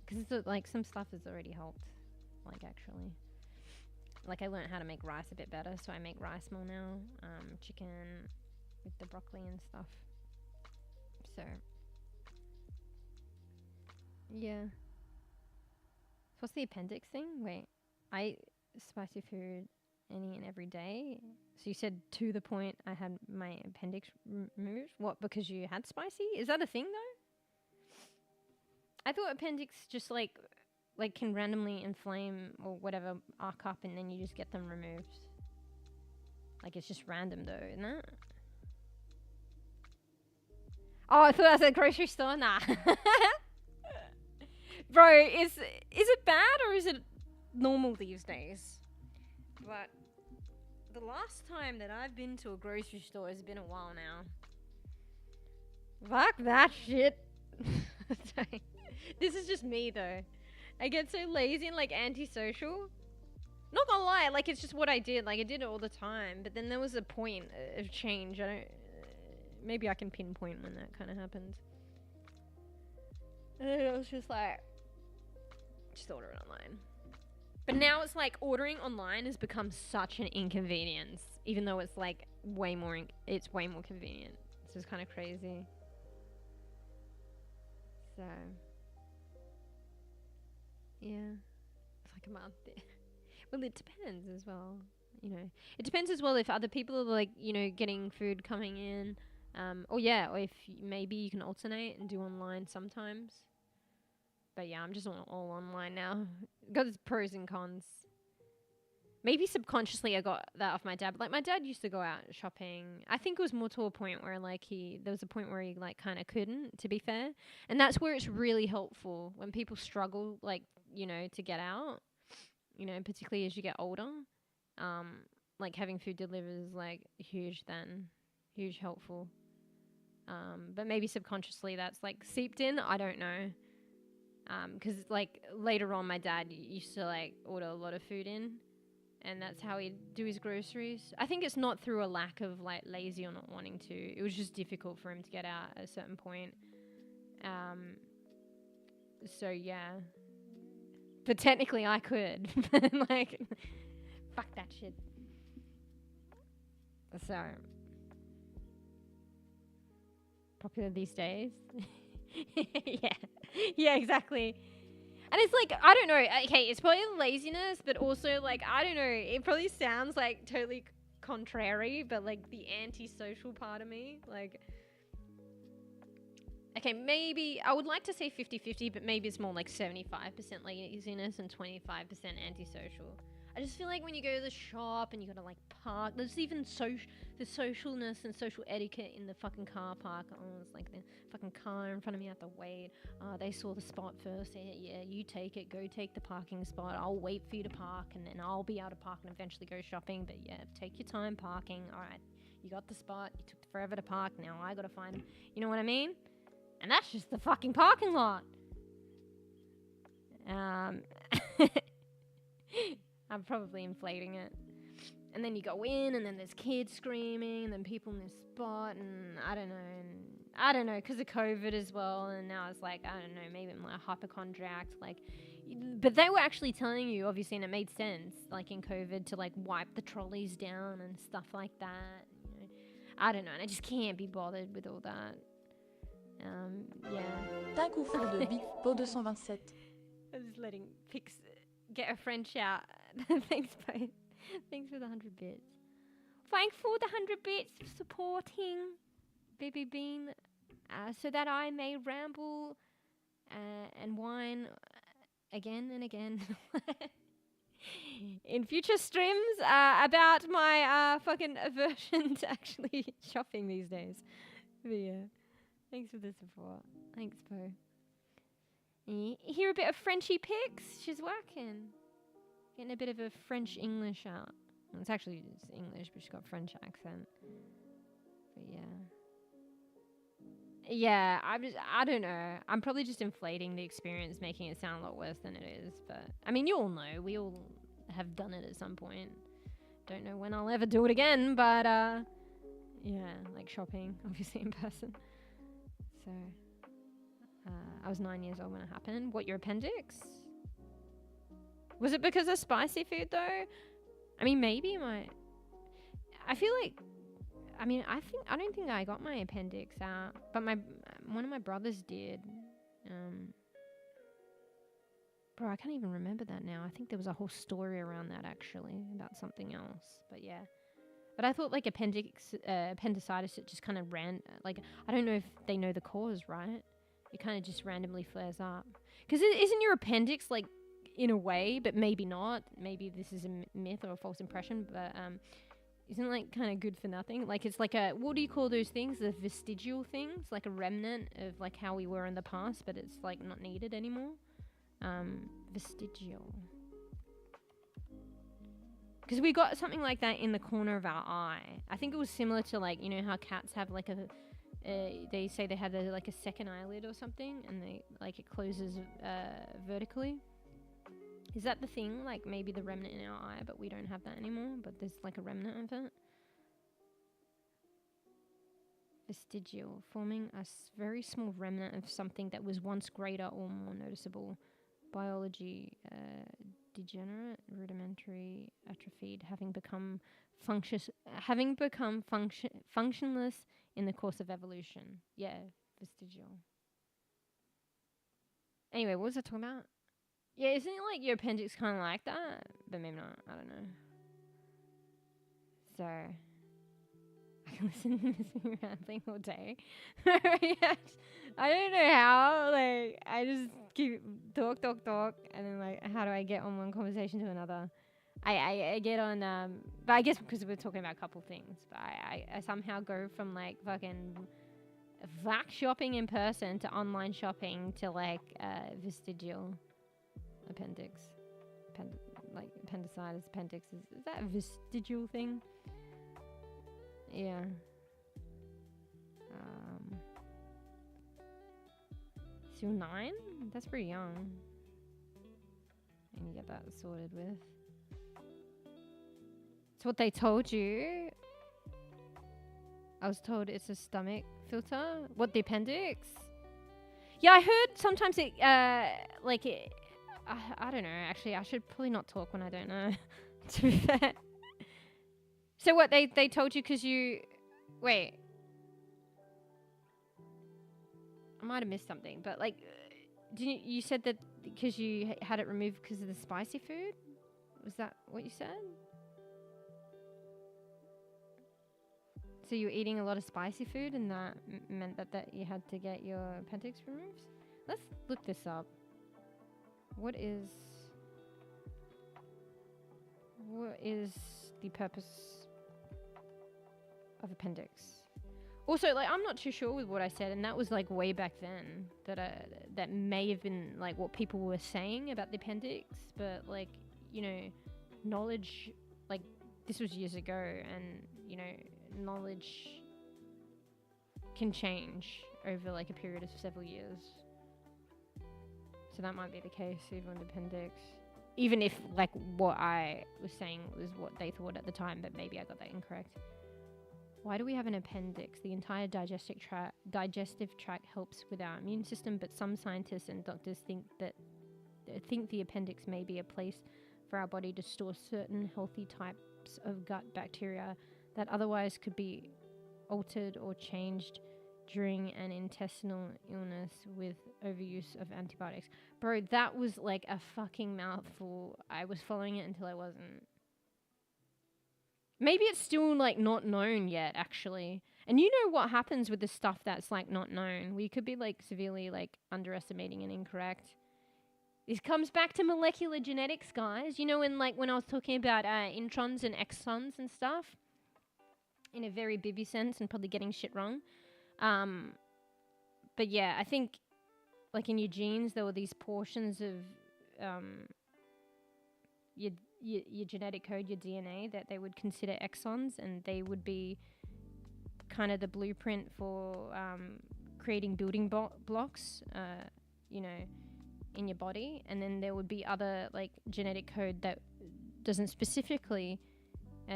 Because it's like some stuff has already helped. Like, actually, like, I learned how to make rice a bit better, so I make rice more now. Chicken with the broccoli and stuff. So, yeah. So what's the appendix thing? Wait, I eat spicy food any and every day. So you said to the point I had my appendix removed? What, because you had spicy? Is that a thing though? I thought appendix just like can randomly inflame or whatever, arc up, and then you just get them removed. Like, it's just random though, isn't it? Oh, I thought I was at a grocery store. Nah. Bro, is it bad or is it normal these days? But the last time that I've been to a grocery store has been a while now. Fuck that shit. This is just me though. I get so lazy and like antisocial. Not gonna lie, like, it's just what I did. Like, I did it all the time. But then there was a point of change. Maybe I can pinpoint when that kind of happened. And then it was just like, just order it online. But now it's like ordering online has become such an inconvenience, even though it's like way more convenient. It's just kind of crazy. So, yeah, it's like a month. Well, it depends as well. You know, it depends as well if other people are like, you know, getting food coming in. Or if maybe you can alternate and do online sometimes. But yeah, I'm just all online now. Got its pros and cons. Maybe subconsciously I got that off my dad. But like, my dad used to go out shopping. I think it was more to a point where like there was a point where he like kind of couldn't, to be fair. And that's where it's really helpful when people struggle, like, you know, to get out. You know, particularly as you get older. Like, having food delivered is like huge helpful. But maybe subconsciously that's like seeped in. I don't know. Because like later on, my dad used to like order a lot of food in, and that's how he'd do his groceries. I think it's not through a lack of like lazy or not wanting to. It was just difficult for him to get out at a certain point. So yeah. But technically I could. Like, fuck that shit. So, popular these days. Yeah, exactly. And it's like, I don't know, okay, it's probably laziness, but also, like, I don't know, it probably sounds, like, totally contrary, but, like, the antisocial part of me, like, okay, maybe, I would like to say 50-50, but maybe it's more like 75% laziness and 25% antisocial. I just feel like when you go to the shop and you gotta, like, park, there's even the socialness and social etiquette in the fucking car park. Oh, it's like the fucking car in front of me, I have to wait. They saw the spot first. Yeah, you take it. Go take the parking spot. I'll wait for you to park, and then I'll be able to park and eventually go shopping. But yeah, take your time parking. All right, you got the spot. You took forever to park. Now I gotta find them. You know what I mean? And that's just the fucking parking lot. I'm probably inflating it. And then you go in, and then there's kids screaming, and then people in this spot, and I don't know, because of COVID as well, and now it's like, I don't know, maybe I'm like hypochondriac, like, but they were actually telling you, obviously, and it made sense, like in COVID, to like wipe the trolleys down and stuff like that, you know. I don't know, and I just can't be bothered with all that. Yeah. Tag ou faux de Beau 227. I'm just letting Pix get a French out. Thanks, Bo. Thanks for the 100 bits. Thanks for the 100 bits for supporting Baby Bean, so that I may ramble and whine again and again in future streams about my fucking aversion to actually shopping these days. But yeah, thanks for the support. Thanks, Bo. Hear a bit of Frenchy Pix? She's working. Getting a bit of a French English out. Well, it's actually just English, but she's got a French accent. But yeah, I don't know. I'm probably just inflating the experience, making it sound a lot worse than it is. But I mean, you all know, we all have done it at some point. Don't know when I'll ever do it again, but yeah, like shopping, obviously in person. So I was 9 years old when it happened. What, your appendix? Was it because of spicy food though? I mean, maybe I feel like, I mean, I don't think I got my appendix out, but one of my brothers did. Bro, I can't even remember that now. I think there was a whole story around that actually, about something else. But yeah. But I thought like appendicitis, it just kind of like, I don't know if they know the cause, right? It kind of just randomly flares up. Because isn't your appendix like, in a way, but maybe not. Maybe this is a myth or a false impression, but isn't like kind of good for nothing? Like it's like what do you call those things? The vestigial things, like a remnant of like how we were in the past, but it's like not needed anymore. Vestigial. Because we got something like that in the corner of our eye. I think it was similar to like, you know how cats have like they say they have like a second eyelid or something, and they like it closes vertically. Is that the thing? Like maybe the remnant in our eye, but we don't have that anymore, but there's like a remnant of it. Vestigial, forming a very small remnant of something that was once greater or more noticeable. Biology, degenerate, rudimentary, atrophied, having become functionless in the course of evolution. Yeah, vestigial. Anyway, what was I talking about? Yeah, isn't it like your appendix kind of like that? But maybe not. I don't know. So, I can listen to me rambling all day. I don't know how. Like, I just keep talk, and then like, how do I get on one conversation to another? I get on, but I guess because we're talking about a couple things. But I somehow go from like fucking vac shopping in person to online shopping to like vestigial. Appendix, like appendicitis, appendix. Is that a vestigial thing? Yeah. So 9? That's pretty young. And you get that sorted with. It's what they told you. I was told it's a stomach filter. What, the appendix? Yeah, I heard sometimes it, like it, I don't know. Actually, I should probably not talk when I don't know. To be fair. So what, they told you because you... Wait. I might have missed something, but like, you said that because you had it removed because of the spicy food? Was that what you said? So you were eating a lot of spicy food and that meant that you had to get your appendix removed? Let's look this up. What is the purpose of appendix? Also, like, I'm not too sure with what I said, and that was like way back then. That may have been like what people were saying about the appendix, but like, you know, knowledge, like, this was years ago, and you know, knowledge can change over like a period of several years. So that might be the case even with appendix. Even if like what I was saying was what they thought at the time, but maybe I got that incorrect. Why do we have an appendix? The entire digestive tract helps with our immune system, but some scientists and doctors think the appendix may be a place for our body to store certain healthy types of gut bacteria that otherwise could be altered or changed during an intestinal illness with overuse of antibiotics. Bro, that was like a fucking mouthful. I was following it until I wasn't. Maybe it's still like not known yet, actually. And you know what happens with the stuff that's like not known? We could be like severely like underestimating and incorrect. This comes back to molecular genetics, guys. You know, when I was talking about introns and exons and stuff, in a very bibby sense and probably getting shit wrong. But yeah, I think like in your genes there were these portions of your genetic code, your DNA, that they would consider exons, and they would be kind of the blueprint for creating building blocks, you know, in your body. And then there would be other like genetic code that doesn't specifically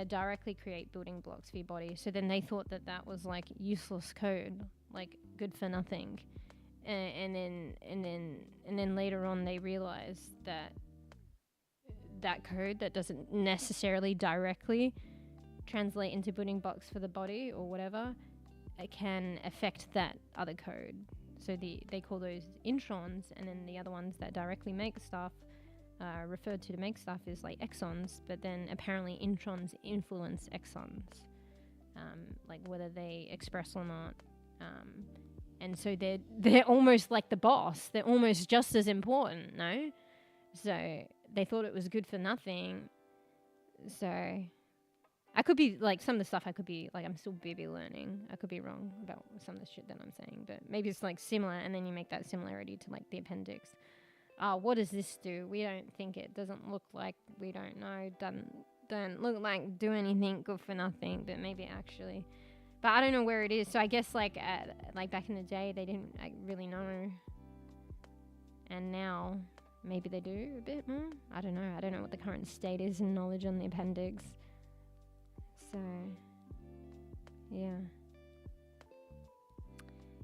directly create building blocks for your body. So then they thought that was like useless code, like good for nothing. And then later on they realized that code that doesn't necessarily directly translate into building blocks for the body or whatever, it can affect that other code. So they call those introns, and then the other ones that directly make stuff, referred to make stuff, is like exons. But then apparently introns influence exons, like whether they express or not. And so they're almost like the boss. They're almost just as important, no? So they thought it was good for nothing. So I could be like, some of the stuff I could be like, I'm still baby learning. I could be wrong about some of the shit that I'm saying, but maybe it's like similar, and then you make that similarity to like the appendix. What does this do? We don't think it doesn't look like, we don't know, don't look like do anything, good for nothing, but maybe actually. But I don't know where it is. So I guess like back in the day they didn't really know, and now maybe they do a bit more. I don't know. I don't know what the current state is in knowledge on the appendix. So, yeah.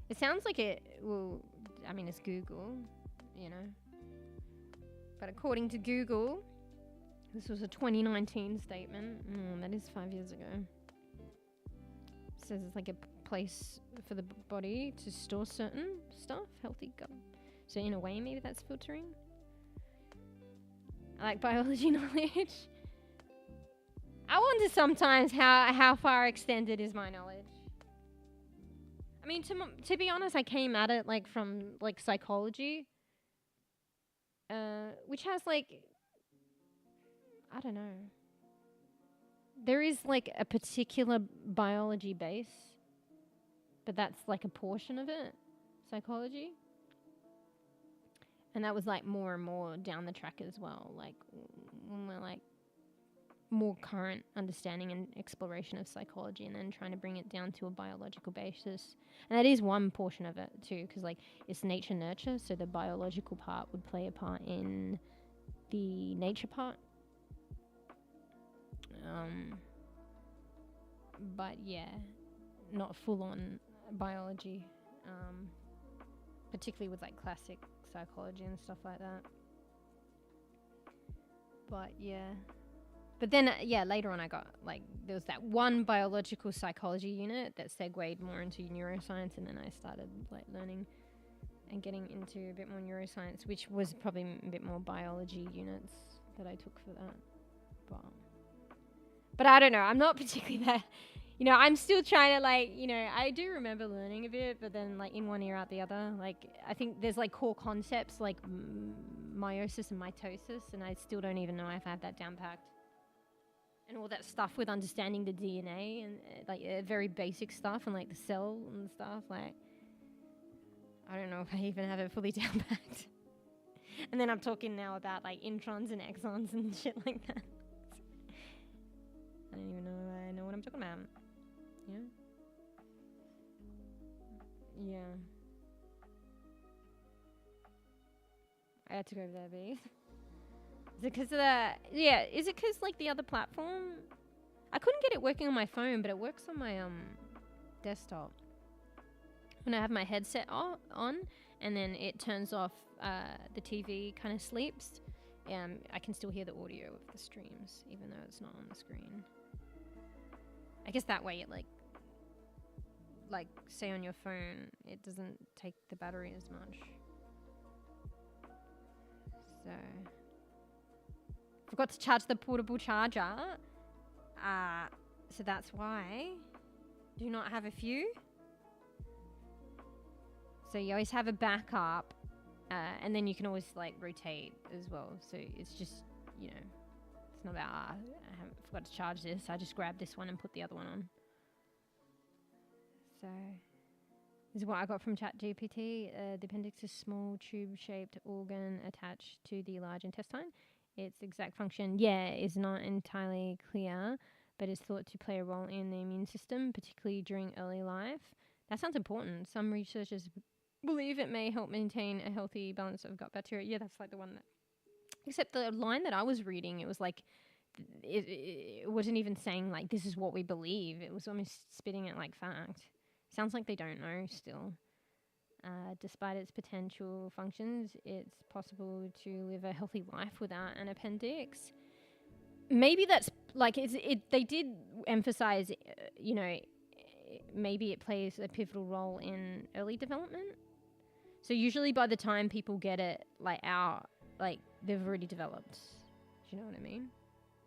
It sounds like it will, I mean, it's Google, you know. But according to Google, this was a 2019 statement. That is 5 years ago. It says it's like a place for the body to store certain stuff, healthy gut. So in a way, maybe that's filtering. I like biology knowledge. I wonder sometimes how far extended is my knowledge. I mean, to be honest, I came at it like from like psychology, which has like, I don't know. There is like a particular biology base, but that's like a portion of it, psychology. And that was like more and more down the track as well, like when we're like more current understanding and exploration of psychology, and then trying to bring it down to a biological basis. And that is one portion of it too, because like it's nature nurture, so the biological part would play a part in the nature part. But yeah, not full on biology, particularly with like classic psychology and stuff like that. But yeah. But then, later on I got, like, there was that one biological psychology unit that segued more into neuroscience, and then I started, like, learning and getting into a bit more neuroscience, which was probably a bit more biology units that I took for that. But I don't know, I'm not particularly that, I'm still trying to, like, I do remember learning a bit, but then, like, in one ear out the other. Like, I think there's, like, core concepts like meiosis and mitosis, and I still don't even know if I have that down packed. And all that stuff with understanding the DNA and like very basic stuff and like the cell and stuff. Like, I don't know if I even have it fully down packed. And then I'm talking now about like introns and exons and shit like that. I don't even know if I know what I'm talking about. Yeah. Yeah. I had to go over there, B. Is it because of is it because like the other platform? I couldn't get it working on my phone, but it works on my desktop. When I have my headset on and then it turns off, the TV kind of sleeps, I can still hear the audio of the streams, even though it's not on the screen. I guess that way it like say on your phone, it doesn't take the battery as much. So... Forgot to charge the portable charger. So that's why. Do not have a few. So you always have a backup. And then you can always like rotate as well. So it's just, it's not about, I forgot to charge this. I just grabbed this one and put the other one on. So this is what I got from ChatGPT. The appendix is a small tube-shaped organ attached to the large intestine. Its exact function, is not entirely clear, but is thought to play a role in the immune system, particularly during early life. That sounds important. Some researchers believe it may help maintain a healthy balance of gut bacteria. Yeah, that's like the one that... Except the line that I was reading, it was like... It wasn't even saying, like, this is what we believe. It was almost spitting it like fact. Sounds like they don't know still. Despite its potential functions, it's possible to live a healthy life without an appendix. Maybe that's like they did emphasize, maybe it plays a pivotal role in early development. So usually by the time people get it they've already developed. Do you know what I mean?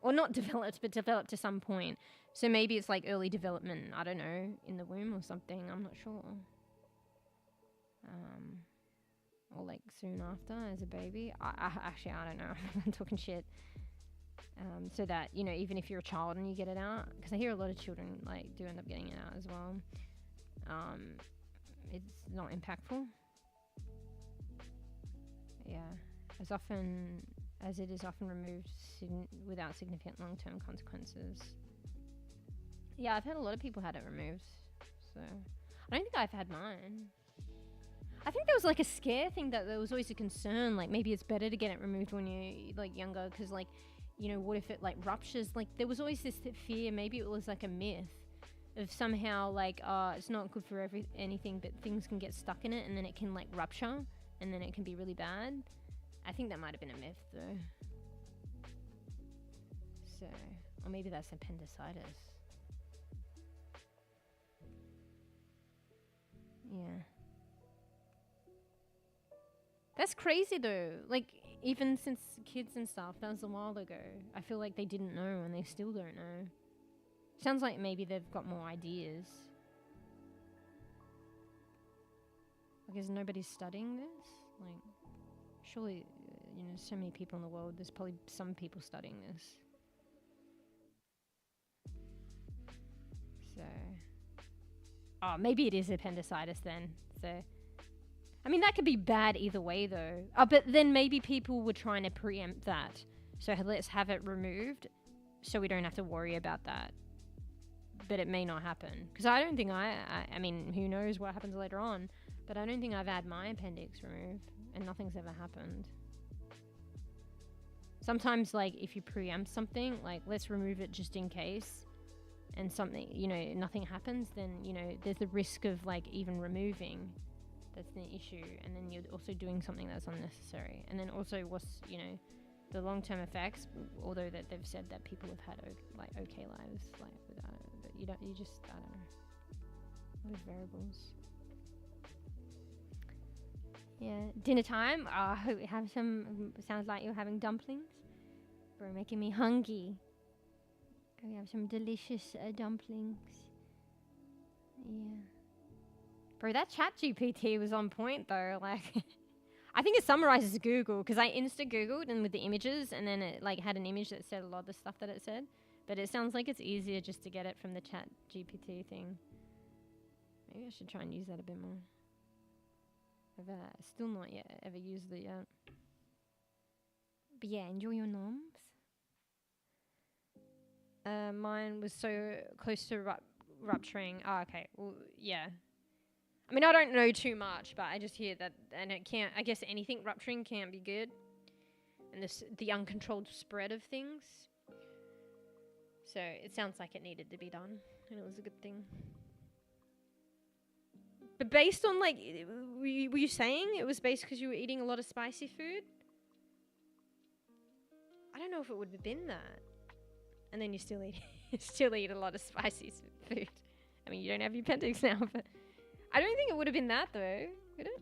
Or not developed, but developed to some point. So maybe it's like early development, I don't know, in the womb or something. I'm not sure. Or like soon after as a baby. I don't know. I'm talking shit. So that, even if you're a child and you get it out, because I hear a lot of children like do end up getting it out as well. It's not impactful. Yeah. As it is often removed without significant long-term consequences. Yeah, I've had a lot of people had it removed. So I don't think I've had mine. I think there was like a scare thing that there was always a concern, like maybe it's better to get it removed when you're like younger, because like, what if it like ruptures? Like there was always this fear, maybe it was like a myth of somehow like, it's not good for anything, but things can get stuck in it and then it can like rupture and then it can be really bad. I think that might have been a myth though. So, or maybe that's appendicitis. Yeah. That's crazy though. Like, even since kids and stuff, that was a while ago. I feel like they didn't know and they still don't know. Sounds like maybe they've got more ideas. Like, is nobody studying this? Like, surely, so many people in the world, there's probably some people studying this. So, maybe it is appendicitis then. So, I mean, that could be bad either way, though. But then maybe people were trying to preempt that. So let's have it removed so we don't have to worry about that. But it may not happen. Because I don't think I mean, who knows what happens later on. But I don't think I've had my appendix removed. And nothing's ever happened. Sometimes, like, if you preempt something, like, let's remove it just in case. And something, nothing happens, then, there's the risk of, like, even removing. That's the issue. And then you're also doing something that's unnecessary. And then also what's, the long-term effects, although that they've said that people have had like okay lives, like but you just I don't know. A lot of variables. Yeah, dinner time. I hope we have some. Sounds like you're having dumplings. Bro, making me hungry. We have some delicious dumplings. Yeah. Bro, that chat GPT was on point though. Like, I think it summarizes Google because I Googled and with the images, and then it like had an image that said a lot of the stuff that it said. But it sounds like it's easier just to get it from the chat GPT thing. Maybe I should try and use that a bit more. I've still not yet ever used it yet. But yeah, enjoy your noms. Mine was so close to rupturing. Oh, okay. Well, yeah. I mean, I don't know too much, but I just hear that, and it can't. I guess anything rupturing can't be good, and the uncontrolled spread of things. So it sounds like it needed to be done, and it was a good thing. But based on like, were you saying it was based because you were eating a lot of spicy food? I don't know if it would have been that. And then you still eat a lot of spicy food. I mean, you don't have your appendix now, but I don't think it would have been that though, would it?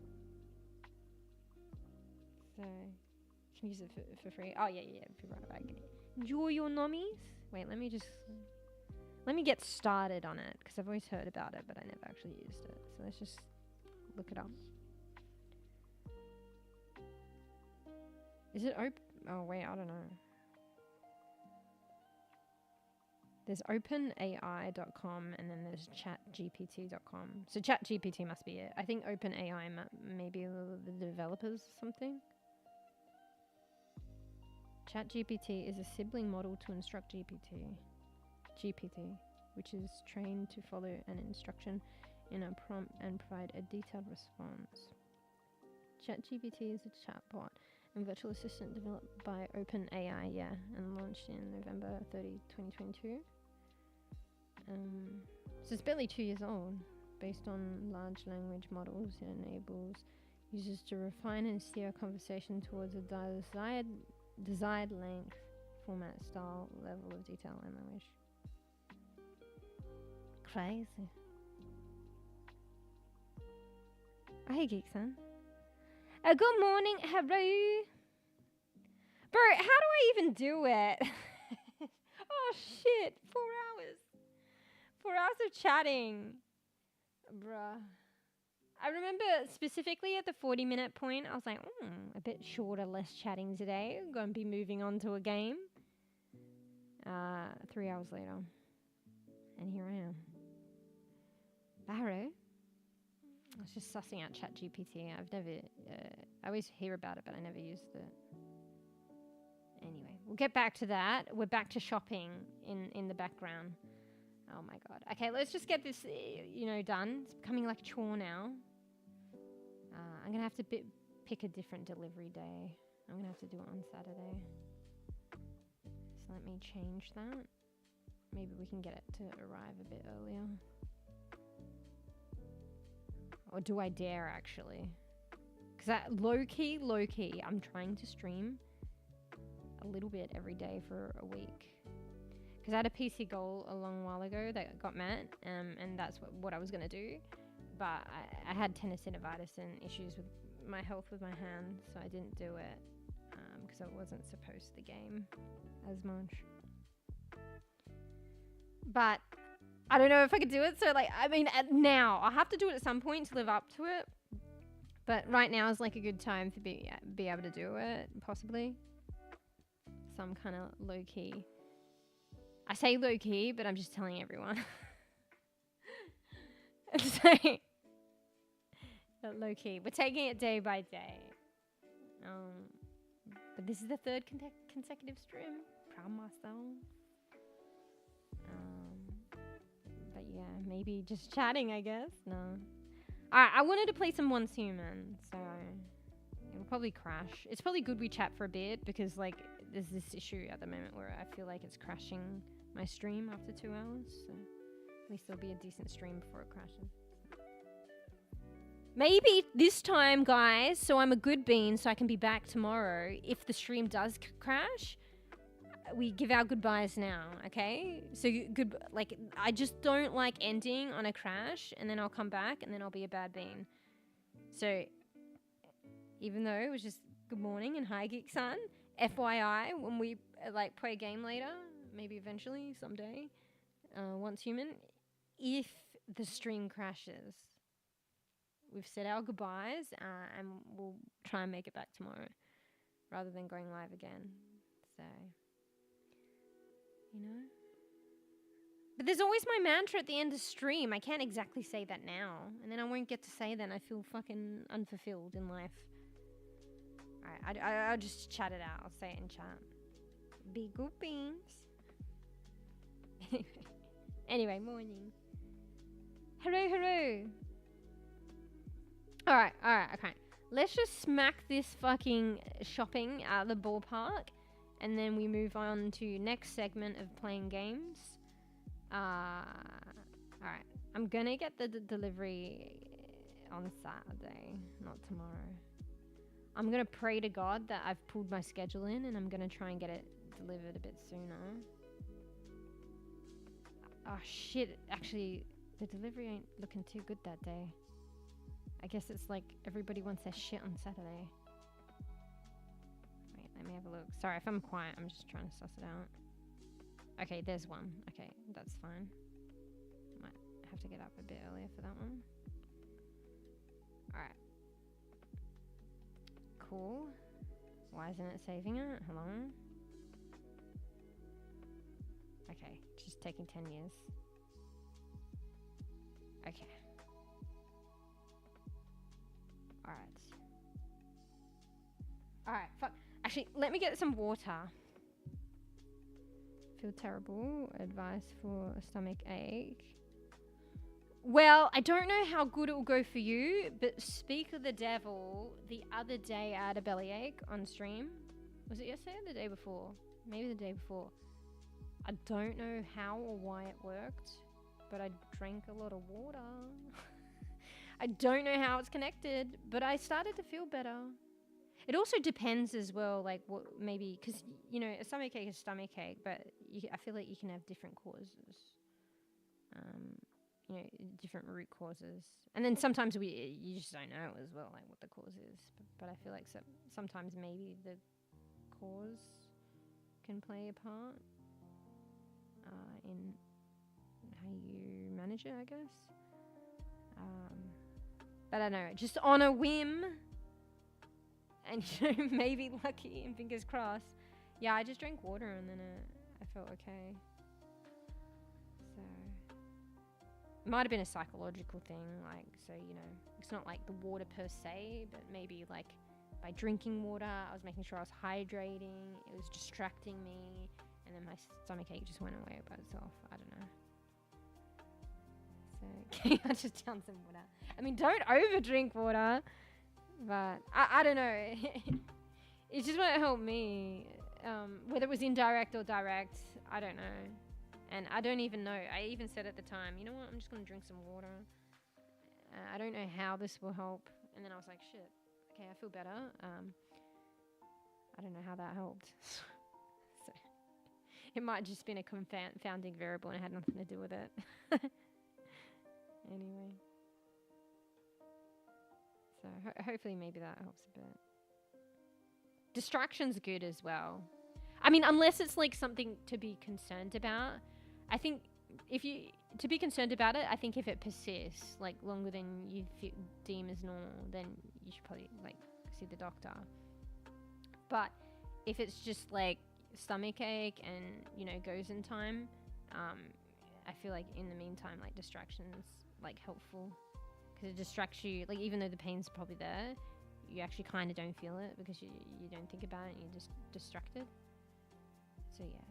So, you can use it for free. Oh yeah, be right back. Enjoy your nommies. Wait, let me get started on it because I've always heard about it, but I never actually used it. So let's just look it up. Is it open? Oh wait, I don't know. There's openai.com and then there's chatgpt.com. So chatgpt must be it. I think OpenAI maybe the developers or something. ChatGPT is a sibling model to instruct GPT, which is trained to follow an instruction in a prompt and provide a detailed response. ChatGPT is a chatbot and virtual assistant developed by OpenAI, and launched in November 30, 2022. So it's barely 2 years old. Based on large language models, it enables users to refine and steer a conversation towards a desired length, format, style, level of detail, and language. Crazy. Oh, hey, Geekson. Good morning, hello. Bro, how do I even do it? Oh, shit. 4 hours. 4 hours of chatting. Bruh. I remember specifically at the 40-minute point, I was like, a bit shorter, less chatting today. I'm going to be moving on to a game. 3 hours later. And here I am. Barrow. I was just sussing out ChatGPT. I've never, I always hear about it, but I never used it. Anyway, we'll get back to that. We're back to shopping in the background. Oh my God. Okay, let's just get this, done. It's becoming like a chore now. I'm going to have to pick a different delivery day. I'm going to have to do it on Saturday. So let me change that. Maybe we can get it to arrive a bit earlier. Or do I dare, actually? Because low-key, I'm trying to stream a little bit every day for a week. Because I had a PC goal a long while ago that got met, and that's what I was going to do. But I had tendinitis and issues with my health with my hand, so I didn't do it because I wasn't supposed to game as much. But I don't know if I could do it. So, now I'll have to do it at some point to live up to it. But right now is like a good time to be able to do it, possibly. Some kind of low key. I say low key, but I'm just telling everyone. So, low key. We're taking it day by day. But this is the third consecutive stream. Proud of myself. But yeah, maybe just chatting, I guess. No. Alright, I wanted to play some h00man, so it'll probably crash. It's probably good we chat for a bit because there's this issue at the moment where I feel like it's crashing my stream after 2 hours. So at least there'll be a decent stream before it crashes. Maybe this time, guys, so I'm a good bean, so I can be back tomorrow. If the stream does crash, we give our goodbyes now, okay? So good. Like, I just don't like ending on a crash, and then I'll come back, and then I'll be a bad bean. So, even though it was just good morning and hi, Geek Sun, FYI, when we like play a game later, maybe eventually someday, once human, if the stream crashes. We've said our goodbyes, and we'll try and make it back tomorrow rather than going live again. So, you know. But there's always my mantra at the end of stream. I can't exactly say that now. And then I won't get to say that. I feel fucking unfulfilled in life. Alright, I'll just chat it out. I'll say it in chat. Be good beans. Anyway, morning. Hello. Alright, okay. Let's just smack this fucking shopping out of the ballpark, and then we move on to next segment of playing games. Alright. I'm gonna get the delivery on Saturday, not tomorrow. I'm gonna pray to God that I've pulled my schedule in, and I'm gonna try and get it delivered a bit sooner. Oh shit, actually, the delivery ain't looking too good that day. I guess it's like everybody wants their shit on Saturday. Wait, let me have a look. Sorry if I'm quiet, I'm just trying to suss it out. Okay, there's one. Okay, that's fine. Might have to get up a bit earlier for that one. Alright. Cool. Why isn't it saving it? Hello? Okay, just taking 10 years. Okay. Alright, fuck. Actually, let me get some water. Feel terrible. Advice for a stomach ache. Well, I don't know how good it will go for you, but speak of the devil, the other day I had a bellyache on stream. Was it yesterday or the day before? Maybe the day before. I don't know how or why it worked, but I drank a lot of water. I don't know how it's connected, but I started to feel better. It also depends as well, like what maybe, because, you know, a stomachache is stomachache, but I feel like you can have different causes. You know, different root causes. And then sometimes you just don't know as well, like what the cause is. But I feel like sometimes maybe the cause can play a part in how you manage it, I guess. But I don't know, just on a whim, and you know, maybe lucky and fingers crossed. Yeah, I just drank water and then I felt okay. So it might have been a psychological thing, like, so, you know, it's not like the water per se, but maybe like by drinking water, I was making sure I was hydrating, it was distracting me, and then my stomachache just went away by itself. I don't know. So, okay, I just down some water. I mean, don't over drink water, but I don't know. It just won't help me. Whether it was indirect or direct, I don't know. And I don't even know. I even said at the time, you know what, I'm just going to drink some water. I don't know how this will help. And then I was like, shit, okay, I feel better. I don't know how that helped. So it might have just been a confounding variable and it had nothing to do with it. Anyway. So hopefully maybe that helps a bit. Distraction's good as well. I mean, unless it's like something to be concerned about. I think to be concerned about it, I think if it persists like longer than you deem as normal, then you should probably like see the doctor. But if it's just like stomach ache and, you know, goes in time, I feel like in the meantime, like distraction's like helpful because it distracts you. Like even though the pain's probably there, you actually kind of don't feel it because you don't think about it and you're just distracted. So yeah.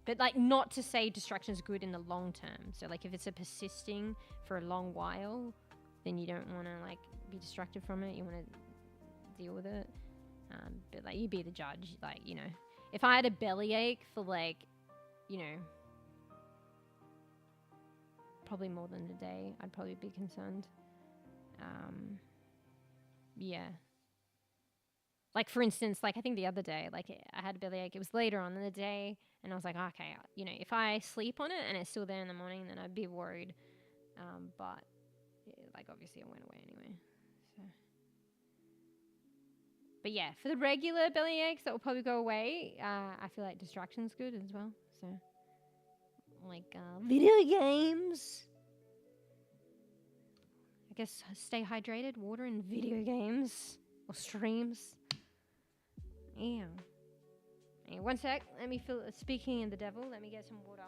But like not to say distraction's good in the long term. So like if it's a persisting for a long while, then you don't want to like be distracted from it. You want to deal with it. But like you be the judge. Like, you know, if I had a bellyache for like, you know, probably more than a day, I'd probably be concerned. Yeah. Like, for instance, like, I think the other day, like, I had a bellyache. It was later on in the day, and I was like, okay, you know, if I sleep on it and it's still there in the morning, then I'd be worried. But, yeah, like, obviously it went away anyway. So. But, yeah, for the regular bellyaches, that will probably go away. I feel like distraction's good as well. So, like, video games. I guess stay hydrated, water and video games. Or streams. Yeah. Hey, one sec. Let me feel. Speaking of the devil, let me get some water.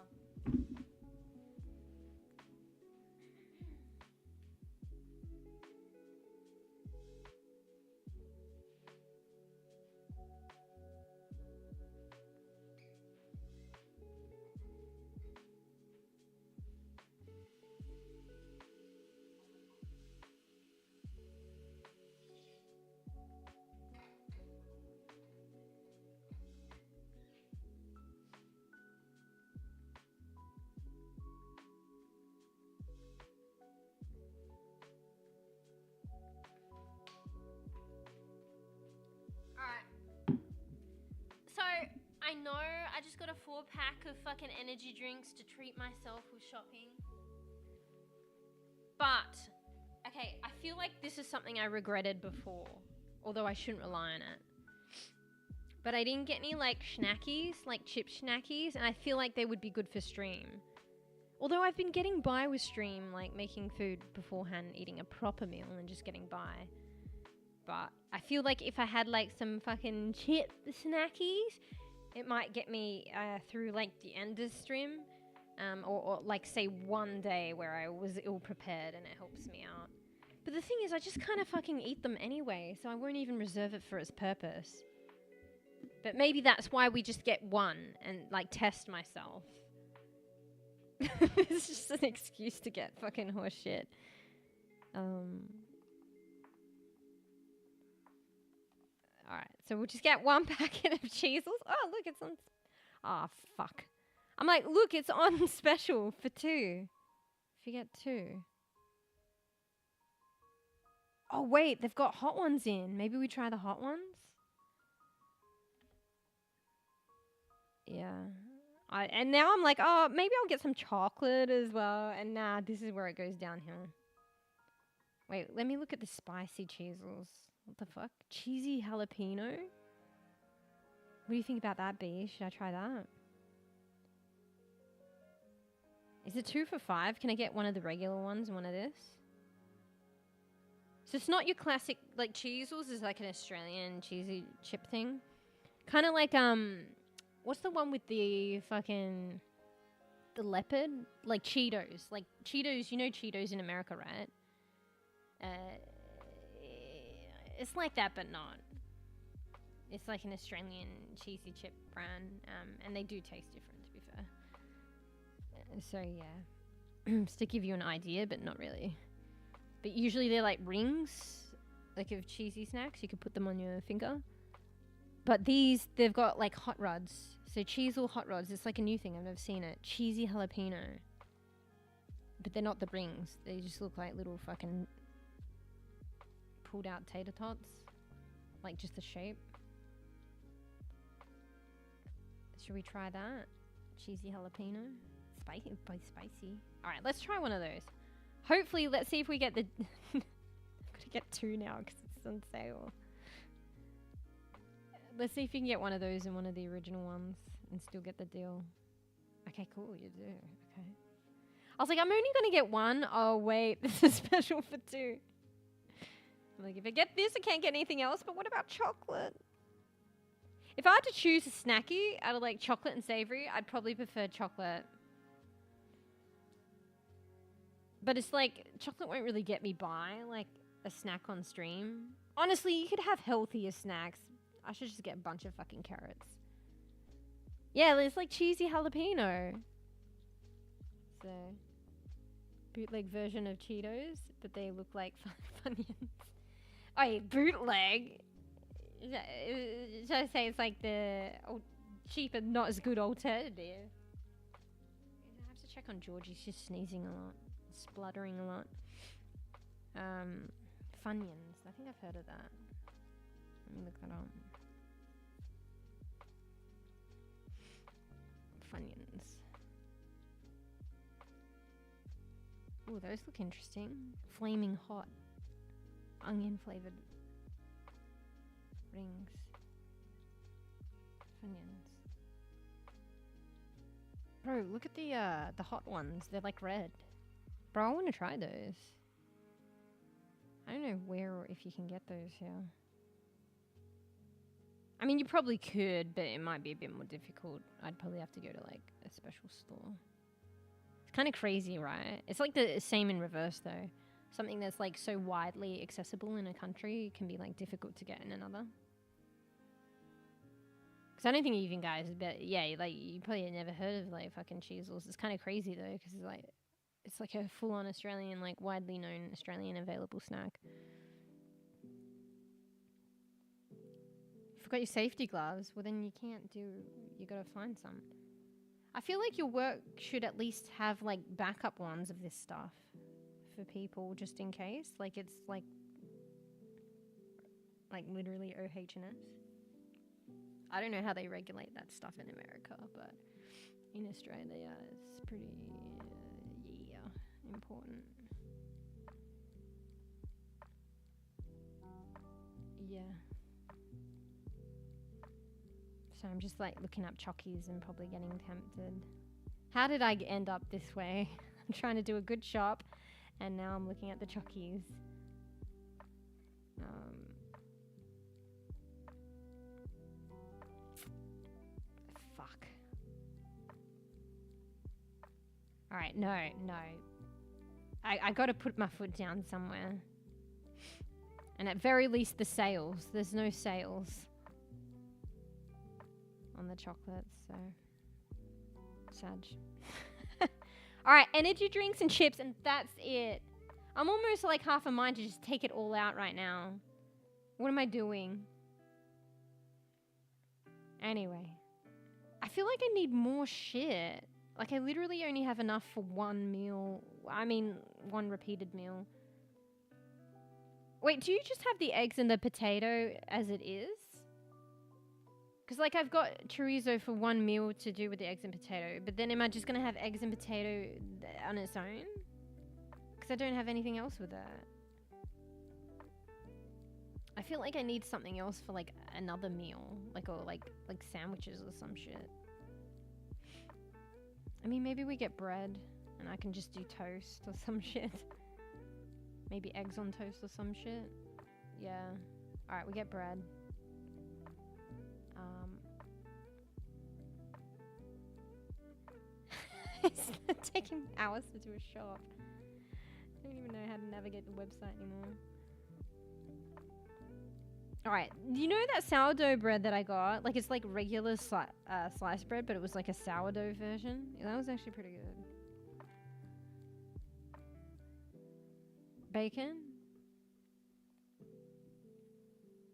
I know I just got a 4-pack of fucking energy drinks to treat myself with shopping. But, okay, I feel like this is something I regretted before. Although I shouldn't rely on it. But I didn't get any, like, schnackies, like chip schnackies. And I feel like they would be good for stream. Although I've been getting by with stream, like making food beforehand, eating a proper meal and just getting by. But I feel like if I had, like, some fucking chip snackies... It might get me through, like, the end of stream. Or, like, say, one day where I was ill-prepared and it helps me out. But the thing is, I just kind of fucking eat them anyway, so I won't even reserve it for its purpose. But maybe that's why we just get one and, like, test myself. It's just an excuse to get fucking horse shit. Alright, so we'll just get one packet of cheesels. Oh, look, it's on... Oh, fuck. I'm like, look, it's on special for 2. If you get 2. Oh, wait, they've got hot ones in. Maybe we try the hot ones? Yeah. And now I'm like, oh, maybe I'll get some chocolate as well. And nah, this is where it goes downhill. Wait, let me look at the spicy cheesels. What the fuck? Cheesy jalapeno? What do you think about that, B? Should I try that? Is it 2 for $5? Can I get one of the regular ones and one of this? So it's not your classic, like, cheesels is like an Australian cheesy chip thing. Kind of like, what's the one with the fucking, the leopard? Like Cheetos. Like Cheetos, you know Cheetos in America, right? It's like that, but not. It's like an Australian cheesy chip brand, and they do taste different, to be fair. So, yeah. Just to give you an idea, but not really. But usually they're like rings, like of cheesy snacks. You could put them on your finger. But these, they've got like hot rods. So cheesel hot rods, it's like a new thing. I've never seen it. Cheesy jalapeno. But they're not the rings. They just look like little fucking... pulled out tater tots, like just the shape. Should we try that? Cheesy jalapeno, spicy, both spicy. All right, let's try one of those. Hopefully, let's see if we get the. I'm gonna get 2 now because it's on sale. Let's see if you can get one of those and one of the original ones and still get the deal. Okay, cool, you do. Okay. I was like, I'm only gonna get 1. Oh wait, this is special for 2. Like, if I get this, I can't get anything else, but what about chocolate? If I had to choose a snacky out of, like, chocolate and savory, I'd probably prefer chocolate. But it's like, chocolate won't really get me by, like, a snack on stream. Honestly, you could have healthier snacks. I should just get a bunch of fucking carrots. Yeah, it's like cheesy jalapeno. So, bootleg version of Cheetos, but they look like Funyuns. Oh, yeah, bootleg. Should I say it's like the cheap and not as good alternative? I have to check on Georgie. She's sneezing a lot, spluttering a lot. Funyuns. I think I've heard of that. Let me look that up. Funyuns. Oh, those look interesting. Flaming hot. Onion flavored rings. Funyuns. Bro, look at the hot ones. They're like red. Bro, I want to try those. I don't know where or if you can get those here. I mean, you probably could, but it might be a bit more difficult. I'd probably have to go to like a special store. It's kind of crazy, right? It's like the same in reverse though. Something that's like so widely accessible in a country can be like difficult to get in another. Because I don't think even guys, but yeah, like you probably never heard of like fucking cheesels. It's kind of crazy though, because it's like a full-on Australian, like widely known Australian available snack. Forgot your safety gloves. Well, then you can't do. You gotta find some. I feel like your work should at least have like backup ones of this stuff for people, just in case. Like it's like literally OH&S. I don't know how they regulate that stuff in America, but in Australia, it's pretty important. Yeah. So I'm just like looking up chockies and probably getting tempted. How did I end up this way? I'm trying to do a good shop and now I'm looking at the chockies. Fuck. Alright, no. I gotta put my foot down somewhere. And at very least the sales. There's no sales on the chocolates, so sad. Alright, energy drinks and chips, and that's it. I'm almost like half a mind to just take it all out right now. What am I doing? Anyway. I feel like I need more shit. Like, I literally only have enough for one meal. I mean, one repeated meal. Wait, do you just have the eggs and the potato as it is? Because, like, I've got chorizo for one meal to do with the eggs and potato. But then am I just going to have eggs and potato on its own? Because I don't have anything else with it. I feel like I need something else for, like, another meal. Like sandwiches or some shit. I mean, maybe we get bread and I can just do toast or some shit. Maybe eggs on toast or some shit. Yeah. Alright, we get bread. It's taking hours to do a shop. I don't even know how to navigate the website anymore. Alright, you know that sourdough bread that I got? Like, it's like regular sliced bread, but it was like a sourdough version. Yeah, that was actually pretty good. Bacon?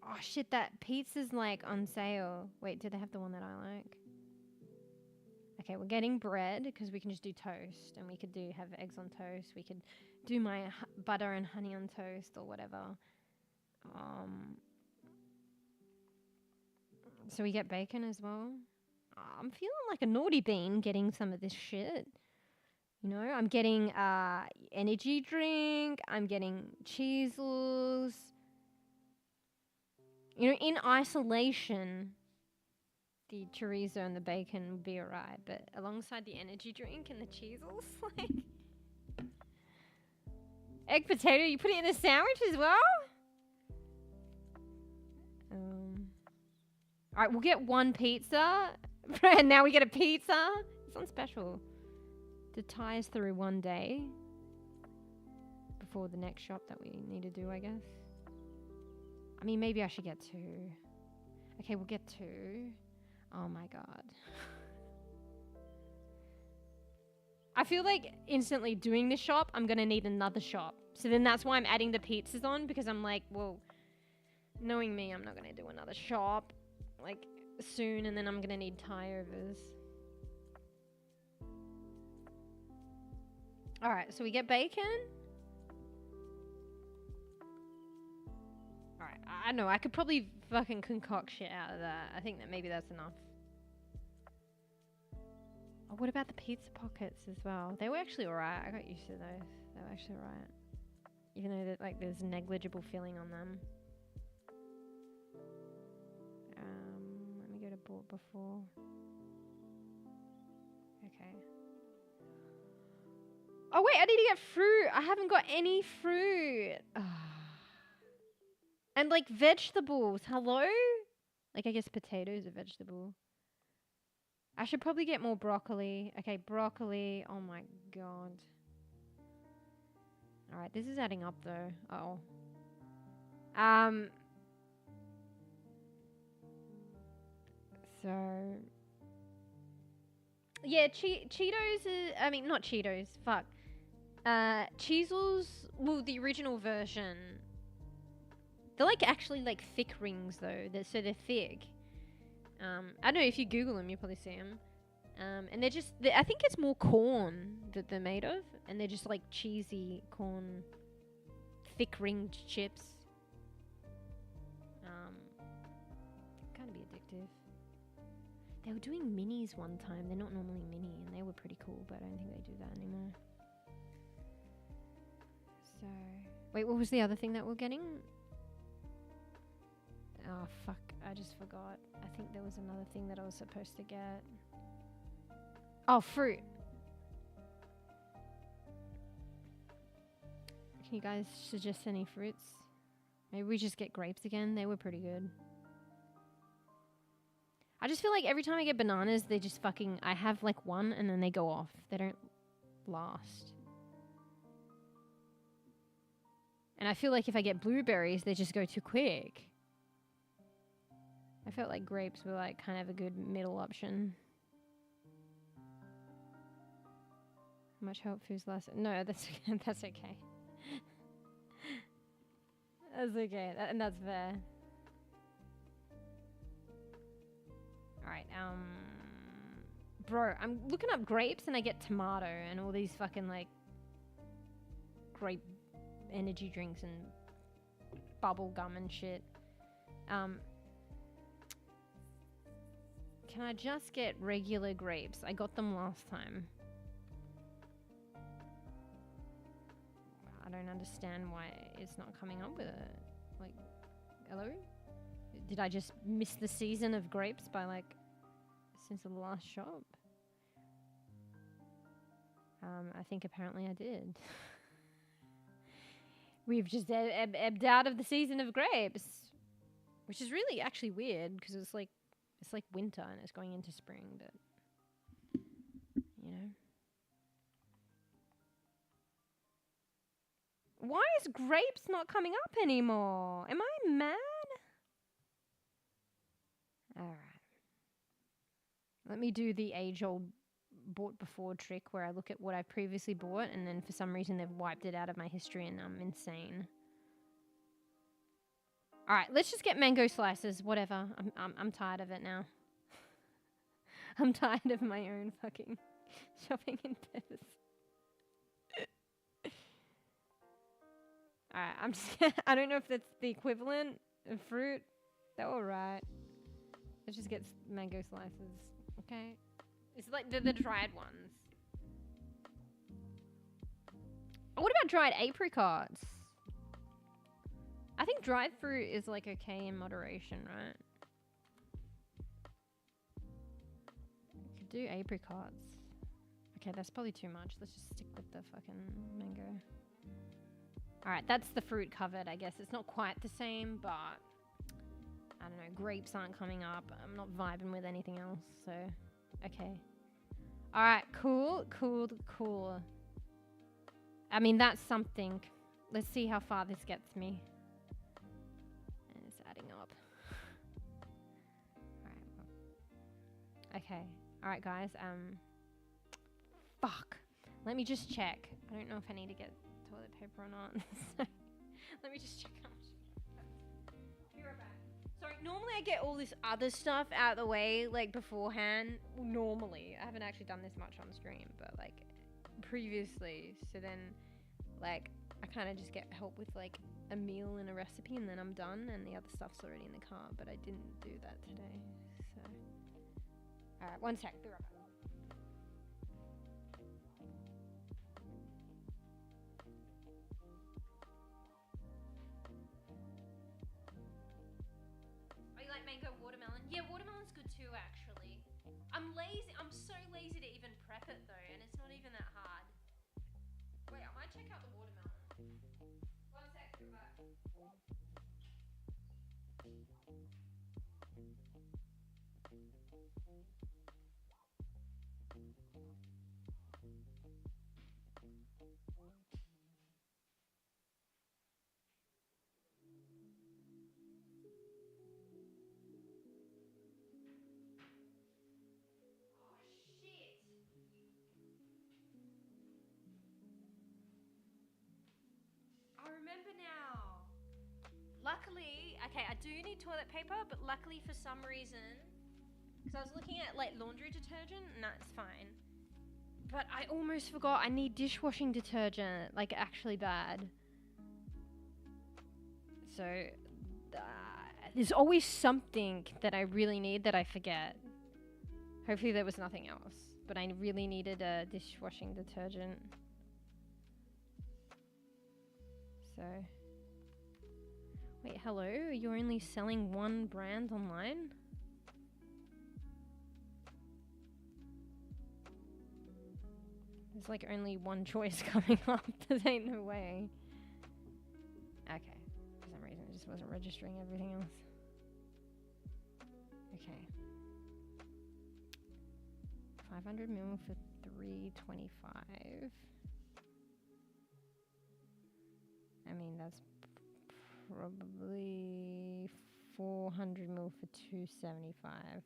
Oh shit, that pizza's like on sale. Wait, did they have the one that I like? Okay, we're getting bread because we can just do toast, and we could have eggs on toast. We could do my butter and honey on toast or whatever. So we get bacon as well. I'm feeling like a naughty bean getting some of this shit. You know, I'm getting energy drink. I'm getting cheesels. You know, in isolation, the chorizo and the bacon would be alright, but alongside the energy drink and the cheesels, like egg potato, you put it in a sandwich as well? Alright, we'll get one pizza. And now we get a pizza. It's on special. To tie us through one day. Before the next shop that we need to do, I guess. I mean, maybe I should get two. Okay, we'll get two. Oh my god. I feel like instantly doing this shop, I'm going to need another shop. So then that's why I'm adding the pizzas on. Because I'm like, well, knowing me, I'm not going to do another shop. Like, soon, and then I'm gonna need tie-overs. Alright, so we get bacon. I don't know. I could probably fucking concoct shit out of that. I think that maybe that's enough. Oh, what about the pizza pockets as well? They were actually alright. I got used to those. They were actually alright. Even though that, like, there's a negligible feeling on them. Let me go to bought before. Okay. Oh wait, I need to get fruit. I haven't got any fruit. And like vegetables. Hello? Like I guess potatoes are vegetable. I should probably get more broccoli. Okay, broccoli. Oh my god. Alright, this is adding up though. Uh-oh. So yeah, Cheetos is, I mean not Cheetos, fuck. Cheezels, well the original version. They're like actually like thick rings though. So they're thick. I don't know, if you Google them, you'll probably see them. And they're just, I think it's more corn that they're made of. And they're just like cheesy corn, thick ringed chips. Kind of be addictive. They were doing minis one time. They're not normally mini and they were pretty cool, but I don't think they do that anymore. So, wait, what was the other thing that we're getting? Oh, fuck. I just forgot. I think there was another thing that I was supposed to get. Oh, fruit. Can you guys suggest any fruits? Maybe we just get grapes again. They were pretty good. I just feel like every time I get bananas, they just fucking... I have like one and then they go off. They don't last. And I feel like if I get blueberries, they just go too quick. I felt like grapes were like kind of a good middle option. How much help foods last? No, that's that's okay. That's okay, and that's fair. All right, bro, I'm looking up grapes and I get tomato and all these fucking like grape energy drinks and bubble gum and shit. Can I just get regular grapes? I got them last time. I don't understand why it's not coming up with it. Like, hello? Did I just miss the season of grapes by like, since the last shop? I think apparently I did. We've just ebbed out of the season of grapes. Which is really actually weird, because it's like winter and it's going into spring, but you know. Why is grapes not coming up anymore? Am I mad? Alright. Let me do the age-old bought before trick where I look at what I previously bought and then for some reason they've wiped it out of my history and I'm insane. Alright, let's just get mango slices, whatever. I'm tired of it now. I'm tired of my own fucking shopping in peppers. Alright, I'm just I don't know if that's the equivalent of fruit. They're alright. Let's just get mango slices, okay? It's like the dried ones. Oh, what about dried apricots? I think dried fruit is like okay in moderation, right? We could do apricots. Okay, that's probably too much. Let's just stick with the fucking mango. Alright, that's the fruit covered, I guess. It's not quite the same, but I don't know. Grapes aren't coming up. I'm not vibing with anything else, so okay. Alright, cool. I mean, that's something. Let's see how far this gets me. And it's adding up. Alright. Okay. Alright, guys. Fuck. Let me just check. I don't know if I need to get toilet paper or not. So, let me just check how much. Be right back. Sorry, normally I get all this other stuff out of the way, like, beforehand. Well, normally. I haven't actually done this much on stream, but, like, previously. So then, like, I kind of just get help with, like, a meal and a recipe and then I'm done and the other stuff's already in the cart, but I didn't do that today. So, alright, one sec, be right back. Oh, you like mango watermelon? Yeah, watermelon's good too, actually. I'm lazy. I'm so lazy to even prep it though, and it's not even that hard. Wait, I might check out the watermelon. One sec, come back. I remember now. Luckily, okay, I do need toilet paper, but luckily for some reason, because I was looking at like laundry detergent, and that's fine. But I almost forgot I need dishwashing detergent, like actually bad. So, there's always something that I really need that I forget. Hopefully there was nothing else, but I really needed a dishwashing detergent. So, wait, hello? You're only selling one brand online? There's like only one choice coming up. There ain't no way. Okay. For some reason it just wasn't registering everything else. Okay. 500 ml for $3.25. I mean, that's probably 400 ml for $2.75.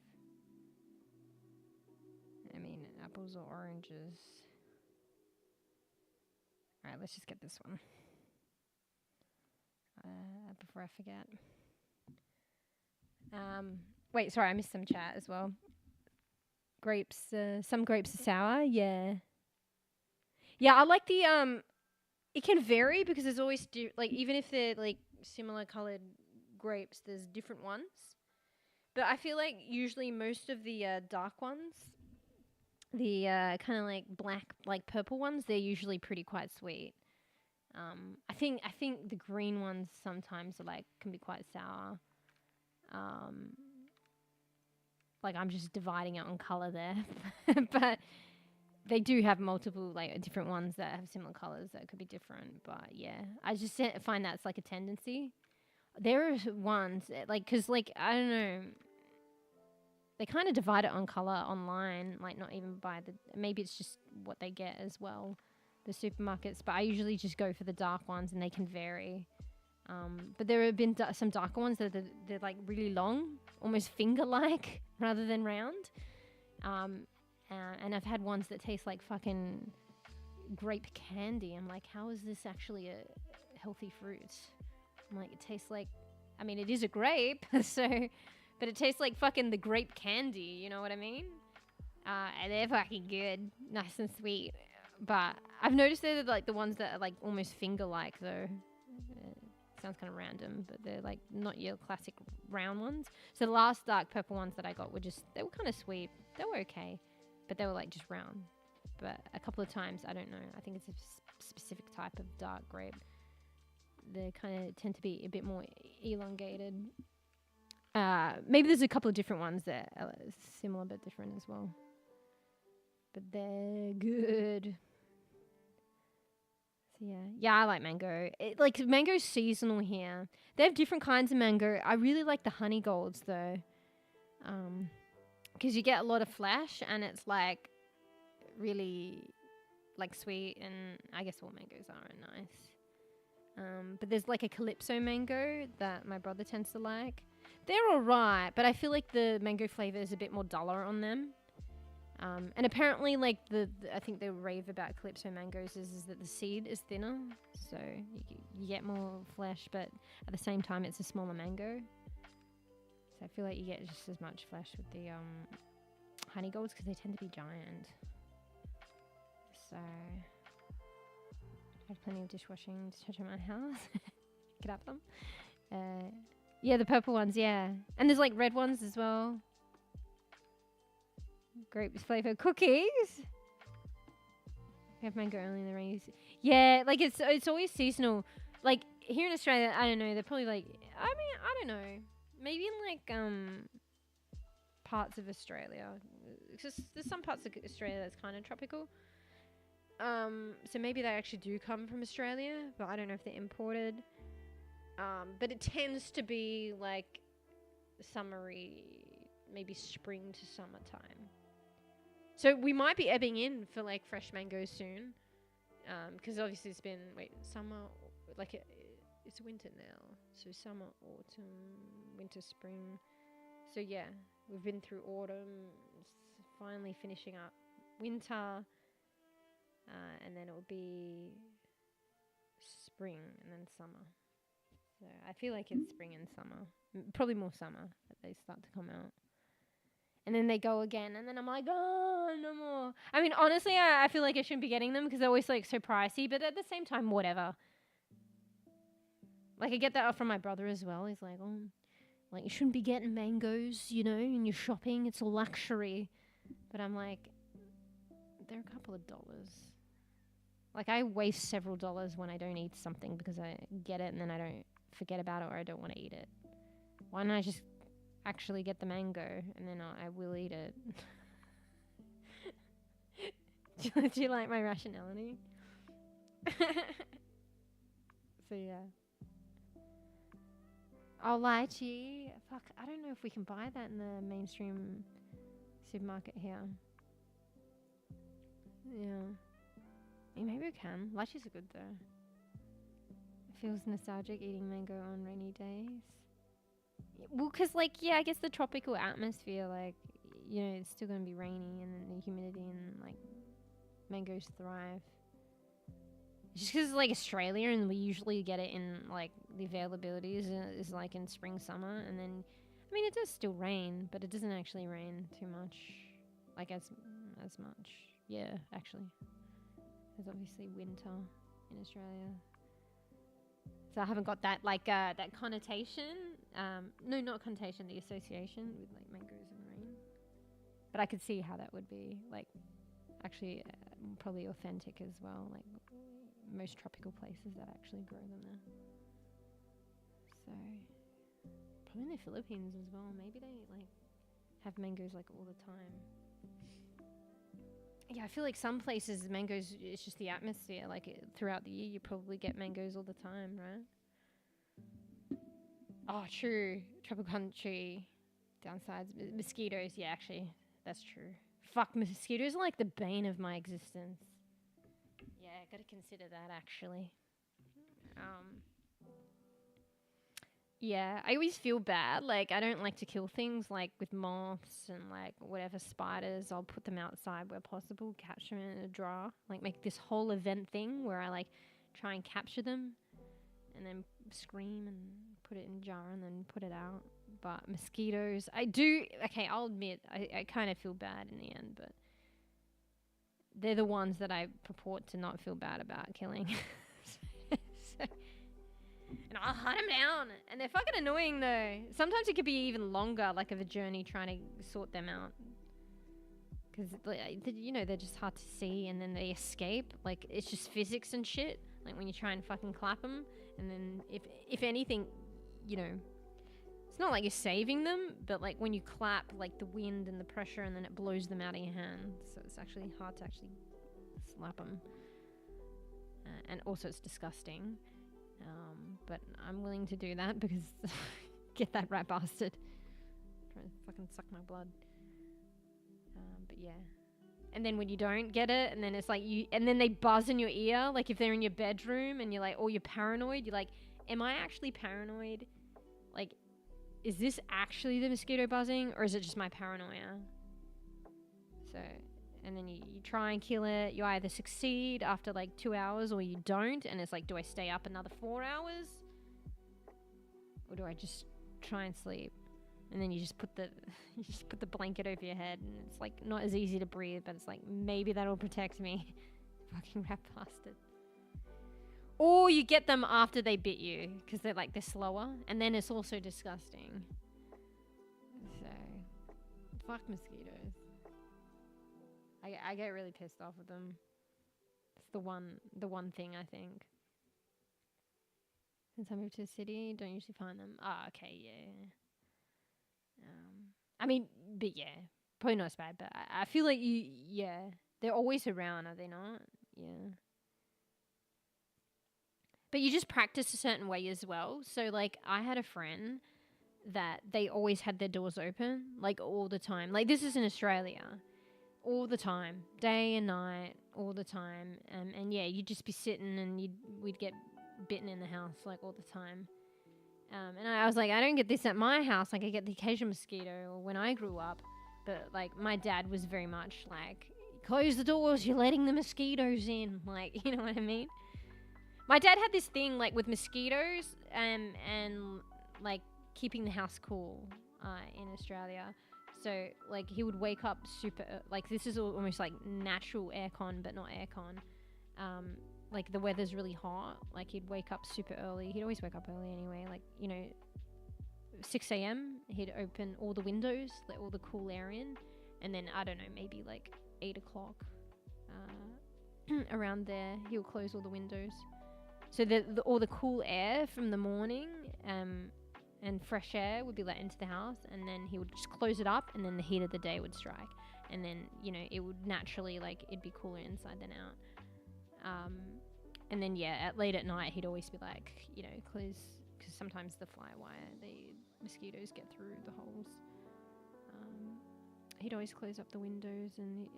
I mean, apples or oranges. Alright, let's just get this one. Before I forget. Wait, sorry, I missed some chat as well. Grapes, some grapes are sour, yeah. Yeah, I like the, it can vary because there's always, like, even if they're, like, similar colored grapes, there's different ones. But I feel like usually most of the dark ones, the kind of like black, like purple ones, they're usually pretty quite sweet. I think the green ones sometimes are like can be quite sour. Like I'm just dividing it on color there, but they do have multiple like different ones that have similar colors that could be different. But yeah, I just find that's like a tendency. There are ones like because like I don't know. They kind of divide it on color online, like not even by the, maybe it's just what they get as well, the supermarkets, but I usually just go for the dark ones and they can vary. But there have been some darker ones that they're like really long, almost finger-like rather than round. And I've had ones that taste like fucking grape candy. I'm like, how is this actually a healthy fruit? I'm like, it tastes like, I mean, it is a grape, so... But it tastes like fucking the grape candy, you know what I mean? And they're fucking good, nice and sweet. But I've noticed they're like the ones that are like almost finger-like though. Sounds kind of random, but they're like not your classic round ones. So the last dark purple ones that I got were just, they were kind of sweet. They were okay, but they were like just round. But a couple of times, I don't know, I think it's a specific type of dark grape. They kind of tend to be a bit more elongated. Maybe there's a couple of different ones that are similar but different as well. But they're good. So yeah, I like mango. Like mango's seasonal here. They have different kinds of mango. I really like the honey golds though, because you get a lot of flesh and it's like really like sweet, and I guess all mangoes are nice. But there's like a calypso mango that my brother tends to like. They're alright, but I feel like the mango flavor is a bit more duller on them. And apparently, like I think the rave about calypso mangoes is that the seed is thinner, so you get more flesh, but at the same time, it's a smaller mango. So I feel like you get just as much flesh with the honey golds because they tend to be giant. So I have plenty of dishwashing detergent in my house. could have them. Yeah, the purple ones, yeah. And there's like red ones as well. Grape flavor cookies. We have mango only in the rainy season. Yeah, like it's always seasonal. Like here in Australia, I don't know. They're probably like, I mean, I don't know. Maybe in like parts of Australia. Because there's some parts of Australia that's kind of tropical. So maybe they actually do come from Australia, but I don't know if they're imported. But it tends to be like summery, maybe spring to summertime. So we might be ebbing in for like fresh mangoes soon. Because obviously it's been, summer, like it's winter now. So summer, autumn, winter, spring. So yeah, we've been through autumn, finally finishing up winter. And then it will be spring and then summer. So I feel like it's spring and summer. Probably more summer that they start to come out. And then they go again. And then I'm like, oh, no more. I mean, honestly, I feel like I shouldn't be getting them because they're always like so pricey. But at the same time, whatever. Like I get that from my brother as well. He's like, oh, like you shouldn't be getting mangoes, you know, in your shopping. It's a luxury. But I'm like, they're a couple of dollars. Like I waste several dollars when I don't eat something because I get it and then I don't forget about it or I don't want to eat it. Why don't I just actually get the mango and then I will eat it? Do you like my rationality? So yeah. Oh, lychee. Fuck, I don't know if we can buy that in the mainstream supermarket here. Yeah. Maybe we can. Lychees are good though. It feels nostalgic eating mango on rainy days. Well, because like, yeah, I guess the tropical atmosphere, like, you know, it's still going to be rainy and then the humidity and like mangoes thrive. Just because it's like Australia and we usually get it in like the availability is like in spring, summer. And then, I mean, it does still rain, but it doesn't actually rain too much. Like as much. Yeah, actually. There's obviously winter in Australia. So I haven't got that like that connotation. No, not connotation, the association with like mangoes and rain. But I could see how that would be like actually probably authentic as well. Like most tropical places that actually grow them there. So probably in the Philippines as well. Maybe they like have mangoes like all the time. Yeah, I feel like some places mangoes, it's just the atmosphere. Like throughout the year, you probably get mangoes all the time, right? Oh, true. Tropical country, downsides, mosquitoes. Yeah, actually, that's true. Fuck, mosquitoes are like the bane of my existence. Yeah, gotta consider that actually. Yeah, I always feel bad. Like, I don't like to kill things, like with moths and like whatever spiders. I'll put them outside where possible, catch them in a jar. Like, make this whole event thing where I like try and capture them and then scream and put it in a jar and then put it out. But mosquitoes, I do. Okay, I'll admit, I kind of feel bad in the end, but they're the ones that I purport to not feel bad about killing. So, and I'll hunt them down. And they're fucking annoying though. Sometimes it could be even longer, like of a journey trying to sort them out. Because, you know, they're just hard to see and then they escape. Like, it's just physics and shit. Like, when you try and fucking clap them. And then, if anything, you know, it's not like you're saving them. But, like, when you clap, like, the wind and the pressure and then it blows them out of your hand. So it's actually hard to actually slap them. And also it's disgusting. But I'm willing to do that because get that rat bastard. Trying to fucking suck my blood. But yeah. And then when you don't get it, and then it's like and then they buzz in your ear, like if they're in your bedroom and you're like, or you're paranoid, you're like, am I actually paranoid? Like, is this actually the mosquito buzzing or is it just my paranoia? So, and then you try and kill it. You either succeed after like 2 hours or you don't. And it's like, do I stay up another 4 hours? Or do I just try and sleep? And then you just put the blanket over your head and it's like not as easy to breathe, but it's like maybe that'll protect me. Fucking rat bastard. Or you get them after they bit you because they're slower, and then it's also disgusting. So, fuck mosquitoes. I get really pissed off with them. It's the one thing I think. Since I moved to the city, don't usually find them. Ah, okay, yeah. I mean, but yeah, probably not as bad. But I feel like they're always around, are they not? Yeah. But you just practice a certain way as well. So, I had a friend that they always had their doors open, all the time. This is in Australia. All the time. Day and night, all the time. And yeah, you'd just be sitting and we'd get bitten in the house, all the time. And I was like, I don't get this at my house. I get the occasional mosquito or when I grew up. But, my dad was very much close the doors, you're letting the mosquitoes in. You know what I mean? My dad had this thing with mosquitoes and keeping the house cool in Australia. So he would wake up super this is almost natural aircon but not aircon. The weather's really hot. He'd wake up super early. He'd always wake up early anyway. 6 a.m. he'd open all the windows, let all the cool air in, and then I don't know, maybe 8 o'clock around there he'll close all the windows. So all the cool air from the morning and fresh air would be let into the house, and then he would just close it up, and then the heat of the day would strike, and then it would naturally it'd be cooler inside than out. And then late at night he'd always be close, because sometimes the fly wire, the mosquitoes get through the holes. He'd always close up the windows, and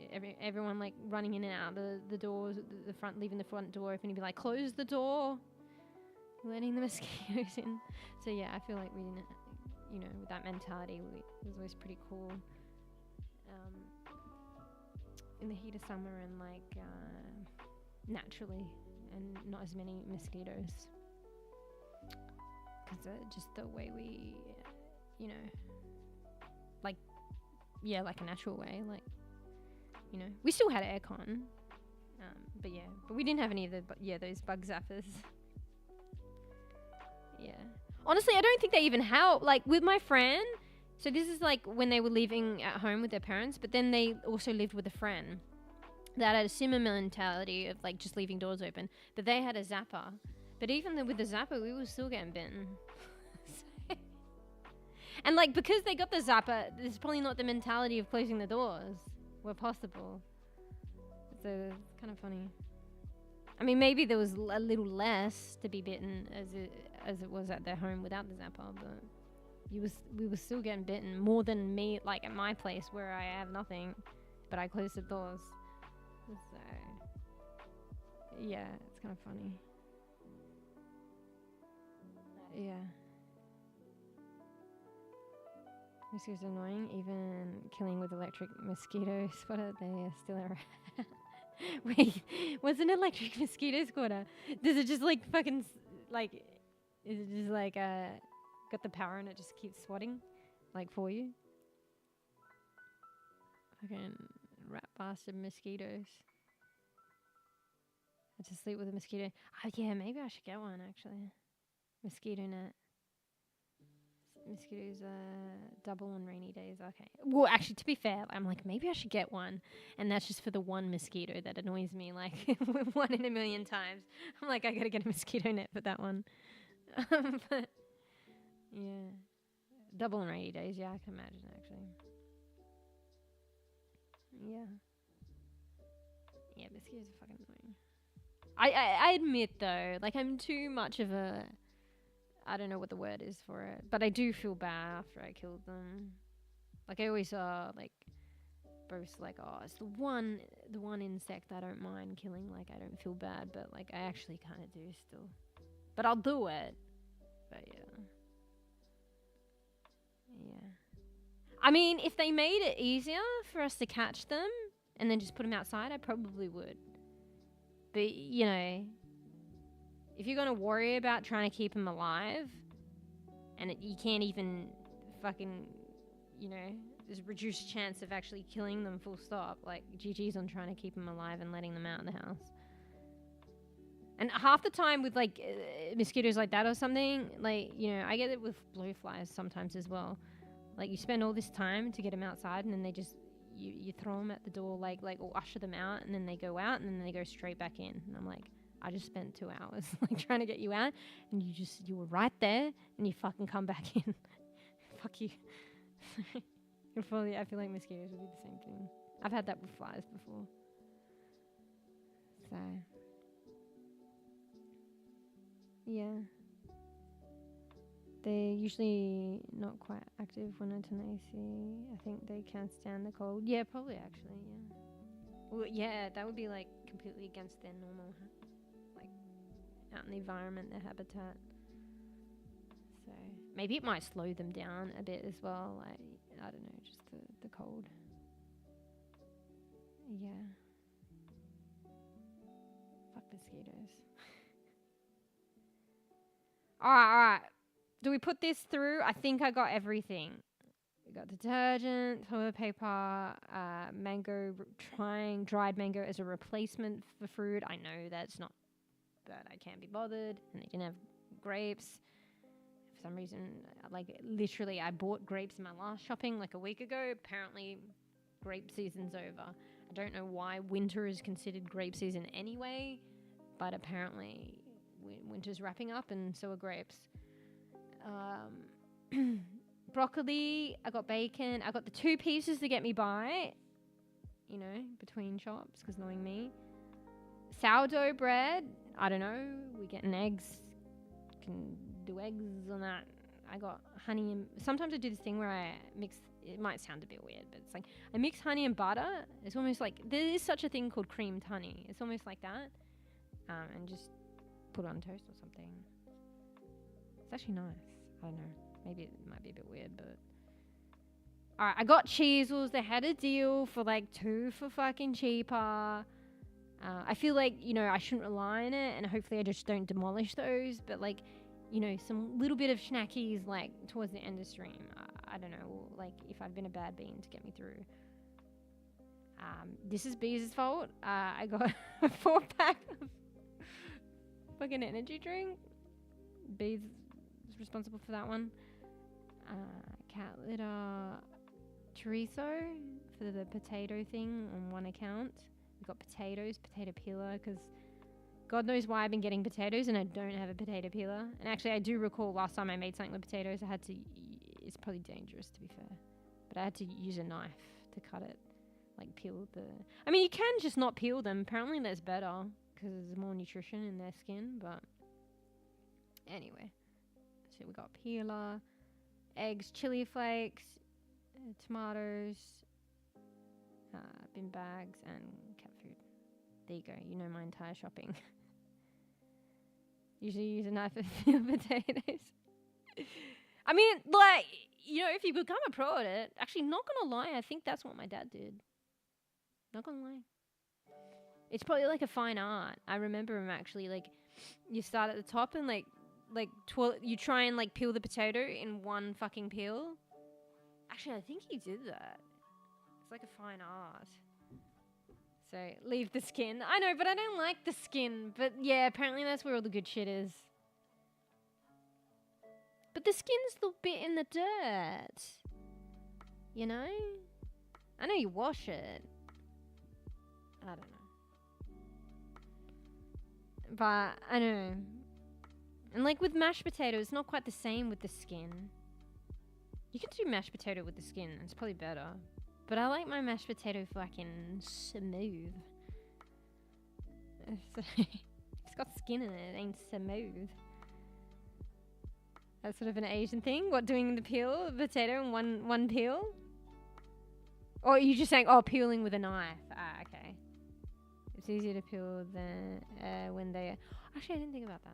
everyone running in and out the doors, the front, leaving the front door open. He'd be close the door, letting the mosquitoes in. So yeah, I feel we didn't, with that mentality, it was always pretty cool. In the heat of summer and naturally, and not as many mosquitoes, because just the way we, a natural way, we still had aircon, but we didn't have any of those bug zappers. Yeah, honestly, I don't think they even help. With my friend, so this is when they were living at home with their parents, but then they also lived with a friend that had a similar mentality of just leaving doors open, but they had a zapper. But even with the zapper, we were still getting bitten. And because they got the zapper, it's probably not the mentality of closing the doors where possible. So it's kind of funny. I mean, maybe there was a little less to be bitten as it was at their home without the zapper, but we were still getting bitten more than me, at my place where I have nothing, but I close the doors. So yeah, it's kind of funny. Yeah. Mosquitoes are annoying, even killing with electric mosquito spotter, they are still around. Wait, what's an electric mosquito spotter? Does it just fucking, is it just got the power and it just keeps swatting, for you? Fucking rat bastard mosquitoes. I just sleep with a mosquito. Oh yeah, maybe I should get one actually. Mosquito net. Mosquitoes double on rainy days. Okay. Well, actually, to be fair, I'm maybe I should get one, and that's just for the one mosquito that annoys me 1 in a million times. I'm I gotta get a mosquito net for that one. But yeah, double on rainy days. Yeah, I can imagine actually. Yeah, mosquitoes are fucking annoying. I admit though, I'm too much of a, I don't know what the word is for it, but I do feel bad after I killed them. I always boast oh, it's the one insect I don't mind killing. I don't feel bad, but I actually kind of do still. But I'll do it. But yeah. I mean, if they made it easier for us to catch them and then just put them outside, I probably would. But if you're gonna worry about trying to keep them alive, and you can't even fucking, there's a reduced chance of actually killing them full stop. GG's on trying to keep them alive and letting them out of the house. And half the time with like mosquitoes like that or something, like, you know, I get it with blowflies sometimes as well. Like you spend all this time to get them outside, and then they just, you throw them at the door, like or usher them out, and then they go out, and then they go straight back in. And I'm like, I just spent 2 hours like trying to get you out, and you were right there, and you fucking come back in. Fuck you. I feel like mosquitoes would be the same thing. I've had that with flies before. So, yeah. They're usually not quite active when I turn the AC. I think they can't stand the cold. Yeah, probably actually, yeah. Well, yeah, that would be like completely against their normal, like, out in the environment, their habitat. So, maybe it might slow them down a bit as well, like, I don't know, just the cold. Yeah. Fuck mosquitoes. Alright. Do we put this through? I think I got everything. We got detergent, toilet paper, mango, trying dried mango as a replacement for fruit. I know that's not, but I can't be bothered. And they didn't have grapes. For some reason, like literally I bought grapes in my last shopping like a week ago. Apparently grape season's over. I don't know why winter is considered grape season anyway, but apparently winter's wrapping up and so are grapes. Broccoli, I got bacon, I got the 2 pieces to get me by, you know, between shops, because knowing me. Sourdough bread, I don't know, we're getting eggs, can do eggs on that. I got honey and, sometimes I do this thing where I mix, it might sound a bit weird, but it's like, I mix honey and butter. It's almost like, there is such a thing called creamed honey. It's almost like that. And just put it on toast or something. It's actually nice. I don't know. Maybe it might be a bit weird, but... Alright, I got cheesels. They had a deal for like 2 for fucking cheaper. I feel like, you know, I shouldn't rely on it, and hopefully I just don't demolish those, but like, you know, some little bit of schnackies like towards the end of stream. I don't know, like if I've been a bad bean to get me through. This is Bees' fault. I got a 4-pack of fucking energy drink. Bees is responsible for that one. Cat litter, chorizo for the potato thing on one account. We got potatoes, potato peeler, because God knows why I've been getting potatoes and I don't have a potato peeler. And actually I do recall last time I made something with potatoes, I had to, it's probably dangerous to be fair, but I had to use a knife to cut it, like peel the, I mean you can just not peel them, apparently that's better because there's more nutrition in their skin, but anyway. So we got peeler, eggs, chili flakes, tomatoes, bin bags, and cat food. There you go. You know my entire shopping. Usually use a knife to peel potatoes. I mean, like, you know, if you become a pro at it, actually, not gonna lie, I think that's what my dad did. Not gonna lie. It's probably like a fine art. I remember him actually, like, you start at the top and like you try and like peel the potato in one fucking peel. Actually, I think he did that. It's like a fine art. So leave the skin. I know, but I don't like the skin. But yeah, apparently that's where all the good shit is. But the skin's the bit in the dirt. You know? I know you wash it. I don't know. But I don't know. And like with mashed potato, it's not quite the same with the skin. You can do mashed potato with the skin. It's probably better. But I like my mashed potato fucking smooth. It's got skin in it. It ain't smooth. That's sort of an Asian thing. What, doing the peel of potato in one peel? Or are you just saying, oh, peeling with a knife? Ah, okay. It's easier to peel than when they... Actually, I didn't think about that.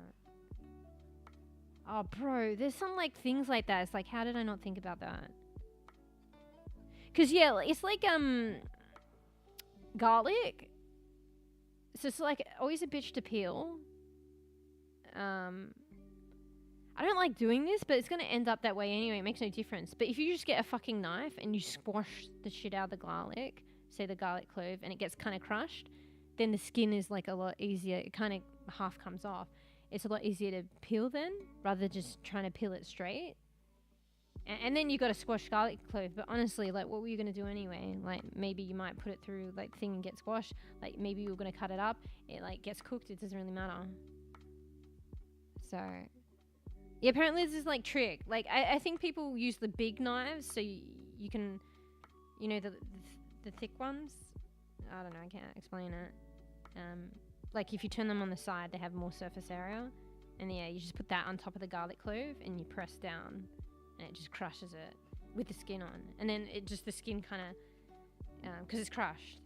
Oh, bro, there's some like things like that. It's like, how did I not think about that? Because, yeah, it's like garlic. So it's like always a bitch to peel. I don't like doing this, but it's going to end up that way anyway. It makes no difference. But if you just get a fucking knife and you squash the shit out of the garlic, say the garlic clove, and it gets kind of crushed, then the skin is like a lot easier. It kind of half comes off. It's a lot easier to peel then, rather than just trying to peel it straight. And then you got to squash garlic clove. But honestly, like, what were you going to do anyway? Like, maybe you might put it through, like, thing and get squashed. Like, maybe you were going to cut it up. It, like, gets cooked. It doesn't really matter. So, yeah, apparently this is, like, trick. Like, I think people use the big knives so you can, you know, the thick ones. I don't know. I can't explain it. Like, if you turn them on the side, they have more surface area. And, yeah, you just put that on top of the garlic clove and you press down. And it just crushes it with the skin on. And then it just, the skin kind of, because it's crushed,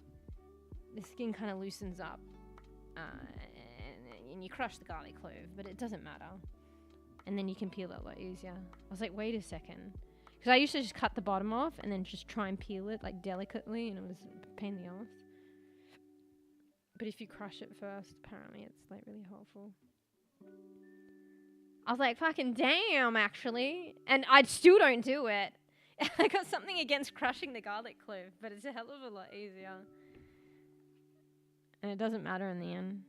the skin kind of loosens up. And you crush the garlic clove, but it doesn't matter. And then you can peel it a lot easier. I was like, wait a second. Because I used to just cut the bottom off and then just try and peel it, like, delicately, and it was a pain in the ass. But if you crush it first, apparently it's, like, really helpful. I was like, fucking damn, actually. And I still don't do it. I got something against crushing the garlic clove, but it's a hell of a lot easier. And it doesn't matter in the end.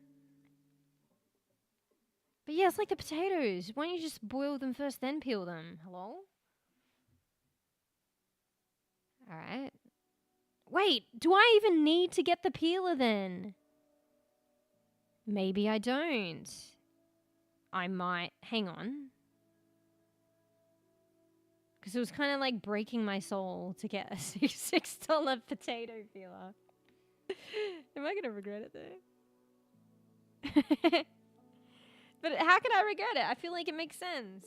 But yeah, it's like the potatoes. Why don't you just boil them first, then peel them? Hello? Alright. Wait, do I even need to get the peeler then? Maybe I don't. I might. Hang on. Because it was kind of like breaking my soul to get a $6 potato peeler. Am I going to regret it though? But how can I regret it? I feel like it makes sense.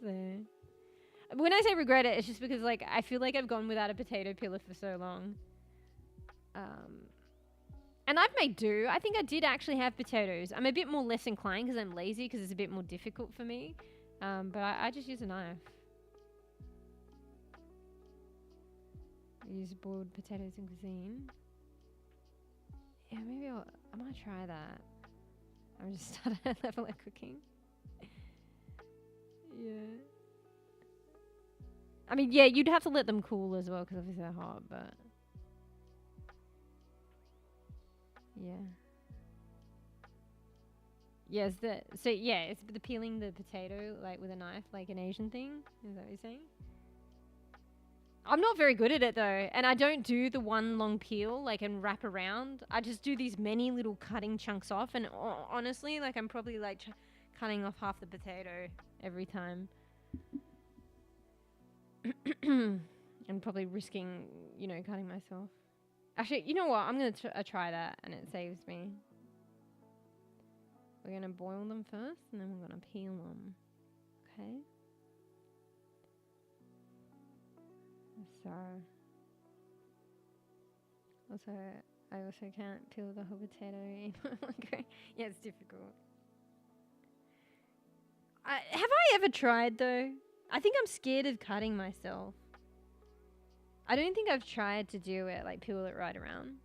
When I say regret it, it's just because like I feel like I've gone without a potato peeler for so long. And I've made do. I think I did actually have potatoes. I'm a bit more less inclined because I'm lazy because it's a bit more difficult for me. But I just use a knife. I use boiled potatoes in cuisine. Yeah, maybe I might try that. I'm just starting at a level of cooking. Yeah. I mean, yeah, you'd have to let them cool as well because obviously they're hot, but... Yeah. Yeah, it's the peeling the potato like with a knife, like an Asian thing. Is that what you're saying? I'm not very good at it though, and I don't do the one long peel like and wrap around. I just do these many little cutting chunks off, and honestly, like I'm probably like cutting off half the potato every time, and probably risking, you know, cutting myself. Actually, you know what? I'm going to try that, and it saves me. We're going to boil them first, and then we're going to peel them. Okay? So, I also can't peel the whole potato in one go. Yeah, it's difficult. Have I ever tried, though? I think I'm scared of cutting myself. I don't think I've tried to do it, like peel it right around,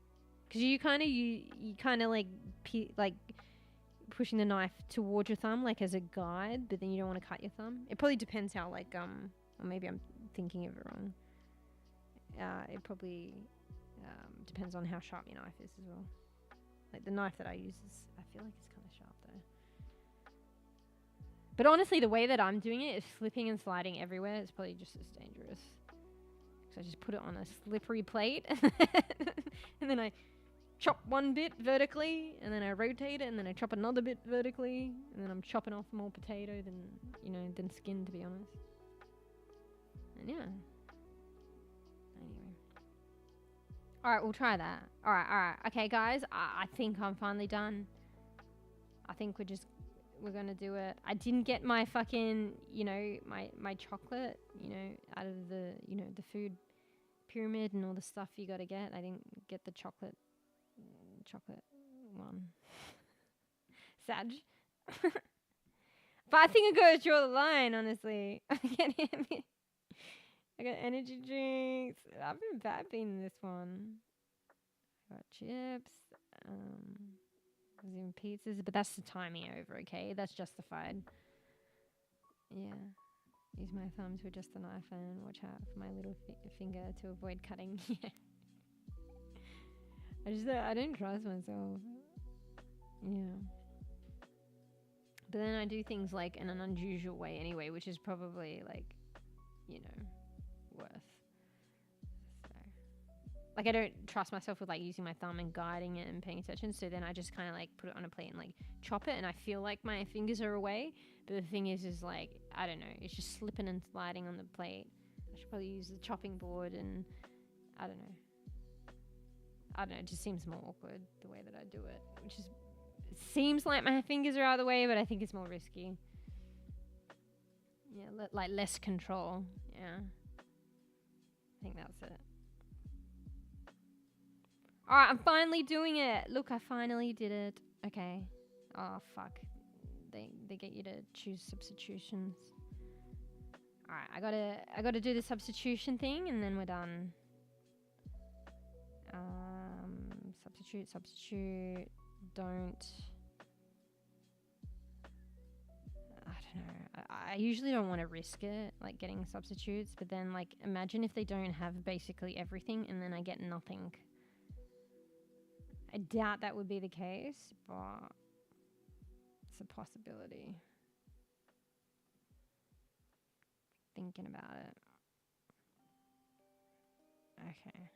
because you kind of like pushing the knife towards your thumb, like as a guide, but then you don't want to cut your thumb. It probably depends how or maybe I'm thinking of it wrong. It probably depends on how sharp your knife is as well. Like the knife that I use I feel like it's kind of sharp though. But honestly, the way that I'm doing it is flipping and sliding everywhere. It's probably just as dangerous. So I just put it on a slippery plate and then I chop one bit vertically and then I rotate it and then I chop another bit vertically and then I'm chopping off more potato than skin, to be honest. And yeah. Anyway. Alright, we'll try that. Alright. Okay, guys, I think I'm finally done. I think we're gonna do it. I didn't get my fucking, my chocolate, out of the, the food pyramid and all the stuff you gotta get. I didn't get the chocolate one. Sag. But I think I gotta draw the line, honestly. I got energy drinks. I've been vaping this one. I got chips. I was even pizzas, but that's the timing over, okay? That's justified. Yeah. Use my thumb to adjust the knife and watch out for my little finger to avoid cutting. Yeah. I don't trust myself. Yeah. But then I do things like in an unusual way anyway, which is probably like, you know, worth. So, like I don't trust myself with like using my thumb and guiding it and paying attention. So then I just kind of like put it on a plate and like chop it, and I feel like my fingers are away. But the thing is like, I don't know, it's just slipping and sliding on the plate. I should probably use the chopping board, and I don't know. It just seems more awkward the way that I do it, which is, it seems like my fingers are out of the way, but I think it's more risky. Yeah, like less control. Yeah. I think that's it. Alright, I'm finally doing it. Look, I finally did it. Okay. Oh, fuck. They get you to choose substitutions. Alright, I gotta do the substitution thing, and then we're done. Substitute, don't. I don't know. I usually don't want to risk it, like getting substitutes, but then like imagine if they don't have basically everything and then I get nothing. I doubt that would be the case, but it's a possibility. Thinking about it. Okay.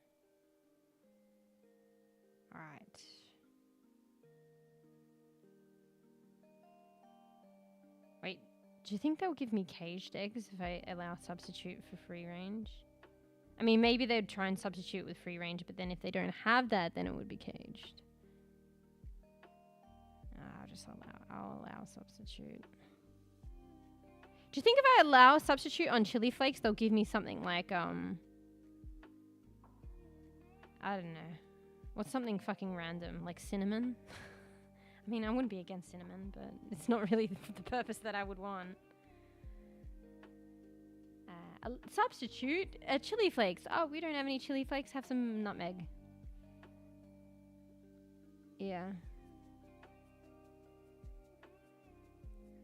Alright. Wait, do you think they'll give me caged eggs if I allow substitute for free range? I mean, maybe they'd try and substitute with free range, but then if they don't have that, then it would be caged. I'll allow substitute. Do you think if I allow substitute on chili flakes, they'll give me something like, I don't know. What's something fucking random? Like cinnamon? I mean, I wouldn't be against cinnamon, but it's not really the purpose that I would want. Substitute? Chili flakes. Oh, we don't have any chili flakes. Have some nutmeg. Yeah.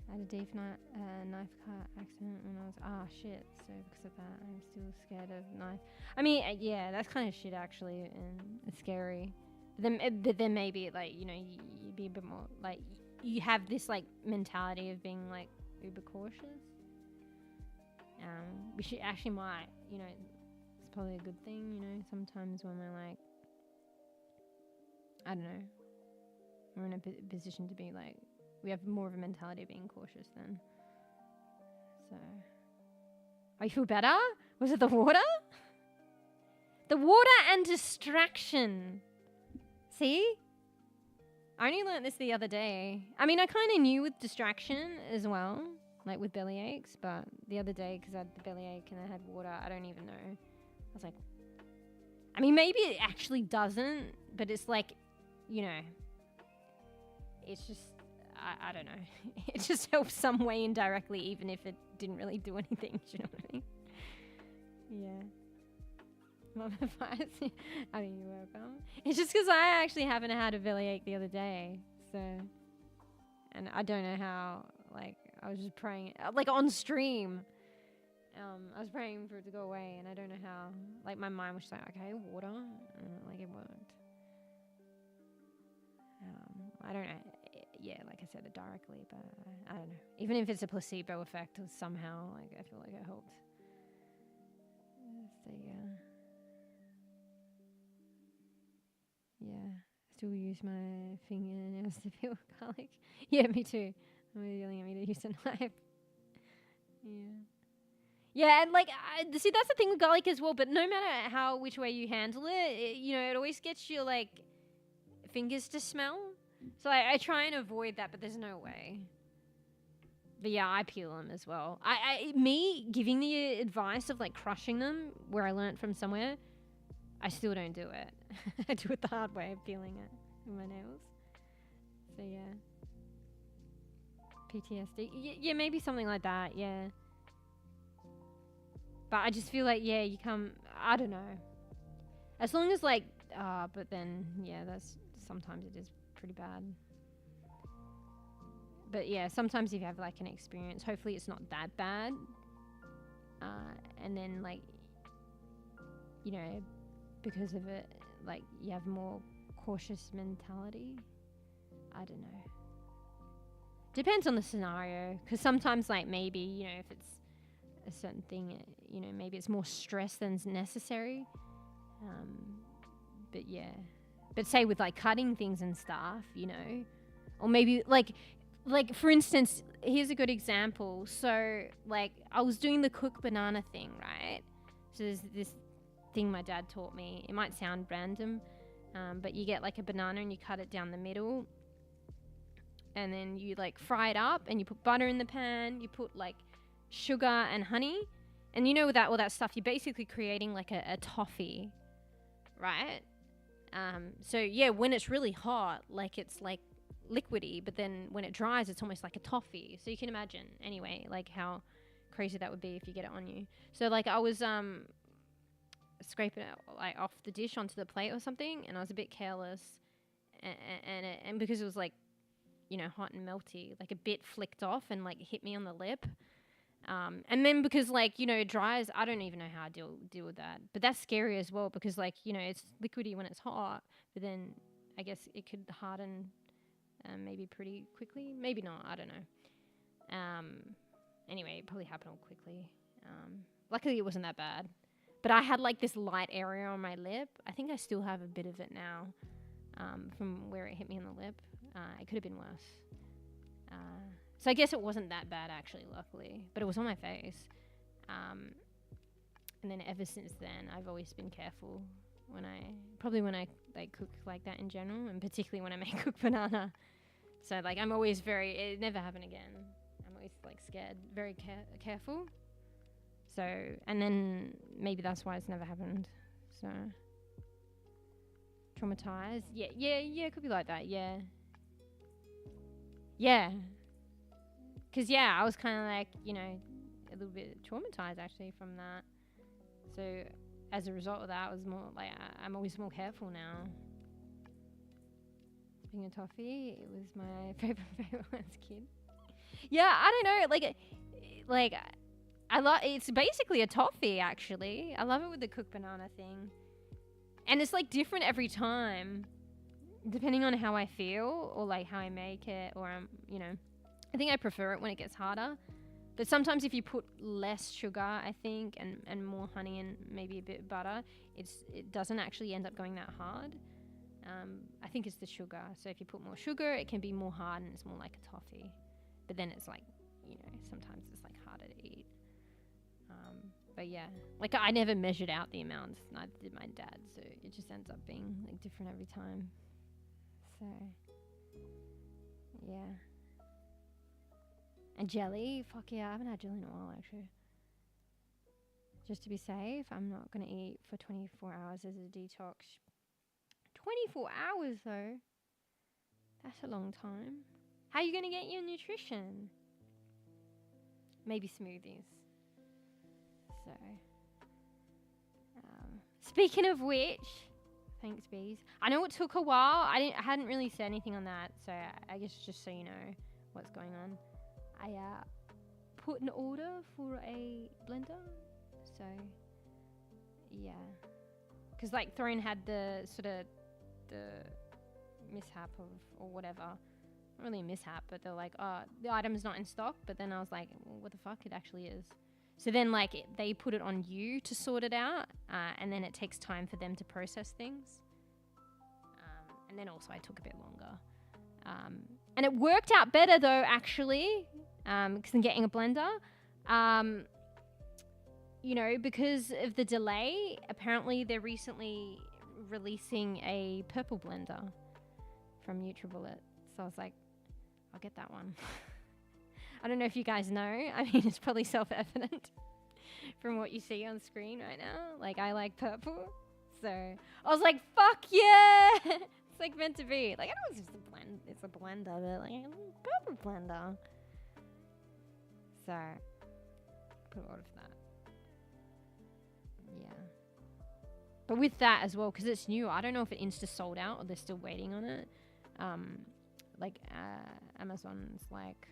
I had a deep knife cut accident when I was... shit. So because of that, I'm still scared of knife. I mean, yeah, that's kind of shit, actually, and it's scary. But then maybe, like, you know, you'd be a bit more... Like, you have this, like, mentality of being, like, uber cautious. Which you actually might, you know, it's probably a good thing, you know, sometimes when we're, like... I don't know. We're in a position to be, like... We have more of a mentality of being cautious then. So. Oh, you feel better? Was it the water? The water and distraction. See? I only learnt this the other day. I mean, I kind of knew with distraction as well. Like with belly aches. But the other day, because I had the belly ache and I had water, I don't even know. I was like... I mean, maybe it actually doesn't. But it's like, you know... It's just... I don't know. It just helps some way indirectly, even if it didn't really do anything. Do you know what I mean? Yeah. Mum advice. I mean, you're welcome. It's just because I actually haven't had a bellyache the other day. So, and I don't know how, like, I was just praying, like on stream. I was praying for it to go away, and I don't know how. Like, my mind was just like, okay, water. And, like, it worked. I don't know. Yeah, like I said, it directly, but I don't know. Even if it's a placebo effect, somehow, like, I feel like it helped. So, yeah. Still use my fingernails to peel garlic. Yeah, me too. I'm yelling at me to use a knife. Yeah. Yeah, and, like, see, that's the thing with garlic as well, but no matter which way you handle it, you know, it always gets your, like, fingers to smell. So I try and avoid that, but there's no way. But yeah, I peel them as well. Me giving the advice of like crushing them, where I learnt from somewhere, I still don't do it. I do it the hard way of peeling it with my nails. So yeah. PTSD. Yeah, maybe something like that, yeah. But I just feel like, yeah, you come, I don't know. As long as like, but then, yeah, sometimes it is pretty bad. But yeah, sometimes if you have like an experience, hopefully it's not that bad. And then like, you know, because of it, like you have more cautious mentality. I don't know. Depends on the scenario, because sometimes, like, maybe, you know, if it's a certain thing, you know, maybe it's more stress than's necessary. But yeah. But say with, like, cutting things and stuff, you know, or maybe, like, for instance, here's a good example. So, like, I was doing the cook banana thing, right? So there's this thing my dad taught me. It might sound random, but you get, like, a banana and you cut it down the middle. And then you, like, fry it up and you put butter in the pan. You put, like, sugar and honey. And you know, with all that stuff, you're basically creating, like, a toffee, right? So, yeah, when it's really hot, like, it's, like, liquidy. But then when it dries, it's almost like a toffee. So you can imagine, anyway, like, how crazy that would be if you get it on you. So, like, I was scraping it, like, off the dish onto the plate or something. And I was a bit careless. And because it was, like, you know, hot and melty, like, a bit flicked off and, like, hit me on the lip. And then because, like, you know, it dries, I don't even know how I deal with that. But that's scary as well because, like, you know, it's liquidy when it's hot, but then I guess it could harden maybe pretty quickly. Maybe not, I don't know. Anyway, it probably happened all quickly. Luckily, it wasn't that bad. But I had, like, this light area on my lip. I think I still have a bit of it now from where it hit me on the lip. It could have been worse. So I guess it wasn't that bad, actually, luckily. But it was on my face. And then ever since then, I've always been careful when I like, cook like that in general, and particularly when I make cooked banana. So, like, I'm always it never happened again. I'm always, like, scared, very careful. So, and then maybe that's why it's never happened. So, traumatized. Yeah, it could be like that, yeah. Yeah. Because, yeah, I was kind of, like, you know, a little bit traumatized, actually, from that. So, as a result of that, I was more, like, I'm always more careful now. Speaking of toffee, it was my favorite when I was a kid. Yeah, I don't know, like, I love, it's basically a toffee, actually. I love it with the cooked banana thing. And it's, like, different every time. Depending on how I feel or, like, how I make it, or you know, I think I prefer it when it gets harder. But sometimes if you put less sugar, I think, and more honey and maybe a bit of butter, it doesn't actually end up going that hard. I think it's the sugar. So if you put more sugar, it can be more hard and it's more like a toffee. But then it's, like, you know, sometimes it's, like, harder to eat. But yeah, like, I never measured out the amounts. Neither did my dad. So it just ends up being, like, different every time. So, yeah. And jelly, fuck yeah, I haven't had jelly in a while, actually. Just to be safe, I'm not going to eat for 24 hours as a detox. 24 hours, though? That's a long time. How are you going to get your nutrition? Maybe smoothies. So, speaking of which... Thanks, bees. I know it took a while. I hadn't really said anything on that, so I guess just so you know what's going on. I put an order for a blender, so yeah. Because, like, Throne had the sort of the mishap of, or whatever. Not really a mishap, but they're like, oh, the item's not in stock. But then I was like, well, what the fuck? It actually is. So then, like, they put it on you to sort it out, and then it takes time for them to process things. And then also I took a bit longer. And it worked out better, though, actually, because I'm getting a blender. You know, because of the delay, apparently they're recently releasing a purple blender from Nutribullet. So I was like, I'll get that one. I don't know if you guys know. I mean, it's probably self-evident from what you see on screen right now. Like, I like purple. So I was like, fuck yeah! It's, like, meant to be. Like, I know it's just a blend. It's a blender, but, like, purple blender. So, put order for that. Yeah. But with that as well, because it's new, I don't know if it insta sold out or they're still waiting on it. Like, Amazon's like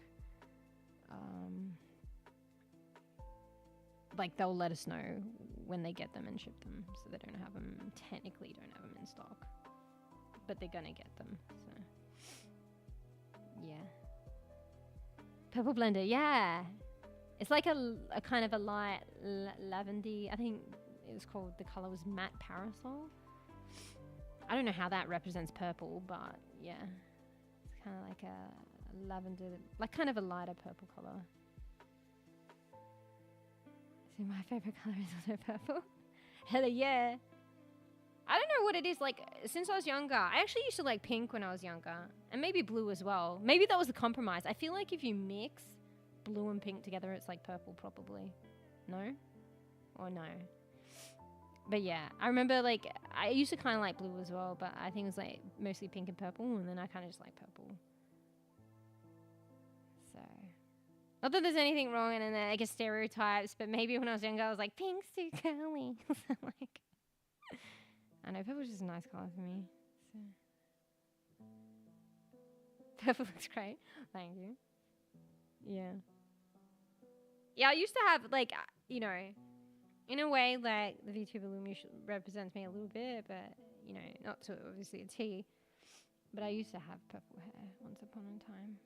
they'll let us know when they get them and ship them, so they technically don't have them in stock. but they're gonna get them. So yeah, purple blender. Yeah, it's like a kind of a light lavender. I think it was called. The color was matte parasol. I don't know how that represents purple, but yeah, it's kind of like a lavender, like kind of a lighter purple color. So my favorite color is also purple. Hella yeah. I don't know what it is, like, since I was younger, I actually used to like pink when I was younger, and maybe blue as well. Maybe that was the compromise. I feel like if you mix blue and pink together, it's like purple, probably. No? Or no? But yeah, I remember, like, I used to kind of like blue as well, but I think it was like mostly pink and purple, and then I kind of just like purple. So, not that there's anything wrong in it, I guess stereotypes, but maybe when I was younger, I was like, pink's too curly. So like, I know, purple's just a nice color for me. So. Purple looks great. Thank you. Yeah. Yeah, I used to have, like, you know, in a way, like, the VTuber represents me a little bit, but, you know, not to obviously a T. But I used to have purple hair once upon a time.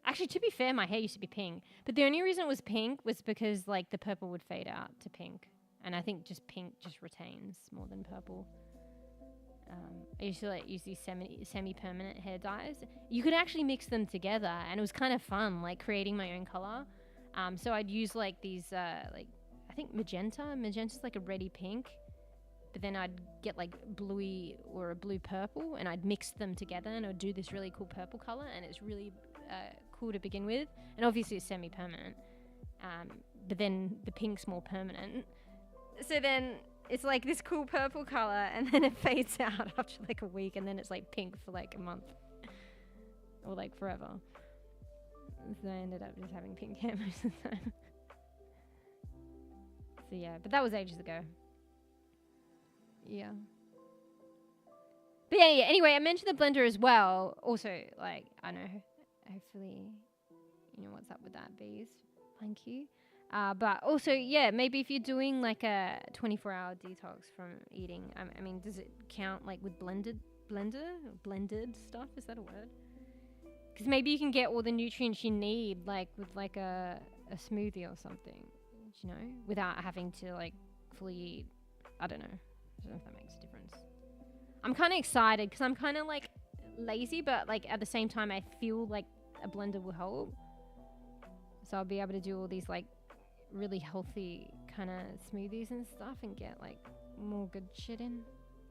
Actually, to be fair, my hair used to be pink. But the only reason it was pink was because, like, the purple would fade out to pink. And I think just pink just retains more than purple. I used to, like, use these semi-permanent hair dyes. You could actually mix them together, and it was kind of fun, like, creating my own color. So I'd use, like, these, like, I think magenta. Magenta's like a reddy pink, but then I'd get like bluey or a blue purple, and I'd mix them together, and I'd do this really cool purple color, and it's really cool to begin with. And obviously it's semi-permanent, but then the pink's more permanent. So then it's like this cool purple color, and then it fades out after like a week, and then it's like pink for like a month or like forever. So I ended up just having pink hair most of the time. So yeah, but that was ages ago. Yeah. But yeah, anyway, I mentioned the blender as well. Also, like, I know, hopefully, you know what's up with that, bees. Thank you. But also, yeah, maybe if you're doing like a 24-hour detox from eating, I mean, does it count like with blended stuff? Is that a word? Because maybe you can get all the nutrients you need, like with like a smoothie or something. You know, without having to like fully eat. I don't know if that makes a difference. I'm kind of excited because I'm kind of like lazy, but like at the same time I feel like a blender will help. So I'll be able to do all these like really healthy kind of smoothies and stuff and get like more good shit in,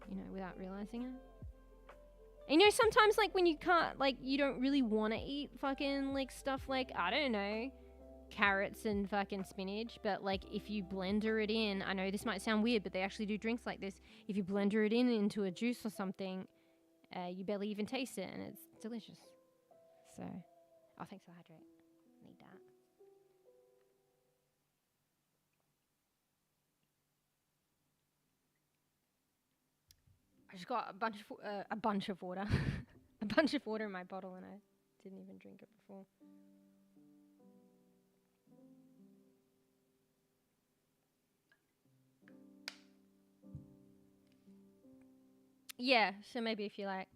you know, without realizing it. And you know, sometimes like when you can't, like you don't really want to eat fucking like stuff like, I don't know, carrots and fucking spinach, but like if you blender it in, I know this might sound weird, but they actually do drinks like this. If you blender it in into a juice or something, you barely even taste it, and it's delicious. So, oh, thanks for hydrate. Need that. I just got a bunch of water, a bunch of water in my bottle, and I didn't even drink it before. Yeah, so maybe if you like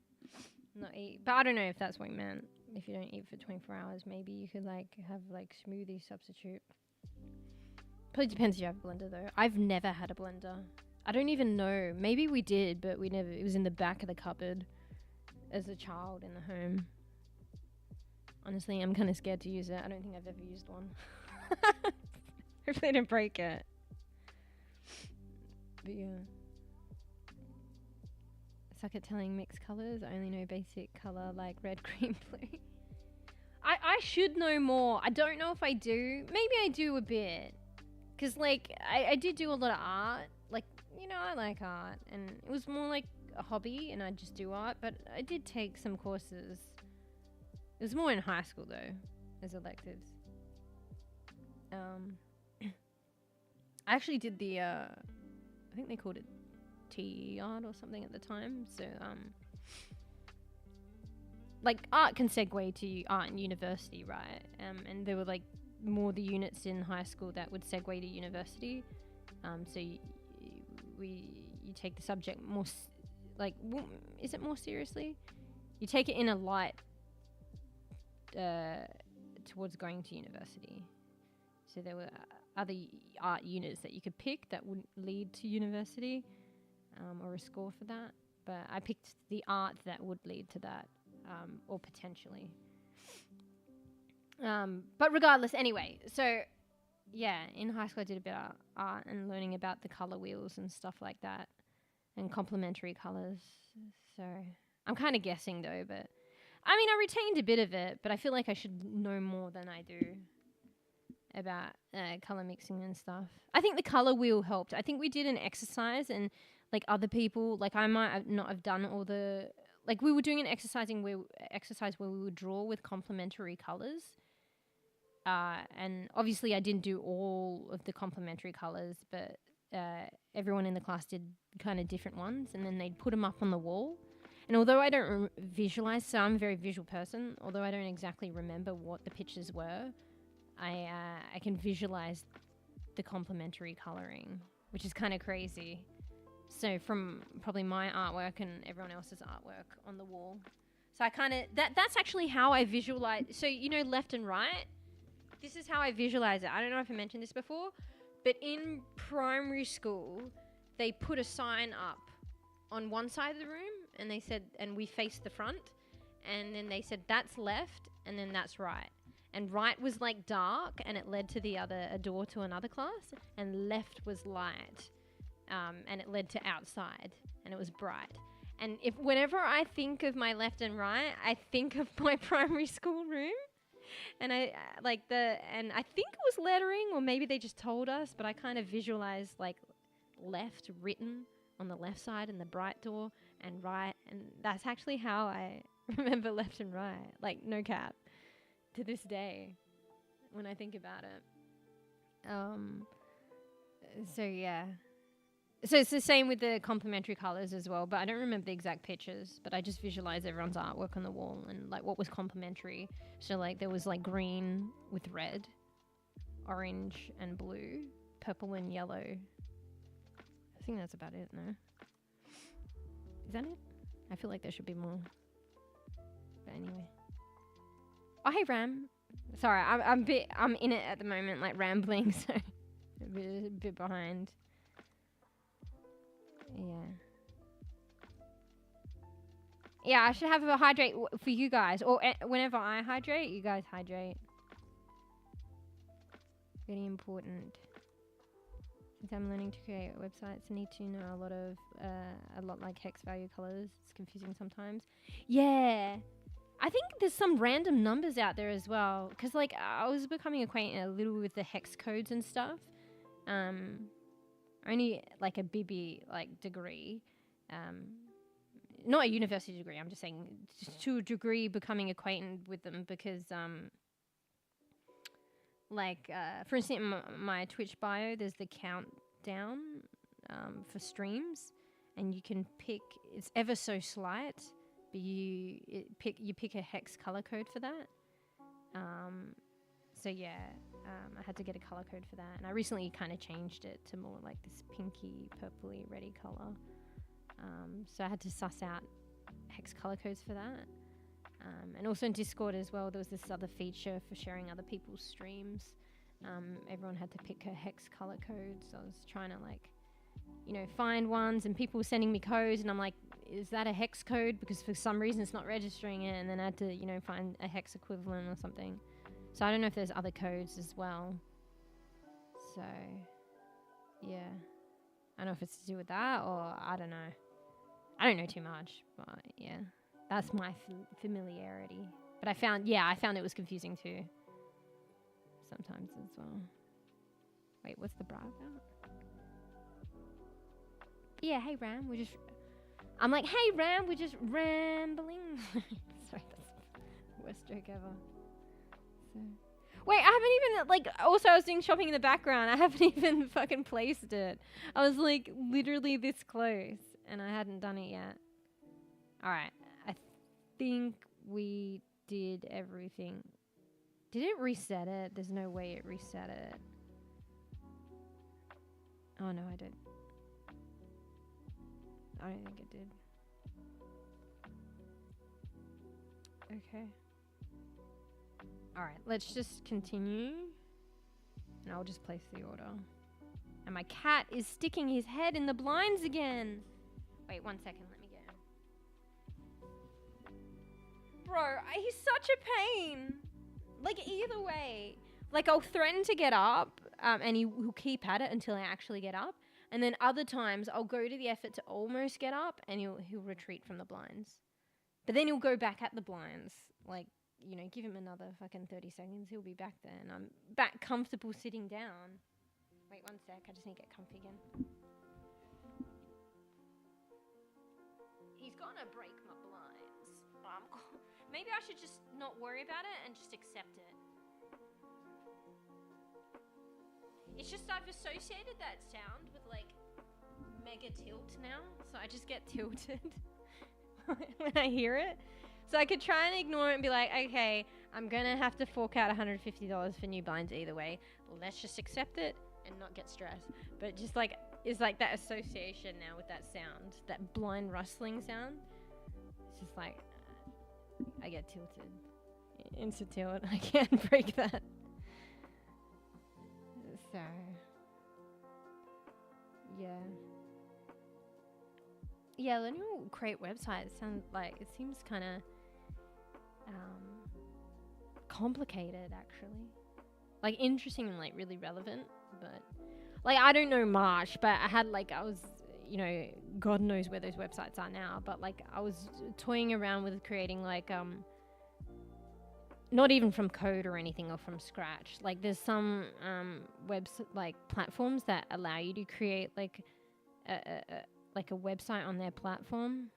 not eat, but I don't know if that's what you meant. If you don't eat for 24 hours, maybe you could like have like smoothie substitute. Probably depends if you have a blender though. I've never had a blender. I don't even know. Maybe we did, but we never. It was in the back of the cupboard as a child in the home. Honestly, I'm kind of scared to use it. I don't think I've ever used one. Hopefully I didn't break it. But yeah. Suck at telling mixed colours. I only know basic colour like red, green, blue. I should know more. I don't know if I do. Maybe I do a bit. Because, like, I did do a lot of art. Like, you know, I like art. And it was more like a hobby, and I just do art. But I did take some courses. It was more in high school, though, as electives. I actually did the, I think they called it T art or something at the time. So, like, art can segue to art in university, right? And there were, like, more the units in high school that would segue to university. So you take the subject more like, is it more seriously? You take it in a light towards going to university. So there were other art units that you could pick that would lead to university, or a score for that. But I picked the art that would lead to that, or potentially. But regardless, anyway, so yeah, in high school I did a bit of art and learning about the color wheels and stuff like that, and complementary colors. So I'm kind of guessing though, but I mean, I retained a bit of it, but I feel like I should know more than I do about color mixing and stuff. I think the color wheel helped. I think we did an exercise, and like other people, like I might not have done all the, like we were doing an exercise where we would draw with complementary colors. And obviously I didn't do all of the complementary colors, but everyone in the class did kind of different ones, and then they'd put them up on the wall. And although I don't visualize, so I'm a very visual person, although I don't exactly remember what the pictures were, I can visualize the complementary coloring, which is kind of crazy. So from probably my artwork and everyone else's artwork on the wall. So I kind of, that's actually how I visualize. So, you know, left and right, this is how I visualize it. I don't know if I mentioned this before, but in primary school, they put a sign up on one side of the room, and they said, and we faced the front, and then they said, that's left, and then that's right. And right was like dark, and it led to a door to another class, and left was light, and it led to outside, and it was bright. And whenever I think of my left and right, I think of my primary school room. And I think it was lettering, or maybe they just told us, but I kind of visualized like left written on the left side and the bright door, and right, and that's actually how I remember left and right, like no cap, to this day when I think about it. So yeah. So it's the same with the complementary colors as well, but I don't remember the exact pictures, but I just visualized everyone's artwork on the wall and like what was complementary. So like there was like green with red, orange and blue, purple and yellow. I think that's about it, no? Is that it? I feel like there should be more. But anyway. Oh, hey Ram. Sorry, I'm in it at the moment, like rambling, so a bit behind. Yeah, I should have a hydrate for you guys, or whenever I hydrate, you guys hydrate. Very important. Since I'm learning to create websites, I need to know a lot like hex value colors. It's confusing sometimes. Yeah, I think there's some random numbers out there as well, because like I was becoming acquainted a little with the hex codes and stuff. Only like a bebe like degree, not a university degree. I'm just saying to a degree becoming acquainted with them, because for instance, in my Twitch bio, there's the countdown for streams, and you can pick. It's ever so slight, but you pick a hex color code for that. So yeah. I had to get a color code for that, and I recently kind of changed it to more like this pinky, purpley, reddy color. So I had to suss out hex color codes for that. And also in Discord as well, there was this other feature for sharing other people's streams. Everyone had to pick a hex color code, so I was trying to find ones, and people were sending me codes, and I'm like, is that a hex code? Because for some reason it's not registering it, and then I had to, find a hex equivalent or something. So I don't know if there's other codes as well. So, yeah. I don't know if it's to do with that, or I don't know. I don't know too much, but yeah. That's my familiarity. But I found it was confusing too. Sometimes as well. Wait, what's the bra about? Yeah, hey Ram, I'm like, hey Ram, we're just rambling. Sorry, that's the worst joke ever. Wait, I haven't even, also I was doing shopping in the background. I haven't even fucking placed it. I was literally this close, and I hadn't done it yet. Alright, I think we did everything. Did it reset it? There's no way it reset it. Oh no, I don't think it did. Okay. Alright, let's just continue. And I'll just place the order. And my cat is sticking his head in the blinds again. Wait, 1 second, let me get him. Bro, he's such a pain. Like, either way. Like, I'll threaten to get up, and he'll keep at it until I actually get up. And then other times, I'll go to the effort to almost get up, and he'll retreat from the blinds. But then he'll go back at the blinds. Like, you know, give him another fucking 30 seconds, he'll be back there, and I'm back comfortable sitting down. Wait 1 sec, I just need to get comfy again. He's gonna break my blinds. Maybe I should just not worry about it and just accept it. It's just I've associated that sound with like mega tilt now, so I just get tilted when I hear it. So I could try and ignore it and be like, okay, I'm gonna have to fork out $150 for new blinds either way. Let's just accept it and not get stressed. But just like, it's like that association now with that sound, that blind rustling sound. It's just like, I get tilted. Instant tilt. I can't break that. So, yeah. Yeah, learning to create websites it seems kind of complicated, actually. Like, interesting and, like, really relevant, but, like, I don't know much, but I was, you know, God knows where those websites are now, but, like, I was toying around with creating, like, not even from code or anything or from scratch. Like, there's some platforms that allow you to create, like, a website on their platform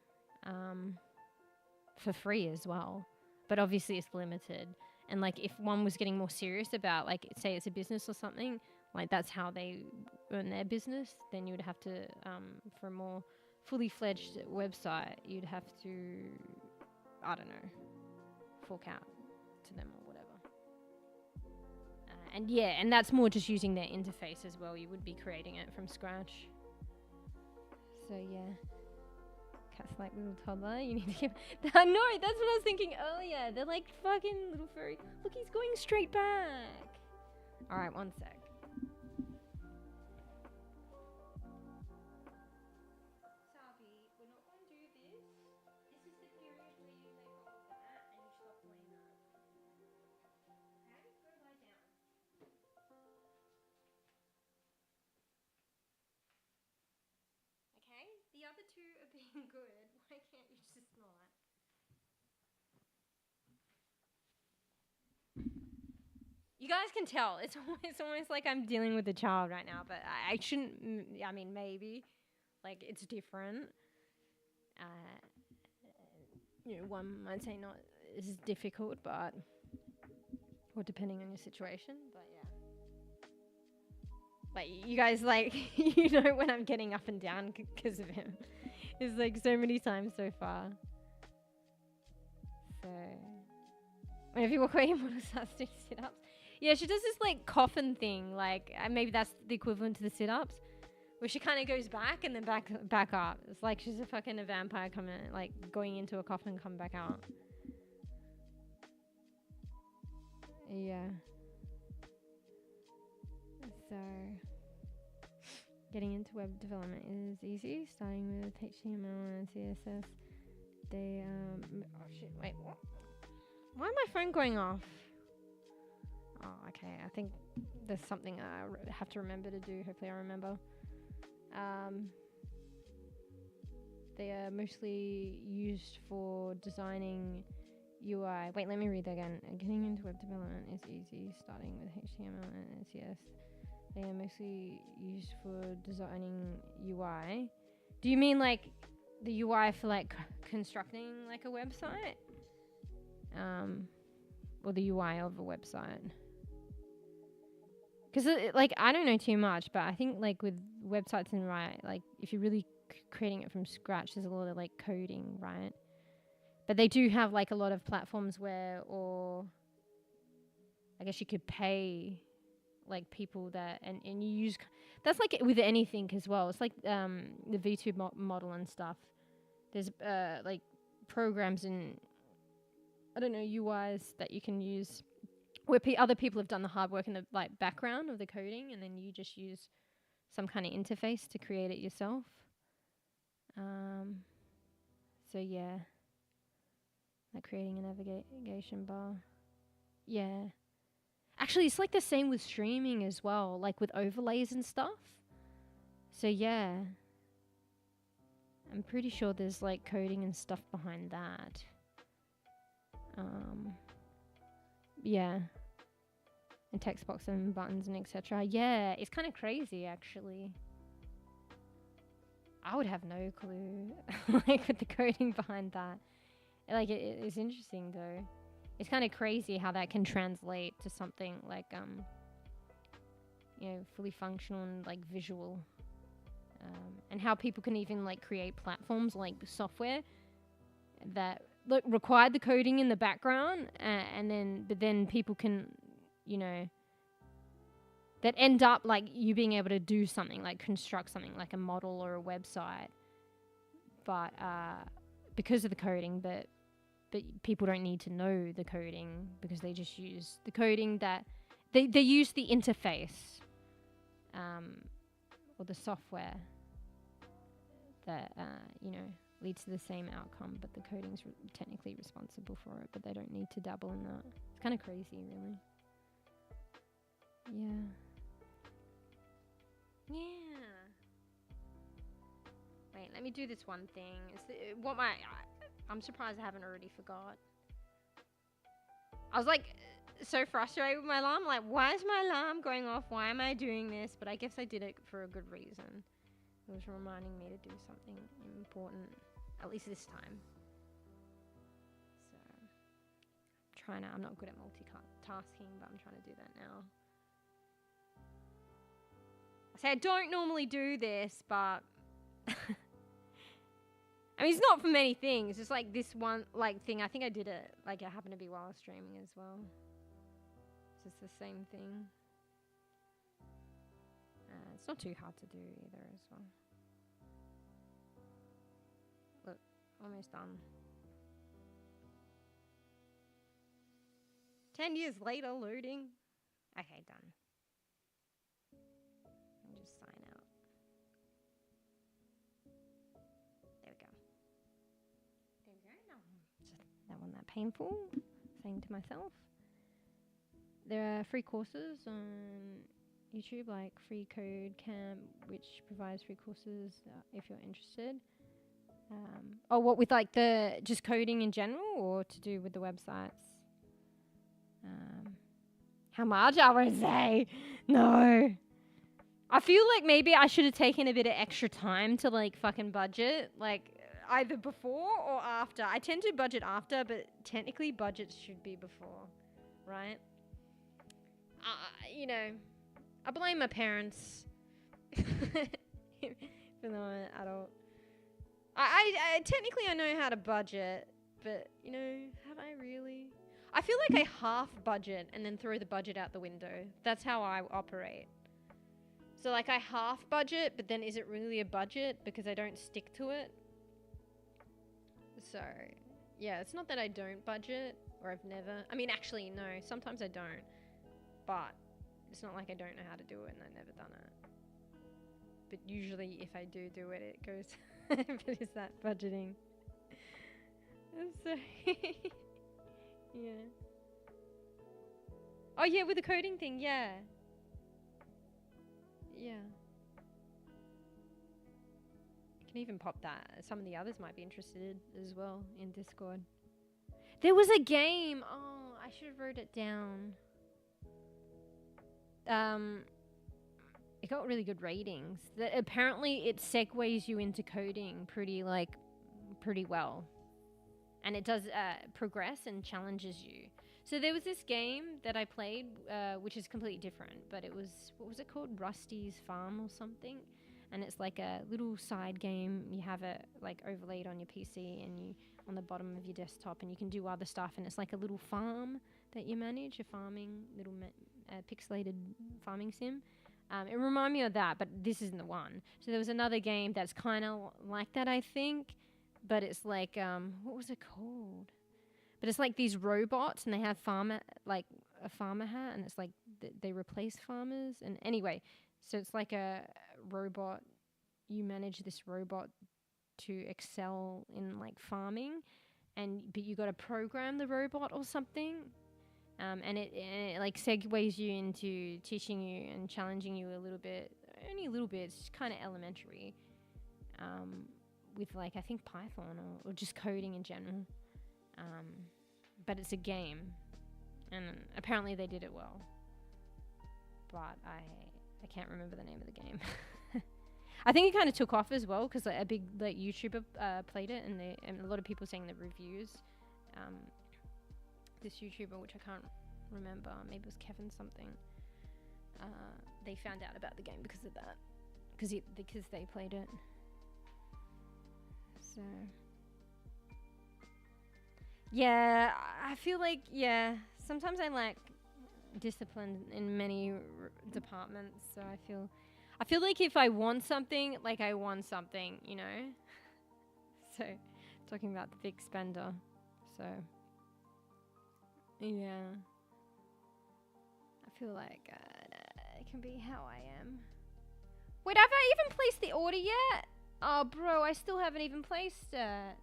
for free as well. But obviously it's limited. And like if one was getting more serious about like say it's a business or something, like that's how they earn their business, then you would have to for a more fully fledged website, you'd have to, I don't know, fork out to them or whatever. And yeah, and that's more just using their interface as well. You would be creating it from scratch. So yeah, cat's like little toddler. You need to give. I know, that's what I was thinking earlier. They're like fucking little furry. Look, he's going straight back. All right, 1 sec. Sabi, we're not going to do this. This is the period where you take off that and you stop doing that. Okay, go lie down. Okay, the other two are being good. Why can't you just not? You guys can tell. It's almost like I'm dealing with a child right now, but I shouldn't. I mean, maybe. Like, it's different. You know, one might say not as difficult, but... Or depending on your situation, but yeah. Like, you guys, like, you know when I'm getting up and down because of him. It's like so many times so far. So... Whenever you walk away, you want to start doing sit-ups. Yeah, she does this, like, coffin thing. Like, maybe that's the equivalent to the sit-ups. Where she kind of goes back and then back up. It's like she's a fucking vampire coming, like, going into a coffin and coming back out. Yeah. So, getting into web development is easy. Starting with HTML and CSS. They, oh shit, wait, what? Why is my phone going off? Oh, okay. I think there's something I have to remember to do. Hopefully I remember. They are mostly used for designing UI. Wait, let me read that again. Getting into web development is easy, starting with HTML and CSS. They are mostly used for designing UI. Do you mean like the UI for like constructing like a website? Or the UI of a website? Because like I don't know too much, but I think like with websites and right, like if you're really creating it from scratch, there's a lot of like coding, right? But they do have like a lot of platforms where, or I guess you could pay like people that and you use. That's like with anything as well. It's like the vtuber model and stuff. There's like programs and I don't know, UIs that you can use where other people have done the hard work in the like background of the coding, and then you just use some kind of interface to create it yourself. So yeah, like creating a navigation bar. Yeah. Actually, it's like the same with streaming as well, like with overlays and stuff. So yeah, I'm pretty sure there's like coding and stuff behind that. Yeah. And text box and buttons and etc. Yeah, it's kind of crazy actually. I would have no clue like with the coding behind that. Like it's interesting though. It's kind of crazy how that can translate to something like you know, fully functional and like visual. And how people can even like create platforms like software that look require the coding in the background, but then people can, you know, that end up like you being able to do something like construct something like a model or a website, but because of the coding, but people don't need to know the coding because they just use the coding that they use the interface or the software that you know, leads to the same outcome, but the coding's technically responsible for it, but they don't need to dabble in that. It's kind of crazy, really. Yeah. Wait, let me do this one thing. I'm surprised I haven't already forgot. I was like so frustrated with my alarm. Like, why is my alarm going off? Why am I doing this? But I guess I did it for a good reason. It was reminding me to do something important, at least this time. So, I'm not good at multitasking, but I'm trying to do that now. I say I don't normally do this, but I mean, it's not for many things. It's like this one like thing. I think I did it, like it happened to be while I was streaming as well. It's just the same thing. It's not too hard to do either as well. Look, almost done. 10 years later, loading. Okay, done. And just sign out. There we go. That wasn't that painful, saying to myself. There are free courses on YouTube, like Free Code Camp, which provides free courses if you're interested. What with like the just coding in general, or to do with the websites? How much? I won't say. No. I feel like maybe I should have taken a bit of extra time to like fucking budget, like either before or after. I tend to budget after, but technically budgets should be before, right? You know, I blame my parents, even though I'm an adult. I technically I know how to budget, but you know, have I really? I feel like I half budget and then throw the budget out the window. That's how I operate. So like I half budget, but then is it really a budget because I don't stick to it? So yeah, it's not that I don't budget or I've never. I mean, actually, no. Sometimes I don't, but it's not like I don't know how to do it and I've never done it. But usually, if I do it, it goes. But is that budgeting? I'm sorry. Yeah. Oh yeah, with the coding thing, yeah. Yeah. You can even pop that. Some of the others might be interested as well in Discord. There was a game. Oh, I should have wrote it down. It got really good ratings. Apparently, it segues you into coding pretty well. And it does progress and challenges you. So there was this game that I played, which is completely different, but it was, what was it called? Rusty's Farm or something. And it's like a little side game. You have it like overlaid on your PC and you on the bottom of your desktop, and you can do other stuff. And it's like a little farm that you manage, a farming little pixelated farming sim. It reminded me of that, but this isn't the one. So there was another game that's kind of like that, I think. But it's like, what was it called? But it's like these robots, and they have a farmer hat, and it's like they replace farmers. And anyway, so it's like a robot. You manage this robot to excel in like farming, but you got to program the robot or something. And it like segues you into teaching you and challenging you a little bit, only a little bit. It's kind of elementary, with like I think Python or just coding in general. But it's a game, and apparently they did it well. But I can't remember the name of the game. I think it kind of took off as well because like, a big like YouTuber played it, and a lot of people saying the reviews. This YouTuber, which I can't remember, maybe it was Kevin something. They found out about the game because of that, because they played it. So yeah, I feel like sometimes I lack discipline in many departments. So I feel like if I want something, like I want something, you know. So talking about the big spender, so. Yeah, I feel like it can be how I am. Wait, have I even placed the order yet? Oh, bro, I still haven't even placed it.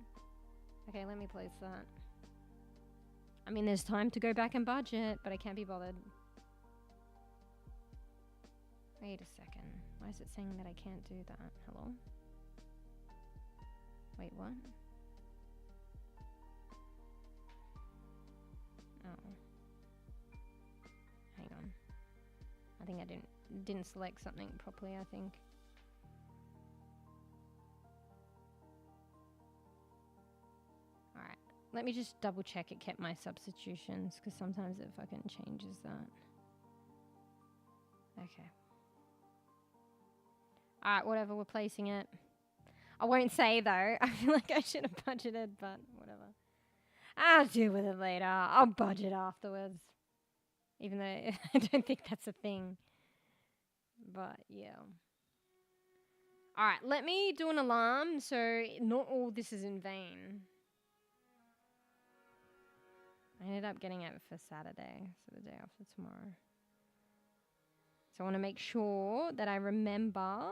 Okay, let me place that. I mean, there's time to go back and budget, but I can't be bothered. Wait a second. Why is it saying that I can't do that? Hello? Wait, what? Oh. Hang on. I think I didn't select something properly, I think. Alright. Let me just double check it kept my substitutions, because sometimes it fucking changes that. Okay. Alright, whatever, we're placing it. I won't say though. I feel like I should have budgeted, but whatever. I'll deal with it later. I'll budget afterwards. Even though I don't think that's a thing. But yeah. Alright, let me do an alarm so not all this is in vain. I ended up getting it for Saturday, so the day after tomorrow. So I want to make sure that I remember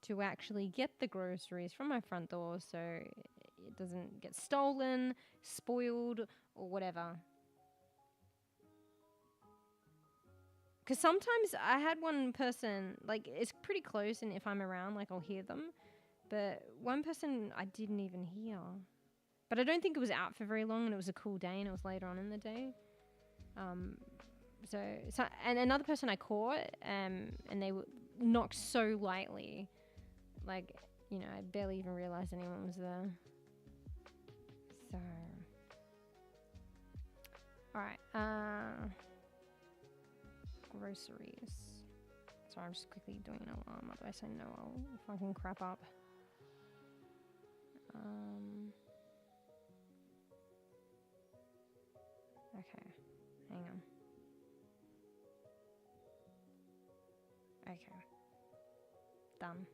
to actually get the groceries from my front door so it doesn't get stolen, spoiled, or whatever. Because sometimes I had one person, like, it's pretty close, and if I'm around, like, I'll hear them. But one person I didn't even hear. But I don't think it was out for very long, and it was a cool day, and it was later on in the day. So and another person I caught, and they were knocked so lightly. Like, you know, I barely even realized anyone was there. So, alright, groceries. Sorry, I'm just quickly doing an alarm, otherwise I know I'll fucking crap up. Okay, hang on. Okay. Done.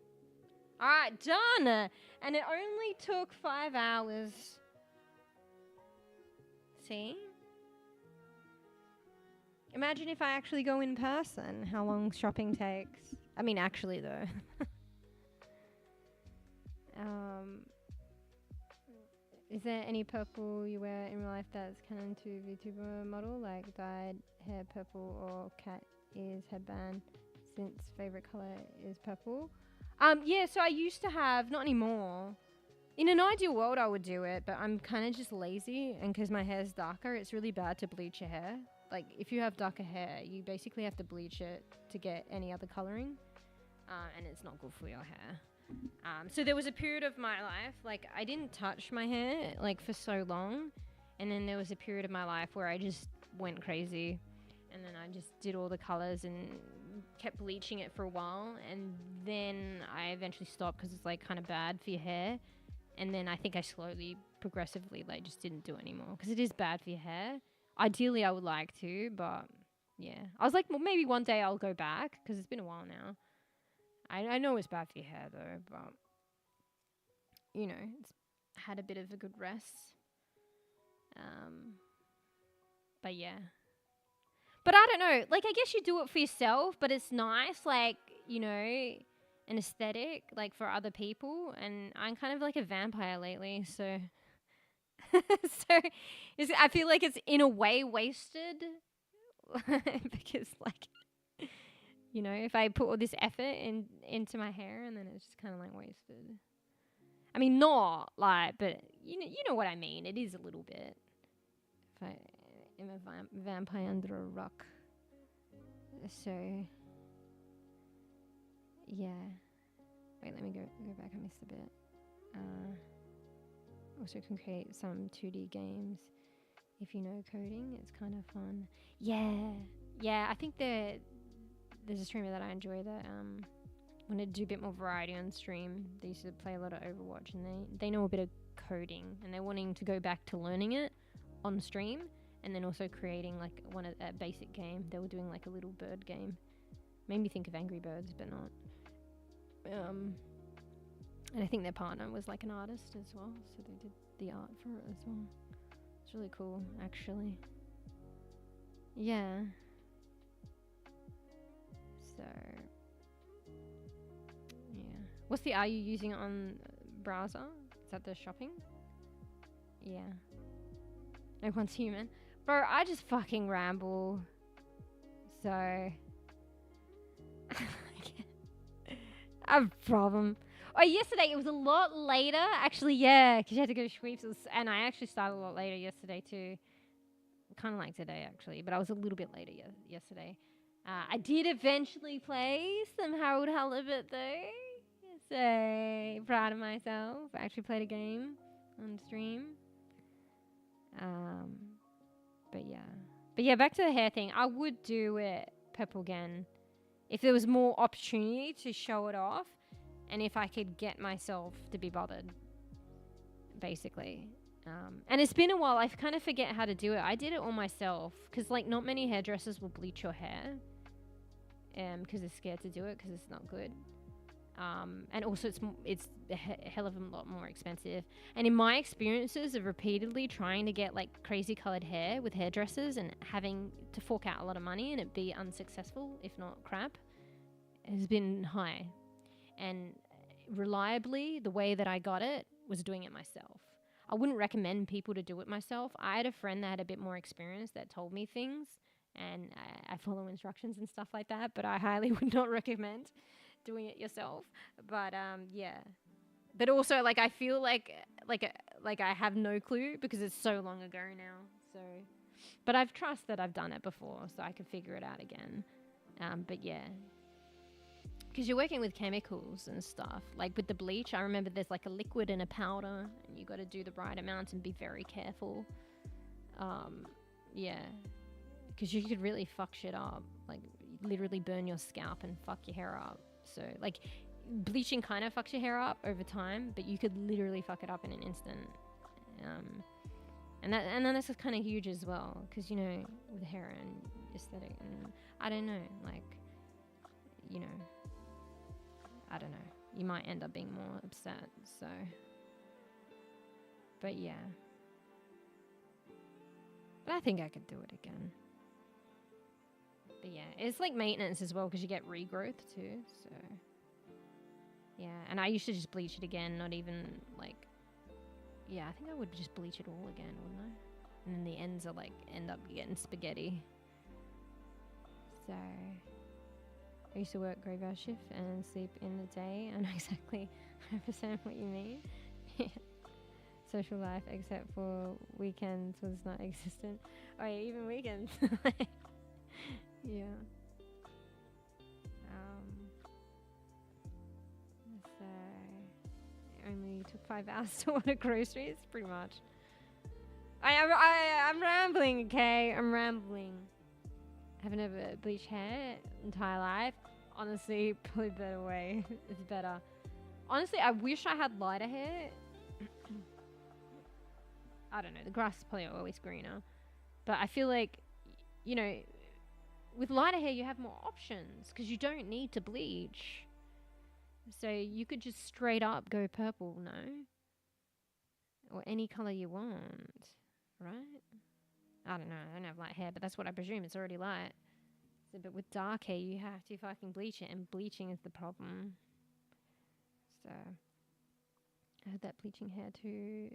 Alright, done! And it only took 5 hours. See? Imagine if I actually go in person, how long shopping takes. I mean, actually, though. Is there any purple you wear in real life that's canon to VTuber model? Like dyed hair purple or cat ears headband, since favorite color is purple? Yeah, so I used to have, not anymore. In an ideal world, I would do it, but I'm kind of just lazy, and because my hair's darker, it's really bad to bleach your hair. Like, if you have darker hair, you basically have to bleach it to get any other coloring, and it's not good for your hair. So there was a period of my life, like, I didn't touch my hair, like, for so long, and then there was a period of my life where I just went crazy, and then I just did all the colors and kept bleaching it for a while, and then I eventually stopped because it's, like, kind of bad for your hair, and then I think I slowly, progressively, like, just didn't do it anymore, because it is bad for your hair. Ideally, I would like to, but, yeah. I was like, well, maybe one day I'll go back, because it's been a while now. I know it's bad for your hair, though, but, you know, it's had a bit of a good rest. But yeah. But I don't know. Like, I guess you do it for yourself, but it's nice, like, you know, an aesthetic, like, for other people. And I'm kind of like a vampire lately, so... so I feel like it's in a way wasted. Because, like, you know, if I put all this effort into my hair and then it's just kind of, like, wasted. I mean, not, like, but you know what I mean. It is a little bit. If I am a vampire under a rock. So, yeah. Wait, let me go back. I missed a bit. Also can create some 2D games. If you know coding, it's kind of fun. Yeah, I think there's a streamer that I enjoy that wanted to do a bit more variety on stream. They used to play a lot of Overwatch, and they know a bit of coding, and they're wanting to go back to learning it on stream, and then also creating like a basic game. They were doing like a little bird game. Made me think of Angry Birds, but not. And I think their partner was like an artist as well, so they did the art for it as well. It's really cool, actually. Yeah. So, yeah. What's the are you using on browser? Is that the shopping? Yeah. No one's human. Bro, I just fucking ramble. So, I have a problem. Oh, yesterday it was a lot later. Actually, yeah, because you had to go to Schweepes. And I actually started a lot later yesterday too. Kind of like today, actually. But I was a little bit later yesterday. I did eventually play some Harold Halibut though. So, proud of myself. I actually played a game on stream. But yeah, back to the hair thing. I would do it purple again if there was more opportunity to show it off. And if I could get myself to be bothered, basically. And it's been a while. I kind of forget how to do it. I did it all myself because, like, not many hairdressers will bleach your hair because they're scared to do it because it's not good. And also, it's a hell of a lot more expensive. And in my experiences of repeatedly trying to get, like, crazy colored hair with hairdressers and having to fork out a lot of money and it be unsuccessful, if not crap, has been high. And reliably, the way that I got it was doing it myself. I wouldn't recommend people to do it myself. I had a friend that had a bit more experience that told me things, and I follow instructions and stuff like that, but I highly would not recommend doing it yourself. But yeah. But also, like, I feel like I have no clue because it's so long ago now. So, but I've trust that I've done it before, so I can figure it out again. But yeah. Because you're working with chemicals and stuff. Like with the bleach, I remember there's like a liquid and a powder, and you got to do the right amount and be very careful. Yeah. Because you could really fuck shit up. Like, literally burn your scalp and fuck your hair up. So, like, bleaching kind of fucks your hair up over time, but you could literally fuck it up in an instant. And then this is kind of huge as well. Because, you know, with hair and aesthetic, and I don't know, like, you know, I don't know. You might end up being more upset, so. But yeah. But I think I could do it again. But yeah, it's like maintenance as well because you get regrowth too, so. Yeah, and I used to just bleach it again, not even like. Yeah, I think I would just bleach it all again, wouldn't I? And then the ends are like, end up getting spaghetti. So. I used to work graveyard shift and sleep in the day. I know exactly 100% what you mean. Social life, except for weekends, was not existent. Oh yeah, even weekends. Yeah. So it only took 5 hours to order groceries, pretty much. I'm rambling, okay? I'm rambling. I haven't ever bleached hair entire life. Honestly, probably better way. It's better. Honestly, I wish I had lighter hair. I don't know. The grass is probably always greener. But I feel like, you know, with lighter hair, you have more options because you don't need to bleach. So you could just straight up go purple, no? Or any color you want. right? I don't know. I don't have light hair, but that's what I presume. It's already light. So, but with dark hair, you have to fucking bleach it, and bleaching is the problem. So, I heard that bleaching hair too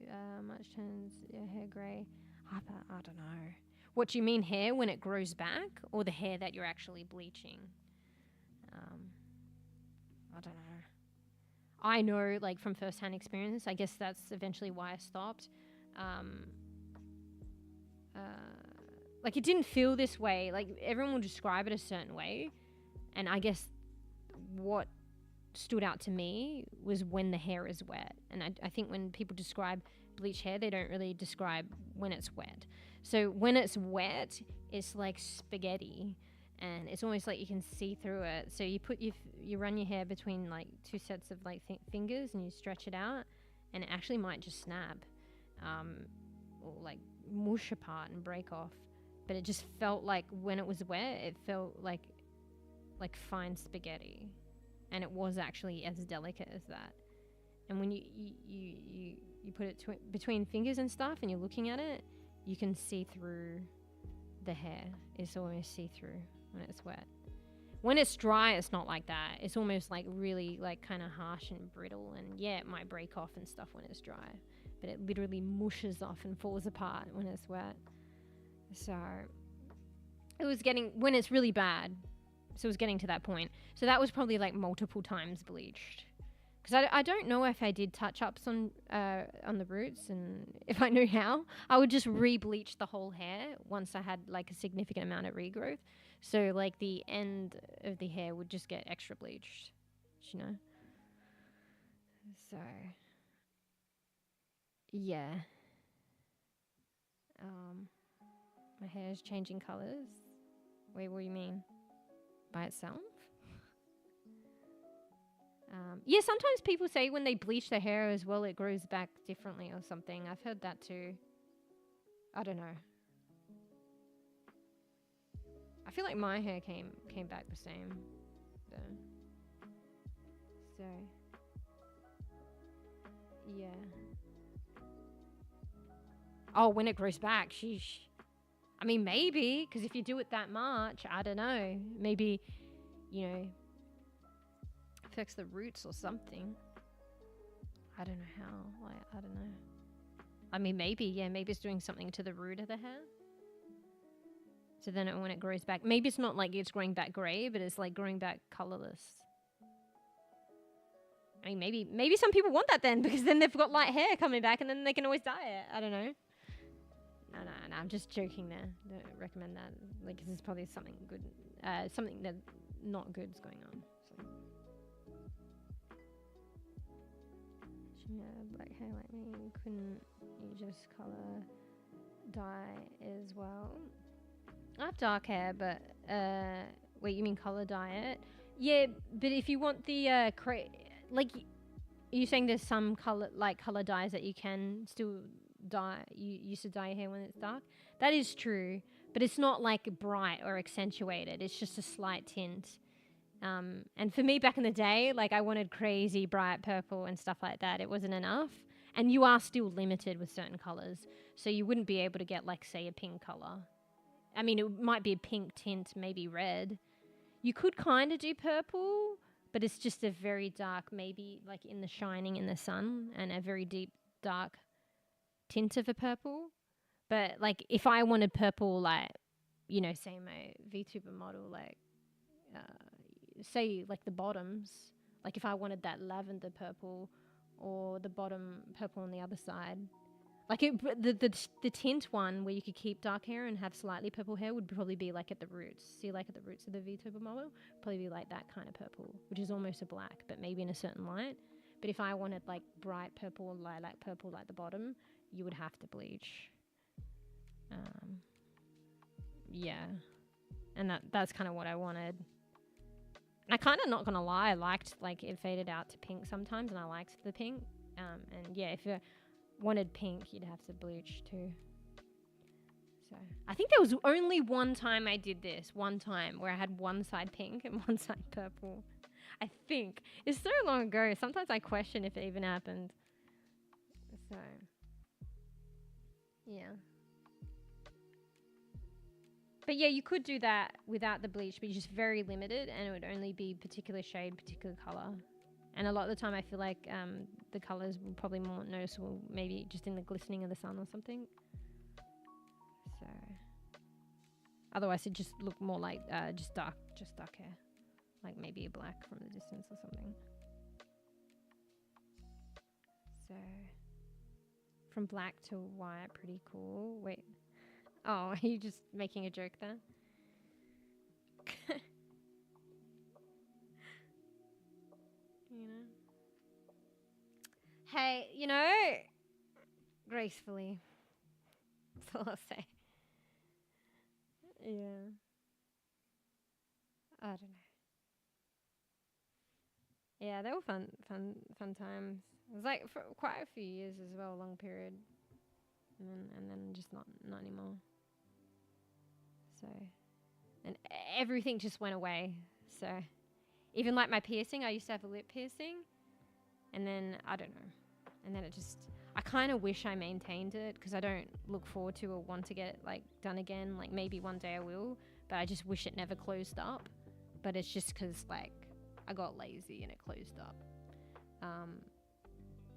much turns your hair grey. I don't know. What do you mean, hair when it grows back, or the hair that you're actually bleaching? I don't know. I know, like, from first-hand experience, I guess that's eventually why I stopped. Like, it didn't feel this way. Like, everyone will describe it a certain way. And I guess what stood out to me was when the hair is wet. And I think when people describe bleach hair, they don't really describe when it's wet. So when it's wet, it's like spaghetti. And it's almost like you can see through it. So you put you run your hair between like two sets of like fingers, and you stretch it out, and it actually might just snap, or like mush apart and break off. But it just felt like when it was wet, it felt like fine spaghetti, and it was actually as delicate as that. And when you put it between fingers and stuff, and you're looking at it, you can see through the hair. It's almost see through when it's wet. When it's dry, it's not like that. It's almost like really like kind of harsh and brittle, and yeah, it might break off and stuff when it's dry, but it literally mushes off and falls apart when it's wet. So it was getting, when it's really bad, so it was getting to that point. So that was probably like multiple times bleached. Because I don't know if I did touch-ups on the roots, and if I knew how, I would just re-bleach the whole hair once I had like a significant amount of regrowth. So like the end of the hair would just get extra bleached, you know? So, yeah. My hair is changing colours. Wait, what do you mean? By itself? Yeah, sometimes people say when they bleach their hair as well, it grows back differently or something. I've heard that too. I don't know. I feel like my hair came back the same. So yeah. Oh, when it grows back, sheesh. I mean, maybe, because if you do it that much, I don't know. Maybe, you know, affects the roots or something. I don't know how. Like, I don't know. I mean, maybe, yeah, maybe it's doing something to the root of the hair. So then when it grows back, maybe it's not like it's growing back grey, but it's like growing back colourless. I mean, maybe some people want that then, because then they've got light hair coming back, and then they can always dye it. I don't know. No, I'm just joking there. Don't recommend that. Like, this is probably something good, something that not good's going on. So. Yeah, black hair like me, couldn't you just colour dye as well? I have dark hair, but wait, you mean colour dye it? Yeah, but if you want the like, are you saying there's some colour dyes that you can still dye? You used to dye your hair when it's dark. That is true, but it's not like bright or accentuated. It's just a slight tint. And for me back in the day, like I wanted crazy bright purple and stuff like that. It wasn't enough. And you are still limited with certain colours. So you wouldn't be able to get like, say, a pink colour. I mean, it might be a pink tint, maybe red. You could kind of do purple, but it's just a very dark, maybe like in the shining in the sun, and a very deep dark tint of a purple. But like if I wanted purple, like, you know, say my VTuber model, like, say like the bottoms, like if I wanted that lavender purple or the bottom purple on the other side, like the tint one where you could keep dark hair and have slightly purple hair would probably be like at the roots. See, like at the roots of the VTuber model, probably be like that kind of purple, which is almost a black, but maybe in a certain light. But if I wanted like bright purple or lilac purple like the bottom, you would have to bleach. Yeah, and that's kind of what I wanted. I kind of, not gonna lie, I liked like it faded out to pink sometimes, and I liked the pink. And yeah, if you wanted pink, you'd have to bleach too. So I think there was only one time I did this. One time where I had one side pink and one side purple. I think it's so long ago. Sometimes I question if it even happened. So yeah. But yeah, you could do that without the bleach, but you're just very limited, and it would only be particular shade, particular color. And a lot of the time I feel like the colors will probably more noticeable maybe just in the glistening of the sun or something. So otherwise it'd just look more like just dark hair. Like maybe a black from the distance or something. So from black to white, pretty cool. Wait. Oh, are you just making a joke there? You know? Hey, you know, gracefully. That's all I'll say. Yeah. I don't know. Yeah, they were fun times. It was like for quite a few years as well, a long period, and then just not anymore. So, and everything just went away. So, even like my piercing, I used to have a lip piercing, and then I don't know, and then it just. I kind of wish I maintained it because I don't look forward to or want to get it like done again. Like maybe one day I will, but I just wish it never closed up. But it's just because like I got lazy and it closed up.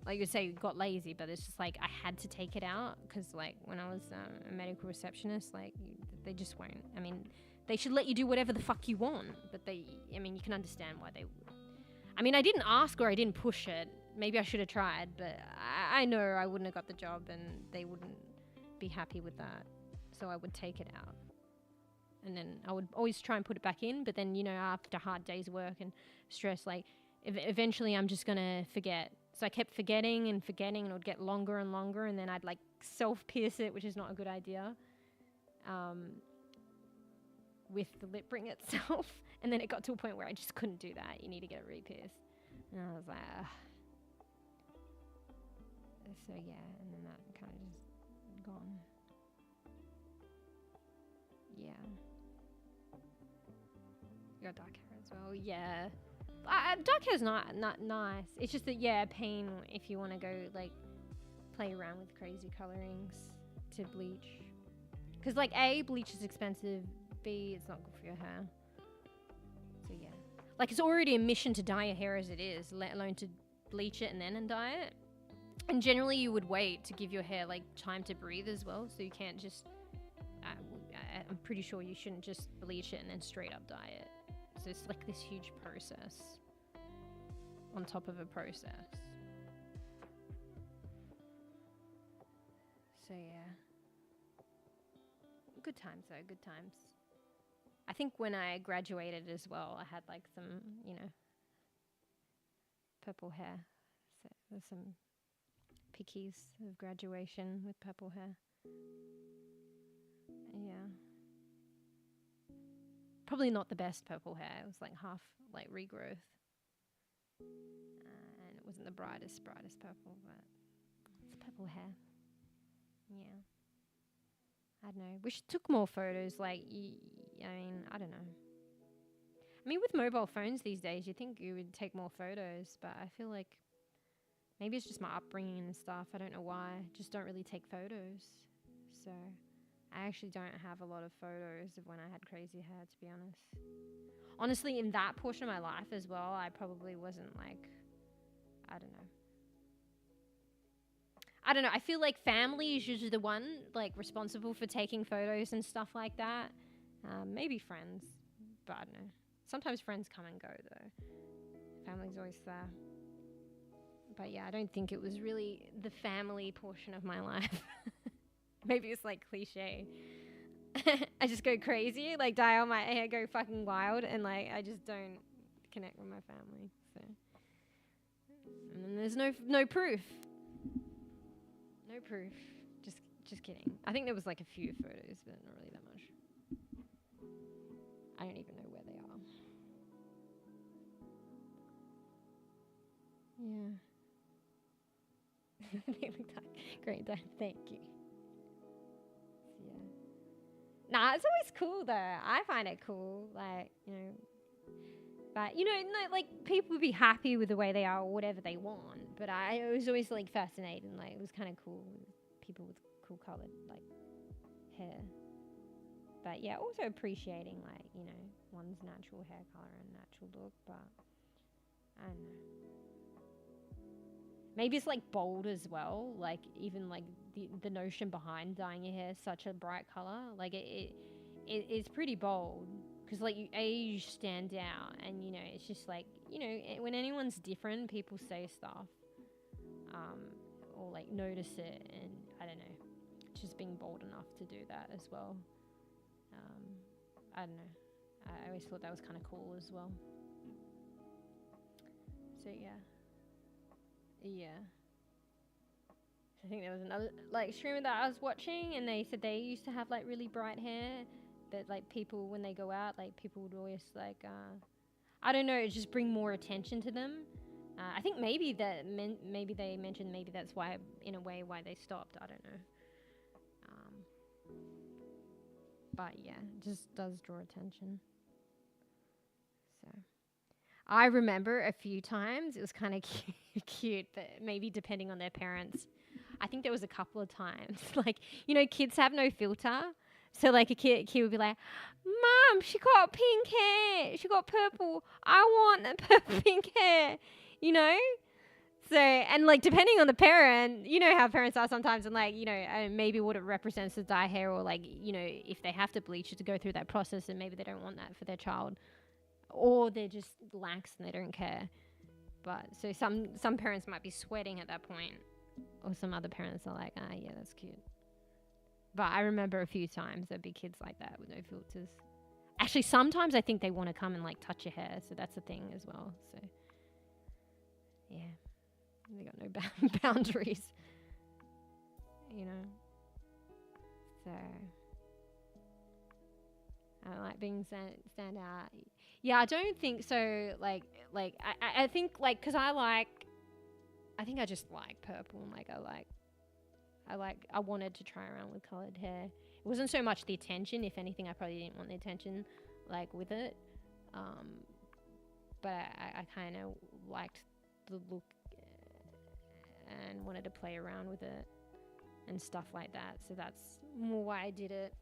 Like you say, got lazy, but it's just like I had to take it out because like when I was a medical receptionist, like they just won't. I mean, they should let you do whatever the fuck you want, but I mean, you can understand why they would. I mean, I didn't ask or I didn't push it. Maybe I should have tried, but I know I wouldn't have got the job and they wouldn't be happy with that. So I would take it out. And then I would always try and put it back in, but then, you know, after a hard day's work and stress, like eventually I'm just going to forget. So I kept forgetting and it would get longer and longer, and then I'd like self-pierce it, which is not a good idea, with the lip ring itself. And then it got to a point where I just couldn't do that. You need to get it re-pierced. And I was like, ugh. So yeah, and then that kind of just gone. Yeah. You got dark hair as well. Yeah. Dark hair's not nice. It's just that, yeah, pain if you want to go like play around with crazy colorings to bleach. Because like A, bleach is expensive. B, it's not good for your hair. So yeah. Like it's already a mission to dye your hair as it is, let alone to bleach it and then dye it. And generally you would wait to give your hair like time to breathe as well. So you can't just, I'm pretty sure you shouldn't just bleach it and then straight up dye it. So it's like this huge process on top of a process. So yeah. Good times though, good times. I think when I graduated as well, I had like some, you know, purple hair. So there's some pickies of graduation with purple hair. Yeah. Probably not the best purple hair. It was like half like regrowth. And it wasn't the brightest purple, but it's purple hair. Yeah. I don't know. Wish it took more photos. Like, I mean, I don't know. I mean, with mobile phones these days, you'd think you would take more photos, but I feel like maybe it's just my upbringing and stuff. I don't know why. Just don't really take photos. So I actually don't have a lot of photos of when I had crazy hair, to be honest. Honestly, in that portion of my life as well, I probably wasn't like, I don't know. I feel like family is usually the one like responsible for taking photos and stuff like that. Maybe friends, but I don't know. Sometimes friends come and go though. Family's always there. But yeah, I don't think it was really the family portion of my life. Maybe it's like cliche. I just go crazy, like dye all my hair, go fucking wild, and like I just don't connect with my family. So, and then there's no proof. No proof. Just kidding. I think there was like a few photos, but not really that much. I don't even know where they are. Yeah. They look like great time. Thank you. Yeah. Nah, it's always cool though. I find it cool. Like, you know. But, you know, no, like people would be happy with the way they are or whatever they want. But I was always like fascinated. Like it was kind of cool with people with cool colored like hair. But yeah, also appreciating like, you know, one's natural hair color and natural look. But I don't know. Maybe it's like bold as well. Like even like the notion behind dyeing your hair such a bright color, like it's pretty bold. Because like you stand out, and you know it's just like, you know, when anyone's different, people say stuff, or like notice it, and I don't know, just being bold enough to do that as well. I don't know. I always thought that was kind of cool as well. So yeah. I think there was another like streamer that I was watching, and they said they used to have like really bright hair. That like people, when they go out, like people would always like, I don't know, just bring more attention to them. I think maybe maybe they mentioned maybe that's why, in a way, why they stopped. I don't know. But yeah, it just does draw attention. So I remember a few times it was kind of cute, but maybe depending on their parents. I think there was a couple of times, like, you know, kids have no filter. So like a kid would be like, "Mom, she got pink hair. She got purple. I want the purple pink hair," you know? So, and like depending on the parent, you know how parents are sometimes, and like, you know, maybe what it represents is dye hair, or like, you know, if they have to bleach it to go through that process, and maybe they don't want that for their child, or they're just lax and they don't care. But so some parents might be sweating at that point, or some other parents are like, "Ah, yeah, that's cute." But I remember a few times there'd be kids like that with no filters. Actually, sometimes I think they want to come and like touch your hair, so that's a thing as well. So yeah, they got no boundaries, you know. So I don't like being stand out. Yeah, I don't think so. Like I think like, because I think I just like purple, and like I wanted to try around with coloured hair. It wasn't so much the attention. If anything, I probably didn't want the attention, like, with it. But I kind of liked the look and wanted to play around with it and stuff like that. So that's more why I did it,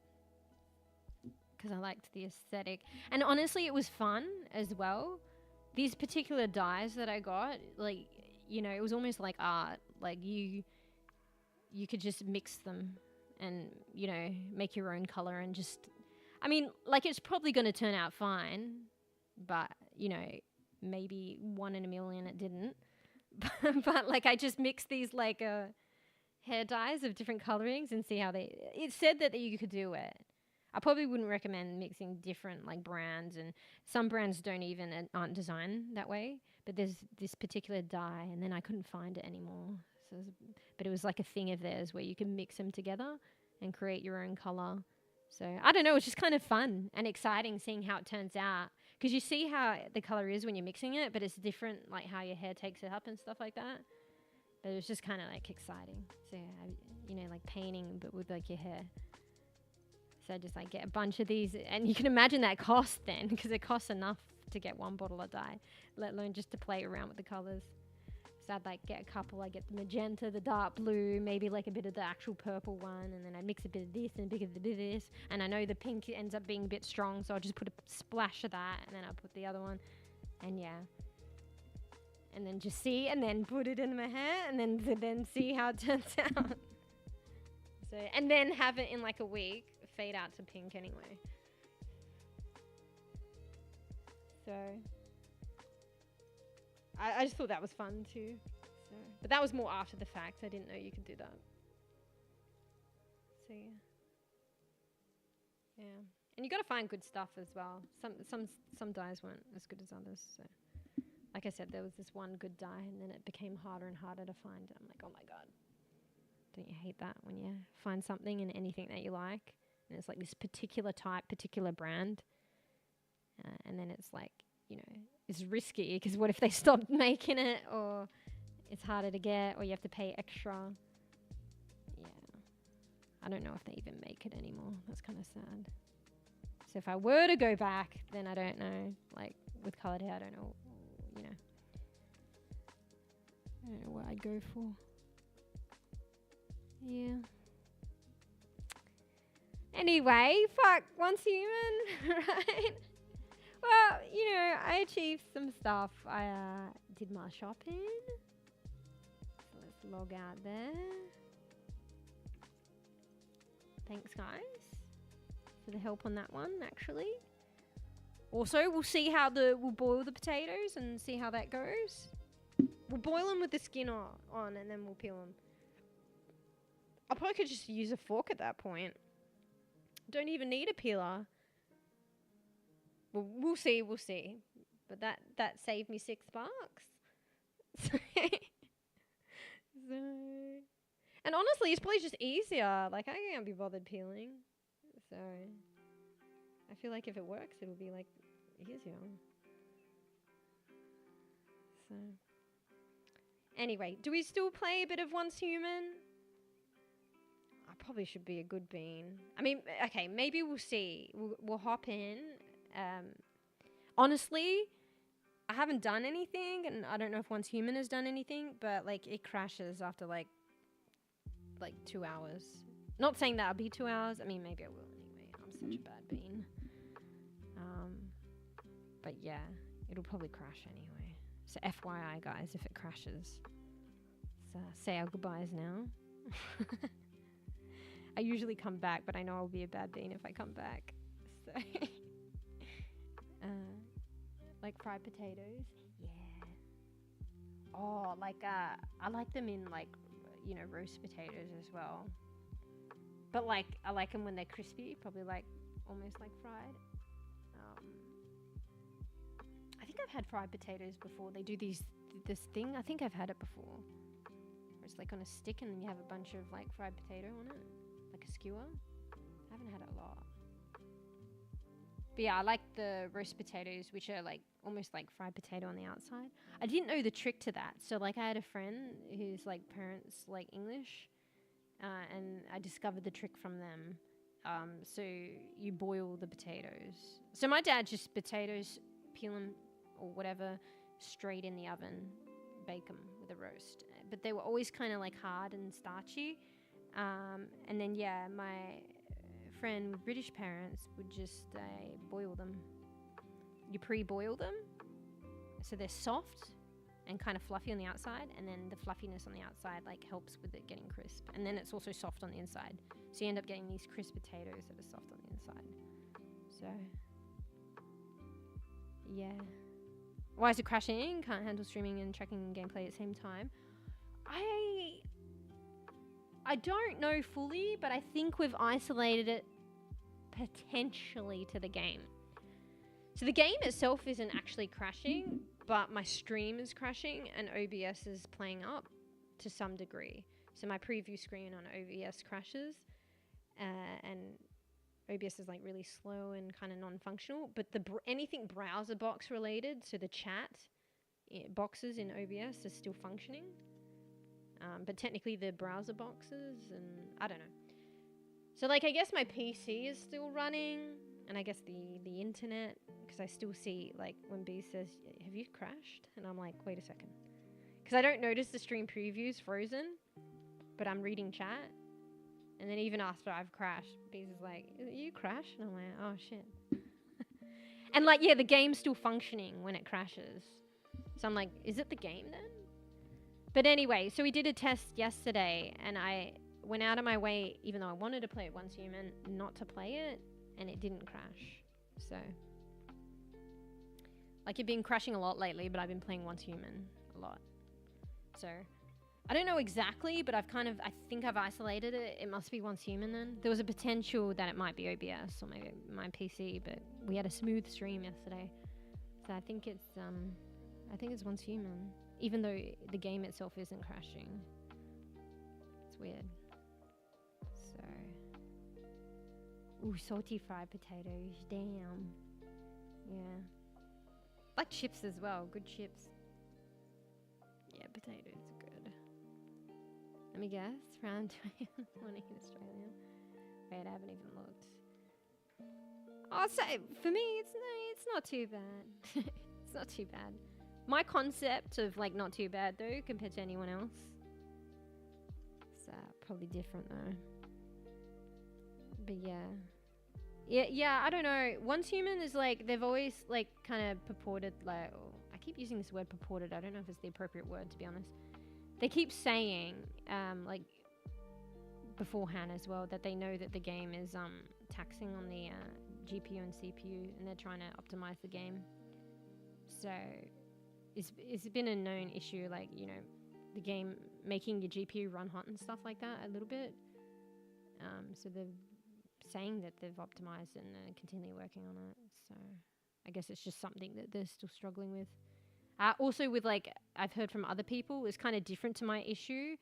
because I liked the aesthetic. And honestly, it was fun as well. These particular dyes that I got, like, you know, it was almost like art. Like you could just mix them and, you know, make your own color, and just, I mean, like, it's probably going to turn out fine, but, you know, maybe 1 in a million it didn't. But like, I just mixed these like hair dyes of different colorings and see how it said that you could do it. I probably wouldn't recommend mixing different like brands, and some brands aren't designed that way, but there's this particular dye, and then I couldn't find it anymore. So but it was like a thing of theirs where you can mix them together and create your own color. So I don't know, it's just kind of fun and exciting seeing how it turns out, because you see how the color is when you're mixing it, but it's different, like how your hair takes it up and stuff like that. But it was just kind of like exciting. So yeah, you know, like painting but with like your hair. So I just like get a bunch of these, and you can imagine that cost then, because it costs enough to get one bottle of dye, let alone just to play around with the colors. So I'd like get a couple. I get the magenta, the dark blue, maybe like a bit of the actual purple one, and then I mix a bit of this and a bit of this. And I know the pink ends up being a bit strong, so I'll just put a splash of that, and then I'll put the other one, and yeah. And then just see, and then put it in my hair, and then see how it turns out. So, and then have it in like a week, fade out to pink anyway. So I just thought that was fun too. So, but that was more after the fact. I didn't know you could do that. So yeah. And you got to find good stuff as well. Some dyes weren't as good as others. So, like I said, there was this one good dye, and then it became harder and harder to find. I'm like, oh my god, don't you hate that when you find something in anything that you like, and it's like this particular type, particular brand, and then it's like, you know, it's risky, because what if they stop making it, or it's harder to get, or you have to pay extra. Yeah. I don't know if they even make it anymore. That's kind of sad. So if I were to go back, then I don't know. Like with coloured hair, I don't know, you know. I don't know what I'd go for. Yeah. Anyway, fuck, once human, right? Well, you know, I achieved some stuff. I did my shopping. So let's log out there. Thanks, guys, for the help on that one, actually. Also, we'll see how we'll boil the potatoes and see how that goes. We'll boil them with the skin on and then we'll peel them. I probably could just use a fork at that point. Don't even need a peeler. Well, we'll see. But that saved me $6. So, and honestly, it's probably just easier. Like, I can't be bothered peeling. So, I feel like if it works, it'll be, like, easier. So, anyway, do we still play a bit of Once Human? I probably should be a good bean. I mean, okay, maybe we'll see. We'll hop in. Honestly, I haven't done anything, and I don't know if Once Human has done anything, but, like, it crashes after, like 2 hours. Not saying that I'll be 2 hours. I mean, maybe I will anyway. I'm such a bad bean. But yeah, it'll probably crash anyway. So FYI, guys, if it crashes. So say our goodbyes now. I usually come back, but I know I'll be a bad bean if I come back. So, like fried potatoes. Yeah. Oh, like, I like them in, like, you know, roast potatoes as well. But, like, I like them when they're crispy, probably, like, almost like fried. I think I've had fried potatoes before. They do this thing. I think I've had it before. Where it's, like, on a stick and then you have a bunch of, like, fried potato on it. Like a skewer. I haven't had it a lot. But yeah, I like the roast potatoes, which are like almost like fried potato on the outside. I didn't know the trick to that. So like I had a friend whose like parents like English, and I discovered the trick from them. So you boil the potatoes. So my dad just potatoes, peel them or whatever, straight in the oven, bake them with a roast. But they were always kind of like hard and starchy. And then, yeah, my friend with British parents would just boil them. You pre-boil them, so they're soft and kind of fluffy on the outside, and then the fluffiness on the outside, like, helps with it getting crisp. And then it's also soft on the inside. So you end up getting these crisp potatoes that are soft on the inside. So, yeah. Why is it crashing? Can't handle streaming and tracking gameplay at the same time. I don't know fully, but I think we've isolated it potentially to the game. So the game itself isn't actually crashing, but my stream is crashing and OBS is playing up to some degree. So my preview screen on OBS crashes, and OBS is like really slow and kind of non-functional. But anything browser box related, so the chat boxes in OBS are still functioning. But technically the browser boxes, and I don't know. So like I guess my PC is still running, and I guess the internet, because I still see like when B says, have you crashed? And I'm like, wait a second. Because I don't notice the stream preview's frozen, but I'm reading chat. And then even after I've crashed, B's is like, you crashed? And I'm like, oh shit. And like, yeah, the game's still functioning when it crashes. So I'm like, is it the game then? But anyway, so we did a test yesterday, and I went out of my way, even though I wanted to play it Once Human, not to play it, and it didn't crash. So, like, it's been crashing a lot lately, but I've been playing Once Human a lot. So, I don't know exactly, but I think I've isolated it. It must be Once Human then. There was a potential that it might be OBS or maybe my PC, but we had a smooth stream yesterday. So I think it's Once Human. Even though the game itself isn't crashing. It's weird. So. Ooh, salty fried potatoes. Damn. Yeah. Like chips as well. Good chips. Yeah, potatoes are good. Let me guess. Round 20 in Australia. Wait, I haven't even looked. Oh, so for me, it's not too bad. It's not too bad. My concept of like not too bad though compared to anyone else. It's probably different though. But yeah, I don't know. Once Human is like, they've always like kind of purported, like, I keep using this word purported. I don't know if it's the appropriate word, to be honest. They keep saying, like beforehand as well, that they know that the game is taxing on the GPU and CPU, and they're trying to optimize the game. So it's been a known issue, like, you know, the game making your GPU run hot and stuff like that a little bit. So they're saying that they've optimized and continually working on it. So I guess it's just something that they're still struggling with. Also with, like, I've heard from other people, it's kind of different to my issue,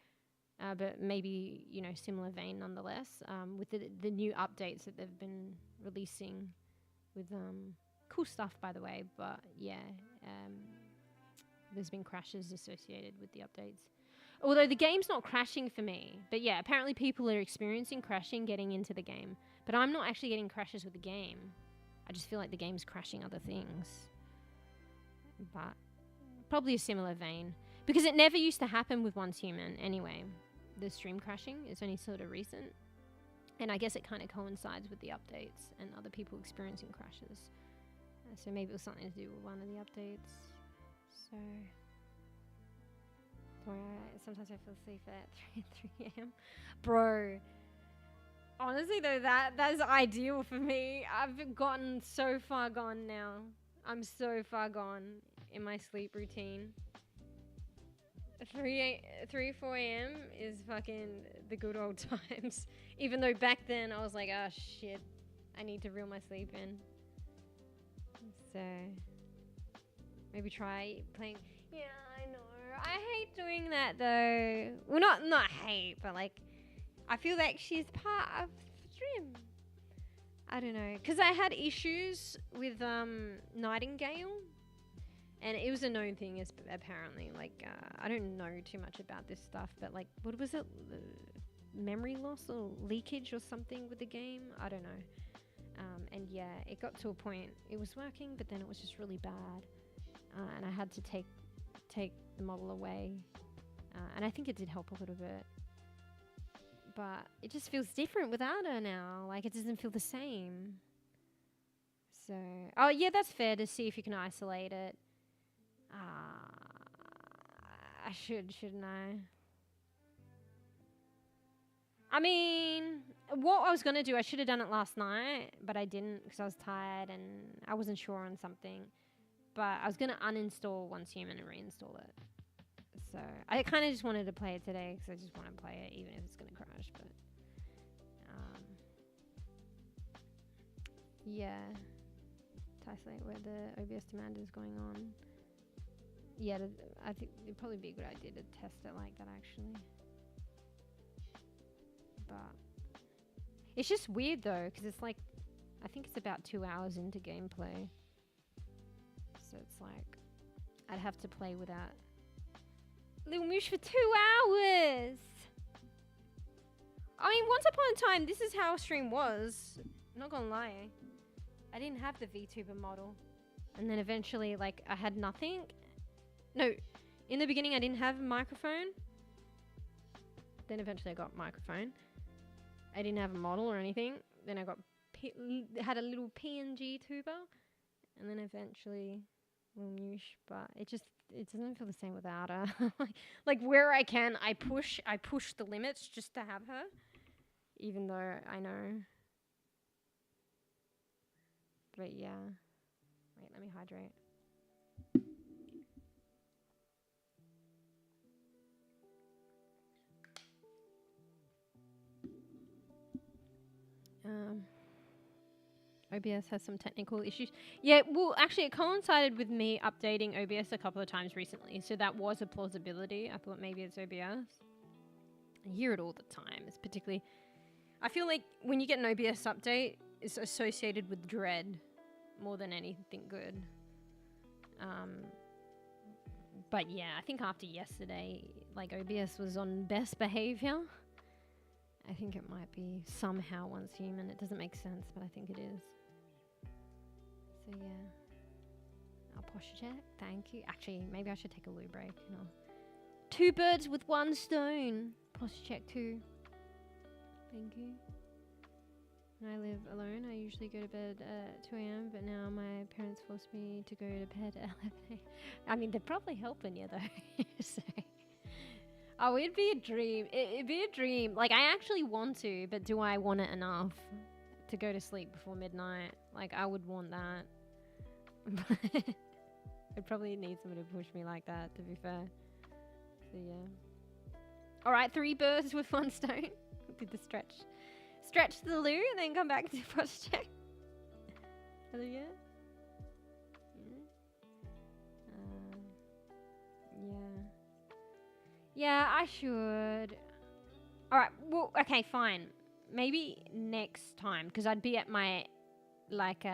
but maybe, you know, similar vein nonetheless, with the new updates that they've been releasing with cool stuff, by the way. But yeah, there's been crashes associated with the updates. Although the game's not crashing for me. But yeah, apparently people are experiencing crashing getting into the game. But I'm not actually getting crashes with the game. I just feel like the game's crashing other things. But probably a similar vein. Because it never used to happen with Once Human anyway. The stream crashing is only sort of recent. And I guess it kind of coincides with the updates and other people experiencing crashes. So maybe it was something to do with one of the updates. So... sometimes I feel asleep at 3 a.m. Bro, honestly though, that's ideal for me. I've gotten so far gone now. I'm so far gone in my sleep routine. 4 a.m. is fucking the good old times. Even though back then I was like, oh shit, I need to reel my sleep in. So maybe try playing. Yeah, I know. I hate doing that though. Well, not hate, but like, I feel like she's part of the stream. I don't know, because I had issues with Nightingale, and it was a known thing apparently. Like, I don't know too much about this stuff, but like, what was it? Memory loss or leakage or something with the game? I don't know. And yeah, it got to a point, it was working, but then it was just really bad, and I had to take the model away, and I think it did help a little bit, but it just feels different without her now. Like, it doesn't feel the same. So, oh yeah, that's fair, to see if you can isolate it. I shouldn't I? I mean, what I was gonna do, I should have done it last night, but I didn't because I was tired and I wasn't sure on something. But I was going to uninstall Once Human and reinstall it. So I kind of just wanted to play it today because I just want to play it even if it's going to crash. But yeah. To isolate where the OBS demand is going on. Yeah, I think it'd probably be a good idea to test it like that actually. But it's just weird though, because it's like, I think it's about 2 hours into gameplay. So it's like, I'd have to play without Little Moosh for 2 hours. I mean, once upon a time, this is how stream was. I'm not gonna lie. I didn't have the VTuber model. And then eventually, like, I had nothing. No, in the beginning, I didn't have a microphone. Then eventually I got a microphone. I didn't have a model or anything. Then I got had a little PNG tuber. And then eventually... Moosh, but it doesn't feel the same without her. like where I can, I push the limits just to have her, even though I know. But yeah, wait, let me hydrate. OBS has some technical issues. Yeah, well, actually, it coincided with me updating OBS a couple of times recently, so that was a plausibility. I thought maybe it's OBS. I hear it all the time. It's particularly... I feel like when you get an OBS update, it's associated with dread more than anything good. But yeah, I think after yesterday, like, OBS was on best behavior. I think it might be somehow Once Human. It doesn't make sense, but I think it is. So yeah, I'll posture check. Thank you. Actually, maybe I should take a loo break. No. 2 birds with 1 stone. Posture check 2. Thank you. When I live alone, I usually go to bed at 2 a.m., but now my parents force me to go to bed at 11 a.m. I mean, they're probably helping you, though. So. Oh, it'd be a dream. It'd be a dream. Like, I actually want to, but do I want it enough to go to sleep before midnight? Like, I would want that. I'd probably need someone to push me like that, to be fair. So, yeah. Alright, 3 birds with 1 stone. Did the stretch. Stretch to the loo and then come back to cross check. Hello, yeah? Yeah. Yeah, I should. Alright, well, okay, fine. Maybe next time, because I'd be at my, like,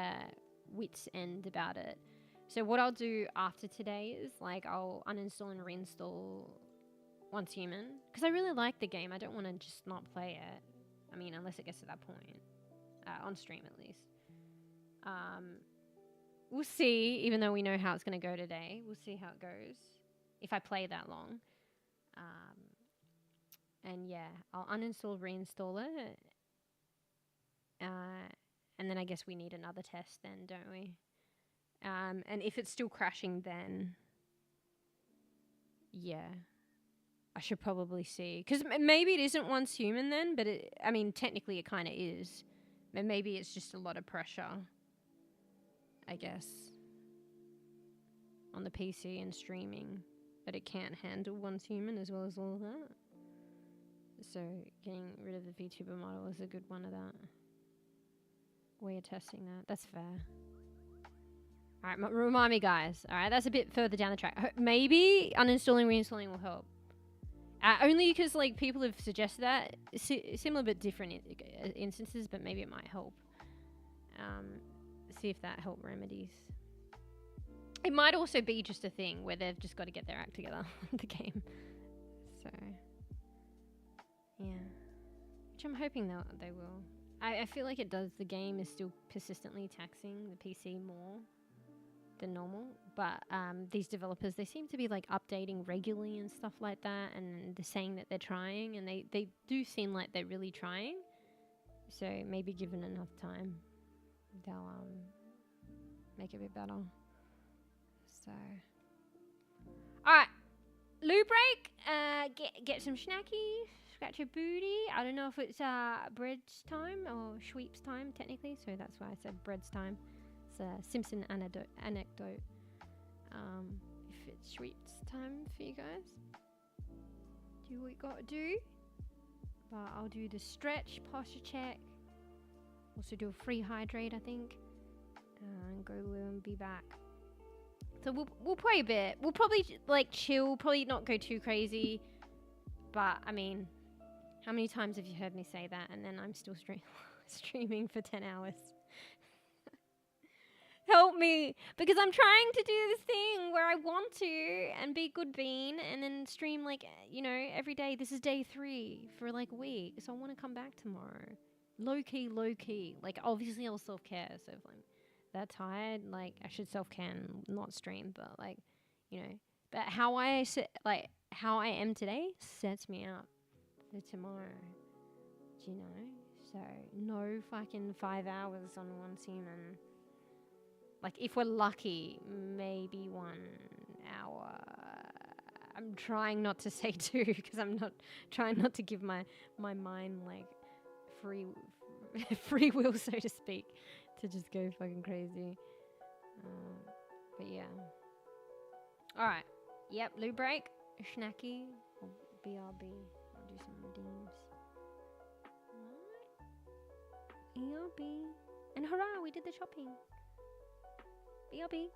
wit's end about it. So what I'll do after today is, like, I'll uninstall and reinstall Once Human. Because I really like the game. I don't want to just not play it. I mean, unless it gets to that point. On stream, at least. We'll see, even though we know how it's going to go today. We'll see how it goes. If I play that long. And yeah, I'll uninstall, reinstall it. And then I guess we need another test then, don't we? And if it's still crashing then, yeah, I should probably see. Because maybe it isn't Once Human then, but I mean, technically it kind of is. And maybe it's just a lot of pressure, I guess, on the PC and streaming, that it can't handle Once Human as well as all of that. So getting rid of the VTuber model is a good one of that. Way of testing that. That's fair. Alright, remind me, guys. Alright, that's a bit further down the track. Maybe uninstalling, reinstalling will help. Only because, like, people have suggested that. Similar but different instances, but maybe it might help. See if that help remedies. It might also be just a thing where they've just got to get their act together the game. So, yeah. Which I'm hoping they will. I feel like it does. The game is still persistently taxing the PC more than normal, but these developers, they seem to be like updating regularly and stuff like that, and they're saying that they're trying, and they do seem like they're really trying. So maybe given enough time, they'll make it a bit better. So, all right, loo break. Get some snacky, scratch your booty. I don't know if it's bread's time or sweeps time technically, so that's why I said bread's time. It's a Simpson anecdote. If it's sweeps time for you guys, do what you gotta do. But I'll do the stretch, posture check. Also do a free hydrate, I think, and go loo and be back. So we'll play a bit. We'll probably like chill, probably not go too crazy. But I mean, how many times have you heard me say that? And then I'm still streaming for 10 hours. Help me, because I'm trying to do this thing where I want to and be good bean and then stream, like, you know, every day. This is day 3 for like a week, so I want to come back tomorrow. Low key. Like, obviously I'll self-care, so if I'm that tired, like, I should self-care and not stream, but like, you know, but how I am today sets me up for tomorrow. Do you know? So no fucking 5 hours on Once Human. Like, if we're lucky, maybe 1 hour. I'm trying not to say 2 because I'm trying not to give my mind, like, free will, so to speak, to just go fucking crazy. But yeah. Alright. Yep, loo break, snacky, or BRB. I'll do some redeems. Alright. ERB. And hurrah, we did the shopping. BRB.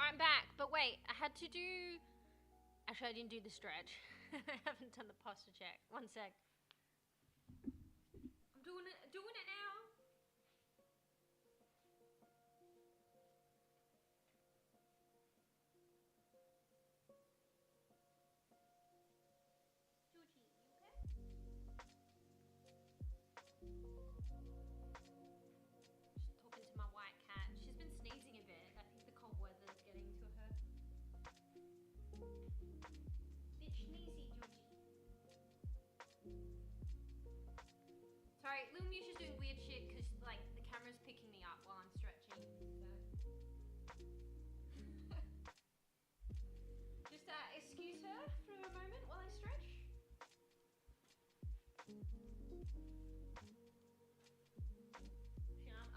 I'm back, but wait, I had to do... Actually, I didn't do the stretch. I haven't done the posture check. One sec. I'm doing it now. Talking to my white cat. She's been sneezing a bit. I think the cold weather is getting to her. Bit sneezy, Georgie. Sorry, Little Musha's doing weird shit because like the camera's picking me up while I'm stretching. So just excuse her for a moment while I stretch.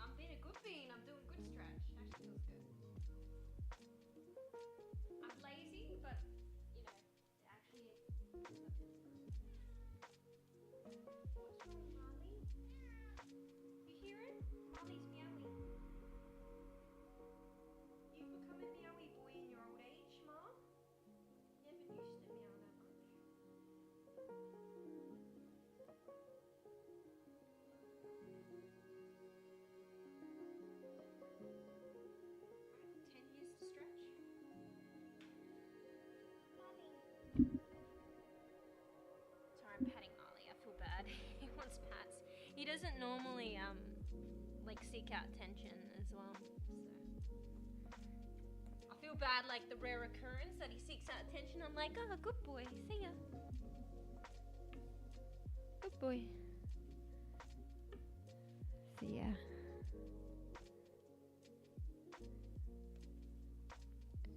I'm being a good bean. I'm doing good stretch. Actually feels good. I'm lazy, but you know, it actually ends up feeling good. What's wrong, Marley? You hear it? Marley's meowing. You've become a meowy boy in your old age, Ma. Never used to meow that much. Alright, 10 years to stretch. Sorry, I'm patting Marley. I feel bad. He wants pats. He doesn't normally like seek out attention as well. So I feel bad, like the rare occurrence that he seeks out attention. I'm like, oh, good boy. See ya. Good boy. See ya.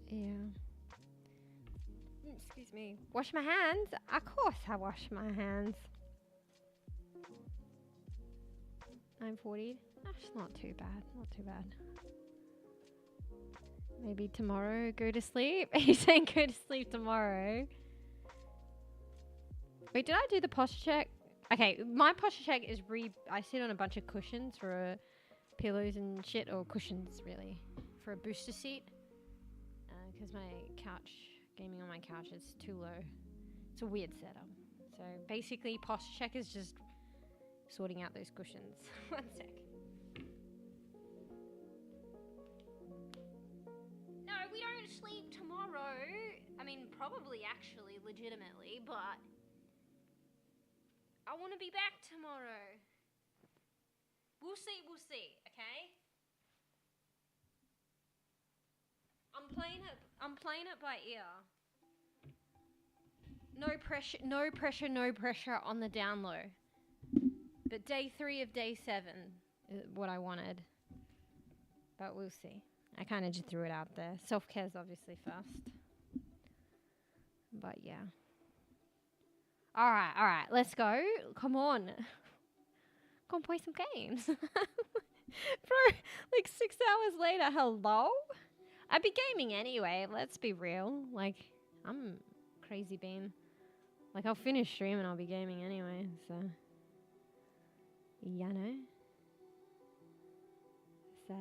Yeah. Excuse me. Wash my hands? Of course I wash my hands. I'm 40. That's not too bad. Not too bad. Maybe tomorrow go to sleep? He's saying go to sleep tomorrow. Wait, did I do the posture check? Okay, my posture check is I sit on a bunch of cushions for pillows and shit, or cushions really, for a booster seat. Because my couch, gaming on my couch is too low. It's a weird setup. So basically posture check is just sorting out those cushions. One sec. No, we don't sleep tomorrow. I mean, probably actually, legitimately, but I want to be back tomorrow. We'll see, okay? I'm playing it by ear. No pressure on the down low. But day 3 of day 7 is what I wanted. But we'll see. I kind of just threw it out there. Self-care's obviously first. But yeah. Alright, let's go. Come on. Go and play some games. Bro, like 6 hours later, hello? I'd be gaming anyway, let's be real. Like, I'm crazy bean. Like, I'll finish stream and I'll be gaming anyway, so. You know? So.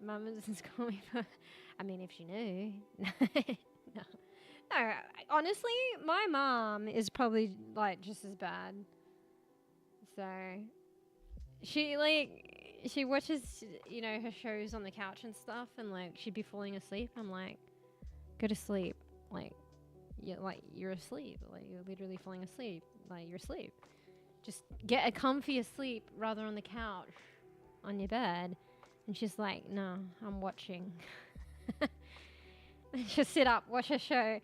Mum doesn't call me for... I mean, if she knew. No. No, honestly, my mom is probably, like, just as bad. So. She watches, you know, her shows on the couch and stuff, and like she'd be falling asleep. I'm like, go to sleep. Like you're asleep. Like you're literally falling asleep. Like you're asleep. Just get a comfy asleep rather on the couch, on your bed. And she's like, no, I'm watching. And she'll sit up, watch her show,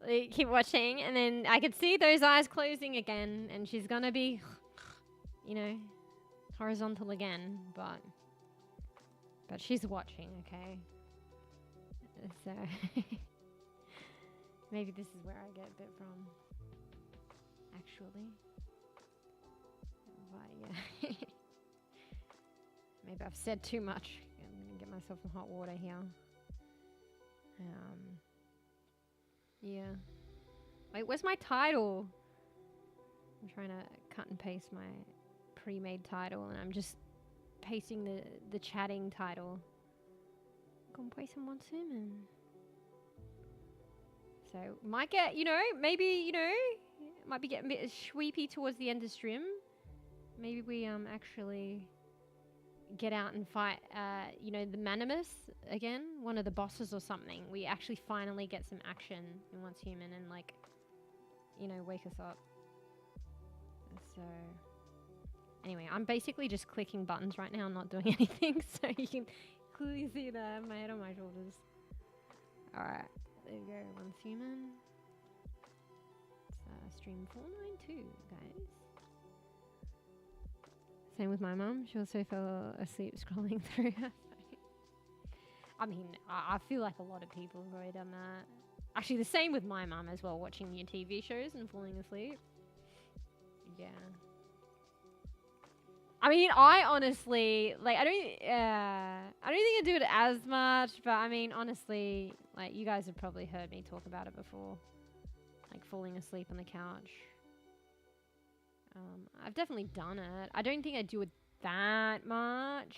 like, keep watching, and then I could see those eyes closing again, and she's gonna be, you know, horizontal again, but she's watching, okay? So maybe this is where I get a bit from, actually. But yeah. Maybe I've said too much. I'm gonna get myself some hot water here. Yeah. Wait, where's my title? I'm trying to cut and paste my pre-made title, and I'm just pasting the chatting title. Gonna play some h00man. So might get, maybe, might be getting a bit sweepy towards the end of stream. Maybe we actually get out and fight, the Manimus again, one of the bosses or something. We actually finally get some action in h00man and wake us up. So anyway, I'm basically just clicking buttons right now, not doing anything, so you can clearly see my head on my shoulders. Alright, there we go, h00man. It's stream 492, guys. Same with my mum. She also fell asleep scrolling through her phone. I mean, I feel like a lot of people have already done that. Actually, the same with my mum as well, watching new TV shows and falling asleep. Yeah. I mean, I honestly, I don't think I do it as much, but I mean, honestly, you guys have probably heard me talk about it before. Falling asleep on the couch. I've definitely done it. I don't think I do it that much.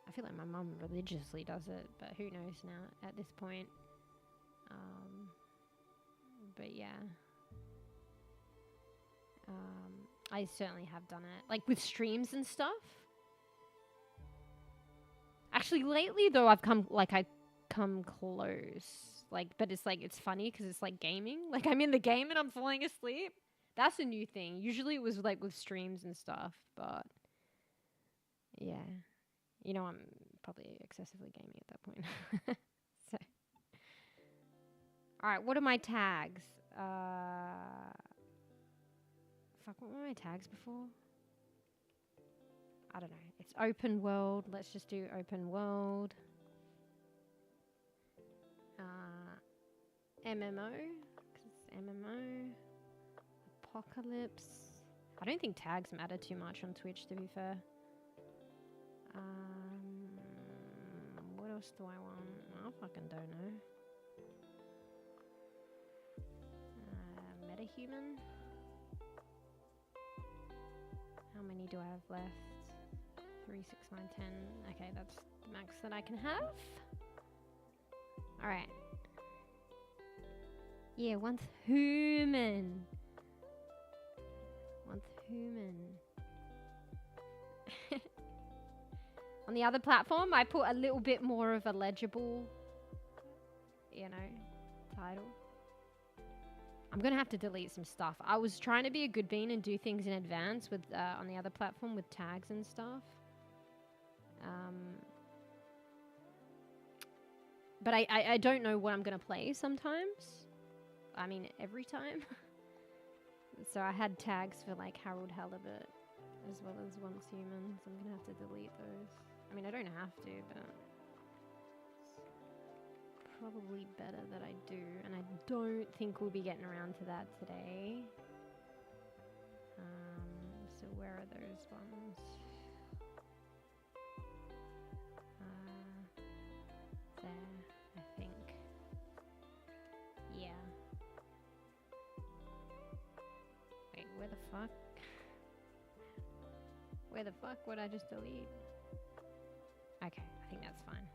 I feel like my mum religiously does it, but who knows now at this point. But yeah. I certainly have done it. With streams and stuff. Actually, lately though, I've come close. But it's funny because it's gaming. I'm in the game and I'm falling asleep. That's a new thing. Usually it was with streams and stuff, but yeah. I'm probably excessively gaming at that point. So. Alright, what are my tags? Fuck, what were my tags before? I don't know. It's open world. Let's just do open world. MMO, because it's MMO. Apocalypse. I don't think tags matter too much on Twitch, to be fair. What else do I want? I fucking don't know. mɛOw. How many do I have left? 3, 6, 9, 10. Okay, that's the max that I can have. Alright. Yeah, h00man. h00man. On the other platform, I put a little bit more of a legible, title. I'm going to have to delete some stuff. I was trying to be a good bean and do things in advance with on the other platform with tags and stuff. But I don't know what I'm going to play sometimes. I mean, every time. So I had tags for Harold Halibut as well as h00man, so I'm going to have to delete those. I mean, I don't have to, but it's probably better that I do. And I don't think we'll be getting around to that today. So where are those ones? There, I think. Yeah. Wait, where the fuck? Where the fuck would I just delete? Okay, I think that's fine.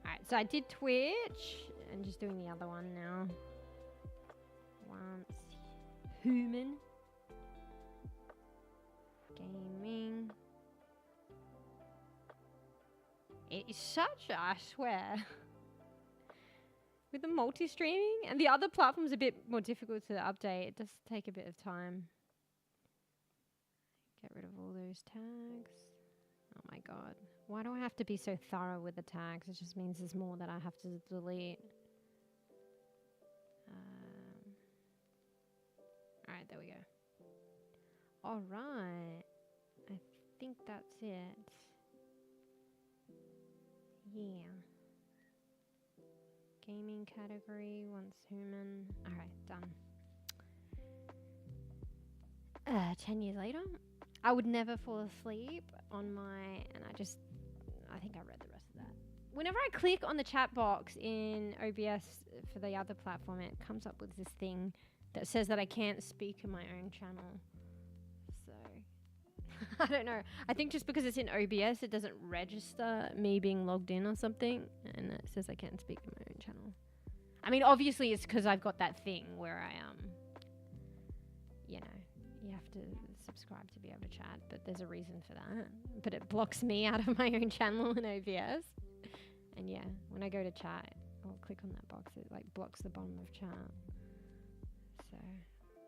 Alright, so I did Twitch, and just doing the other one now. h00man. Gaming. It is such, I swear. With the multi-streaming, and the other platform's a bit more difficult to update. It does take a bit of time. Get rid of all those tags. Oh my god. Why do I have to be so thorough with the tags? It just means there's more that I have to delete. Alright, there we go. Alright. I think that's it. Yeah. Gaming category, h00man. Alright, done. 10 years later. I would never fall asleep on my, and I think I read the rest of that. Whenever I click on the chat box in OBS for the other platform, it comes up with this thing that says that I can't speak in my own channel. So I don't know. I think just because it's in OBS, it doesn't register me being logged in or something, and it says I can't speak in my own channel. I mean, obviously it's because I've got that thing where I you know, you have to subscribe to be able to chat, but there's a reason for that. But it blocks me out of my own channel in OBS. And yeah, when I go to chat, I'll click on that box. It like blocks the bottom of chat. So,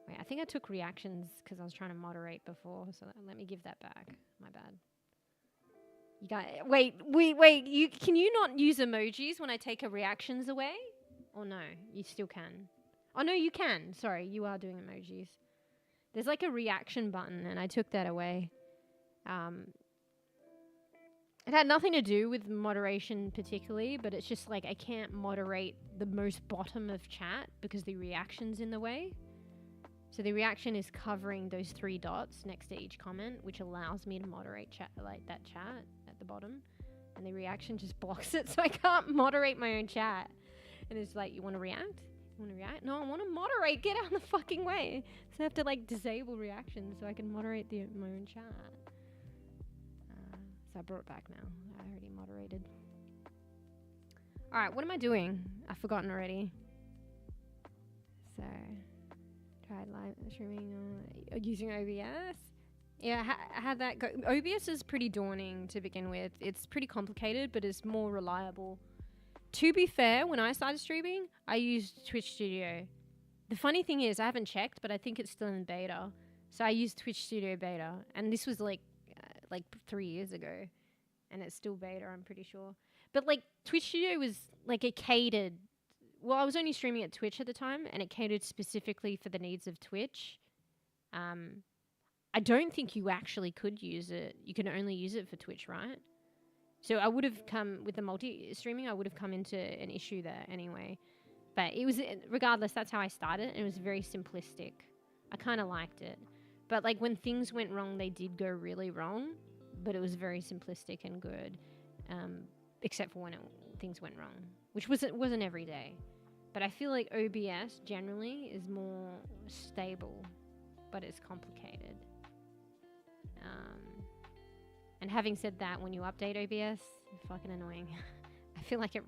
wait, I think I took reactions because I was trying to moderate before. So let me give that back. My bad. You got wait. Can you not use emojis when I take a reactions away? Or no, you still can. Oh no, you can. Sorry, you are doing emojis. There's like a reaction button, and I took that away. It had nothing to do with moderation particularly, but it's just like I can't moderate the most bottom of chat because the reaction's in the way. So the reaction is covering those 3 dots next to each comment, which allows me to moderate chat, like that chat at the bottom. And the reaction just blocks it, so I can't moderate my own chat. And it's like, you want to react? You want to react? No, I want to moderate. Get out of the fucking way. So I have to like disable reactions so I can moderate my own chat. So I brought it back now. I already moderated. Alright, what am I doing? I've forgotten already. So, tried live streaming using OBS. Yeah, how'd that go? OBS is pretty daunting to begin with. It's pretty complicated, but it's more reliable. To be fair, when I started streaming, I used Twitch Studio. The funny thing is, I haven't checked, but I think it's still in beta. So I used Twitch Studio beta, and this was like 3 years ago, and it's still beta, I'm pretty sure. But like Twitch Studio was like it catered. Well, I was only streaming at Twitch at the time, and it catered specifically for the needs of Twitch. I don't think you actually could use it. You can only use it for Twitch, right? So I would have come with the multi-streaming. I would have come into an issue there anyway. But it was, regardless, that's how I started. And it was very simplistic. I kind of liked it. But like when things went wrong, they did go really wrong. But it was very simplistic and good. Except for when things went wrong, which wasn't every day. But I feel like OBS generally is more stable, but it's complicated. And having said that, when you update OBS, it's fucking annoying. I feel like it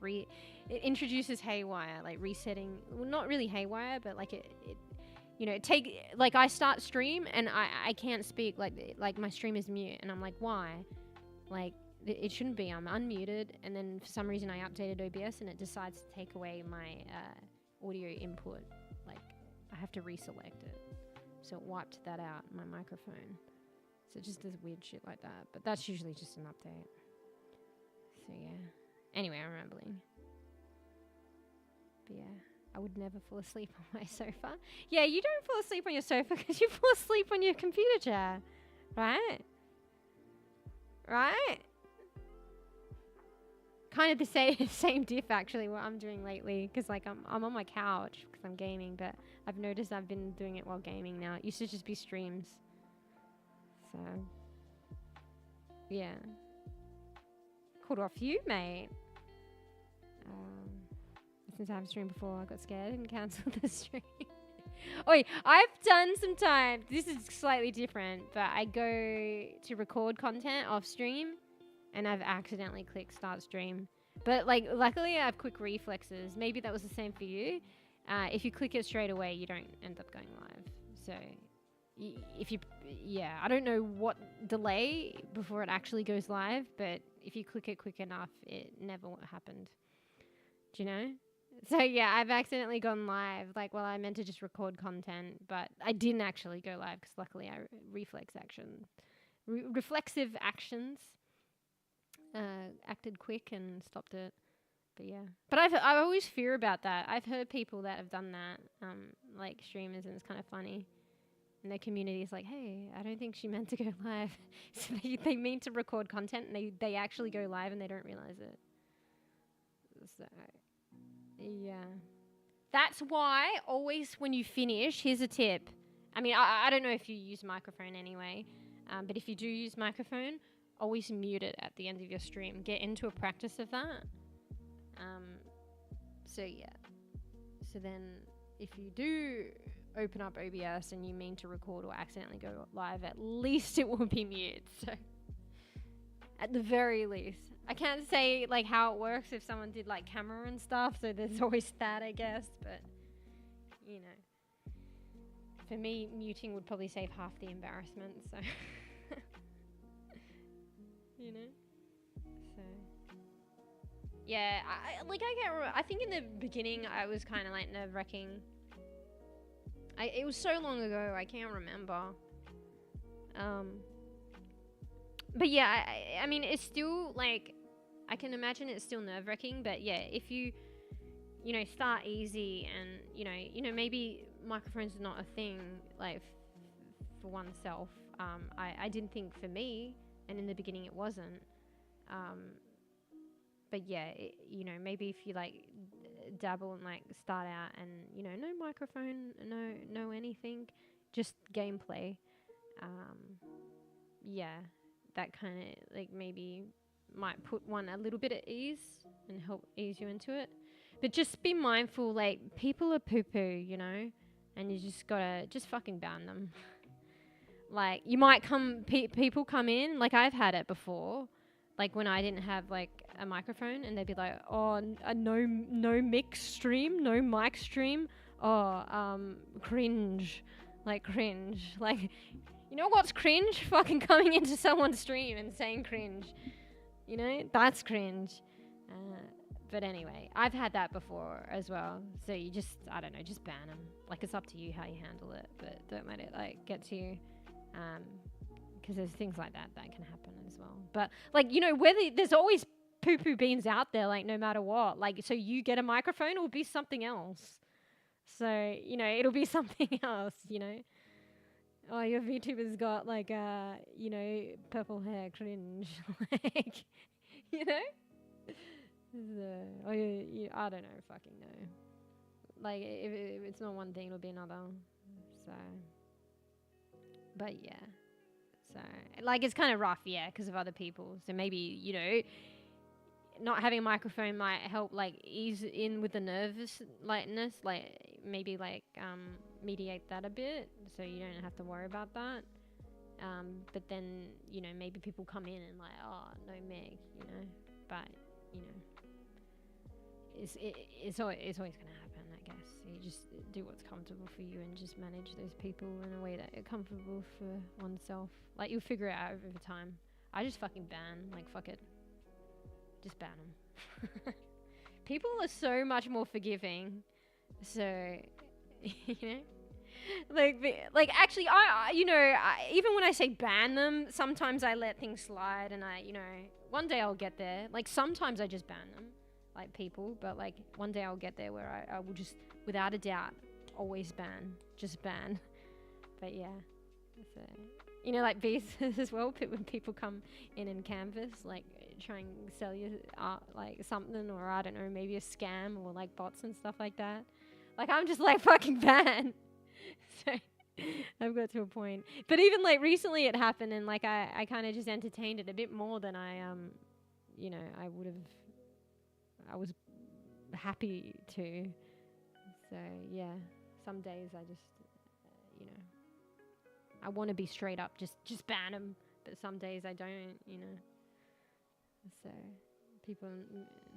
introduces haywire, like resetting. Well, not really haywire, but like it like I start stream and I can't speak, like my stream is mute, and I'm like, why? Like it shouldn't be. I'm unmuted, and then for some reason I updated OBS and it decides to take away my audio input. Like I have to reselect it, so it wiped that out, my microphone. So it just does weird shit like that. But that's usually just an update. So yeah. Anyway, I'm rambling. But yeah, I would never fall asleep on my sofa. Yeah, you don't fall asleep on your sofa because you fall asleep on your computer chair. Right? Right? Kind of the same diff actually what I'm doing lately, because like I'm on my couch because I'm gaming, but I've noticed I've been doing it while gaming now. It used to just be streams. So, yeah. Called off you, mate. Since I haven't streamed before, I got scared and cancelled the stream. Oi, I've done some time. This is slightly different, but I go to record content off stream, and I've accidentally clicked start stream. But like, luckily I have quick reflexes. Maybe that was the same for you. If you click it straight away, you don't end up going live. So. I don't know what delay before it actually goes live, but if you click it quick enough, it never happened. Do you know? So yeah, I've accidentally gone live, like, well, I meant to just record content, but I didn't actually go live because luckily I reflexive actions acted quick and stopped it. But yeah, but I always fear about that. I've heard people that have done that, like streamers, and it's kind of funny. And their community is like, hey, I don't think she meant to go live. So they mean to record content, and they actually go live and they don't realize it. So, yeah. That's why always when you finish, here's a tip. I mean, I don't know if you use microphone anyway, but if you do use microphone, always mute it at the end of your stream. Get into a practice of that. So, yeah. So then if you do open up OBS and you mean to record or accidentally go live, at least it will be mute. So at the very least, I can't say like how it works if someone did like camera and stuff, so there's always that, I guess, but you know, for me muting would probably save half the embarrassment, so you know. So yeah, I think in the beginning I was kind of like nerve-wracking. It was so long ago, I can't remember. But yeah, I mean, it's still like, I can imagine it's still nerve-wracking, but yeah, if you know, start easy and, you know, maybe microphones are not a thing, like, for oneself. I didn't think for me, and in the beginning it wasn't. But yeah, you know, maybe if you like dabble and like start out and, you know, no microphone, no anything, just gameplay. Yeah, that kind of like maybe might put one a little bit at ease and help ease you into it. But just be mindful, like, people are poo-poo, you know, and you just gotta just fucking ban them. Like, you might people come in, like I've had it before, like when I didn't have like a microphone, and they'd be like, oh, no mix stream, no mic stream, cringe, like cringe, like, you know what's cringe? Fucking coming into someone's stream and saying cringe, you know, that's cringe. But anyway, I've had that before as well, so you just, I don't know, just ban them. Like, it's up to you how you handle it, but don't let it like get to you. Because there's things like that can happen as well. But like, you know, there's always poo-poo beans out there, like no matter what. Like, so you get a microphone, it will be something else. So, you know, it'll be something else, you know. Oh, your VTuber's got like, you know, purple hair, cringe. Like, you know. So, I don't know, fucking know. Like, if it's not one thing, it'll be another. So, but yeah. So, like, it's kind of rough, yeah, because of other people. So maybe, you know, not having a microphone might help, like, ease in with the nervous lightness, like, maybe, like, mediate that a bit, so you don't have to worry about that. But then, you know, maybe people come in and like, oh, no Meg, you know, but, you know, it's always going to happen, I guess. So you just do what's comfortable for you and just manage those people in a way that are comfortable for oneself. Like, you'll figure it out over time. I just fucking ban, like, fuck it. Just ban them. People are so much more forgiving. So, you know, like actually, I you know, even when I say ban them, sometimes I let things slide, and you know, one day I'll get there. Like, sometimes I just ban them, like, people, but like one day I'll get there where I will just, without a doubt, always just ban. But yeah, so, you know, like bees as well, when people come in and canvas, like, try and sell you like something, or I don't know, maybe a scam, or like bots and stuff like that. Like, I'm just like, fucking ban. So I've got to a point. But even like recently it happened, and like I kind of just entertained it a bit more than I you know, I was happy to. So yeah, some days I just you know, I want to be straight up, just ban them, but some days I don't, you know. So people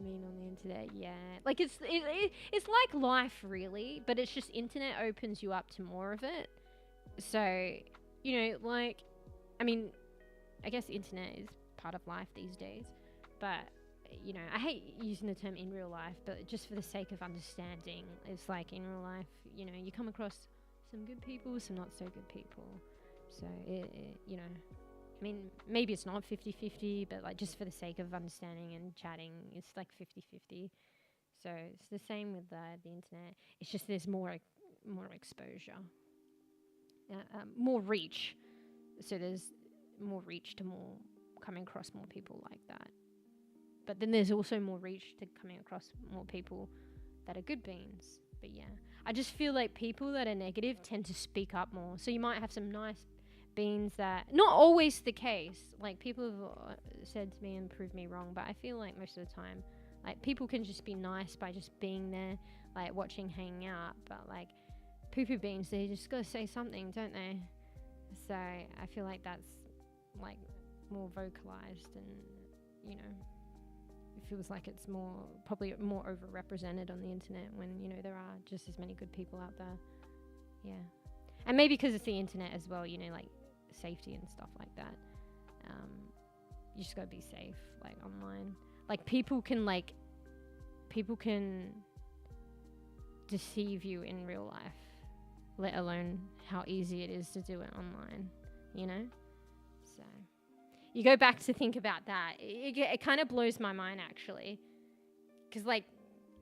mean on the internet, yeah. Like, it's like life, really, but it's just internet opens you up to more of it. So, you know, like, I mean, I guess internet is part of life these days, but, you know, I hate using the term in real life, but just for the sake of understanding, it's like, in real life, you know, you come across some good people, some not so good people. So, you know, I mean, maybe it's not 50-50, but like, just for the sake of understanding and chatting, it's like 50-50. So it's the same with the internet. It's just there's more exposure, more reach. So there's more reach to more coming across more people like that. But then there's also more reach to coming across more people that are good beans. But yeah, I just feel like people that are negative tend to speak up more. So you might have some nice beans that, not always the case, like, people have said to me and proved me wrong, but I feel like most of the time, like, people can just be nice by just being there, like, watching, hanging out, but like, poo-poo beans, they just gotta say something, don't they? So I feel like that's like more vocalized, and you know, it feels like it's probably more overrepresented on the internet when, you know, there are just as many good people out there. Yeah. And maybe because it's the internet as well, you know, like safety and stuff like that. You just gotta be safe, like online. Like people can deceive you in real life, let alone how easy it is to do it online, you know? So you go back to think about that. It kind of blows my mind, actually. Because, like,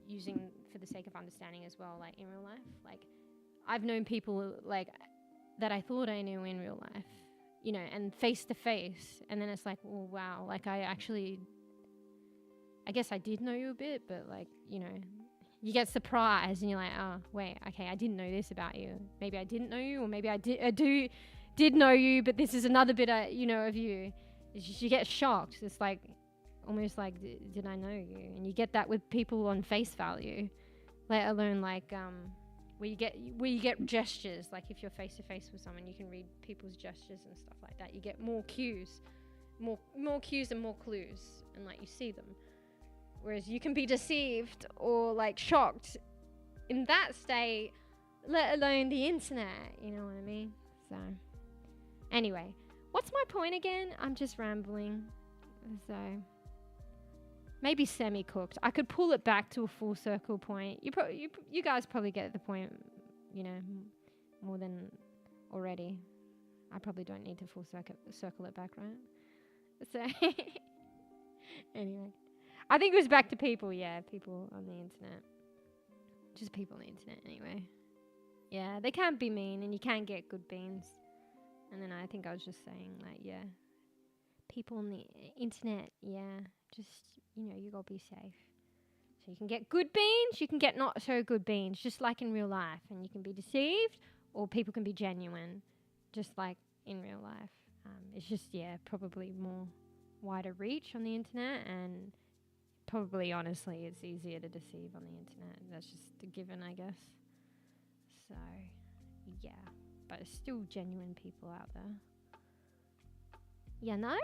using for the sake of understanding as well, like in real life, like I've known people like that I thought I knew in real life, you know, and face to face, and then it's like, oh wow, like I guess I did know you a bit, but like, you know, you get surprised and you're like, oh wait, okay, I didn't know this about you. Maybe I didn't know you, or maybe I did know you, but this is another bit you know, of you. You get shocked. It's like almost like, did I know you? And you get that with people on face value, let alone like where you get gestures. Like if you're face to face with someone, you can read people's gestures and stuff like that. You get more cues and more clues, and like you see them. Whereas you can be deceived or like shocked in that state, let alone the internet, you know what I mean? So anyway, what's my point again? I'm just rambling. So maybe semi-cooked. I could pull it back to a full circle point. You guys probably get the point, you know, more than already. I probably don't need to full circle it back, right? So anyway, I think it was back to people. Yeah, people on the internet. Just people on the internet anyway. Yeah, they can be mean and you can get good beans. And then I think I was just saying, like, yeah, people on the internet, yeah, just, you know, you gotta be safe. So you can get good beans, you can get not so good beans, just like in real life. And you can be deceived, or people can be genuine, just like in real life. It's just, yeah, probably more wider reach on the internet, and probably, honestly, it's easier to deceive on the internet. That's just a given, I guess. So, yeah. But it's still genuine people out there. You know?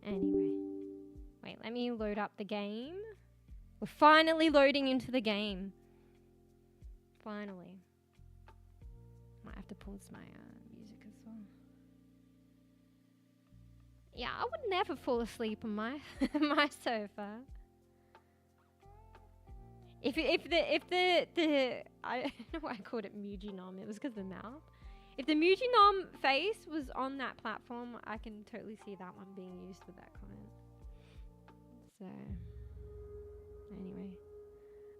Anyway. Wait, let me load up the game. We're finally loading into the game. Finally. Might have to pause my music as well. Yeah, I would never fall asleep on my my sofa. If the I don't know why I called it Mujinom. It was because of the mouth. If the Mujinom face was on that platform, I can totally see that one being used with that comment. So anyway,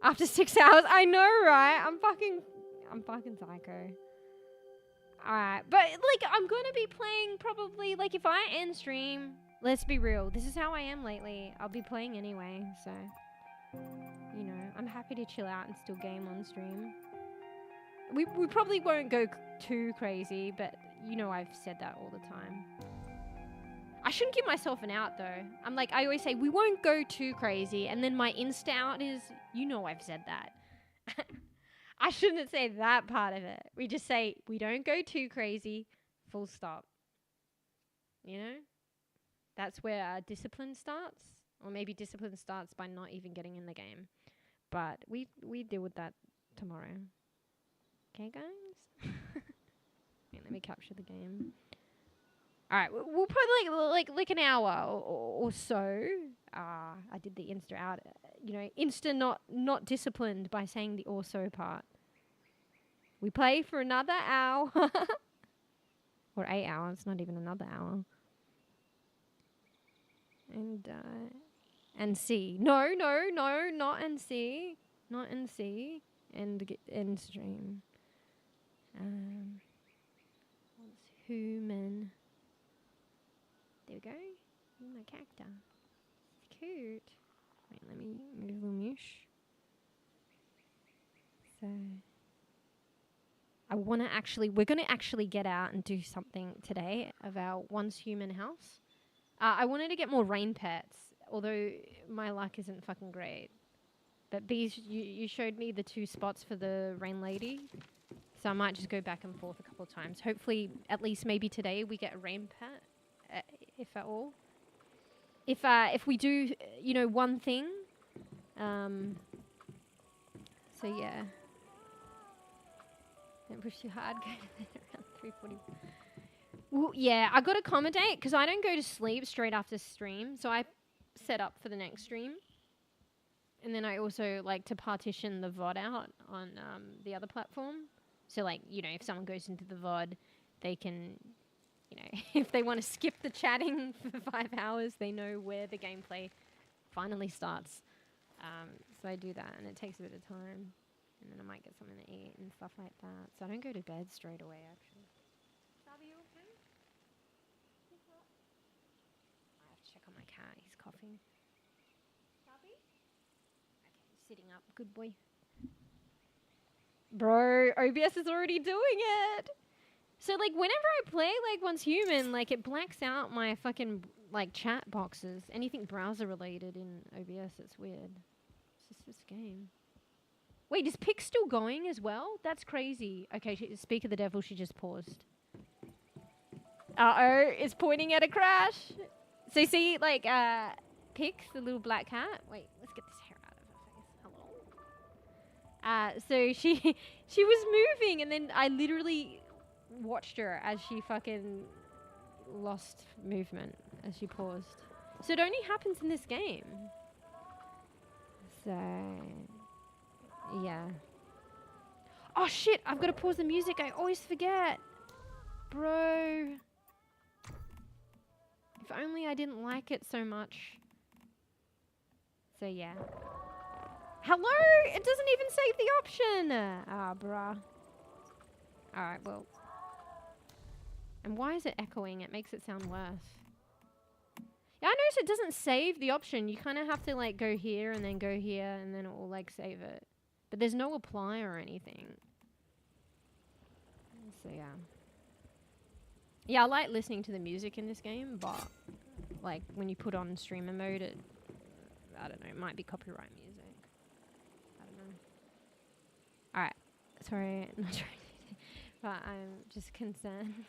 after 6 hours, I know, right? I'm fucking psycho. Alright, but like I'm gonna be playing probably, like if I end stream, let's be real, this is how I am lately. I'll be playing anyway, so you know, I'm happy to chill out and still game on stream. We probably won't go too crazy, but you know I've said that all the time. I shouldn't give myself an out though. I'm like, I always say we won't go too crazy, and then my insta out is, you know I've said that. I shouldn't say that part of it. We just say we don't go too crazy, full stop. You know? That's where our discipline starts. Or maybe discipline starts by not even getting in the game. But we deal with that tomorrow. Okay, guys? Okay, let me capture the game. Alright, we'll probably like an hour or so. I did the insta out. You know, insta not disciplined by saying the also part. We play for another hour. Or 8 hours, not even another hour. And see. No, not NC. Not NC. End stream. h00man. There we go. My character. It's cute. Wait, let me move the moosh. So we're going to actually get out and do something today of our once human house. I wanted to get more rain pets, although my luck isn't fucking great. But Bees, you showed me the 2 spots for the rain lady. So I might just go back and forth a couple of times. Hopefully, at least maybe today we get a rain pet, if at all. If we do, you know, one thing. So yeah. Don't push too hard. Go around 3:40. Well, yeah, I got to accommodate because I don't go to sleep straight after stream. So I set up for the next stream. And then I also like to partition the VOD out on the other platform. So, like, you know, if someone goes into the VOD, they can, you know, if they want to skip the chatting for 5 hours, they know where the gameplay finally starts. So I do that, and it takes a bit of time. And then I might get something to eat and stuff like that. So I don't go to bed straight away, actually. Sabi, you okay? I have to check on my cat. He's coughing. Sabi? Okay, he's sitting up. Good boy. Bro, OBS is already doing it. So, like, whenever I play, like, Once Human, like, it blacks out my fucking, like, chat boxes. Anything browser-related in OBS, it's weird. It's just this game. Wait, is Pick still going as well? That's crazy. Okay, speak of the devil, she just paused. Uh-oh, it's pointing at a crash. So, see, like, Pick, the little black cat. Wait, let's get this hair out of her face. Hello. So she was moving, and then I literally watched her as she fucking lost movement as she paused. So it only happens in this game. So yeah. Oh shit! I've got to pause the music. I always forget, bro. If only I didn't like it so much. So yeah. Hello! It doesn't even save the option! Ah, bruh. Alright, well. And why is it echoing? It makes it sound worse. Yeah, I noticed it doesn't save the option. You kind of have to, like, go here and then go here and then it will, like, save it. But there's no apply or anything. So, yeah. Yeah, I like listening to the music in this game, but, like, when you put on streamer mode, it, I don't know, it might be copyright music. I don't know. Alright. Sorry, not trying to, but I'm just concerned.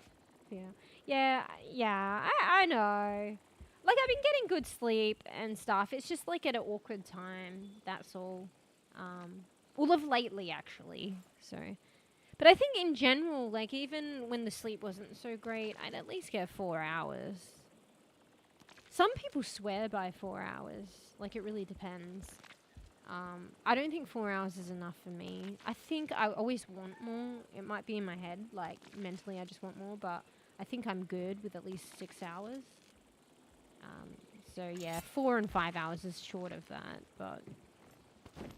Yeah, I know. Like, I've been getting good sleep and stuff. It's just, like, at an awkward time. That's all. All of lately, actually. So, but I think in general, like, even when the sleep wasn't so great, I'd at least get 4 hours. Some people swear by 4 hours. Like, it really depends. I don't think 4 hours is enough for me. I think I always want more. It might be in my head, like, mentally I just want more, but I think I'm good with at least 6 hours. So, yeah, 4 and 5 hours is short of that, but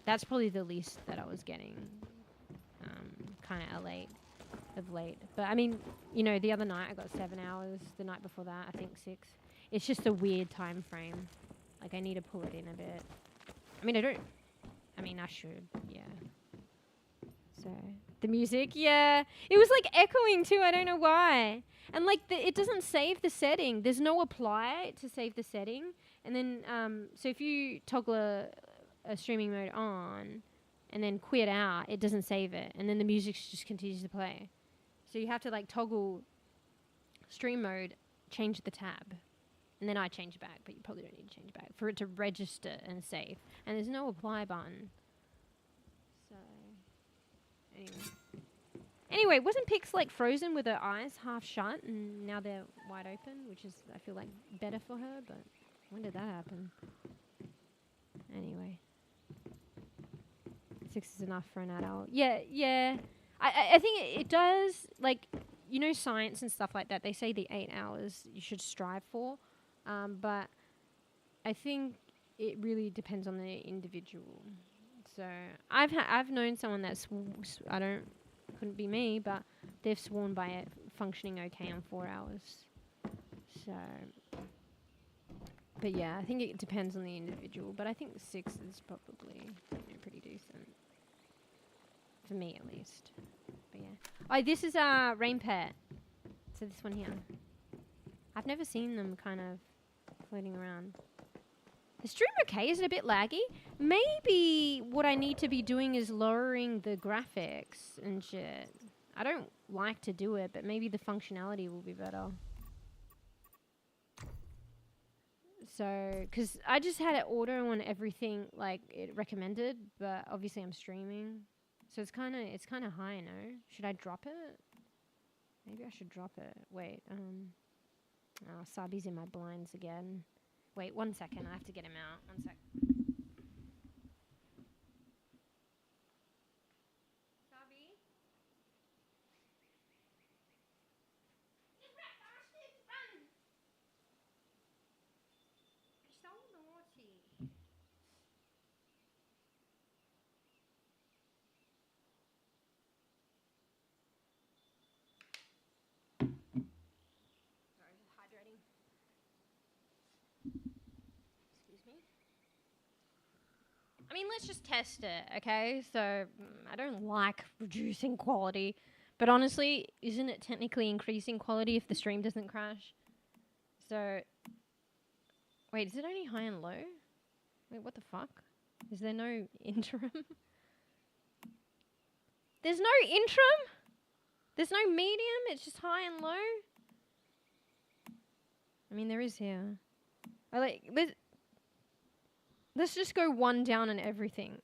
that's probably the least that I was getting kind of late. But, I mean, you know, the other night I got 7 hours. The night before that, I think 6. It's just a weird time frame. Like, I need to pull it in a bit. I mean, I should, yeah. So, the music, yeah. It was, like, echoing, too. I don't know why. And, like, it doesn't save the setting. There's no apply to save the setting. And then, so if you toggle a streaming mode on and then quit out, it doesn't save it. And then the music just continues to play. So you have to, like, toggle stream mode, change the tab. And then I change it back, but you probably don't need to change it back for it to register and save. And there's no apply button. So, anyway, wasn't Pix, like, frozen with her eyes half shut and now they're wide open, which is, I feel like, better for her, but when did that happen? Anyway. 6 is enough for an adult. Yeah. I think it does, like, you know, science and stuff like that, they say the 8 hours you should strive for. But I think it really depends on the individual. So I've known someone that's couldn't be me, but they've sworn by it functioning okay on 4 hours. So, but yeah, I think it depends on the individual. But I think 6 is probably pretty decent for me at least. But yeah. Oh, this is Rain Pet. So this one here. I've never seen them kind of floating around. The stream okay? Is it a bit laggy? Maybe what I need to be doing is lowering the graphics and shit. I don't like to do it, but maybe the functionality will be better. So, because I just had it auto on everything like it recommended, but obviously I'm streaming, so it's kind of high. No, should I drop it? Maybe I should drop it. Wait, oh, Sabi's in my blinds again. Wait, 1 second. I have to get him out. 1 sec. Sabi. You're so naughty. Sorry, just hydrating. Excuse me. I mean, let's just test it, okay? So, I don't like reducing quality, but honestly, isn't it technically increasing quality if the stream doesn't crash? So, wait, is it only high and low? Wait, what the fuck? Is there no interim? There's no interim? There's no medium? It's just high and low? I mean, there is here. Let's just go one down on everything.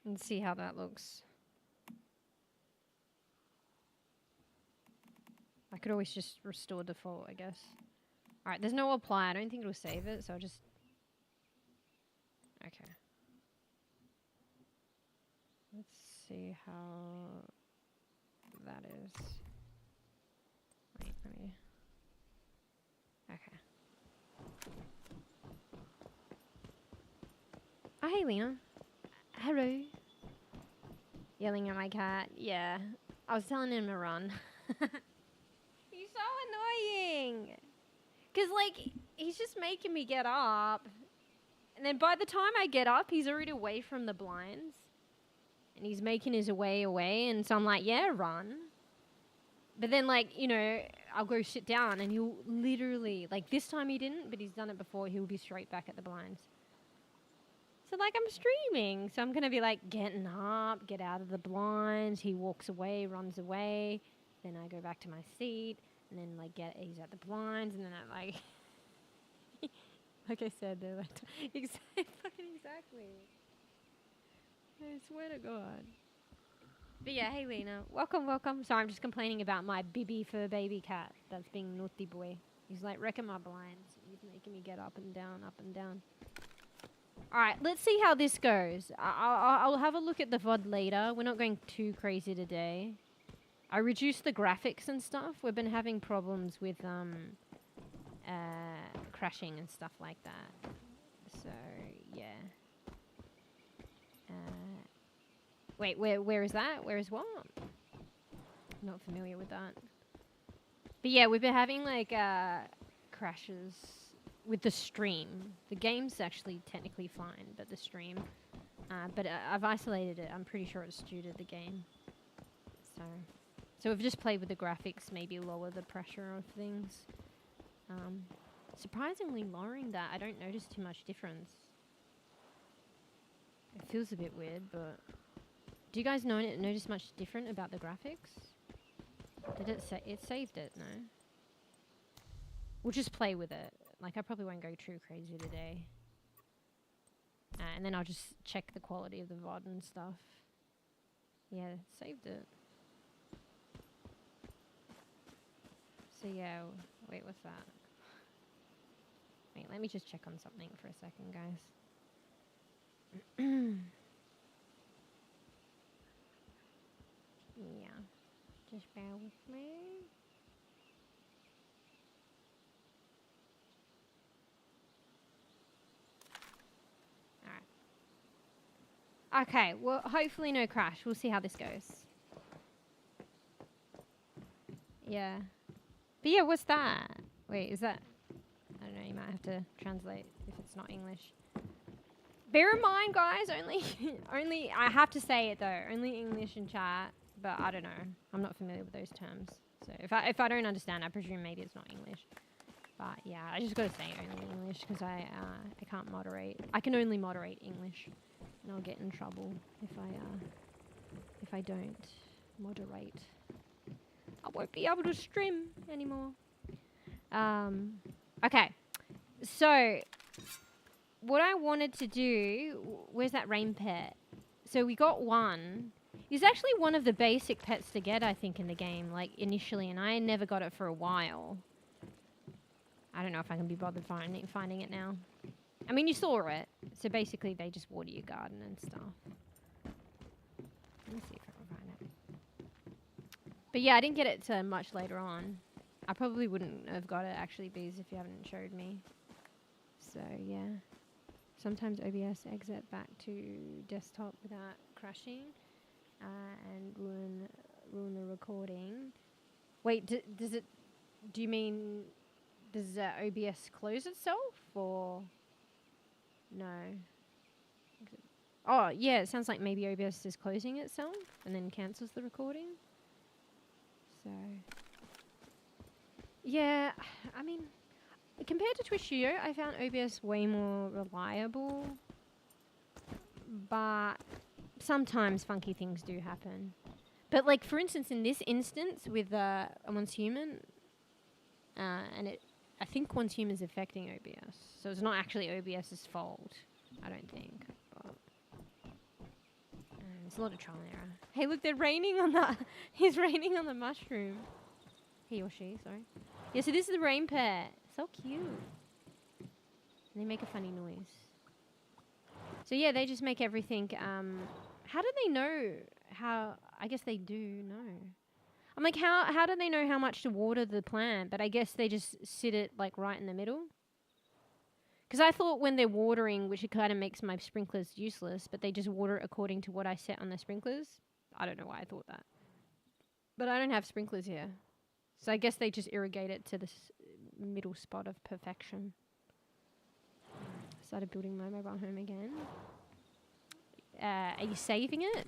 And see how that looks. I could always just restore default, I guess. Alright, there's no apply. I don't think it'll save it, so I'll just... Okay. Let's see how that is. Wait, let me... Okay. Oh, hey, Lena. Hello. Yelling at my cat. Yeah. I was telling him to run. He's so annoying. Because, like, he's just making me get up. And then by the time I get up, he's already away from the blinds. And he's making his way away. And so I'm like, yeah, run. But then, like, you know, I'll go sit down and he'll literally, like, this time he didn't, but he's done it before. He'll be straight back at the blinds. So, like, I'm streaming. So I'm going to be, like, getting up, get out of the blinds. He walks away, runs away. Then I go back to my seat. And then, like, he's at the blinds. And then I, like... like I said, they're like... fucking exactly. I swear to God. But yeah, hey, Lena. Welcome, welcome. Sorry, I'm just complaining about my bebe fur baby cat that's being naughty boy. He's, like, wrecking my blinds. He's making me get up and down, up and down. Alright, let's see how this goes. I'll have a look at the VOD later. We're not going too crazy today. I reduced the graphics and stuff. We've been having problems with crashing and stuff like that. So, yeah. Wait, where is that? Where is what? I'm not familiar with that. But yeah, we've been having, like, crashes with the stream. The game's actually technically fine, but the stream. But I've isolated it. I'm pretty sure it's due to the game. So we've just played with the graphics, maybe lower the pressure of things. Surprisingly lowering that, I don't notice too much difference. It feels a bit weird, but... Do you guys notice much different about the graphics? Did it saved it, no? We'll just play with it. Like, I probably won't go too crazy today. And then I'll just check the quality of the VOD and stuff. Yeah, it saved it. So yeah, wait, what's that? Wait, let me just check on something for a second, guys. Yeah, just bear with me. Alright. Okay, well, hopefully no crash. We'll see how this goes. Yeah. But yeah, what's that? Wait, is that... I don't know, you might have to translate if it's not English. Bear in mind, guys, only I have to say it though, only English in chat, but I don't know. I'm not familiar with those terms. So if I don't understand, I presume maybe it's not English. But yeah, I just gotta say only English because I can't moderate. I can only moderate English, and I'll get in trouble if I don't moderate. I won't be able to stream anymore. Okay, so what I wanted to do, where's that rain pet? So we got one. He's actually one of the basic pets to get, I think, in the game, like initially, and I never got it for a while. I don't know if I can be bothered finding it now. I mean, you saw it. So basically, they just water your garden and stuff. Let me see if I can find it. But yeah, I didn't get it till much later on. I probably wouldn't have got it, actually, Bees, if you haven't showed me. So, yeah. Sometimes OBS exit back to desktop without crashing and ruin the recording. Wait, do you mean... Does OBS close itself, or no? Oh, yeah, it sounds like maybe OBS is closing itself and then cancels the recording. So, yeah, I mean, compared to Twitch Studio, I found OBS way more reliable, but sometimes funky things do happen. But, like, for instance, in this instance with Once Human, and I think Once Human is affecting OBS, so it's not actually OBS's fault, I don't think. But there's a lot of trial and error. Hey, look, they're raining on the. He's raining on the mushroom. He or she, sorry. Yeah, so this is the rain pet. So cute. And they make a funny noise. So yeah, they just make everything. How do they know how? I guess they do know. I'm like, how do they know how much to water the plant? But I guess they just sit it like right in the middle. Because I thought when they're watering, which it kind of makes my sprinklers useless, but they just water according to what I set on the sprinklers. I don't know why I thought that. But I don't have sprinklers here. So I guess they just irrigate it to this middle spot of perfection. Started building my mobile home again. Are you saving it?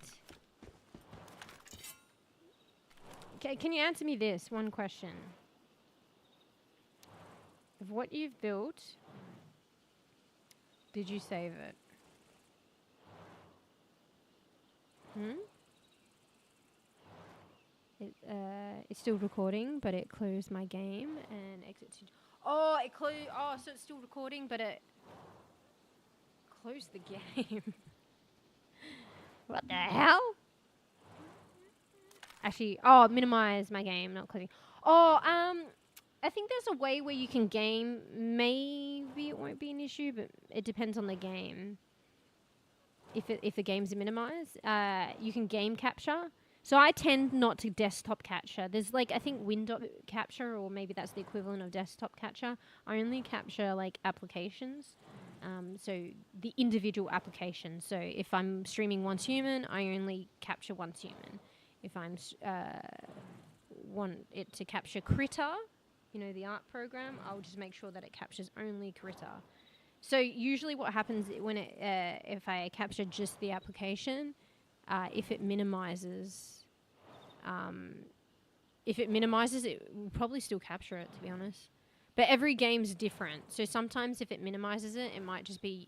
Okay, can you answer me this one question? Of what you've built, did you save it? It's still recording, but it closed my game and exit to... Oh, it closed... Oh, so it's still recording, but it closed the game. What the hell? Actually, minimize my game, not closing. I think there's a way where you can game. Maybe it won't be an issue, but it depends on the game. If the game's minimized, you can game capture. So I tend not to desktop capture. There's like, I think window capture, or maybe that's the equivalent of desktop capture. I only capture like applications. So the individual applications. So if I'm streaming Once Human, I only capture Once Human. If I'm want it to capture Critter, you know, the art program, I'll just make sure that it captures only Critter. So usually what happens when if I capture just the application, if it minimizes, it will probably still capture it, to be honest. But every game's different. So sometimes if it minimizes it, it might just be,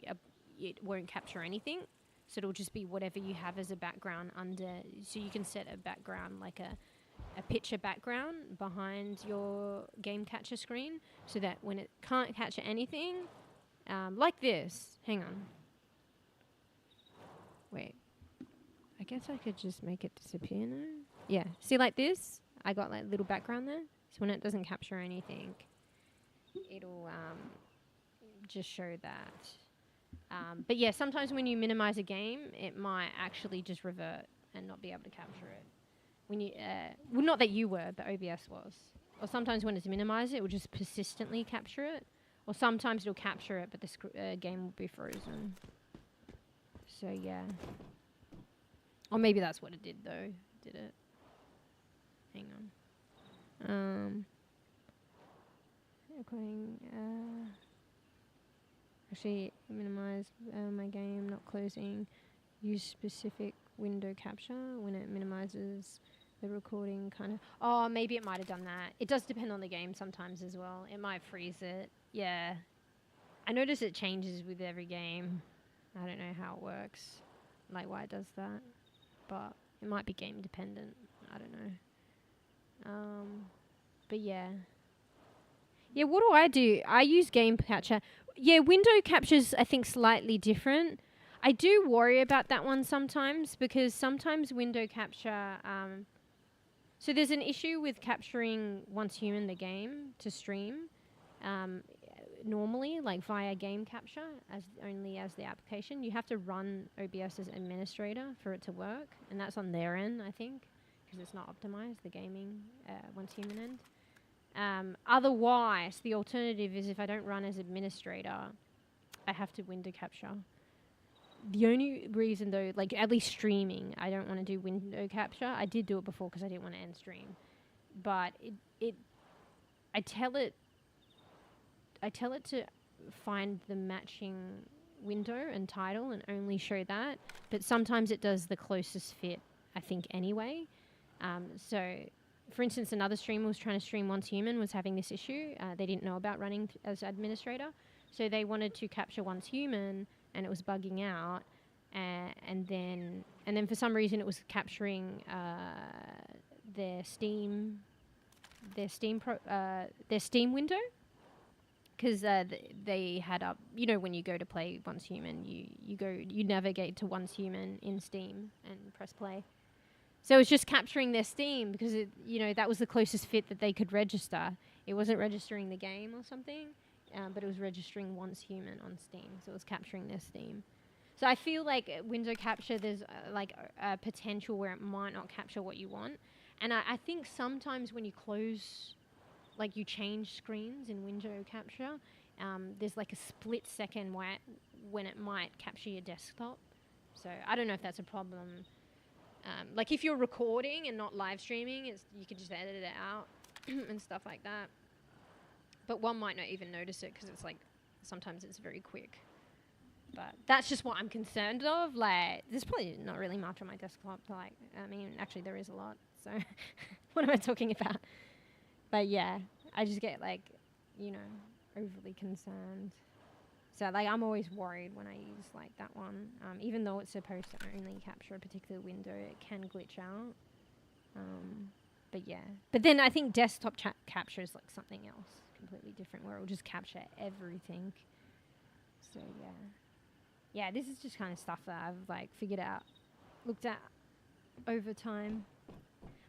it won't capture anything. So it'll just be whatever you have as a background under. So you can set a background, like a picture background behind your game capture screen, so that when it can't capture anything, like this. Hang on. Wait. I guess I could just make it disappear now. Yeah. See, like this? I got like little background there. So when it doesn't capture anything, it'll just show that. But yeah, sometimes when you minimize a game, it might actually just revert and not be able to capture it. When you, well, not that you were, but OBS was. Or sometimes when it's minimized, it will just persistently capture it. Or sometimes it'll capture it, but the game will be frozen. So yeah. Or maybe that's what it did, though. Did it? Hang on. Recording. Actually, minimize my game, not closing. Use specific window capture when it minimizes The recording kind of... Oh, maybe it might have done that. It does depend on the game sometimes as well. It might freeze it. Yeah. I notice it changes with every game. I don't know how it works. Like why it does that. But it might be game dependent. I don't know. But yeah. Yeah, what do? I use game capture. Yeah, window capture's I think slightly different. I do worry about that one sometimes because sometimes window capture... so there's an issue with capturing once human the game to stream. Normally, like via game capture, as the application, you have to run OBS as administrator for it to work, and that's on their end, I think, because it's not optimized, the gaming once human end. Otherwise, the alternative is if I don't run as administrator, I have to window capture. The only reason though, like at least streaming, I don't want to do window capture. I did do it before because I didn't want to end stream, but I tell it to find the matching window and title and only show that. But sometimes it does the closest fit, I think, anyway. So, for instance, another streamer was trying to stream Once Human, was having this issue. They didn't know about running as administrator. So they wanted to capture Once Human, and it was bugging out. And then for some reason it was capturing their Steam window. Because they had up, you know, when you go to play Once Human, you navigate to Once Human in Steam and press play. So it was just capturing their Steam because that was the closest fit that they could register. It wasn't registering the game or something, but it was registering Once Human on Steam. So it was capturing their Steam. So I feel like window capture, there's like a potential where it might not capture what you want. And I think sometimes when you close... like you change screens in window capture, there's like a split second when it might capture your desktop. So I don't know if that's a problem. Like if you're recording and not live streaming, you can just edit it out and stuff like that. But one might not even notice it because it's like sometimes it's very quick. But that's just what I'm concerned of. Like there's probably not really much on my desktop. Like I mean, actually there is a lot. So what am I talking about? But yeah, I just get like, overly concerned. So like I'm always worried when I use like that one. Even though it's supposed to only capture a particular window, it can glitch out. But yeah. But then I think desktop capture is like something else completely different where it will just capture everything. So yeah. Yeah, this is just kind of stuff that I've like figured out, looked at over time.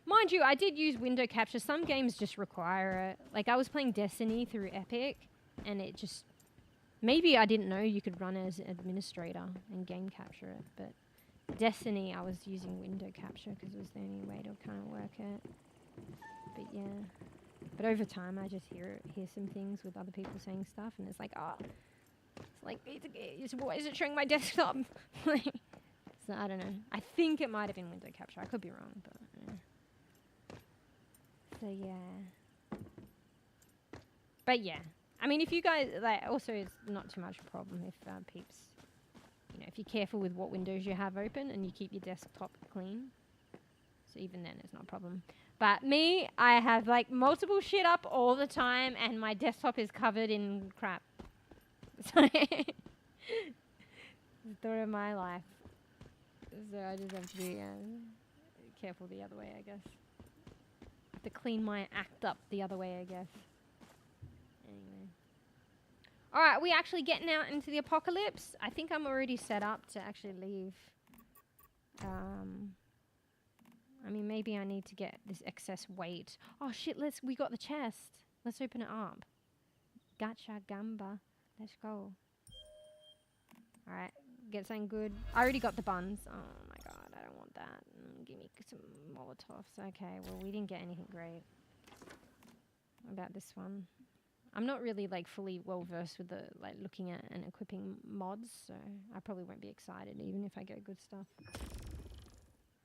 Mind you, I did use window capture. Some games just require it. Like I was playing Destiny through Epic, and it just... maybe I didn't know you could run as administrator and game capture it, but Destiny I was using window capture because it was the only way to kind of work it. But yeah. But over time I just hear some things with other people saying stuff, and it's like, it's like, why is it showing my desktop? So I don't know. I think it might have been window capture. I could be wrong, but yeah. So yeah. But yeah. I mean, if you guys, like, also it's not too much a problem if peeps, if you're careful with what windows you have open and you keep your desktop clean. So even then it's not a problem. But me, I have like multiple shit up all the time and my desktop is covered in crap. So the story of my life. So I just have to be careful the other way, I guess. Have to clean my act up the other way, I guess. Anyway. Alright, we actually getting out into the apocalypse. I think I'm already set up to actually leave. I mean, maybe I need to get this excess weight. Oh shit, we got the chest. Let's open it up. Gotcha, gamba. Let's go. Alright, get something good. I already got the buns. Oh my god, I don't want that. Give me some Molotovs. Okay, well, we didn't get anything great. What about this one? I'm not really like fully well versed with the like looking at and equipping mods, so I probably won't be excited even if I get good stuff.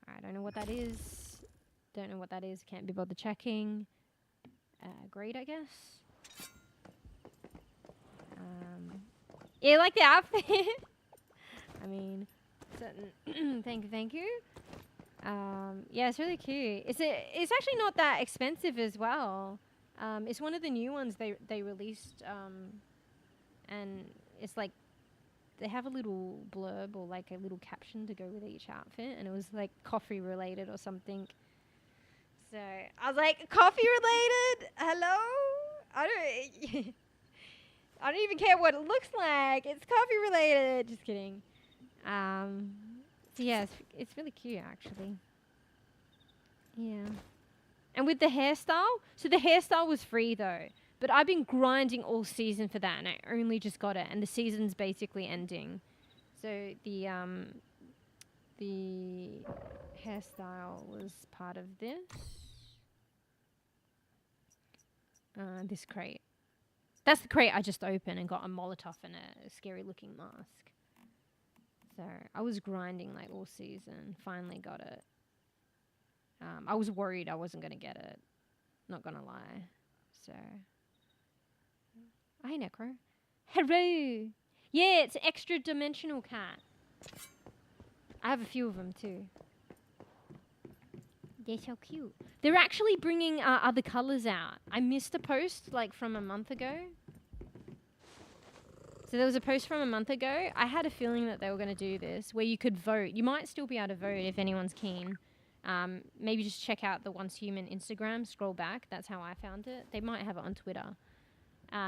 I don't know what that is. Don't know what that is. Can't be bothered checking. Great, I guess. Yeah, like the outfit. I mean, certain. Thank you. Yeah, it's really cute. It's actually not that expensive as well. It's one of the new ones they released, and it's like they have a little blurb or like a little caption to go with each outfit, and it was like coffee related or something. So I was like, coffee related? Hello? I don't I don't even care what it looks like. It's coffee related. Just kidding. So yeah, it's really cute actually. Yeah. And with the hairstyle, so the hairstyle was free though, but I've been grinding all season for that, and I only just got it, and the season's basically ending. So the hairstyle was part of this. This crate. That's the crate I just opened and got a Molotov and a scary looking mask. So I was grinding like all season. Finally got it. I was worried I wasn't going to get it. Not going to lie. So. Hi, Necro. Hello. Yeah, it's an extra dimensional cat. I have a few of them too. They're so cute. They're actually bringing other colors out. I missed a post like from a month ago. So there was a post from a month ago. I had a feeling that they were going to do this where you could vote. You might still be able to vote if anyone's keen. Maybe just check out the h00man Instagram. Scroll back. That's how I found it. They might have it on Twitter.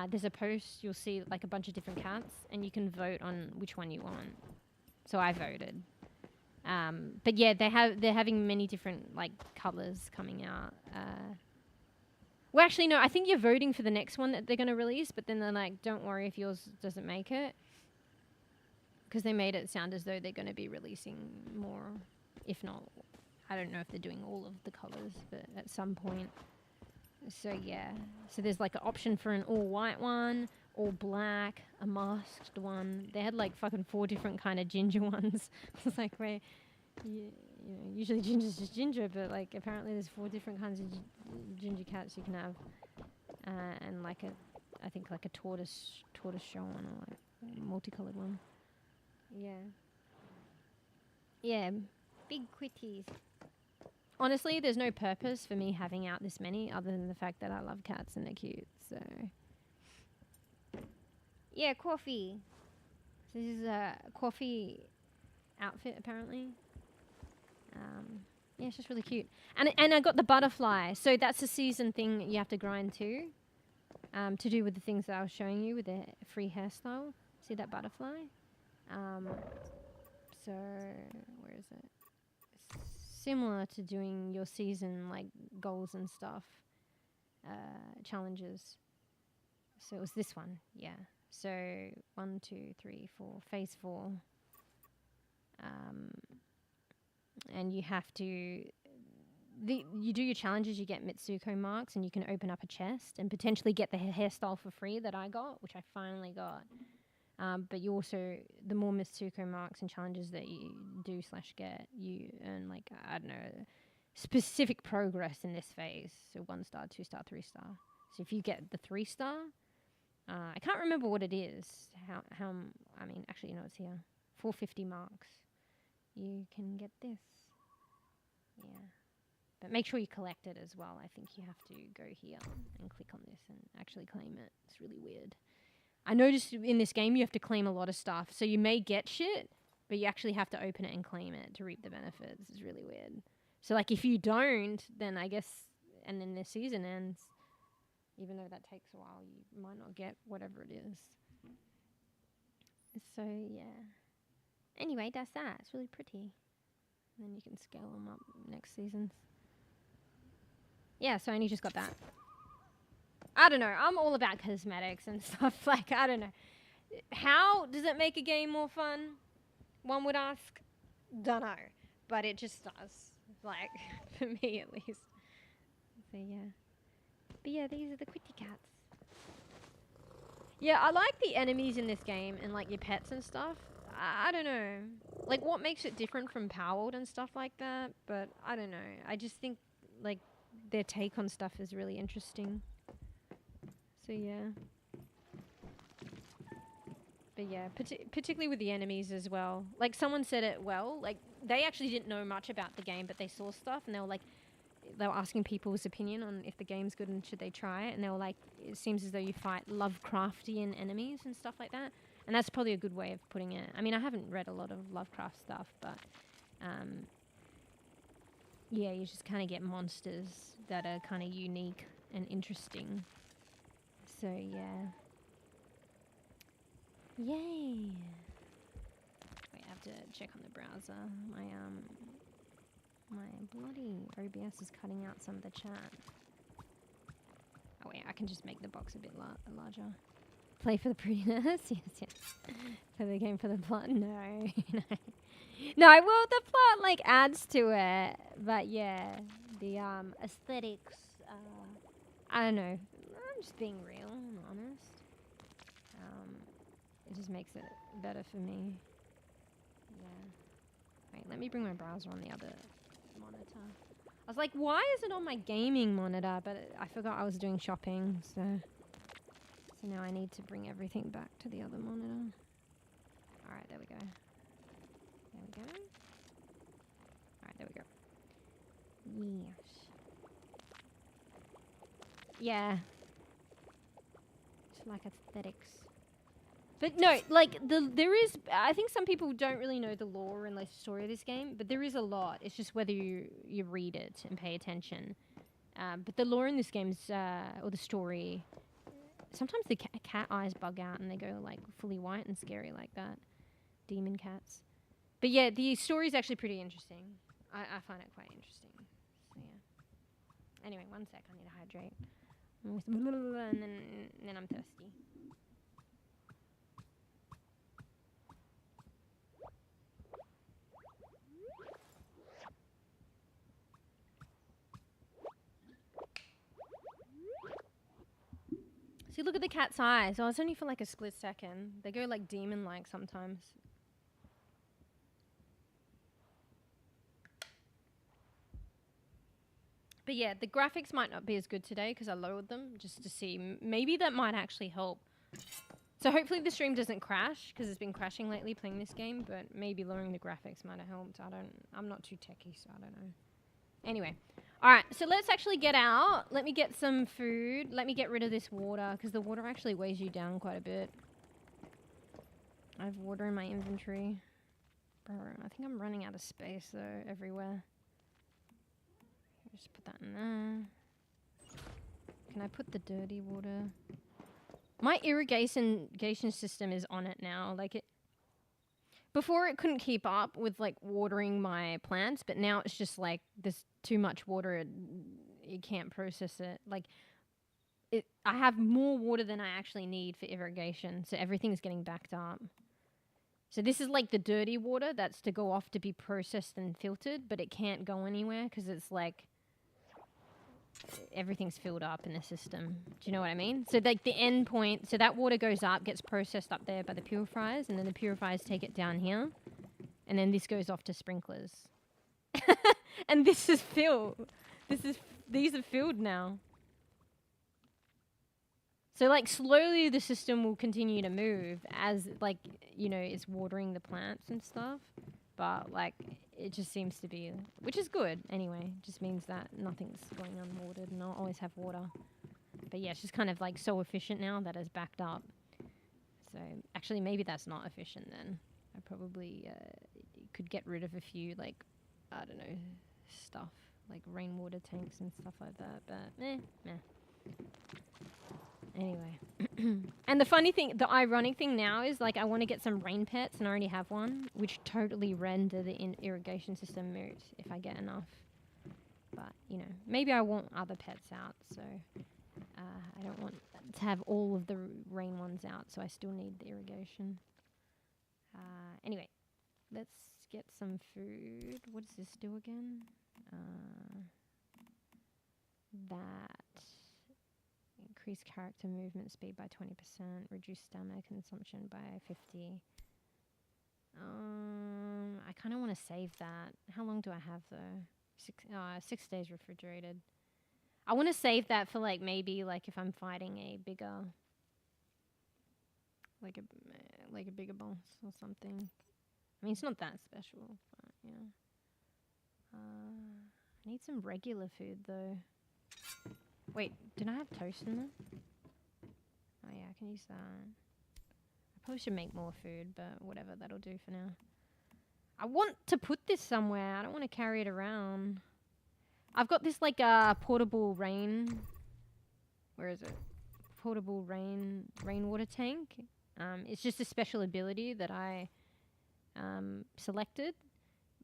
There's a post. You'll see like a bunch of different cats, and you can vote on which one you want. So I voted. But yeah, they're having many different like colors coming out. Well, actually, no. I think you're voting for the next one that they're going to release, but then they're like, "Don't worry if yours doesn't make it," because they made it sound as though they're going to be releasing more. If not, I don't know if they're doing all of the colors, but at some point. So yeah. So there's like an option for an all white one, all black, a masked one. They had like fucking 4 different kind of ginger ones. It's like where, you know, usually ginger's just ginger, but like apparently there's 4 different kinds of ginger cats you can have, and like I think like a tortoise shell one or like multicolored one. Yeah. Yeah, big quitties. Honestly, there's no purpose for me having out this many other than the fact that I love cats and they're cute, so. Yeah, coffee. So this is a coffee outfit, apparently. Yeah, it's just really cute. And I got the butterfly, so that's a season thing you have to grind too, to do with the things that I was showing you with the free hairstyle. See that butterfly? So, where is it? Similar to doing your season like goals and stuff, challenges. So it was this one, yeah. So 1, 2, 3, 4, phase 4, and you have to. You do your challenges, you get Mitsuko marks, and you can open up a chest and potentially get the hairstyle for free that I got, which I finally got. But you also, the more Mitsuko marks and challenges that you do / get, you earn like, I don't know, specific progress in this phase. So 1 star, 2 star, 3 star. So if you get the 3 star, I can't remember what it is. How I mean, actually, no, it's here. 450 marks. You can get this. Yeah. But make sure you collect it as well. I think you have to go here and click on this and actually claim it. It's really weird. I noticed in this game you have to claim a lot of stuff. So you may get shit, but you actually have to open it and claim it to reap the benefits. It's really weird. So like if you don't, then I guess, and then the season ends, even though that takes a while, you might not get whatever it is. So yeah. Anyway, that's that. It's really pretty. And then you can scale them up next seasons. Yeah, so I only just got that. I don't know. I'm all about cosmetics and stuff. Like, I don't know. How does it make a game more fun? One would ask. Dunno. But it just does. Like, for me at least. So, yeah. But yeah, these are the Quitty cats. Yeah, I like the enemies in this game and, like, your pets and stuff. I don't know. Like, what makes it different from Power World and stuff like that? But I don't know. I just think, like, their take on stuff is really interesting. So yeah, but yeah, particularly with the enemies as well. Like someone said it well. Like they actually didn't know much about the game, but they saw stuff and they were asking people's opinion on if the game's good and should they try it. And they were like, it seems as though you fight Lovecraftian enemies and stuff like that. And that's probably a good way of putting it. I mean, I haven't read a lot of Lovecraft stuff, but yeah, you just kind of get monsters that are kind of unique and interesting. So yeah. Yay. Wait, I have to check on the browser. My bloody OBS is cutting out some of the chat. Oh wait, I can just make the box a bit larger. Play for the prettiness? Yes. Play the game for the plot? No. No, well, the plot, like, adds to it. But yeah, the aesthetics, I don't know. I'm just being real and honest. It just makes it better for me. Yeah. Wait, let me bring my browser on the other monitor. I was like, why is it on my gaming monitor? But I forgot I was doing shopping, so now I need to bring everything back to the other monitor. Alright, there we go. There we go. Alright, there we go. Yes. Yeah. Just like aesthetics. But no, like, there is, I think some people don't really know the lore and the story of this game, but there is a lot. It's just whether you read it and pay attention. But the lore in this game is, or the story, sometimes the cat eyes bug out and they go, like, fully white and scary like that. Demon cats. But yeah, the story is actually pretty interesting. I find it quite interesting. So yeah. Anyway, one sec, I need to hydrate. And then I'm thirsty. See, look at the cat's eyes. Oh, it's only for like a split second. They go like demon-like sometimes. But yeah, the graphics might not be as good today because I lowered them just to see. Maybe that might actually help. So hopefully the stream doesn't crash because it's been crashing lately playing this game. But maybe lowering the graphics might have helped. I'm not too techie, so I don't know. Anyway. Alright, so let's actually get out. Let me get some food. Let me get rid of this water, because the water actually weighs you down quite a bit. I have water in my inventory. Bro, I think I'm running out of space, though, everywhere. Just put that in there. Can I put the dirty water? My irrigation system is on it now. Like, it... Before it couldn't keep up with like watering my plants, but now it's just like there's too much water, it can't process it. Like I have more water than I actually need for irrigation, so everything's getting backed up. So this is like the dirty water that's to go off to be processed and filtered, but it can't go anywhere because it's like everything's filled up in the system. Do you know what I mean? So like the end point, so that water goes up, gets processed up there by the purifiers, and then the purifiers take it down here, and then this goes off to sprinklers. And this is filled. These are filled now. So like slowly the system will continue to move as like, you know, it's watering the plants and stuff. But like it just seems to be, which is good anyway. It just means that nothing's going unwatered and I'll always have water. But yeah, it's just kind of like so efficient now that it's backed up. So actually maybe that's not efficient then. I probably could get rid of a few like, I don't know, stuff like rainwater tanks and stuff like that. But meh. Anyway. And the funny thing, the ironic thing now is like I want to get some rain pets and I already have one, which totally render the irrigation system moot if I get enough. But, you know, maybe I want other pets out, so I don't want to have all of the rain ones out, so I still need the irrigation. Anyway, let's get some food. What does this do again? That... Increase character movement speed by 20%. Reduce stamina consumption by 50. I kind of want to save that. How long do I have though? 6 days refrigerated. I want to save that for like maybe like if I'm fighting a bigger, like a bigger boss or something. I mean, it's not that special, but Yeah. I need some regular food though. Wait, did I have toast in there? Oh yeah, I can use that. I probably should make more food, but whatever, that'll do for now. I want to put this somewhere. I don't want to carry it around. I've got this like portable rain. Where is it? Portable rainwater tank. It's just a special ability that I selected,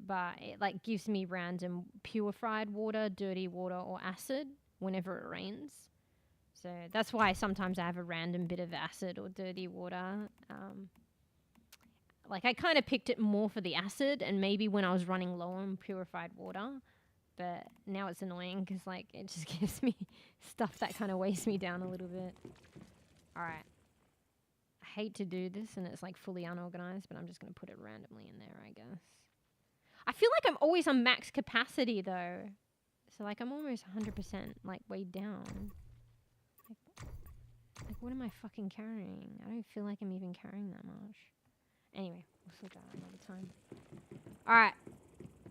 but it like gives me random purified water, dirty water, or acid whenever it rains. So that's why sometimes I have a random bit of acid or dirty water. Like I kind of picked it more for the acid and maybe when I was running low on purified water. But now it's annoying because like it just gives me stuff that kind of weighs me down a little bit. Alright. I hate to do this and it's like fully unorganized, but I'm just going to put it randomly in there, I guess. I feel like I'm always on max capacity though. So like I'm almost 100% like weighed down. Like what am I fucking carrying? I don't feel like I'm even carrying that much. Anyway, we'll sort that out another time. Alright.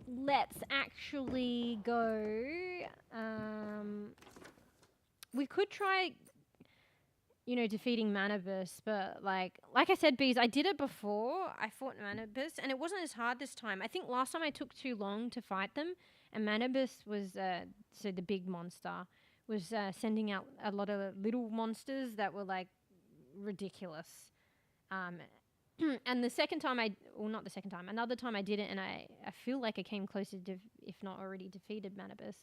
Let's actually go. We could try, you know, defeating Manibus, but like I said, bees, I did it before. I fought Manibus, and it wasn't as hard this time. I think last time I took too long to fight them, and Manibus was, so the big monster, was sending out a lot of little monsters that were like ridiculous. And the second time not the second time, another time I did it, and I feel like I came closer to, if not already defeated Manibus.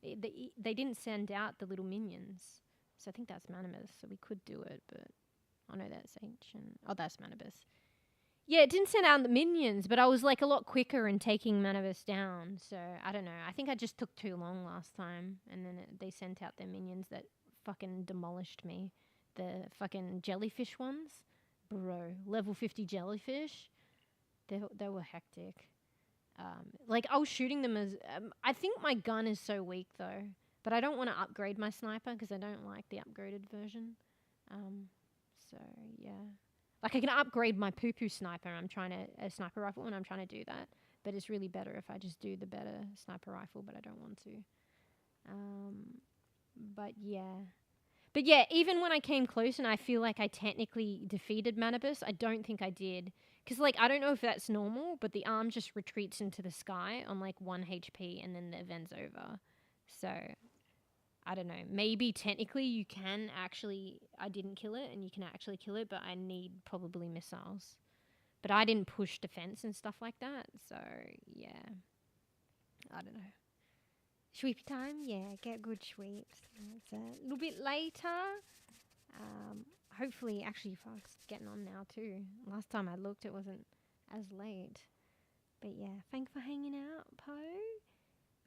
They didn't send out the little minions. So I think that's Manibus, so we could do it, but oh no, that's that's Manibus. Yeah, it didn't send out the minions, but I was like a lot quicker in taking Manibus down, so I don't know. I think I just took too long last time, and then they sent out their minions that fucking demolished me. The fucking jellyfish ones. Bro, level 50 jellyfish. They were hectic. Like I was shooting them as I think my gun is so weak though, but I don't want to upgrade my sniper because I don't like the upgraded version. So yeah, like I can upgrade my poo sniper. A sniper rifle, and I'm trying to do that. But it's really better if I just do the better sniper rifle. But I don't want to. But yeah. But yeah, even when I came close and I feel like I technically defeated Manibus, I don't think I did. Because, like, I don't know if that's normal, but the arm just retreats into the sky on, like, 1 HP and then the event's over. So, I don't know. Maybe technically you can actually... I didn't kill it and you can actually kill it, but I need probably missiles. But I didn't push defense and stuff like that. So, yeah. I don't know. Sweep time? Yeah, get good sweeps. It's a little bit later. Hopefully, actually, Fox getting on now too. Last time I looked, it wasn't as late. But yeah, thanks for hanging out, Poe.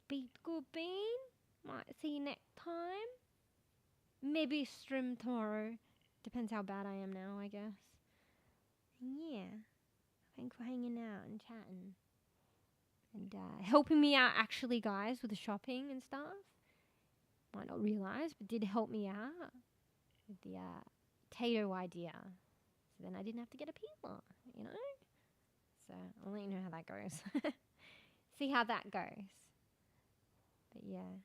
Be good, Bean. Might see you next time. Maybe stream tomorrow. Depends how bad I am now, I guess. Yeah. Thanks for hanging out and chatting. And helping me out, actually, guys, with the shopping and stuff. Might not realise, but did help me out with the potato idea. So then I didn't have to get a peeler, you know? So I'll let you know how that goes. See how that goes. But yeah.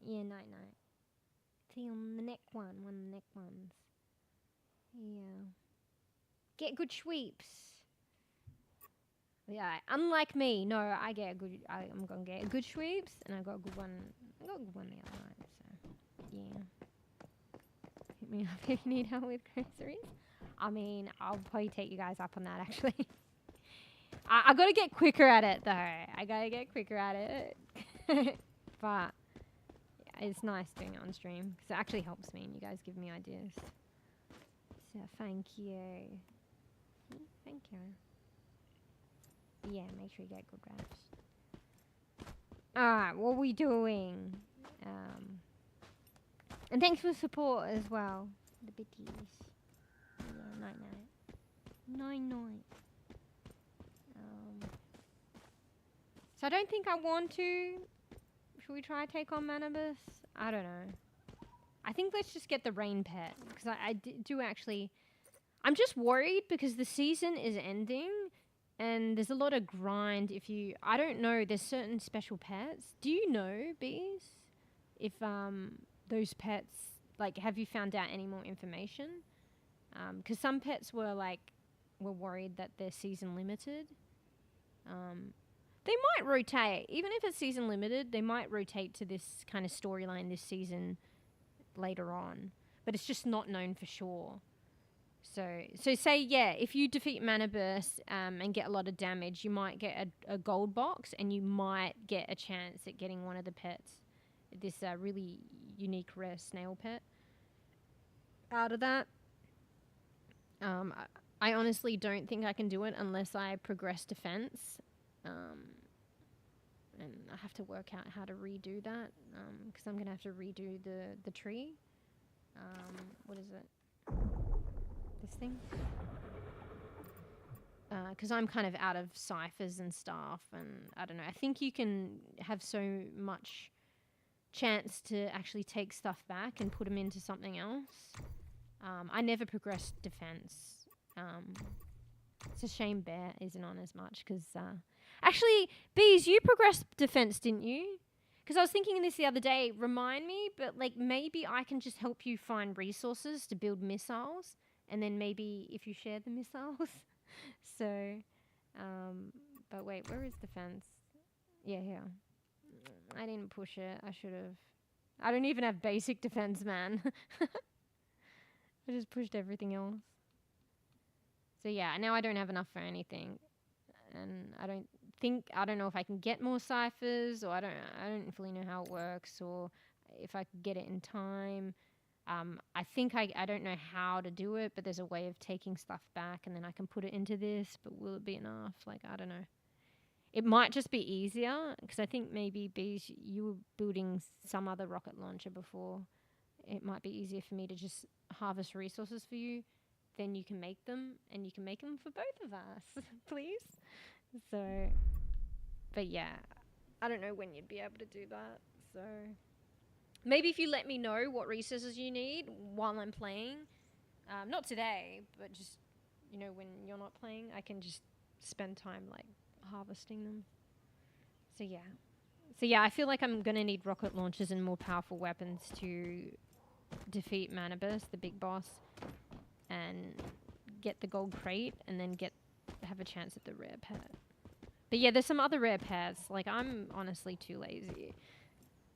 Yeah, night-night. See you on the next one of the next ones. Yeah. Get good sweeps. Yeah, unlike me, no, I get a good. I'm gonna get a good sweeps, and I got a good one. I got a good one the other night, so yeah. Hit me up if you need help with groceries. I mean, I'll probably take you guys up on that. Actually, I gotta get quicker at it though. I gotta get quicker at it, but yeah, it's nice doing it on stream because it actually helps me, and you guys give me ideas. So thank you. Thank you. Yeah, make sure you get good wraps. Alright, what are we doing? And thanks for the support as well. The bitties. Yeah, night-night. Night-night. So I don't think I want to. Should we try to take on Manibus? I don't know. I think let's just get the rain pet. Because I do actually... I'm just worried because the season is ending... And there's a lot of grind if you... I don't know, there's certain special pets. Do you know, bees? If those pets... Like, have you found out any more information? Because some pets were worried that they're season limited. They might rotate. Even if it's season limited, they might rotate to this kind of storyline this season later on. But it's just not known for sure. So say, yeah, if you defeat Mana Burst and get a lot of damage, you might get a gold box and you might get a chance at getting one of the pets. This really unique rare snail pet. Out of that, I honestly don't think I can do it unless I progress defense. And I have to work out how to redo that because I'm going to have to redo the tree. What is it? This thing? Because I'm kind of out of ciphers and stuff, and I don't know. I think you can have so much chance to actually take stuff back and put them into something else. I never progressed defense. It's a shame Bear isn't on as much because... actually, Bees, you progressed defense, didn't you? Because I was thinking this the other day. Remind me, but like maybe I can just help you find resources to build missiles. And then maybe if you share the missiles. So, but wait, where is defense? Yeah, here. I didn't push it. I should have. I don't even have basic defense, man. I just pushed everything else. So yeah, now I don't have enough for anything. And I don't know if I can get more ciphers, or I don't fully know how it works, or if I could get it in time. I think I don't know how to do it, but there's a way of taking stuff back and then I can put it into this, but will it be enough? Like, I don't know. It might just be easier, because I think maybe Bees, you were building some other rocket launcher before. It might be easier for me to just harvest resources for you, then you can make them, and you can make them for both of us, please. So, but yeah, I don't know when you'd be able to do that, so... Maybe if you let me know what resources you need while I'm playing, not today, but just, you know, when you're not playing, I can just spend time, like, harvesting them. So yeah, I feel like I'm going to need rocket launchers and more powerful weapons to defeat Mana Burst, the big boss, and get the gold crate, and then have a chance at the rare pet. But yeah, there's some other rare pets. Like, I'm honestly too lazy.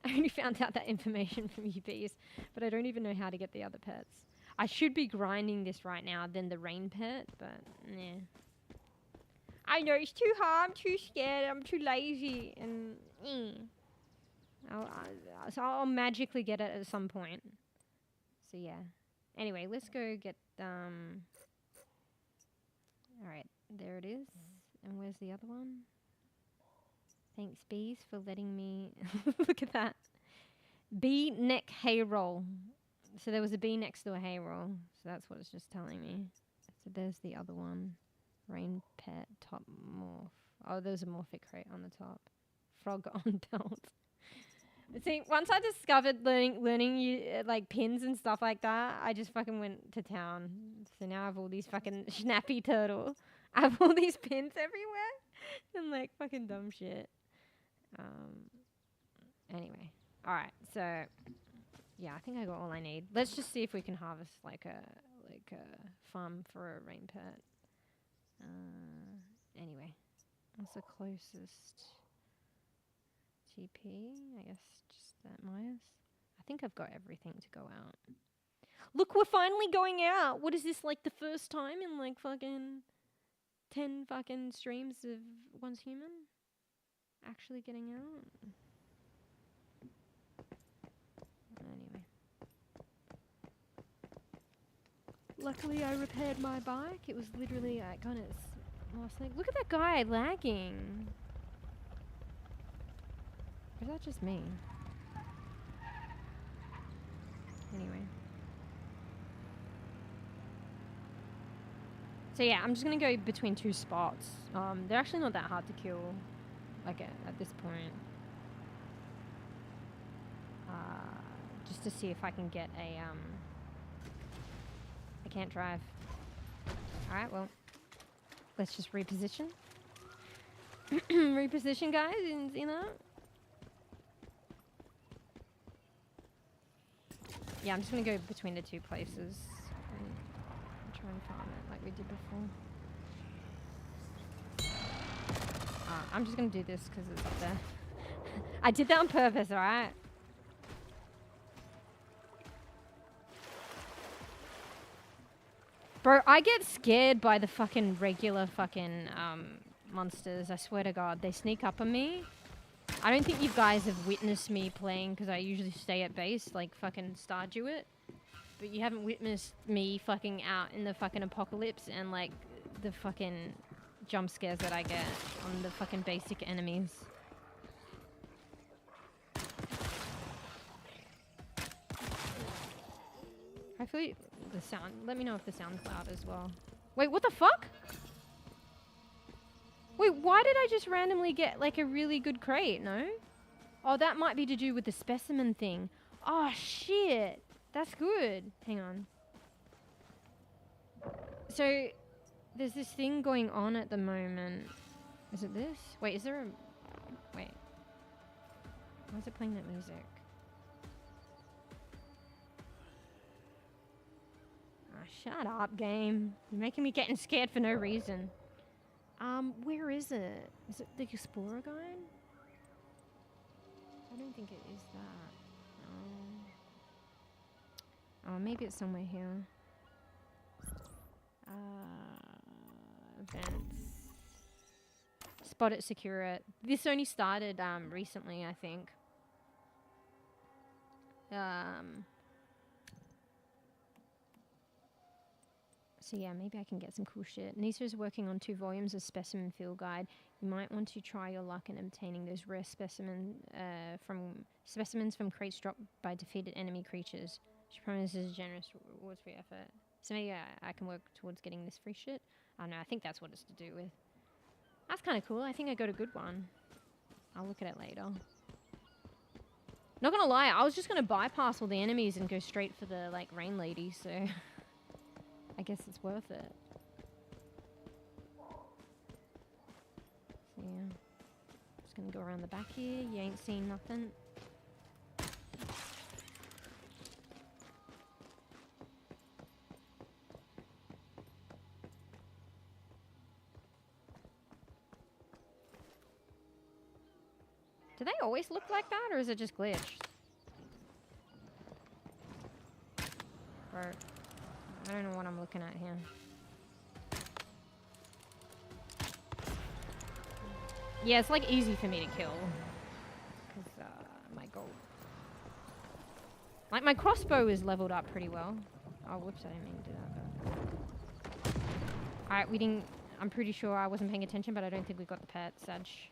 I only found out that information from you, Bees, but I don't even know how to get the other pets. I should be grinding this right now, then the rain pet, but nah. I know, it's too hard, I'm too scared, I'm too lazy, and so I'll magically get it at some point. So yeah. Anyway, let's go get, alright, there it is. And where's the other one? Thanks, Bees, for letting me... Look at that. Bee neck hay roll. So there was a bee next to a hay roll. So that's what it's just telling me. So there's the other one. Rain pet, top morph. Oh, there's a morphic crate on the top. Frog on belt. See, once I discovered learning like pins and stuff like that, I just fucking went to town. So now I have all these fucking snappy turtle. I have all these pins everywhere. And like fucking dumb shit. Anyway, all right. So, yeah, I think I got all I need. Let's just see if we can harvest like a farm for a rain pet. Anyway, what's the closest TP? I guess just that Myers. I think I've got everything to go out. Look, we're finally going out. What is this, like the first time in like fucking 10 fucking streams of Once Human? Actually getting out. Anyway. Luckily I repaired my bike. It was literally like on its last thing. Look at that guy lagging. Or is that just me? Anyway. So yeah, I'm just gonna go between two spots. They're actually not that hard to kill. Like at this point, just to see if I can get a I can't drive. Alright, well, let's just reposition. Reposition, guys. You didn't see that? Yeah, I'm just gonna go between the two places and try and farm it like we did before. I'm just gonna do this because it's up there. I did that on purpose, alright? Bro, I get scared by the fucking regular fucking monsters, I swear to God. They sneak up on me. I don't think you guys have witnessed me playing because I usually stay at base, like fucking Stardew. But you haven't witnessed me fucking out in the fucking apocalypse and like the fucking jump scares that I get on the fucking basic enemies. Hopefully the sound, let me know if the sound's loud as well. Wait, what the fuck? Wait, why did I just randomly get like a really good crate, no? Oh, that might be to do with the specimen thing. Oh shit, that's good. Hang on. So, there's this thing going on at the moment. Is it this? Wait, is there a... Wait. Why is it playing that music? Ah, shut up, game. You're making me getting scared for no reason. Where is it? Is it the Explorer Guide? I don't think it is that. Oh, maybe it's somewhere here. Events. Spot it, secure it. This only started recently, I think. So yeah, maybe I can get some cool shit. Nisa is working on 2 volumes of Specimen Field Guide. You might want to try your luck in obtaining those rare specimens from crates dropped by defeated enemy creatures. She promises generous rewards for your effort. So maybe I can work towards getting this free shit. I don't know, I think that's what it's to do with. That's kind of cool. I think I got a good one. I'll look at it later. Not gonna lie, I was just gonna bypass all the enemies and go straight for the like rain lady, so I guess it's worth it. So yeah. Just gonna go around the back here. You ain't seen nothing. Do they always look like that, or is it just glitched? Or I don't know what I'm looking at here. Yeah, it's like easy for me to kill. Because my gold. Like my crossbow is leveled up pretty well. Oh, whoops, I didn't mean to do that. Alright, we didn't... I'm pretty sure I wasn't paying attention, but I don't think we got the pet, Sadge.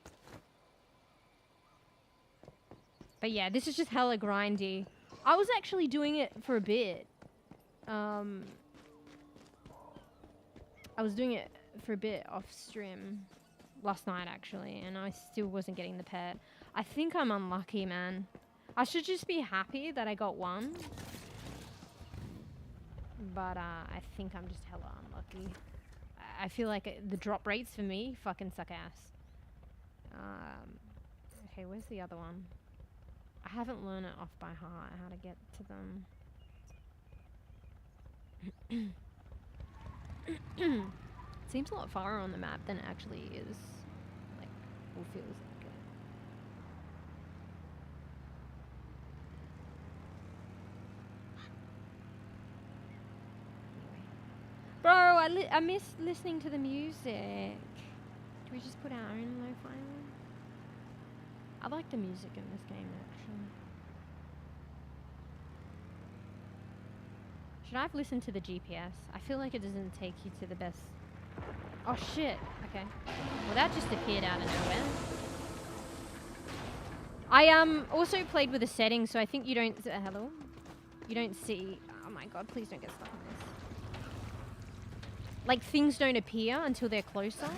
But yeah, this is just hella grindy. I was actually doing it for a bit. I was doing it for a bit off stream last night actually, and I still wasn't getting the pet. I think I'm unlucky, man. I should just be happy that I got one. But I think I'm just hella unlucky. I feel like the drop rates for me fucking suck ass. Okay, where's the other one? I haven't learned it off by heart how to get to them. Seems a lot farther on the map than it actually is. Like, or feels like it. Bro, I miss listening to the music. Do we just put our own lo-fi on? I like the music in this game, actually. Should I have listened to the GPS? I feel like it doesn't take you to the best... Oh, shit. Okay. Well, that just appeared out of nowhere. I also played with the settings, so I think you don't... hello? You don't see... Oh, my God. Please don't get stuck on this. Like, things don't appear until they're closer,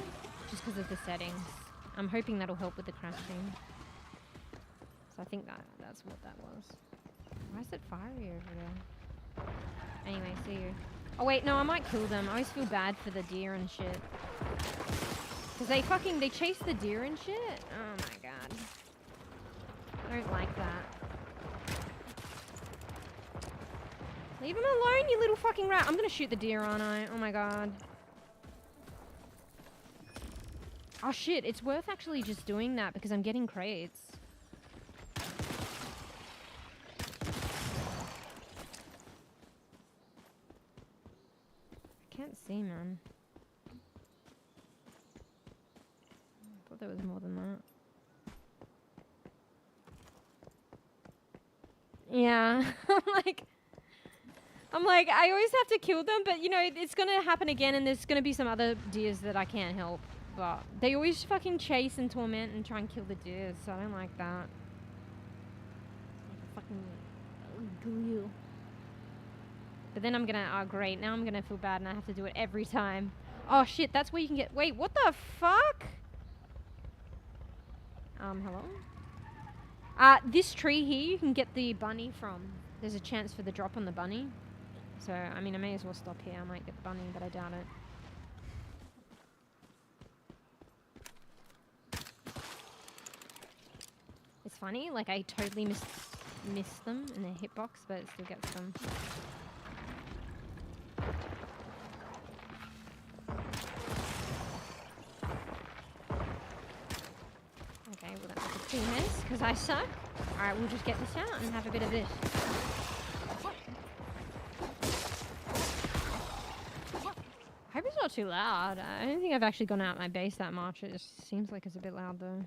just because of the settings. I'm hoping that'll help with the crashing. I think that's what that was. Why is it fiery over there? Anyway, see you. Oh wait, no, I might kill them. I always feel bad for the deer and shit. Because they chase the deer and shit. Oh my god. I don't like that. Leave him alone, you little fucking rat. I'm gonna shoot the deer, aren't I? Oh my god. Oh shit, it's worth actually just doing that because I'm getting crates. I can't see, man. I thought there was more than that. Yeah, I'm like, I always have to kill them, but you know, it's gonna happen again and there's gonna be some other deers that I can't help. But they always fucking chase and torment and try and kill the deers, so I don't like that. It's like a fucking glue. But then I'm gonna, oh great, now I'm gonna feel bad and I have to do it every time. Oh shit, that's where you can get, wait, what the fuck? Hello? This tree here, you can get the bunny from. There's a chance for the drop on the bunny. So, I mean, I may as well stop here. I might get the bunny, but I doubt it. It's funny, like I totally missed them in their hitbox, but it still gets them. Okay, well that was a 2 hits, because I suck. Alright, we'll just get this out and have a bit of this. I hope it's not too loud. I don't think I've actually gone out my base that much. It just seems like it's a bit loud though.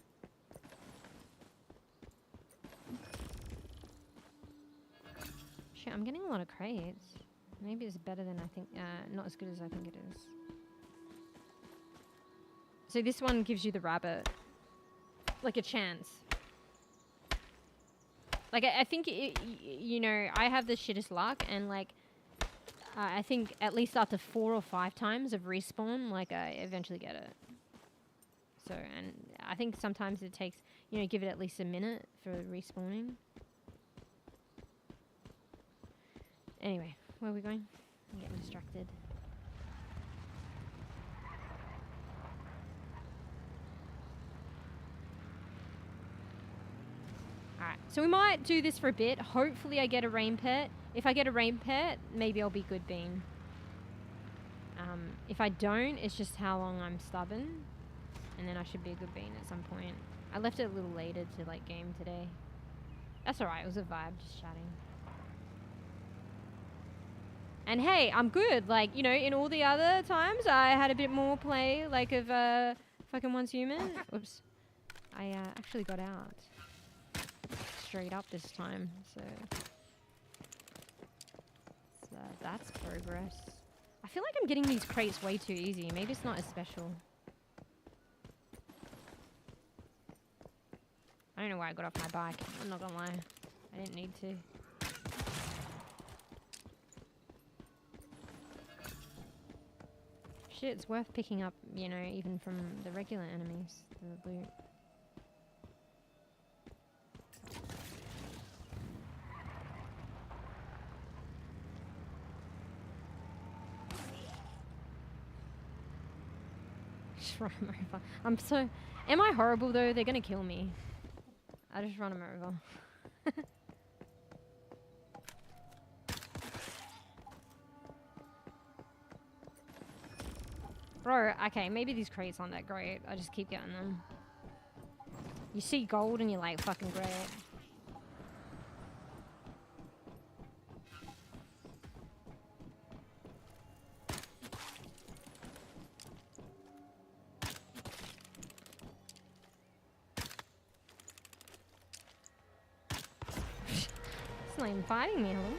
Shit, I'm getting a lot of crates. Maybe it's better than I think, not as good as I think it is. So this one gives you the rabbit. Like a chance. Like I think, you know, I have the shittest luck and like, I think at least after 4 or 5 times of respawn, like I eventually get it. So, and I think sometimes it takes, you know, give it at least a minute for respawning. Anyway, where are we going? I'm getting distracted. Alright, so we might do this for a bit. Hopefully I get a rain pet. If I get a rain pet, maybe I'll be good bean. If I don't, it's just how long I'm stubborn. And then I should be a good bean at some point. I left it a little later to like game today. That's alright, it was a vibe, just chatting. And hey, I'm good. Like, you know, in all the other times, I had a bit more play, like of fucking h00man. Oops. I actually got out. Straight up this time, so that's progress. I feel like I'm getting these crates way too easy. Maybe it's not as special. I don't know why I got off my bike. I'm not gonna lie. I didn't need to. Shit, it's worth picking up, you know, even from the regular enemies, the loot. Just run them over. I'm so... Am I horrible though? They're gonna kill me. I just run them over. Bro, okay, maybe these crates aren't that great. I just keep getting them. You see gold and you're like, fucking great. It's not even fighting me, Allem.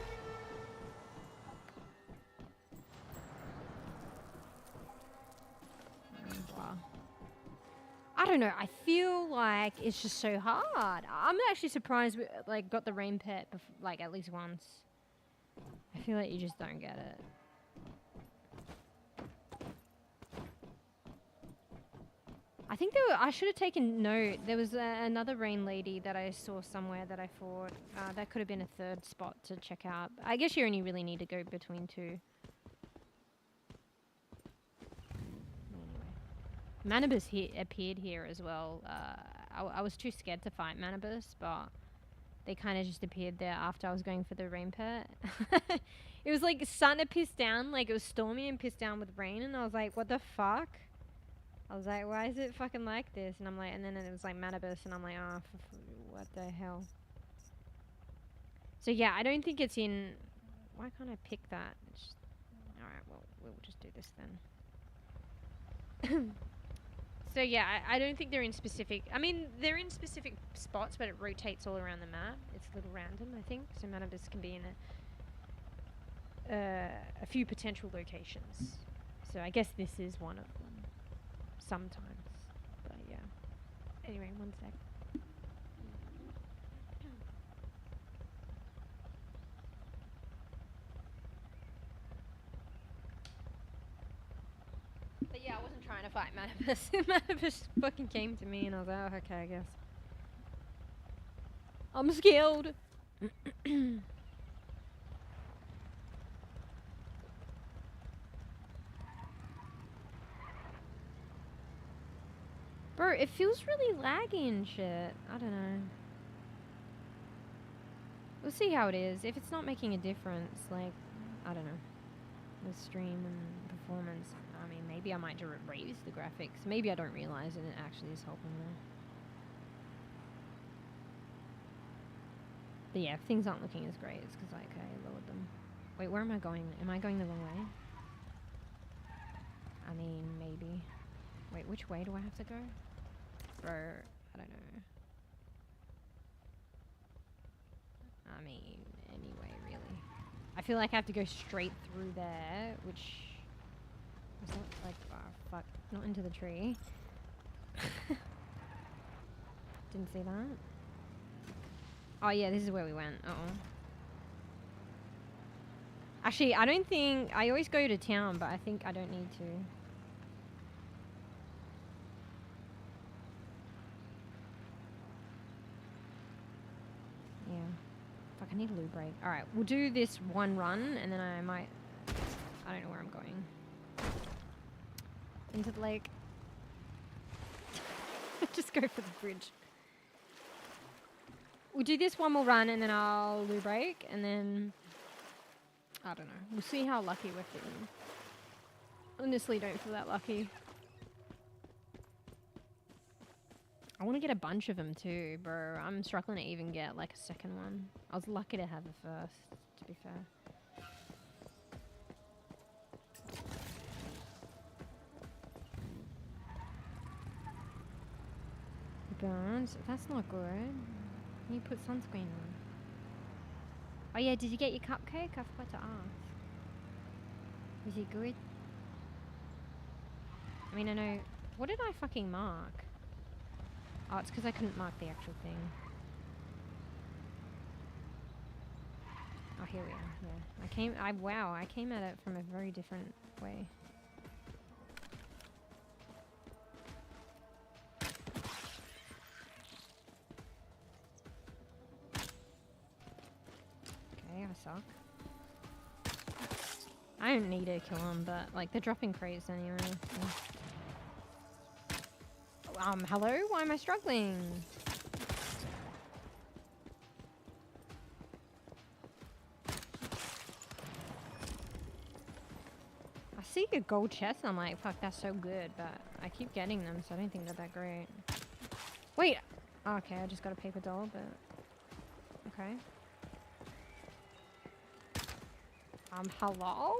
I don't know, I feel like it's just so hard. I'm actually surprised we like got the rain pet like at least once. I feel like you just don't get it. I think I should have taken note. There was another rain lady that I saw somewhere that I thought that could have been a third spot to check out. I guess you only really need to go between 2. Manibus appeared here as well. I was too scared to fight Manibus, but they kind of just appeared there after I was going for the rain pet. It was like starting to piss down, like it was stormy and pissed down with rain, and I was like, what the fuck? I was like, why is it fucking like this? And I'm like, and then it was like Manibus, and I'm like, oh, what the hell? So yeah, I don't think it's in. Why can't I pick that? Alright, well, we'll just do this then. So yeah, I don't think they're in specific. I mean, they're in specific spots, but it rotates all around the map. It's a little random, I think. So Manibus can be in a few potential locations. So I guess this is one of them. Sometimes. But yeah. Anyway, one sec. But yeah, I wasn't trying to fight Manibus. Manibus fucking came to me and I was like, oh, okay, I guess. I'm scared. Bro, it feels really laggy and shit. I don't know. We'll see how it is. If it's not making a difference, like, I don't know. With stream and performance. I mean, maybe I might raise the graphics. Maybe I don't realize and it actually is helping me. But yeah, if things aren't looking as great, it's because like, I lowered them. Wait, where am I going? Am I going the wrong way? I mean, maybe. Wait, which way do I have to go? Bro, I don't know. I mean, anyway, really. I feel like I have to go straight through there, which is not like, oh fuck, not into the tree. Didn't see that. Oh yeah, this is where we went. Uh-oh. Actually, I don't think, I always go to town, but I think I don't need to. Yeah. Fuck, I need a loo break. Alright, we'll do this one run, and then I might, I don't know where I'm going. Into the lake. Just go for the bridge. We'll do this one more run and then I'll loo break and then I don't know. We'll see how lucky we're feeling. Honestly, don't feel that lucky. I want to get a bunch of them too, bro. I'm struggling to even get like a second one. I was lucky to have the first, to be fair. Burns? That's not good. You put sunscreen on. Oh yeah, did you get your cupcake? I forgot to ask. Is it good? I mean, I know... What did I fucking mark? Oh, it's because I couldn't mark the actual thing. Oh, here we are, yeah. Wow, I came at it from a very different way. I suck. I don't need to kill them, but like they're dropping crates anyway. So. Hello? Why am I struggling? I see a gold chest and I'm like, fuck, that's so good, but I keep getting them, so I don't think they're that great. Wait! Oh, okay, I just got a paper doll, but... Okay. Hello?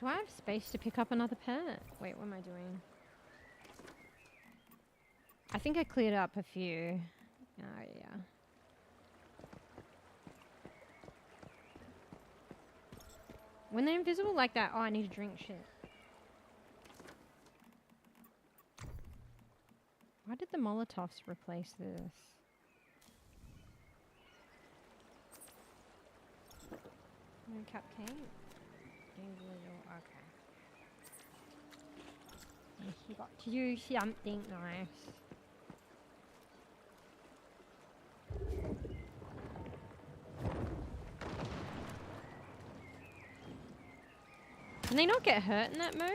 Do I have space to pick up another pet? Wait, what am I doing? I think I cleared up a few. Oh, yeah. When they're invisible like that, oh, I need to drink shit. Why did the Molotovs replace this? No cupcake? Okay. You got to do something nice. Can they not get hurt in that mode?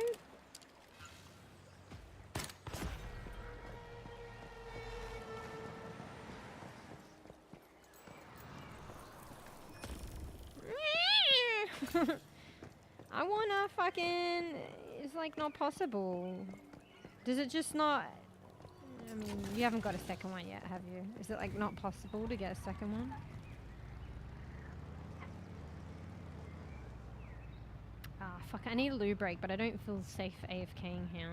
I wanna fucking... It's like not possible. Does it just not... I mean, you haven't got a second one yet, have you? Is it like not possible to get a second one? Ah, fuck, I need a loo break, but I don't feel safe AFKing here.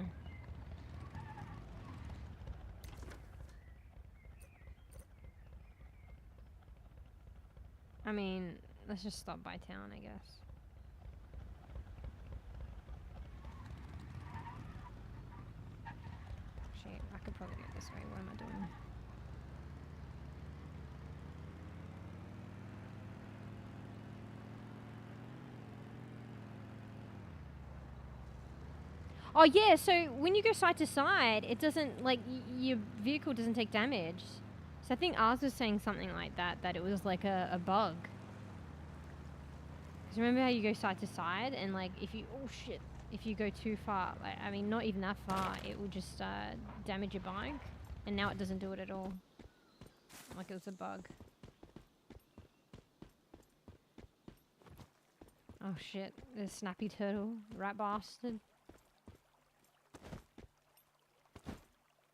I mean, let's just stop by town, I guess. Shit, I could probably go this way. What am I doing? Oh yeah, so when you go side to side, it doesn't, like, your vehicle doesn't take damage. So I think ours was saying something like that, that it was like a bug. Because remember how you go side to side and like if you, oh shit, if you go too far, like, I mean not even that far, it will just damage your bike. And now it doesn't do it at all. Like it was a bug. Oh shit, there's Snappy Turtle, rat bastard.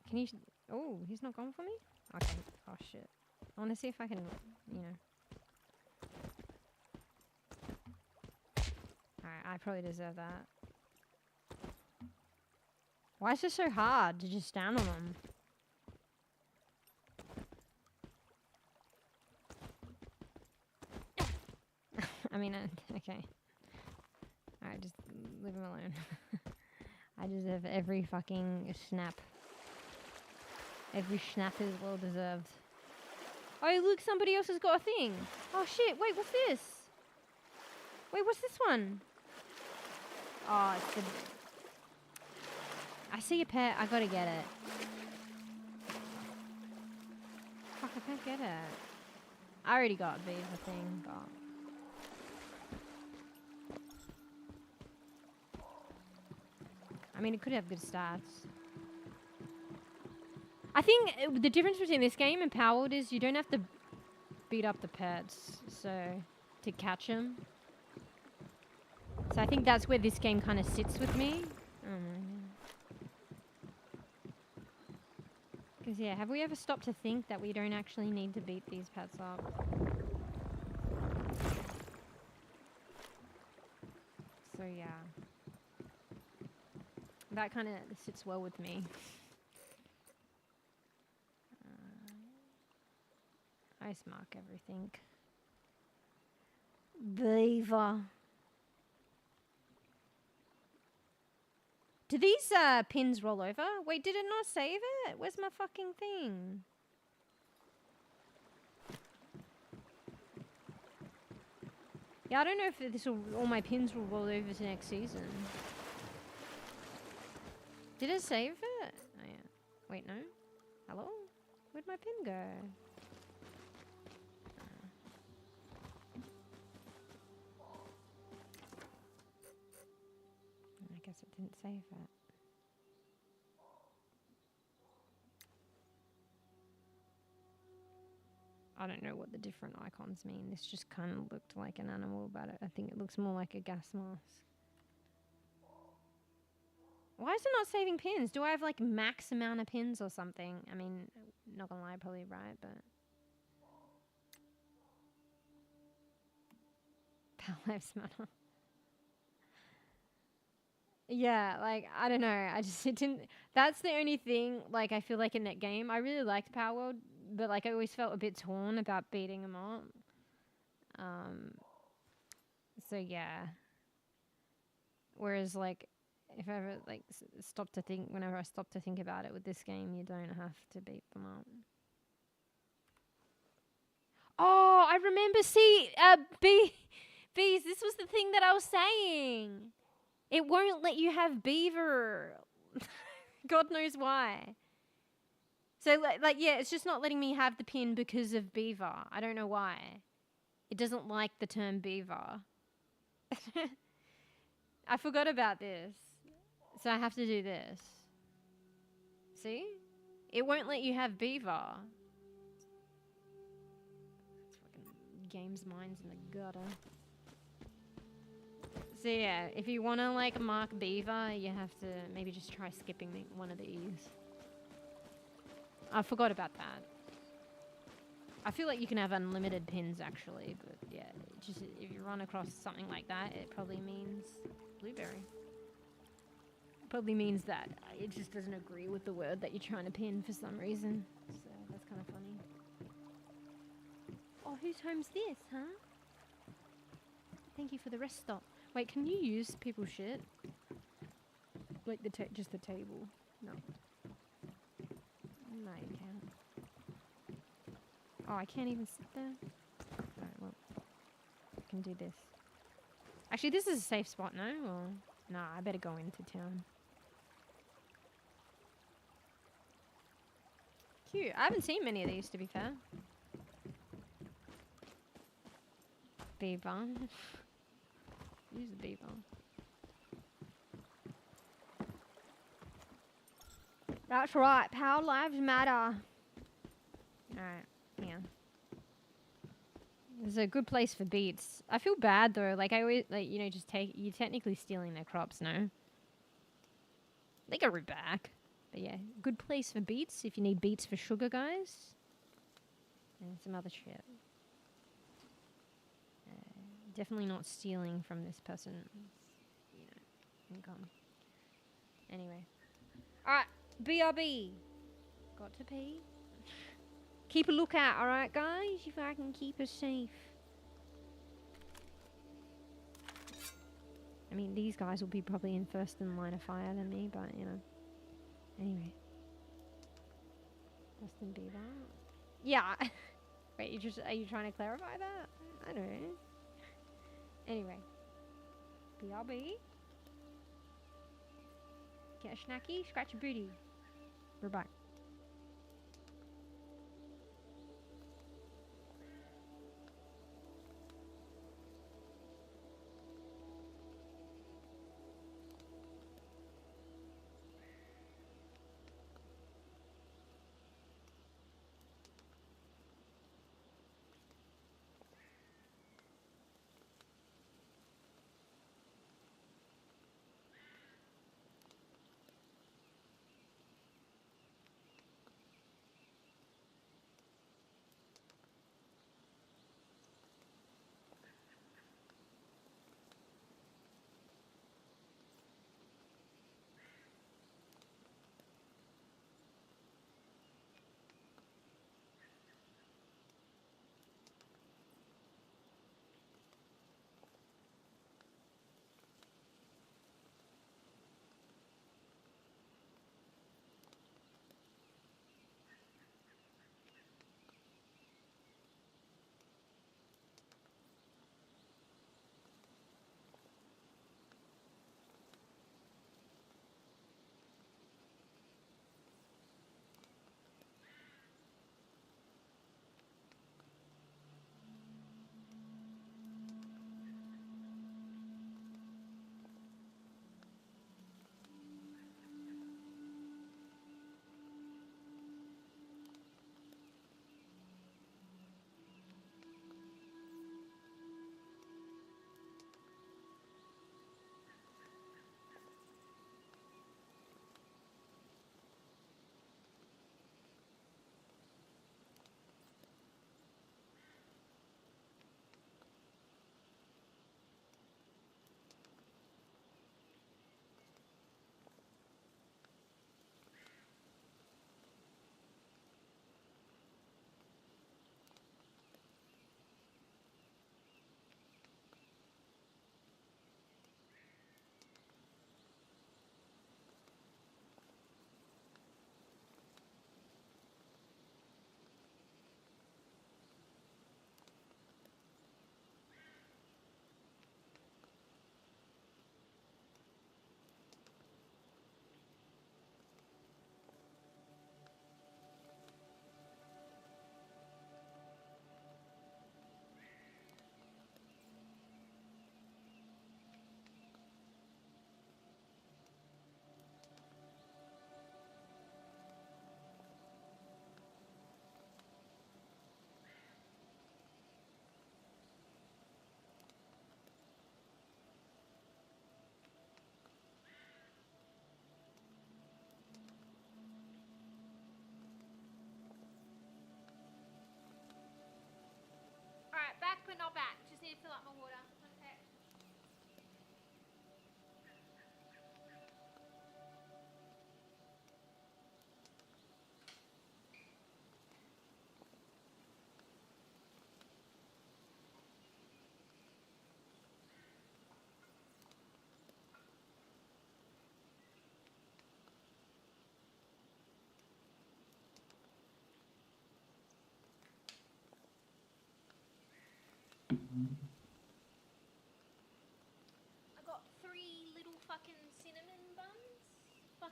Can you, oh, he's not gone for me? Okay, oh shit. I want to see if I can, you know. Alright, I probably deserve that. Why is it so hard to just stand on them? I mean, okay. Alright, just leave him alone. I deserve every fucking snap. Every snap is well deserved. Oh, look, somebody else has got a thing. Oh, shit. Wait, what's this? Wait, what's this one? Oh, it's the... I see a pet. I gotta get it. Fuck, I can't get it. I already got a beaver thing. God. I mean, it could have good stats. I think the difference between this game and Powered is you don't have to beat up the pets, so to catch them. So I think that's where this game kind of sits with me. Because yeah, have we ever stopped to think that we don't actually need to beat these pets up? So yeah, that kind of sits well with me. Ice mark everything. Beaver. Do these pins roll over? Wait, did it not save it? Where's my fucking thing? Yeah, I don't know if this will, all my pins will roll over to next season. Did it save it? Oh yeah. Wait, no. Hello? Where'd my pin go? I guess it didn't save it. I don't know what the different icons mean. This just kind of looked like an animal, but I think it looks more like a gas mask. Why is it not saving pins? Do I have like max amount of pins or something? I mean, not gonna lie, probably right, but... Pal Lives Matter. Yeah, like, I don't know. It didn't... That's the only thing, like, I feel like in that game. I really liked Power World, but, like, I always felt a bit torn about beating them up. So, yeah. Whereas, like, if I ever, like, whenever I stop to think about it with this game, you don't have to beat them up. Oh, I remember, bees, this was the thing that I was saying. It won't let you have beaver. God knows why. So, like, yeah, it's just not letting me have the pin because of beaver. I don't know why. It doesn't like the term beaver. I forgot about this. So I have to do this. See? It won't let you have beaver. It's fucking games minds in the gutter. So yeah, if you want to like mark beaver, you have to maybe just try skipping one of these. I forgot about that. I feel like you can have unlimited pins actually, but yeah, just if you run across something like that, it probably means blueberry. Probably means that it just doesn't agree with the word that you're trying to pin for some reason. So that's kind of funny. Oh, whose home's this, huh? Thank you for the rest stop. Wait, can you use people's shit? Like just the table? No. No, you can't. Oh, I can't even sit there? Alright, well. I can do this. Actually, this is a safe spot, no? Or... Nah, I better go into town. Cute. I haven't seen many of these, to be fair. Beaver. Use the beaver. That's right. Power lives matter. Alright, yeah. This is a good place for beets. I feel bad though. Like I always, like, you know, just you're technically stealing their crops, no? They go right back. But yeah, good place for beets if you need beets for sugar, guys. And some other shit. Definitely not stealing from this person's, you know, income. Anyway. Alright, BRB. Got to pee. Keep a lookout, alright, guys? If I can keep us safe. I mean, these guys will be probably in first in line of fire than me, but, you know. Anyway. Justin Bieber. Yeah. Wait, are you trying to clarify that? I don't know. Anyway. BRB. Get a snacky, scratch a booty. We're back.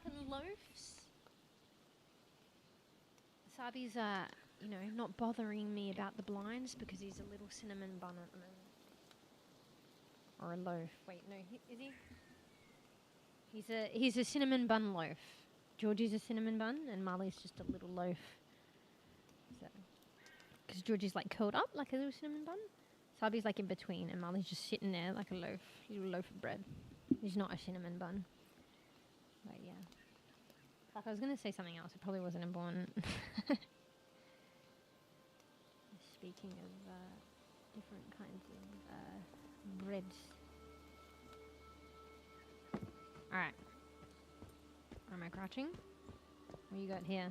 fucking loafs. Sabi's, not bothering me about the blinds because he's a little cinnamon bun at the moment. Or a loaf. Wait, no, is he? He's a cinnamon bun loaf. Georgie's a cinnamon bun and Marley's just a little loaf. So, because Georgie's like curled up like a little cinnamon bun. Sabi's like in between and Marley's just sitting there like a little loaf of bread. He's not a cinnamon bun. But yeah. Fuck, I was going to say something else. It probably wasn't important. Speaking of different kinds of breads. Alright. Am I crouching? What you got here?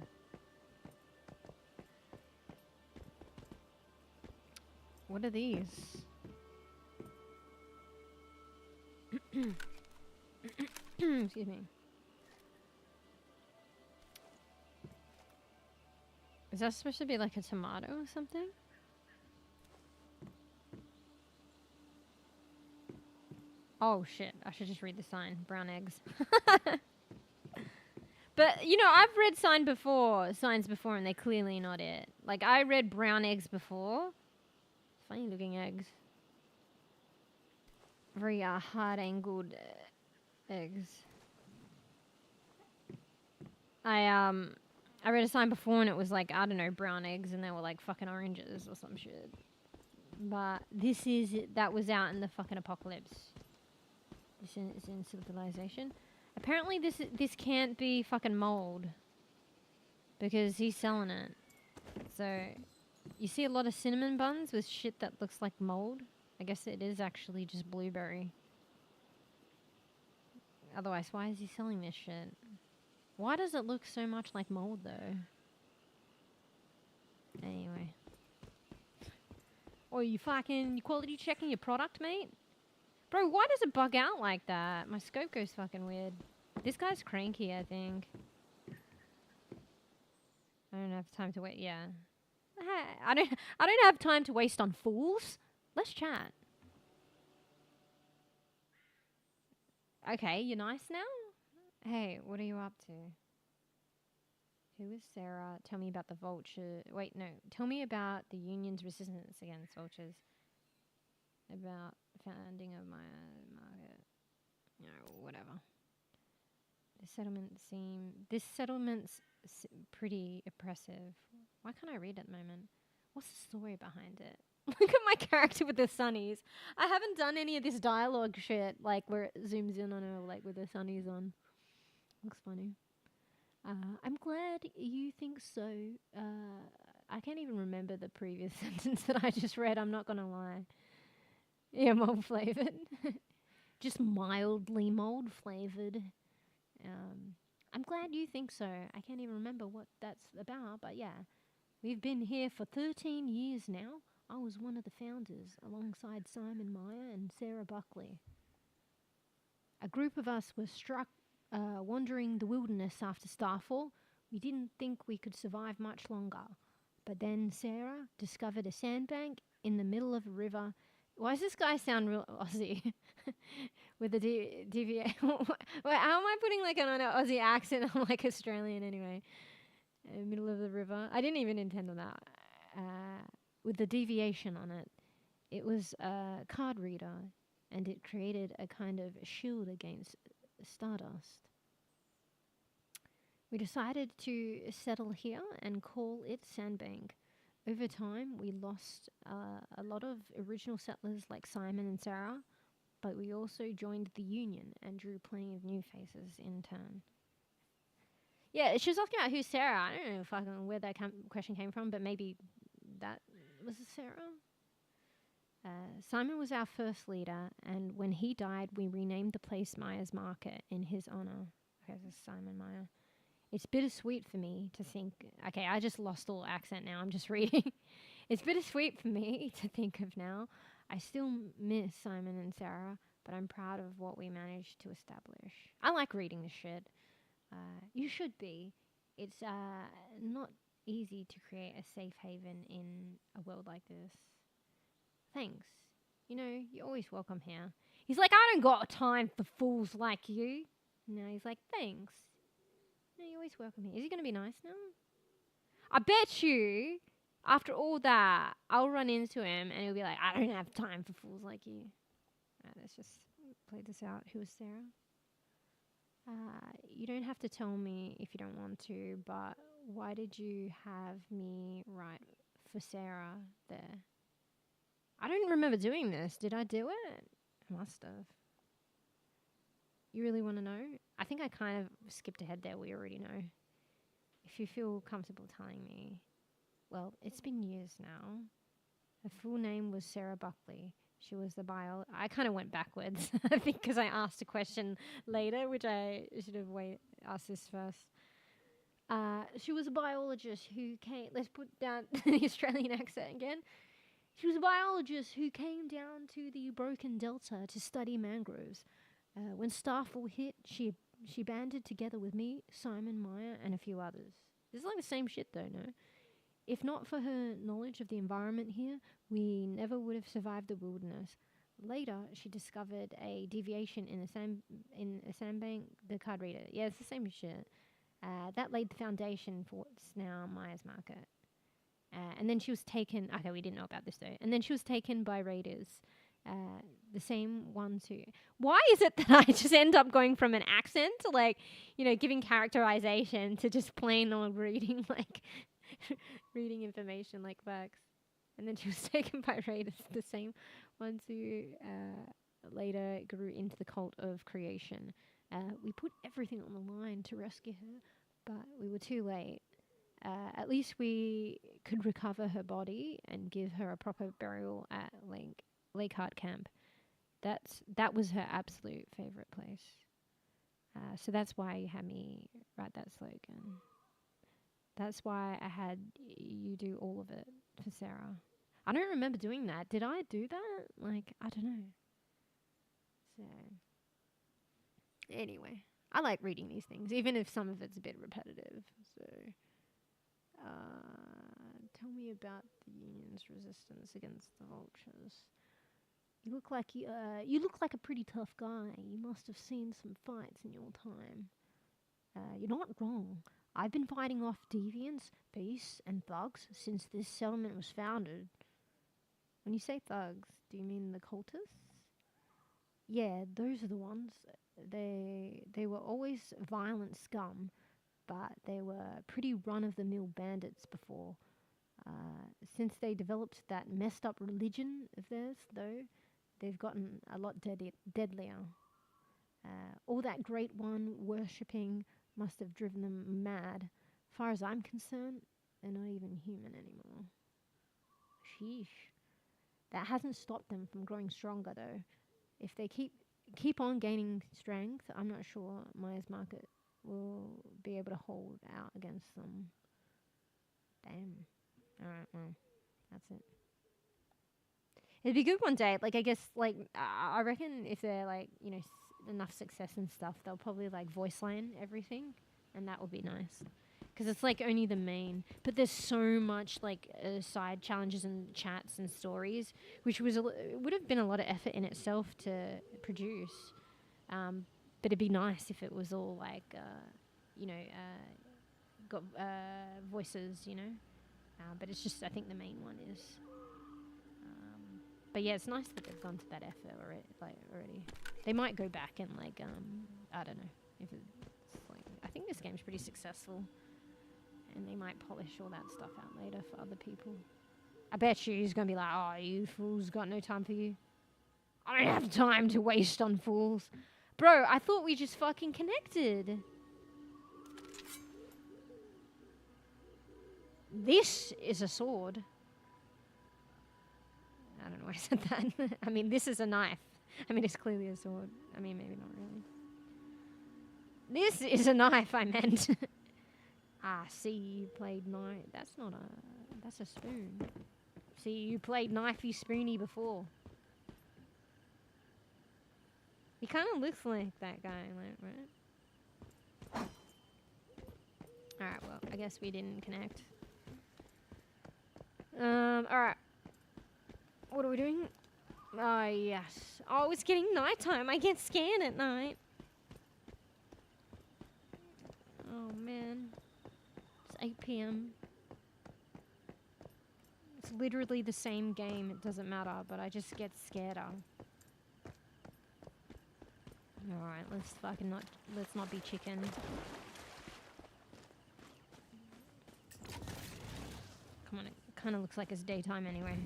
What are these? Excuse me. Is that supposed to be like a tomato or something? Oh shit, I should just read the sign. Brown eggs. But, I've read signs before and they're clearly not it. Like, I read brown eggs before. Funny looking eggs. Very hard-angled eggs. I read a sign before and it was like, I don't know, brown eggs and they were like fucking oranges or some shit. But that was out in the fucking apocalypse. This is in civilization. Apparently this can't be fucking mold. Because he's selling it. So, you see a lot of cinnamon buns with shit that looks like mold. I guess it is actually just blueberry. Otherwise, why is he selling this shit? Why does it look so much like mold, though? Anyway. Oh, you quality checking your product, mate? Bro, why does it bug out like that? My scope goes fucking weird. This guy's cranky, I think. I don't have time to wait. Yeah. I don't have time to waste on fools. Let's chat. Okay, you're nice now? Hey, what are you up to? Who is Sara? Tell me about the vulture. Wait, no. Tell me about the Union's resistance against vultures. About founding of my market. Whatever. This settlement's pretty oppressive. Why can't I read at the moment? What's the story behind it? Look at my character with the sunnies. I haven't done any of this dialogue shit, like where it zooms in on her, like with the sunnies on. Looks funny. I'm glad you think so. I can't even remember the previous sentence that I just read, I'm not gonna lie. Yeah, mold flavored. Just mildly mold flavored. I'm glad you think so. I can't even remember what that's about, but yeah. We've been here for 13 years now. I was one of the founders, alongside Simon Meyer and Sarah Buckley. A group of us were struck wandering the wilderness after Starfall. We didn't think we could survive much longer. But then Sarah discovered a sandbank in the middle of a river. Why does this guy sound real Aussie? With a deviation. Wait, how am I putting like an Aussie accent? I'm like Australian anyway. In the middle of the river. I didn't even intend on that. With the deviation on it. It was a card reader. And it created a kind of shield against stardust. We decided to settle here and call it Sandbank. Over time, we lost a lot of original settlers like Simon and Sara, but we also joined the Union and drew plenty of new faces in turn. Yeah, she was asking about who's Sara. I don't know fucking where that question came from, but maybe that was Sara. Simon was our first leader, and when he died, we renamed the place Meyer's Market in his honor. Okay, this is Simon Meyer. It's bittersweet for me to think... Okay, I just lost all accent now. I'm just reading. It's bittersweet for me to think of now. I still miss Simon and Sara, but I'm proud of what we managed to establish. I like reading this shit. You should be. It's not easy to create a safe haven in a world like this. Thanks. You know, you're always welcome here. He's like, I don't got time for fools like you. No, he's like, thanks. No, you always welcome here. Is he going to be nice now? I bet you, after all that, I'll run into him and he'll be like, I don't have time for fools like you. Alright, let's just play this out. Who is Sarah? You don't have to tell me if you don't want to, but why did you have me write for Sarah there? I don't remember doing this. Did I do it? I must have. You really want to know? I think I kind of skipped ahead there. We already know. If you feel comfortable telling me. Well, it's been years now. Her full name was Sarah Buckley. She was the I kind of went backwards, I think, because I asked a question later, which I should have asked this first. She was a biologist who came... Let's put down the Australian accent again. She was a biologist who came down to the Broken Delta to study mangroves. When Starfall hit, she banded together with me, Simon, Maya, and a few others. This is like the same shit, though, no? If not for her knowledge of the environment here, we never would have survived the wilderness. Later, she discovered a deviation in a sandbank, the card reader. Yeah, it's the same shit. That laid the foundation for what's now Maya's market. And then she was taken... Okay, we didn't know about this, though. And then she was taken by raiders. The same ones who... Why is it that I just end up going from an accent to, like, you know, giving characterization to just plain old reading, like... reading information like facts. And then she was taken by raiders, the same ones who later grew into the cult of creation. We put everything on the line to rescue her, but we were too late. At least we could recover her body and give her a proper burial at Lakehart Camp. That was her absolute favourite place. So that's why you had me write that slogan. That's why I had you do all of it for Sarah. I don't remember doing that. Did I do that? Like, I don't know. So, anyway, I like reading these things, even if some of it's a bit repetitive. So, tell me about the Union's resistance against the Vultures. You look like a pretty tough guy. You must have seen some fights in your time. You're not wrong. I've been fighting off deviants, beasts, and thugs since this settlement was founded. When you say thugs, do you mean the cultists? Yeah, those are the ones. They were always violent scum, but they were pretty run-of-the-mill bandits before. Since they developed that messed-up religion of theirs, though, they've gotten a lot deadlier. All that Great One worshipping must have driven them mad. Far as I'm concerned, they're not even human anymore. Sheesh. That hasn't stopped them from growing stronger, though. If they keep on gaining strength, I'm not sure Maya's market will be able to hold out against them. Damn. Alright, well, that's it. It'd be good one day. Like, I guess, like, I reckon if they're, like, you know, enough success and stuff, they'll probably, like, voice line everything. And that would be nice. Because it's, like, only the main. But there's so much, like, side challenges and chats and stories, which was would have been a lot of effort in itself to produce. But it'd be nice if it was all, like, you know, got voices, you know. But it's just, I think the main one is... But yeah, it's nice that they've gone to that effort already. They might go back and, like, I don't know if it's like, I think this game's pretty successful, and they might polish all that stuff out later for other people. I bet you he's gonna be like, oh, you fools, got no time for you. I don't have time to waste on fools. Bro, I thought we just fucking connected. This is a sword. I don't know why I said that. I mean, this is a knife. I mean, it's clearly a sword. I mean, maybe not really. This is a knife, I meant. See, you played knife. That's not a... That's a spoon. See, you played knifey spoony before. He kind of looks like that guy, like, right? Alright, well, I guess we didn't connect. Alright. What are we doing? Oh, yes. Oh, it's getting nighttime. I can't scan at night. Oh, Oh man. It's 8 p.m. It's literally the same game, it doesn't matter, but I just get scareder. Alright, let's not be chicken. Come on, it kind of looks like it's daytime anyway.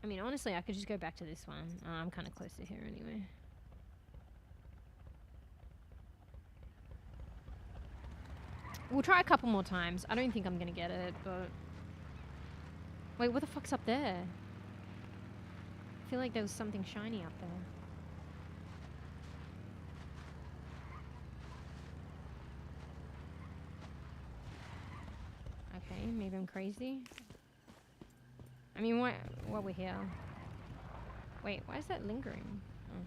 I mean, honestly, I could just go back to this one. I'm kind of close to here anyway. We'll try a couple more times. I don't think I'm gonna get it, but... Wait, what the fuck's up there? I feel like there was something shiny up there. Okay, maybe I'm crazy. I mean, what we're here. Wait, why is that lingering? Oh.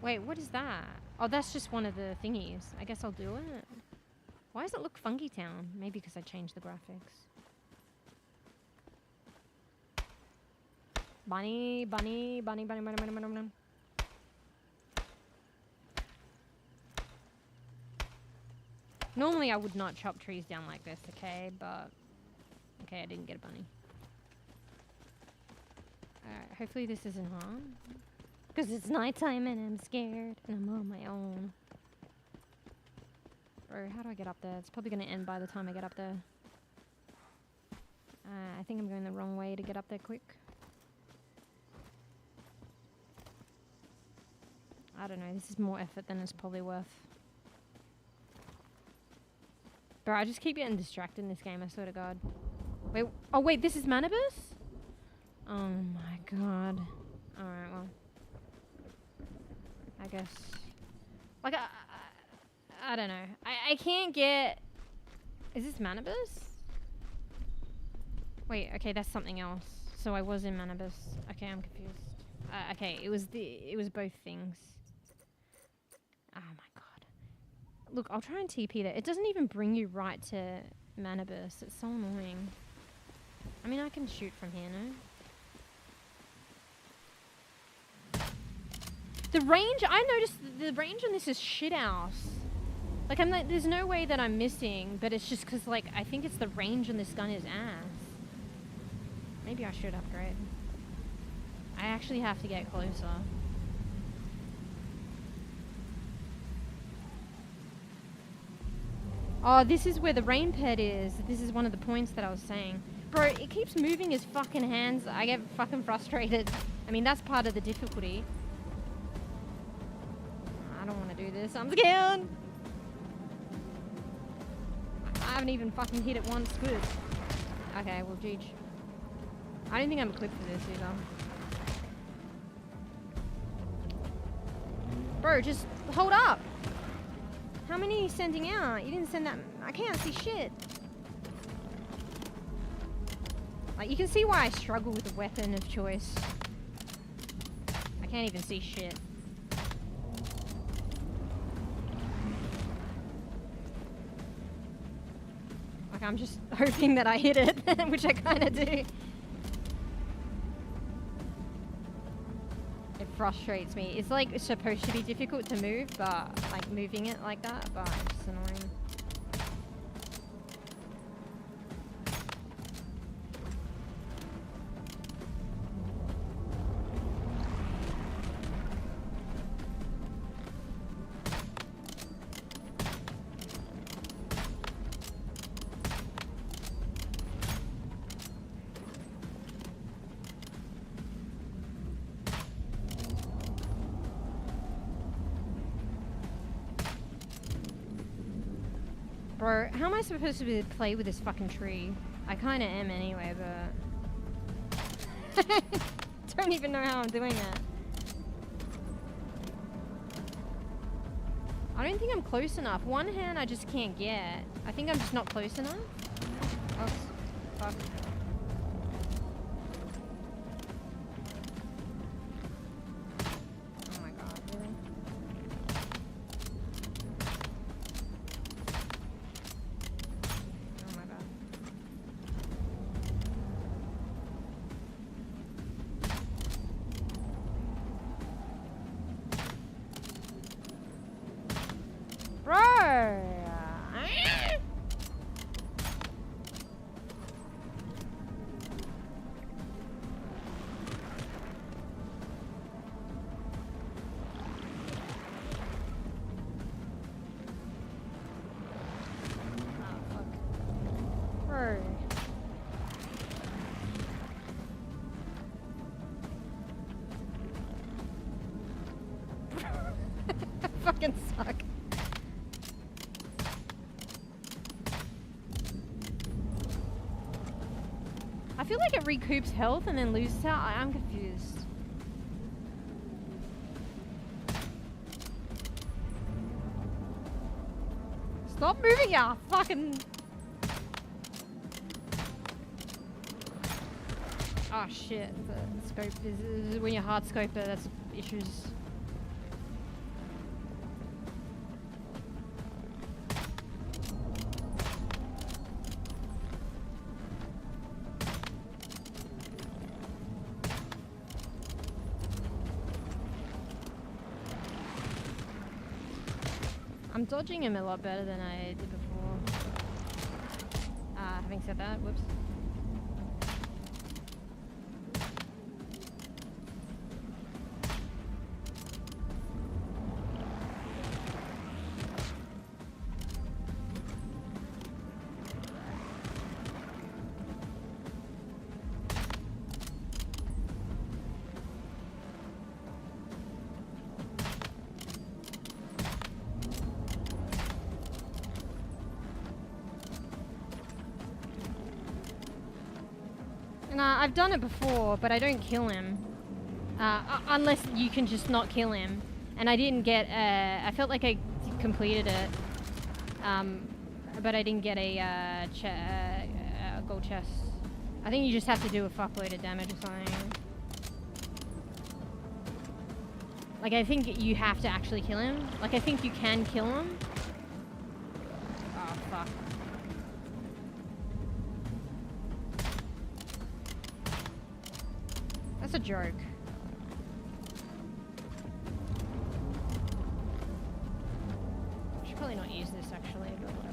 Wait, what is that? Oh, that's just one of the thingies. I guess I'll do it. Why does it look Funky Town? Maybe because I changed the graphics. Bunny, bunny, bunny, bunny, bunny, bunny, bunny, bunny. Normally I would not chop trees down like this, okay? But... Okay, I didn't get a bunny. Alright, hopefully this isn't harm. Because it's nighttime and I'm scared. And I'm on my own. Bro, how do I get up there? It's probably going to end by the time I get up there. I think I'm going the wrong way to get up there quick. I don't know, this is more effort than it's probably worth. Bro, I just keep getting distracted in this game, I swear to God. Wait, oh wait, this is Manibus? Oh my God. Alright, well. I guess. Like, I don't know. I can't get... Is this Manibus? Wait, okay, that's something else. So I was in Manibus. Okay, I'm confused. Okay, it was both things. Oh my God. Look, I'll try and TP there. It doesn't even bring you right to Manibus. It's so annoying. I mean, I can shoot from here, no? The range, I noticed the range on this is shit house. Like, I'm like, there's no way that I'm missing, but it's just because, like, I think it's the range on this gun is ass. Maybe I should upgrade. I actually have to get closer. Oh, this is where the rain pet is. This is one of the points that I was saying. Bro, it keeps moving his fucking hands. I get fucking frustrated. I mean, that's part of the difficulty. I don't want to do this. I'm scared. I haven't even fucking hit it once. Good. Okay, well, GG. I don't think I'm equipped for this either. Bro, just hold up. How many are you sending out? You didn't send that. I can't see shit. Like, you can see why I struggle with the weapon of choice. I can't even see shit. Like, I'm just hoping that I hit it, which I kind of do. It frustrates me. It's like it's supposed to be difficult to move, but like moving it like that, but it's just annoying. Bro, how am I supposed to play with this fucking tree? I kinda am anyway, but... don't even know how I'm doing it. I don't think I'm close enough. One hand I just can't get. I think I'm just not close enough. Oh, fuck. fucking suck. I feel like it recoups health and then loses health. I'm confused. Stop moving, ya fucking. Oh shit, the scope is when you hard scope it, that's issues. I'm dodging him a lot better than I did before. Having said that, whoops. I've done it before, but I don't kill him. Unless you can just not kill him. And I didn't get I felt like I completed it. But I didn't get a gold chest. I think you just have to do a fuckload of damage or something. Like, I think you have to actually kill him. Like, I think you can kill him. Oh, fuck. That's a joke. I should probably not use this actually, but whatever.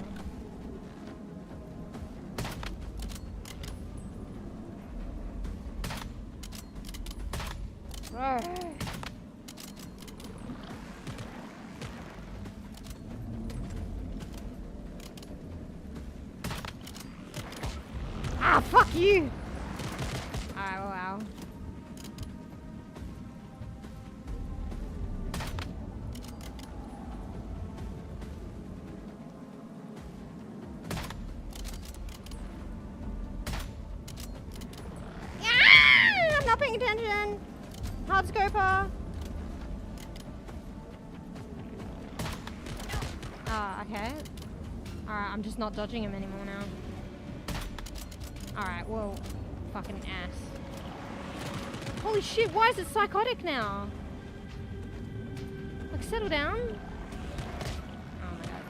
Ah, fuck you! Alright, wow. I'm not paying attention! Hard scoper! Ah, okay. Alright, I'm just not dodging him anymore now. Alright, whoa. Fucking ass. Holy shit, why is it psychotic now? Like, settle down. Oh my god.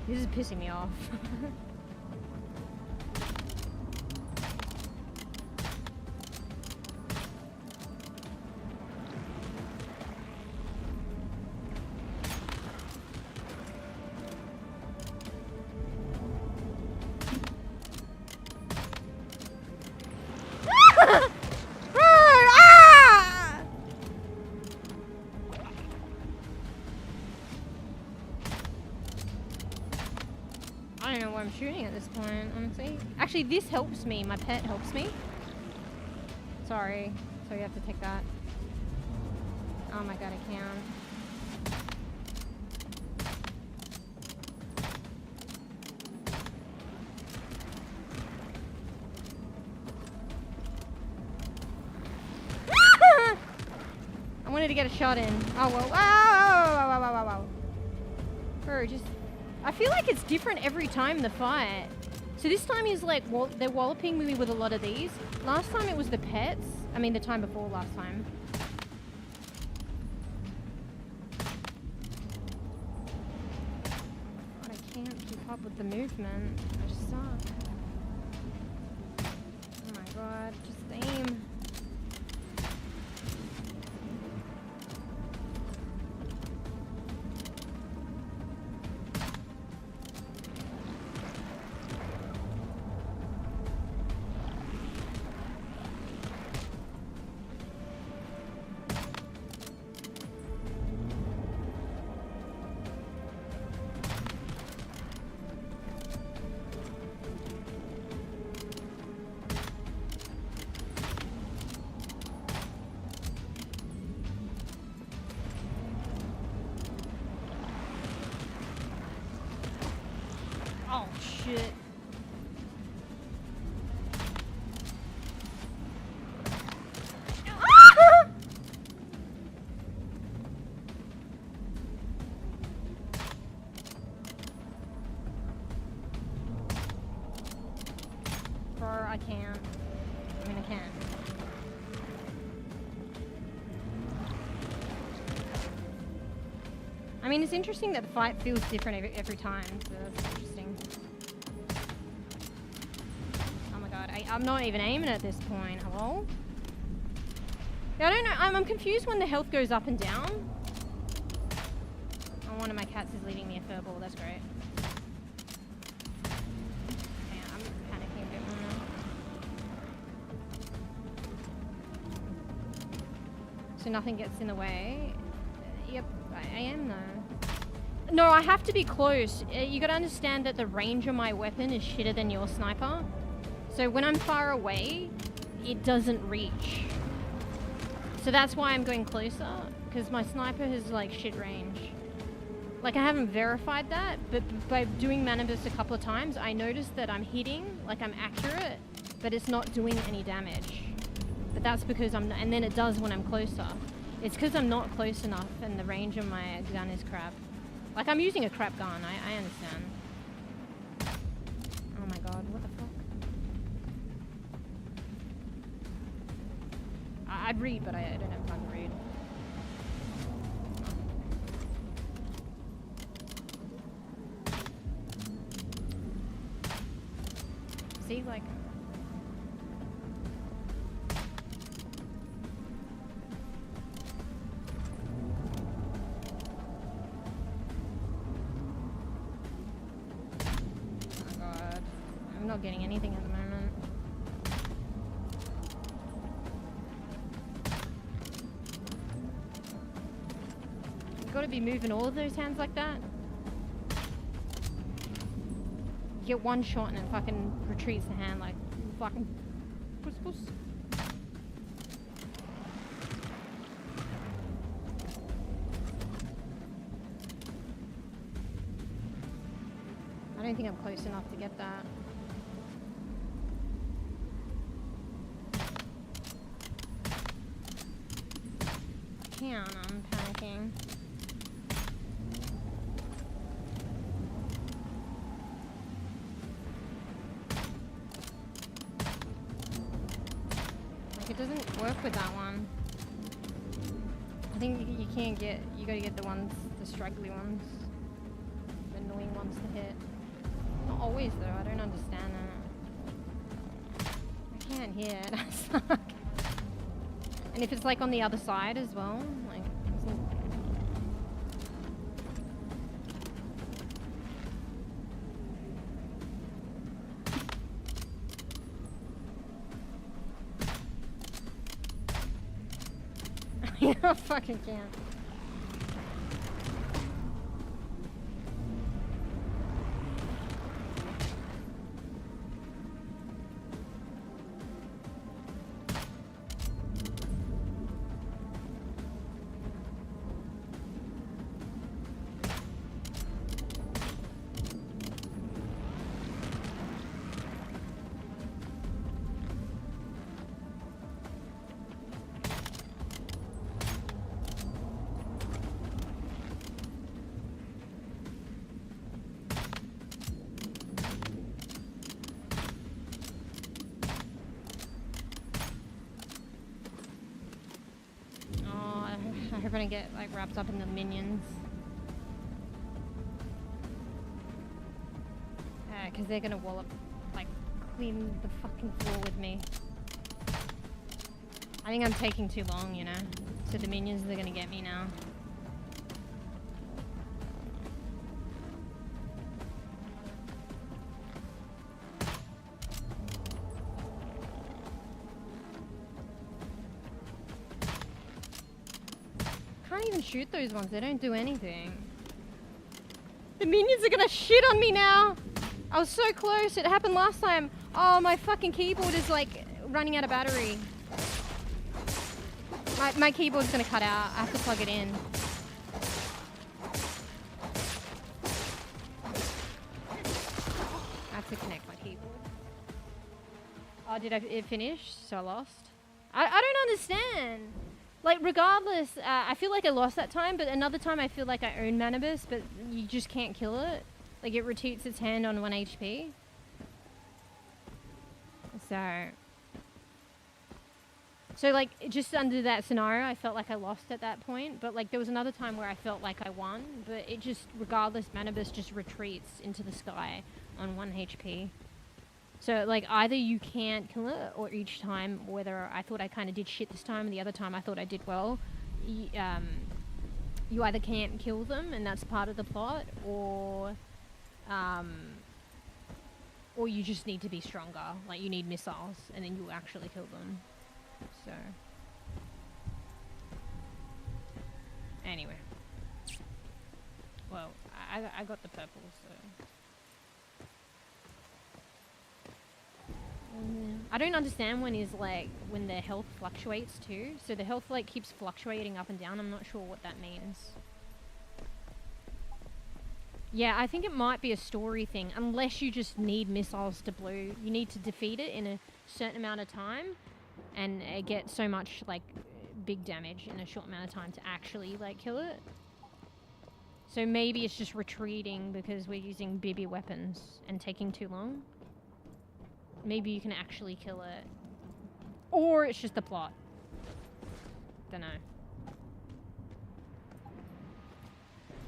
This is pissing me off. I don't know what I'm shooting at this point, honestly. Actually, this helps me. My pet helps me. Sorry. So you have to take that. Oh my god, I can't. I wanted to get a shot in. Oh, well. Wow. Bro, just... I feel like it's different every time the fight. So this time he's like, they're walloping me with a lot of these. Last time it was the pets. I mean, the time before last time. God, I can't keep up with the movement. I just suck. Oh my god, just aim. shit. Bro, I can't. I mean, I can. I mean, it's interesting that the fight feels different every time, so that's interesting. Oh my god, I'm not even aiming at this point. Hello? Yeah, I don't know. I'm confused when the health goes up and down. Oh, one of my cats is leaving me a Purrple. That's great. Yeah, I'm panicking a bit more now. So nothing gets in the way. Yep, I am though. No, I have to be close. You gotta understand that the range of my weapon is shitter than your sniper. So when I'm far away, it doesn't reach. So that's why I'm going closer, because my sniper has like shit range. Like I haven't verified that, but by doing Manibus a couple of times, I noticed that I'm hitting, like I'm accurate, but it's not doing any damage. But that's because I'm not, and then it does when I'm closer. It's because I'm not close enough and the range of my gun is crap. Like, I'm using a crap gun, I understand. Oh my god, what the fuck? I'd read, but I don't have time to read. See, like... I'm not getting anything at the moment. You've got to be moving all of those hands like that. You get one shot and it fucking retreats the hand like fucking puss puss. I don't think I'm close enough to get that. I'm panicking. Like it doesn't work with that one. I think you can't get, you gotta get the ones, the straggly ones. The annoying ones to hit. Not always though, I don't understand that. I can't hit, I suck. And if it's like on the other side as well, like I fucking can't. I hope I don't get like wrapped up in the minions. Because they're gonna wallop, like clean the fucking floor with me. I think I'm taking too long, you know. So the minions, they're gonna get me now. Can't even shoot those ones, they don't do anything. The minions are gonna shit on me now! I was so close, it happened last time. Oh, my fucking keyboard is like running out of battery. My keyboard's gonna cut out, I have to plug it in. I have Oh, did it finish? So I lost? I don't understand. Like, regardless, I feel like I lost that time, but another time I feel like I own Manibus, but you just can't kill it. Like, it retreats its hand on 1 HP. So like, just under that scenario, I felt like I lost at that point. But like, there was another time where I felt like I won. But it just, regardless, Manibus just retreats into the sky on 1 HP. So like, either you can't kill it, or each time, whether I thought I kind of did shit this time, and the other time I thought I did well, you either can't kill them, and that's part of the plot, or you just need to be stronger. Like, you need missiles, and then you actually kill them. So, anyway. Well, I got the purple, so. I don't understand when the health fluctuates too. So the health like keeps fluctuating up and down. I'm not sure what that means. Yeah, I think it might be a story thing, unless you just need missiles to blow. You need to defeat it in a certain amount of time and get so much like big damage in a short amount of time to actually like kill it. So maybe it's just retreating because we're using bebe weapons and taking too long. Maybe you can actually kill it. Or it's just the plot. Dunno.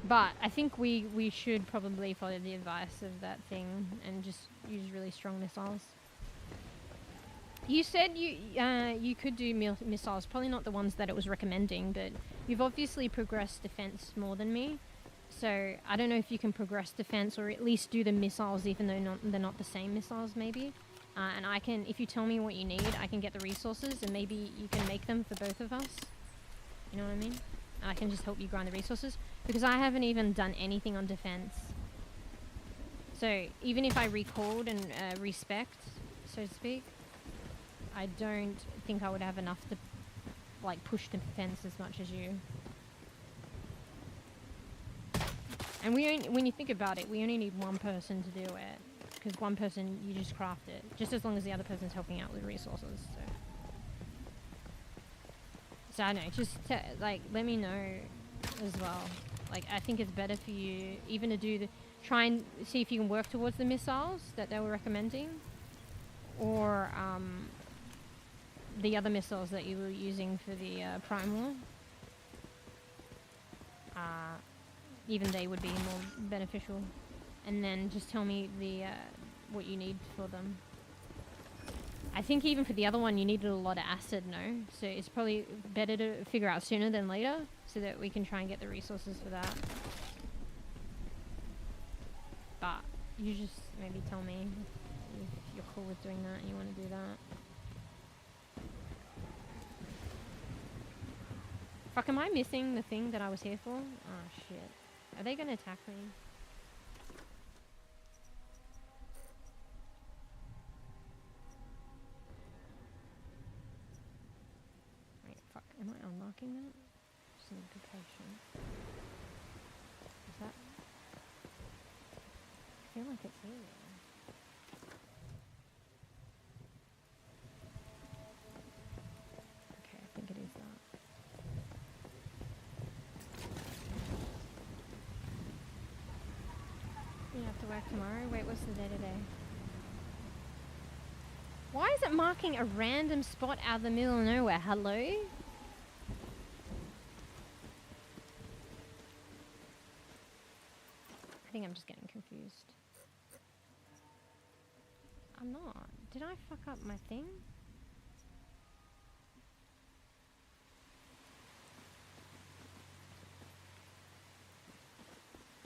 But I think we should probably follow the advice of that thing and just use really strong missiles. You said you could do missiles, probably not the ones that it was recommending, but you've obviously progressed defense more than me. So I don't know if you can progress defense or at least do the missiles even though they're not the same missiles maybe. And I can, if you tell me what you need, I can get the resources and maybe you can make them for both of us. You know what I mean? And I can just help you grind the resources. Because I haven't even done anything on defense. So even if I recalled and respect, so to speak, I don't think I would have enough to like push defense as much as you. And we only, when you think about it, we only need one person to do it. Because one person, you just craft it. Just as long as the other person's helping out with resources. So I don't know, just like, let me know as well. Like, I think it's better for you even to do try and see if you can work towards the missiles that they were recommending. Or the other missiles that you were using for the Primal. Even they would be more beneficial. And then just tell me what you need for them. I think even for the other one you needed a lot of acid, no? So it's probably better to figure out sooner than later so that we can try and get the resources for that. But you just maybe tell me if you're cool with doing that and you want to do that. Fuck, am I missing the thing that I was here for? Oh shit. Are they gonna attack me? Am I unlocking that? Just need to be patient. Is that? I feel like it's here. Okay, I think it is that. You have to work tomorrow? Wait, what's the day today? Why is it marking a random spot out of the middle of nowhere? Hello? I think I'm just getting confused. I'm not. Did I fuck up my thing?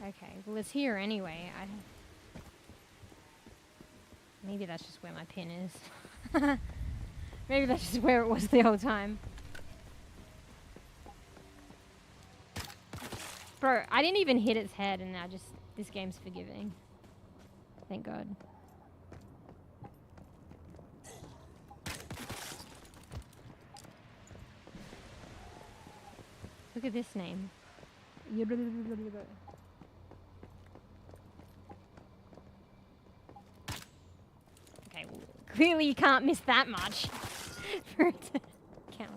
Okay, well it's here anyway. Maybe that's just where my pin is. Maybe that's just where it was the whole time. Bro, I didn't even hit its head and now just... This game's forgiving. Thank God. Look at this name. Okay, well, Clearly you can't miss that much for it to count.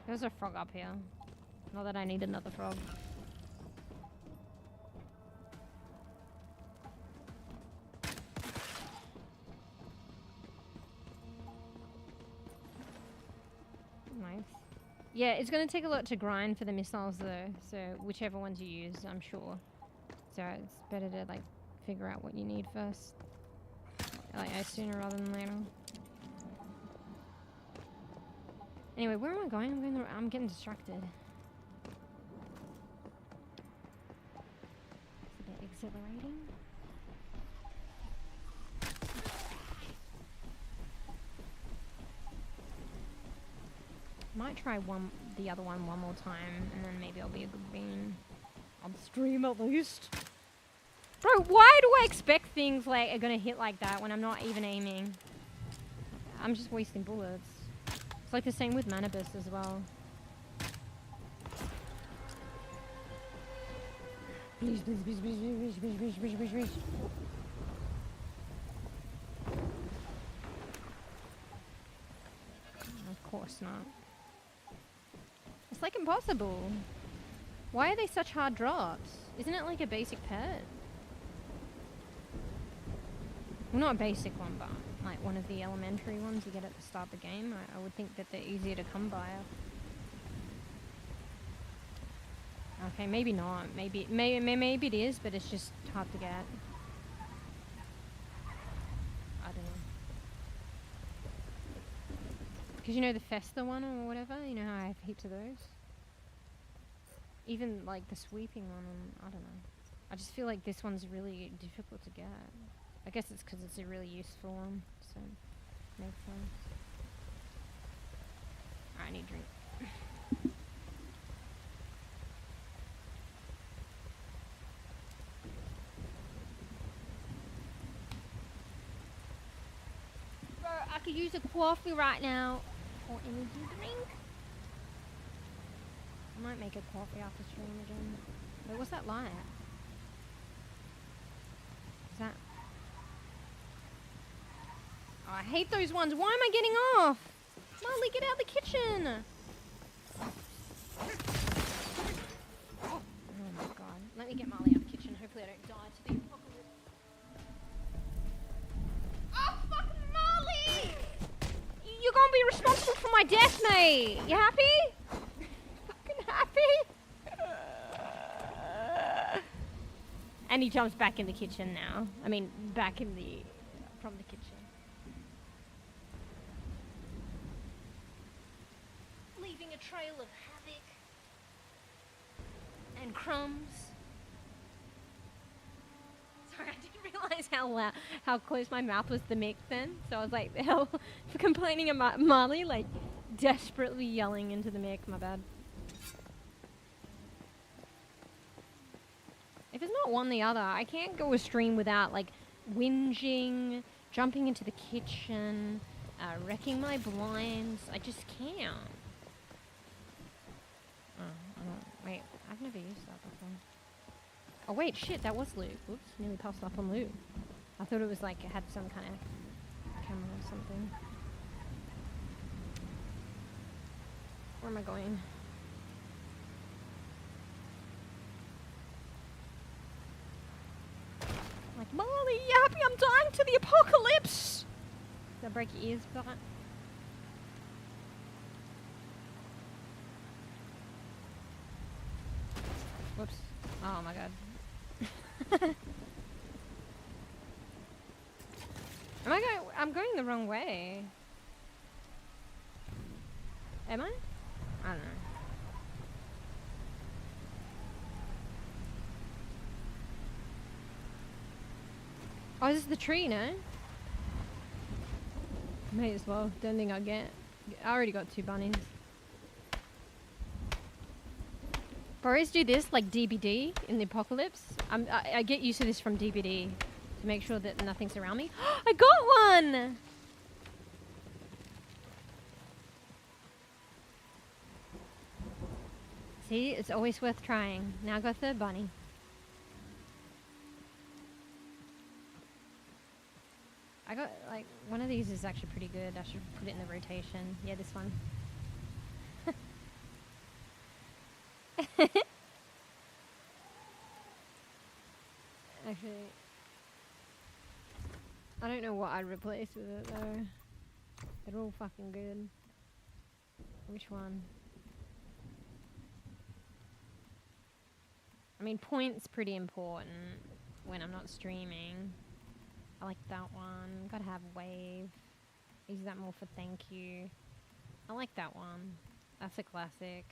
There's a frog up here. Not that I need another frog. Nice. Yeah, it's going to take a lot to grind for the missiles though, so whichever ones you use, I'm sure. So it's better to like figure out what you need first. Like sooner rather than later. Anyway, where am I going? I'm getting distracted. It's a bit exhilarating. Might try the other one more time, and then maybe I'll be a good bean on stream at least. Bro, why do I expect things like are gonna hit like that when I'm not even aiming? I'm just wasting bullets. It's like the same with Manibus as well. Please, please, please, please, please, please, please, please, please, please. Of course not. It's like impossible. Why are they such hard drops? Isn't it like a basic pet? Well, not a basic one, but like one of the elementary ones you get at the start of the game. I would think that they're easier to come by. Okay, maybe not. Maybe it is, but it's just hard to get. I don't know. Because you know the Festa one or whatever? You know how I have heaps of those? Even like the sweeping one, I don't know. I just feel like this one's really difficult to get. I guess it's because it's a really useful one, so makes sense. I need a drink. Bro, I could use a coffee right now or energy drink. I might make a coffee after stream again. Wait, what's that light? Is that? Oh, I hate those ones. Why am I getting off? Molly, get out of the kitchen. Oh my god. Let me get Molly out of the kitchen. Hopefully I don't die to the apocalypse. Oh, fucking Molly! You're gonna be responsible for my death, mate. You happy? Fucking happy? And he jumps back in the kitchen now. I mean, back in the... from the kitchen. Leaving a trail of havoc and crumbs. Sorry, I didn't realize how close my mouth was to the mic then. So I was like, hell, complaining about Marley, like desperately yelling into the mic. My bad. If it's not one the other, I can't go a stream without like whinging, jumping into the kitchen, wrecking my blinds. I just can't. Wait, I've never used that before. Oh wait, shit, that was loot. Oops, nearly passed up on loot. I thought it was like it had some kind of camera or something. Where am I going? Like, Molly, you happy I'm dying to the apocalypse? Did I break your ears for that? Whoops. Oh my god. I'm going the wrong way. Am I? I don't know. Oh, this is the tree, no? May as well. Don't think I'll get... I already got 2 bunnies. Burrows do this, like DBD in the apocalypse. I get used to this from DBD to make sure that nothing's around me. I got one! See, it's always worth trying. Now I got 3rd bunny. This is actually pretty good. I should put it in the rotation. Yeah, this one. Actually, I don't know what I'd replace with it though. They're all fucking good. Which one? I mean, point's pretty important when I'm not streaming. I like that one. Gotta have wave. Use that more for thank you. I like that one. That's a classic.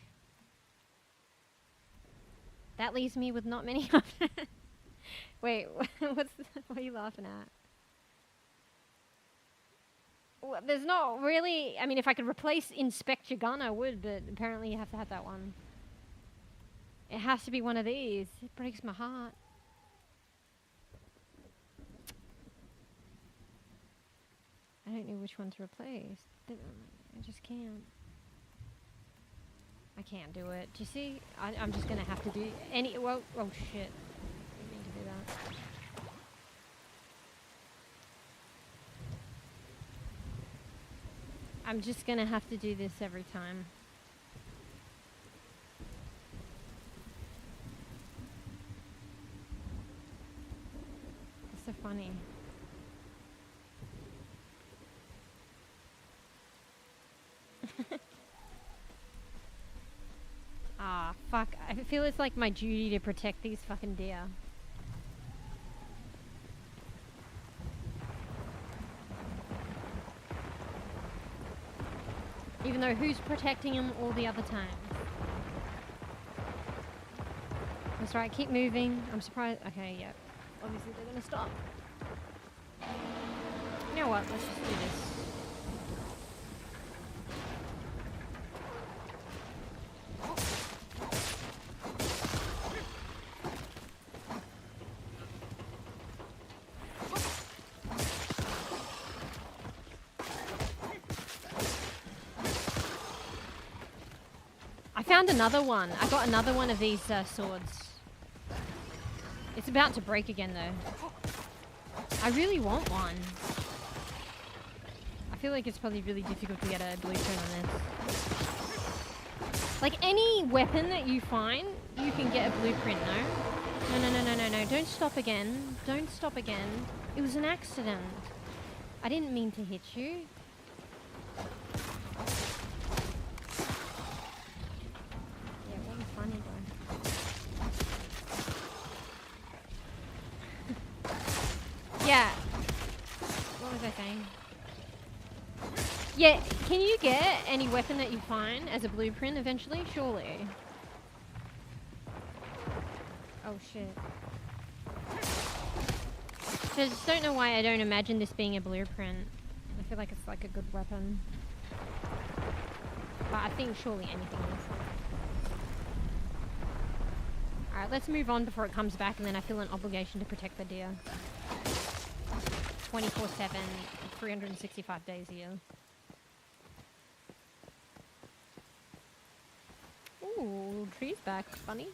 That leaves me with not many options. Wait, what are you laughing at? Well, there's not really... I mean, if I could replace Inspect Your Gun, I would, but apparently you have to have that one. It has to be one of these. It breaks my heart. I don't know which one to replace. I just can't. I can't do it. Do you see? I'm just gonna have to do any... Well, oh shit. Didn't mean to do that. I'm just gonna have to do this every time. It's so funny. Ah, fuck. I feel it's like my duty to protect these fucking deer. Even though who's protecting them all the other times? That's right, keep moving. I'm surprised. Okay, yeah. Obviously they're gonna stop. You know what? Let's just do this. I found another one. I got another one of these swords. It's about to break again though. I really want one. I feel like it's probably really difficult to get a blueprint on this. Like any weapon that you find, you can get a blueprint, no? No. Don't stop again. Don't stop again. It was an accident. I didn't mean to hit you. Yeah. What was I saying? Yeah, can you get any weapon that you find as a blueprint eventually? Surely. Oh shit. So I just don't know why I don't imagine this being a blueprint. I feel like it's like a good weapon. But I think surely anything is. Alright, let's move on before it comes back and then I feel an obligation to protect the deer. 24/7, 365 days a year. Ooh, tree's back. Funny.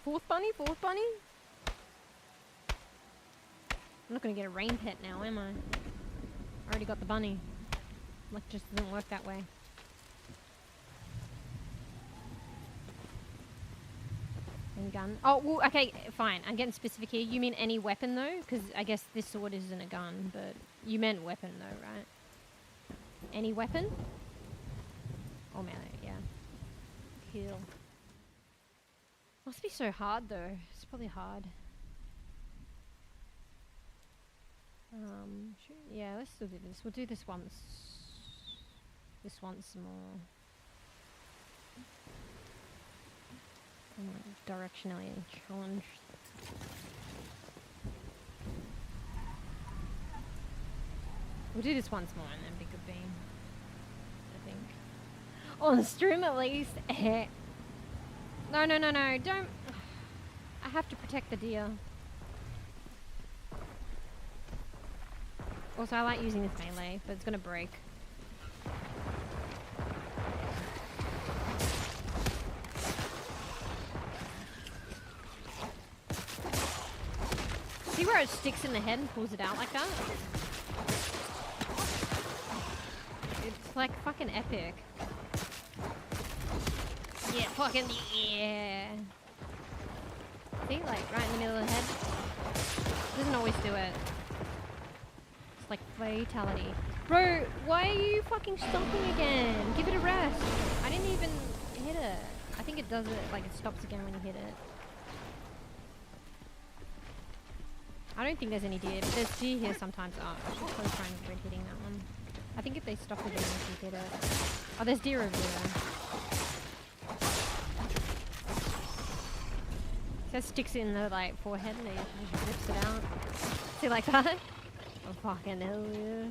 Fourth bunny? Fourth bunny? I'm not gonna get a rain pet now, am I? I already got the bunny. Luck just doesn't work that way. And gun. Oh, well, okay, fine. I'm getting specific here. You mean any weapon, though? Because I guess this sword isn't a gun, but you meant weapon, though, right? Any weapon? Oh, man, yeah. Kill. Must be so hard, though. It's probably hard. Yeah, let's still do this. We'll do this once. This once more. Directionally challenged. We'll do this once more and then be good beam. I think. On the stream at least. No, don't. I have to protect the deer. Also, I like using this melee, but it's gonna break. See where it sticks in the head and pulls it out like that? It's like fucking epic. Yeah, fucking yeah. See, like right in the middle of the head. Doesn't always do it. It's like fatality. Bro, why are you fucking stopping again? Give it a rest. I didn't even hit it. I think it does it, like it stops again when you hit it. I don't think there's any deer, but there's deer here sometimes. Oh, I should probably try and avoid hitting that one. I think if they stop again, if you hit it. Oh, there's deer over there. That sticks in the like forehead and it just rips it out. See like that? Oh fucking hell yeah.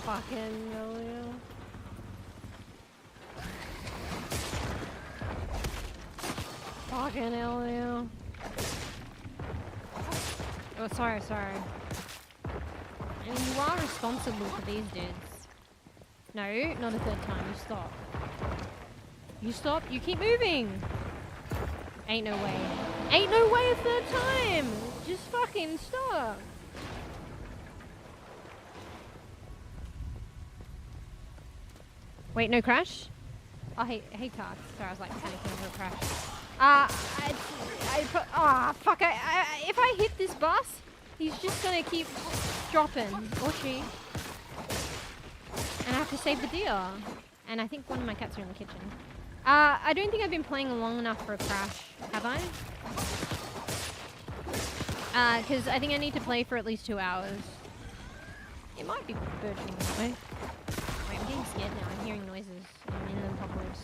Fucking hell yeah. Fucking hell yeah. Oh sorry. I mean you are responsible for these dudes. No, not a third time, you stop. You stop, you keep moving! Ain't no way. Ain't no way a third time! Just fucking stop! Wait, no crash? Oh, hey Tark. Sorry, I was like panicking over a crash. Fuck, if I hit this bus, he's just gonna keep dropping. Or she. And I have to save the deer. And I think one of my cats are in the kitchen. I don't think I've been playing long enough for a crash, have I? Because I think I need to play for at least 2 hours. It might be burgeoning that way. Wait, I'm getting scared now. I'm hearing noises. I'm in the apocalypse.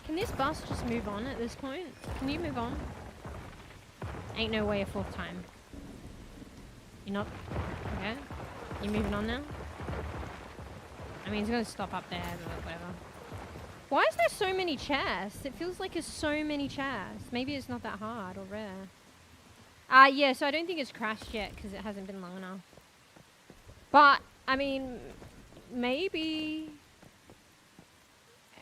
Can this bus just move on at this point? Can you move on? Ain't no way a 4th time. You're not... Okay. You're moving on now? I mean, it's gonna stop up there, but whatever. Why is there so many chests? It feels like there's so many chests. Maybe it's not that hard or rare. Yeah, so I don't think it's crashed yet because it hasn't been long enough. But, I mean, maybe...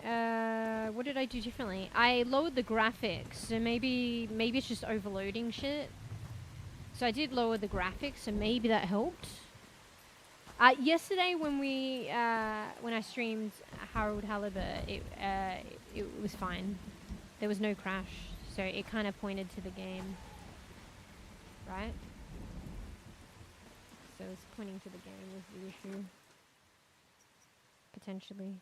what did I do differently? I lowered the graphics, so maybe it's just overloading shit. So I did lower the graphics, so maybe that helped. Yesterday when I streamed Harold-Halibut, it was fine. There was no crash, so it kind of pointed to the game, right? So it's pointing to the game was the issue, potentially.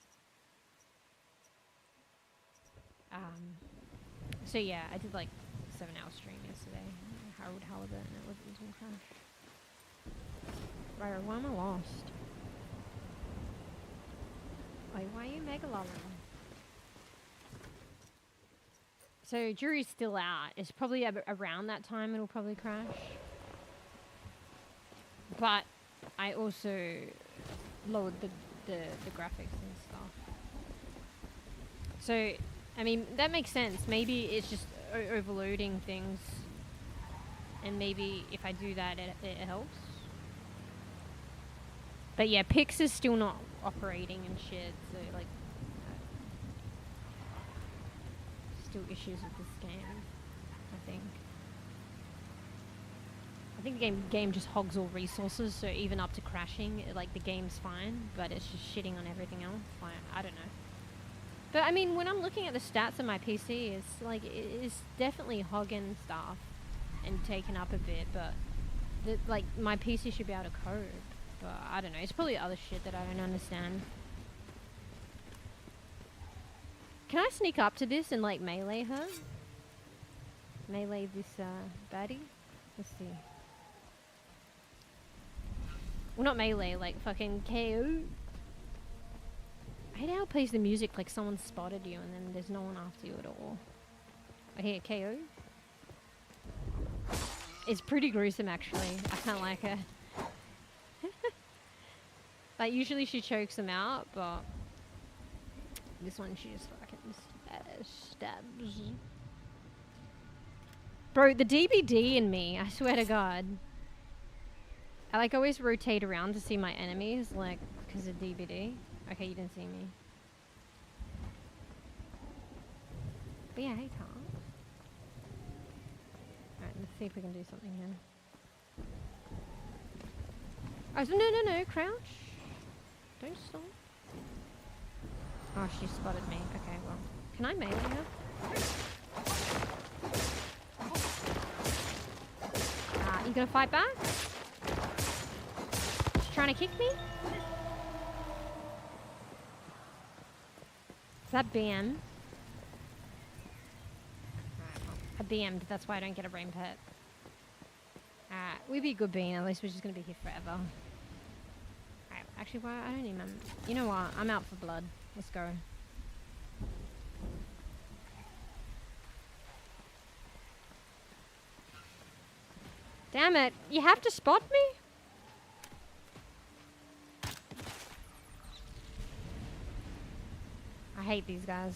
So yeah, I did like 7-hour stream yesterday, Harold-Halibut, and it wasn't crash. Right, why am I lost? Wait, why are you megalolling? So jury's still out. It's probably around that time it'll probably crash. But I also lowered the graphics and stuff. So, I mean, that makes sense. Maybe it's just overloading things. And maybe if I do that, it helps. But yeah, Pix is still not operating and shit, so like... still issues with this game, I think. I think the game just hogs all resources, so even up to crashing, like the game's fine, but it's just shitting on everything else. Like, I don't know. But I mean, when I'm looking at the stats on my PC, it's like, it's definitely hogging stuff and taking up a bit, but like my PC should be able to cope. But I don't know, it's probably other shit that I don't understand. Can I sneak up to this and like melee her? Melee this baddie? Let's see. Well, not melee, like fucking KO. I hate how it plays the music like someone spotted you and then there's no one after you at all. I hear KO. It's pretty gruesome actually. I can't like her. Like usually she chokes them out, but this one she just fucking stabs. Bro, the DBD in me, I swear to God. I like always rotate around to see my enemies, like, because of DBD. Okay, you didn't see me. But yeah, hey Tom. Alright, Let's see if we can do something here. Oh, so no, crouch. Don't stop. Oh, she spotted me. Okay, well. Can I melee her? You gonna fight back? She's trying to kick me? Is that BM? I BM'd, that's why I don't get a brain pet. We'd be a good bean, at least we're just gonna be here forever. Alright, actually, why? I don't even. You know what? I'm out for blood. Let's go. Damn it! You have to spot me? I hate these guys.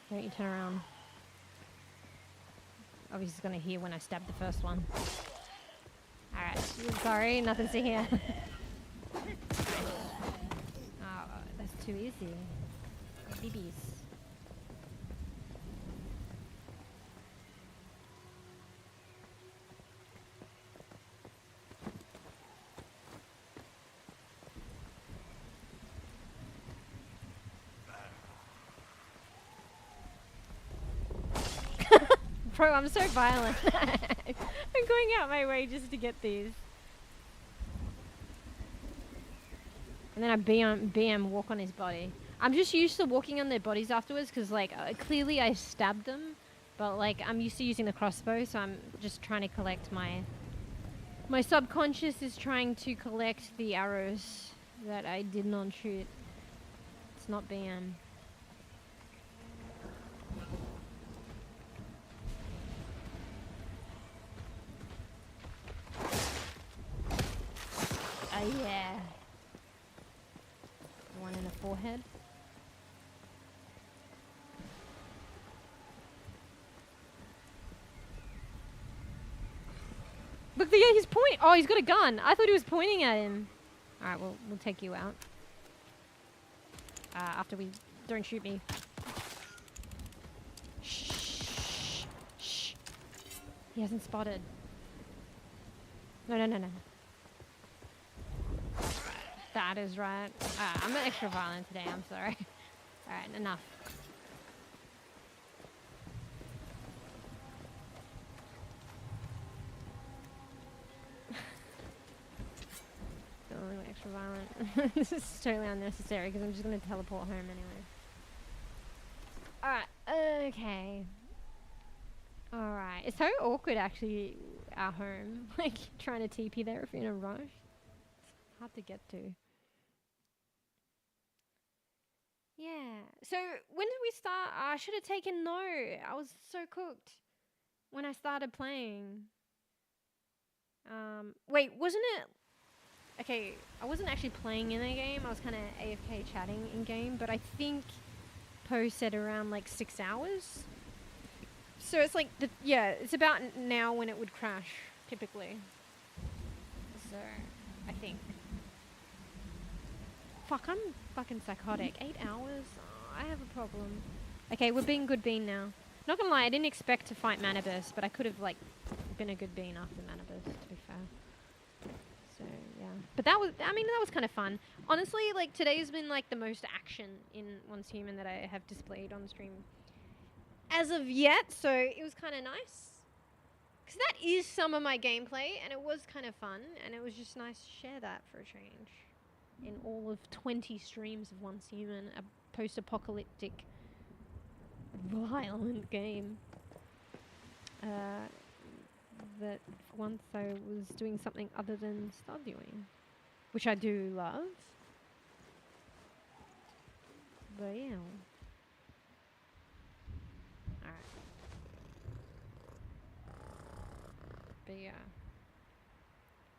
Don't you turn around. Obviously he's gonna hear when I stab the first one. Alright, sorry, nothing to hear. Oh, that's too easy. BBs. Bro, I'm so violent. I'm going out my way just to get these. And then I BM walk on his body. I'm just used to walking on their bodies afterwards because, like, clearly I stabbed them. But, like, I'm used to using the crossbow, so I'm just trying to collect my subconscious is trying to collect the arrows that I did not shoot. It's not BM. Oh yeah. One in the forehead. Look, he's pointing. Oh, he's got a gun. I thought he was pointing at him. All right, we'll take you out. After we don't shoot me. Shh. Shh. He hasn't spotted. No. That is right. I'm extra violent today, I'm sorry. Alright, enough. Feeling really extra violent. This is totally unnecessary because I'm just going to teleport home anyway. Alright, okay. Alright, it's so awkward actually, our home. Like, trying to TP there if you're in a rush. It's hard to get to. Yeah. So when did we start? I should have taken no. I was so cooked when I started playing. Wait, wasn't it? Okay, I wasn't actually playing in the game. I was kind of AFK chatting in game, but I think Poe said around like 6 hours. So it's like it's about now when it would crash typically. So I think. Fuck, I'm fucking psychotic. 8 hours? Oh, I have a problem. Okay, we're being good bean now. Not gonna lie, I didn't expect to fight Mana Burst, but I could have, like, been a good bean after Mana Burst, to be fair. So, yeah. But that was, I mean, that was kind of fun. Honestly, like, today's been, like, the most action in Once Human that I have displayed on stream as of yet, so it was kind of nice. Because that is some of my gameplay, and it was kind of fun, and it was just nice to share that for a change. In all of 20 streams of Once Human, a post-apocalyptic, violent game. That for once I was doing something other than studioing, which I do love. But yeah. Alright. But yeah.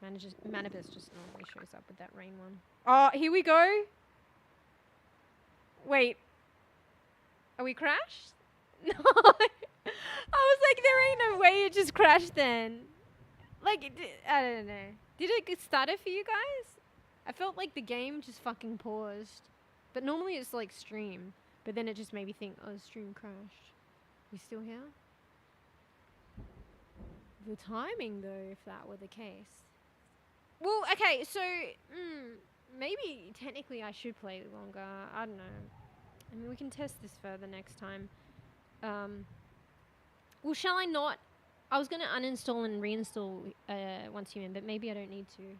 Manibus just normally shows up with that rain one. Oh, here we go. Wait. Are we crashed? No. I was like, there ain't no way it just crashed then. Like, I don't know. Did it get started for you guys? I felt like the game just fucking paused. But normally it's like stream. But then it just made me think, oh, stream crashed. You still here? The timing, though, if that were the case. Well, okay, so maybe technically I should play longer. I don't know. I mean, we can test this further next time. Well, shall I not? I was going to uninstall and reinstall h00man, but maybe I don't need to.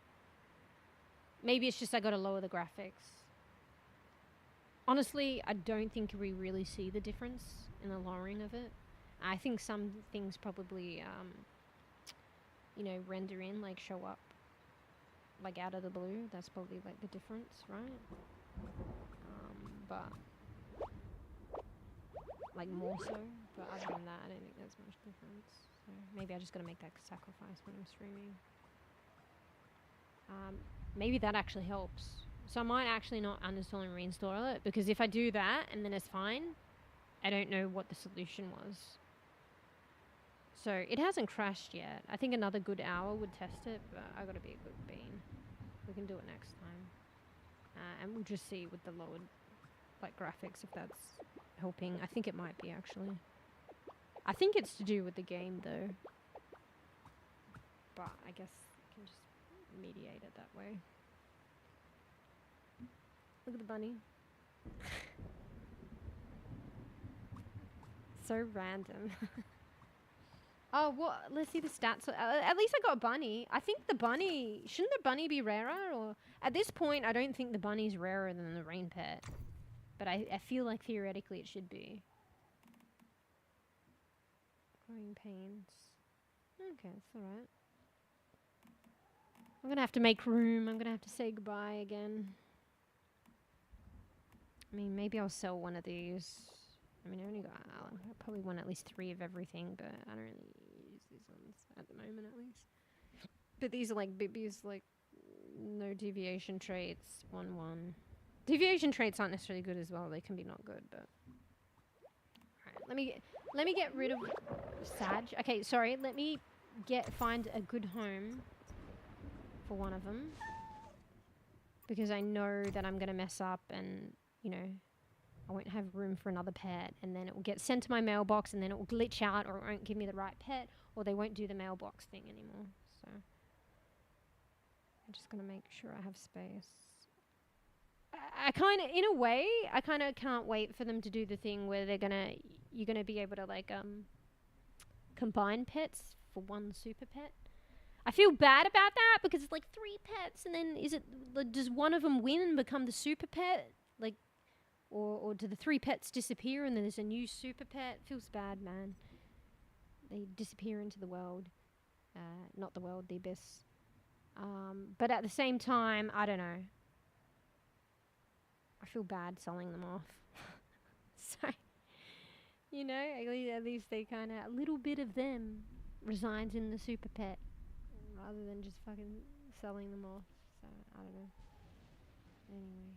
Maybe it's just I got to lower the graphics. Honestly, I don't think we really see the difference in the lowering of it. I think some things probably, you know, render in, like show up, like out of the blue. That's probably like the difference, right? But like more so. But other than that, I don't think there's much difference. So maybe I just got to make that sacrifice when I'm streaming. Maybe that actually helps. So I might actually not uninstall and reinstall it, because if I do that and then it's fine, I don't know what the solution was. So it hasn't crashed yet. I think another good hour would test it, but I gotta be a good bean. We can do it next time. And we'll just see with the lowered like graphics if that's helping. I think it might be actually. I think it's to do with the game though. But I guess I can just mediate it that way. Look at the bunny. So random. Oh, what? Let's see the stats. At least I got a bunny. I think the bunny... Shouldn't the bunny be rarer? Or at this point, I don't think the bunny's rarer than the rain pet. But I feel like theoretically it should be. Growing pains. Okay, it's alright. I'm gonna have to make room. I'm gonna have to say goodbye again. I mean, maybe I'll sell one of these. I mean, I only got... I probably want at least 3 of everything, but I don't really use these ones at the moment, at least. But these are like bibbies, like no deviation traits, 1-1. Deviation traits aren't necessarily good as well. They can be not good, but... Alright, let me get rid of Sag. Okay, sorry. Let me find a good home for one of them, because I know that I'm gonna mess up and, you know, I won't have room for another pet, and then it will get sent to my mailbox, and then it will glitch out, or it won't give me the right pet, or they won't do the mailbox thing anymore. So I'm just gonna make sure I have space. I kind of, in a way, I kind of can't wait for them to do the thing where you're gonna be able to like combine pets for one super pet. I feel bad about that because it's like 3 pets, and then does one of them win and become the super pet? Like, or do the 3 pets disappear and then there's a new super pet? Feels bad, man. They disappear into the world. Not the world, the abyss. But at the same time, I don't know. I feel bad selling them off. So, you know, at least they kind of, a little bit of them resides in the super pet, rather than just fucking selling them off. So, I don't know. Anyway,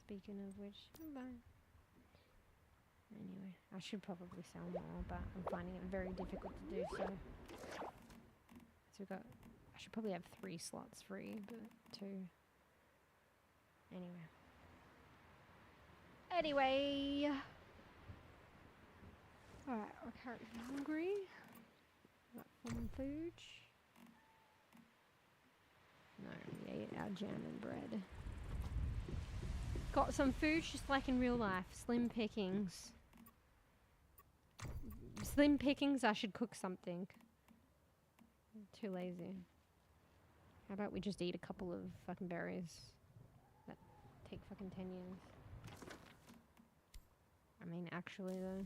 speaking of which, bye. Anyway, I should probably sell more, but I'm finding it very difficult to do so. So I should probably have 3 slots free, but 2. Anyway. Alright, our character's hungry. Got some food. No, we ate our jam and bread. Got some food just like in real life. Slim pickings. Slim pickings, I should cook something. I'm too lazy. How about we just eat a couple of fucking berries that take fucking 10 years? I mean, actually though.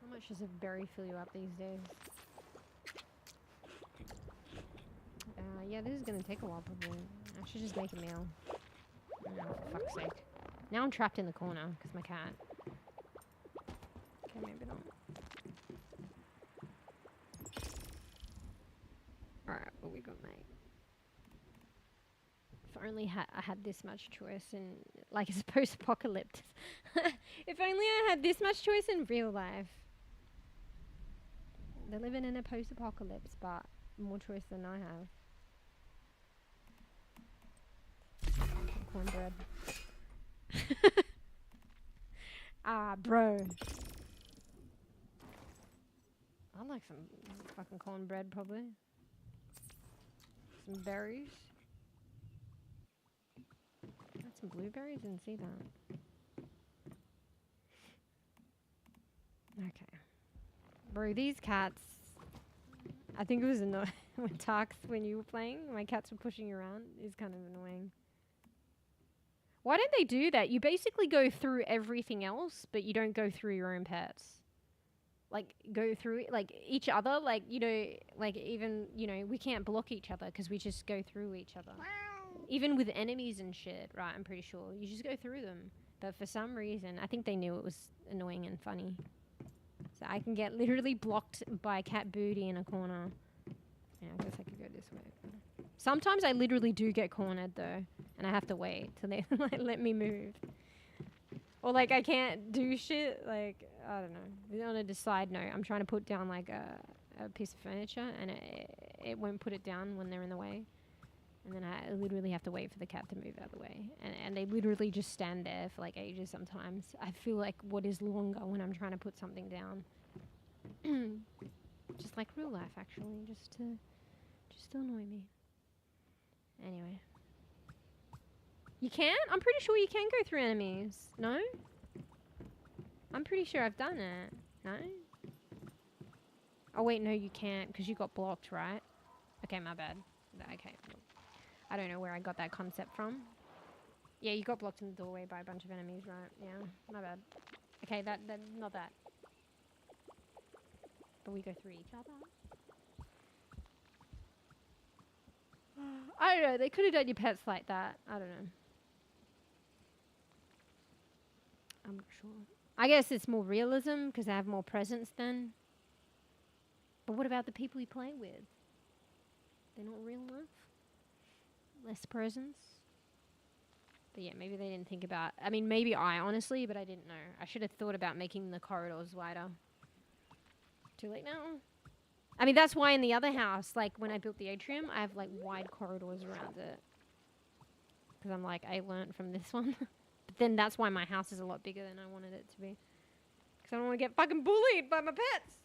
How much does a berry fill you up these days? Yeah, this is gonna take a while probably. I should just make a meal. No, for fuck's sake. Now I'm trapped in the corner because my cat. Okay, maybe not. Alright, what we got, mate? If only I had this much choice in, like, it's post-apocalypse. If only I had this much choice in real life. They're living in a post-apocalypse, but more choice than I have. cornbread. Ah, bro. I'd like some fucking cornbread, probably. Some berries. Got some blueberries? Didn't see that. Okay. Bro, these cats... I think it was annoying when Tarks, when you were playing, my cats were pushing you around. It's kind of annoying. Why don't they do that? You basically go through everything else, but you don't go through your own pets. Like, go through, like, each other. Like, you know, like, even, you know, we can't block each other because we just go through each other. Even with enemies and shit, right, I'm pretty sure. You just go through them. But for some reason, I think they knew it was annoying and funny. So I can get literally blocked by cat booty in a corner. Yeah, I guess I could go this way. Sometimes I literally do get cornered though, and I have to wait till they like, let me move. Or like I can't do shit. Like I don't know. On a side note, I'm trying to put down like a piece of furniture, and it won't put it down when they're in the way. And then I literally have to wait for the cat to move out of the way. And they literally just stand there for like ages sometimes. I feel like what is longer when I'm trying to put something down. Just like real life, actually. Just to annoy me. Anyway. You can? I'm pretty sure you can go through enemies. No? I'm pretty sure I've done it. No? Oh wait, no you can't because you got blocked, right? Okay, my bad. Okay. I don't know where I got that concept from. Yeah, you got blocked in the doorway by a bunch of enemies, right? Yeah, my bad. Okay, that not that. But we go through each other. I don't know, they could have done your pets like that. I don't know. I'm not sure. I guess it's more realism because they have more presence then. But what about the people you play with? They're not real enough? Less presence? But yeah, maybe they didn't think about... I mean, maybe I honestly, but I didn't know. I should have thought about making the corridors wider. Too late now? I mean, that's why in the other house, like when I built the atrium, I have like wide corridors around it. Because I'm like, I learned from this one. But then that's why my house is a lot bigger than I wanted it to be. Because I don't want to get fucking bullied by my pets.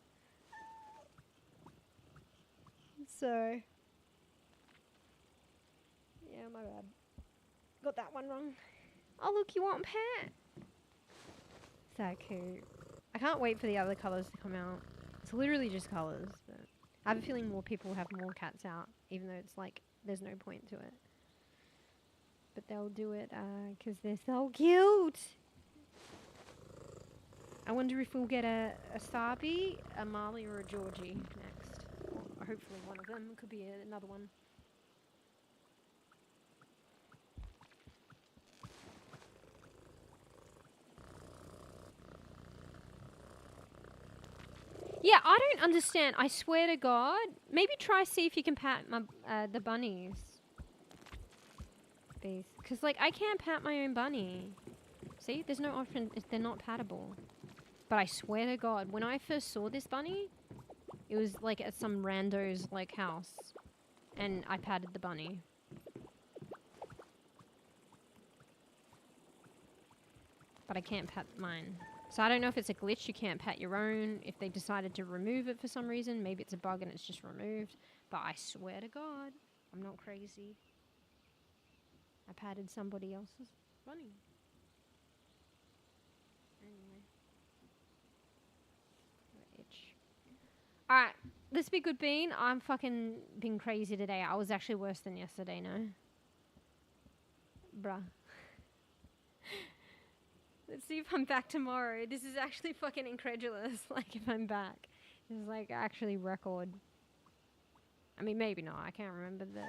So... yeah, my bad. Got that one wrong. Oh, look, you want pet? So cute. I can't wait for the other colours to come out. It's literally just colours, but I have a feeling more people will have more cats out, even though it's like, there's no point to it. But they'll do it, because they're so cute! I wonder if we'll get a Sabi, a Marley, or a Georgie next. Or hopefully one of them. Could be another one. Yeah, I don't understand. I swear to God. Maybe try see if you can pat my the bunnies. These, because like I can't pat my own bunny. See, there's no option. They're not pattable. But I swear to God, when I first saw this bunny, it was like at some rando's like house, and I patted the bunny. But I can't pat mine. So I don't know if it's a glitch, you can't pat your own. If they decided to remove it for some reason, maybe it's a bug and it's just removed. But I swear to God, I'm not crazy. I patted somebody else's bunny. Anyway. Itch. Alright, let's be good, Bean. I'm fucking been crazy today. I was actually worse than yesterday, no? Bruh. Let's see if I'm back tomorrow. This is actually fucking incredulous. Like, if I'm back. This is, like, actually record. I mean, maybe not. I can't remember the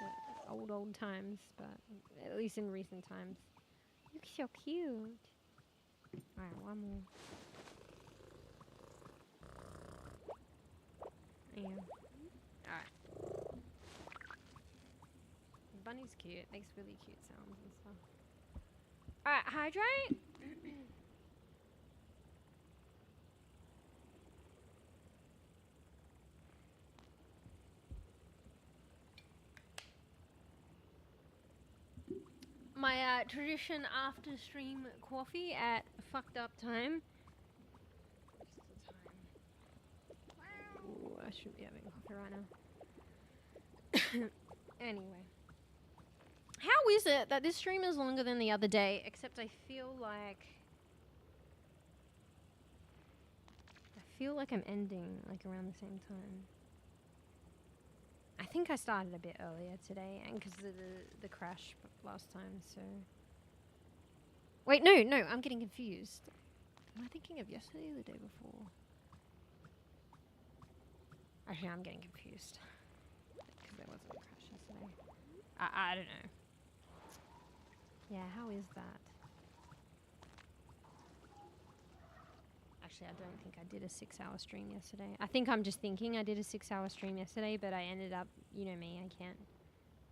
old times. But at least in recent times. You look so cute. Alright, one more. Yeah. Alright. Bunny's cute. Makes really cute sounds and stuff. Alright, hydrate. my tradition after stream coffee at fucked up time. Ooh, I shouldn't be having coffee right now. Anyway. How is it that this stream is longer than the other day, except I feel like I'm ending like around the same time. I think I started a bit earlier today, and because of the crash last time, so... Wait, no, I'm getting confused. Am I thinking of yesterday or the day before? Actually, I'm getting confused. Because there wasn't a crash yesterday. I don't know. Yeah, how is that? Actually, I don't think I did a 6-hour stream yesterday. I think I'm just thinking I did a 6-hour stream yesterday, but I ended up, you know me, I can't.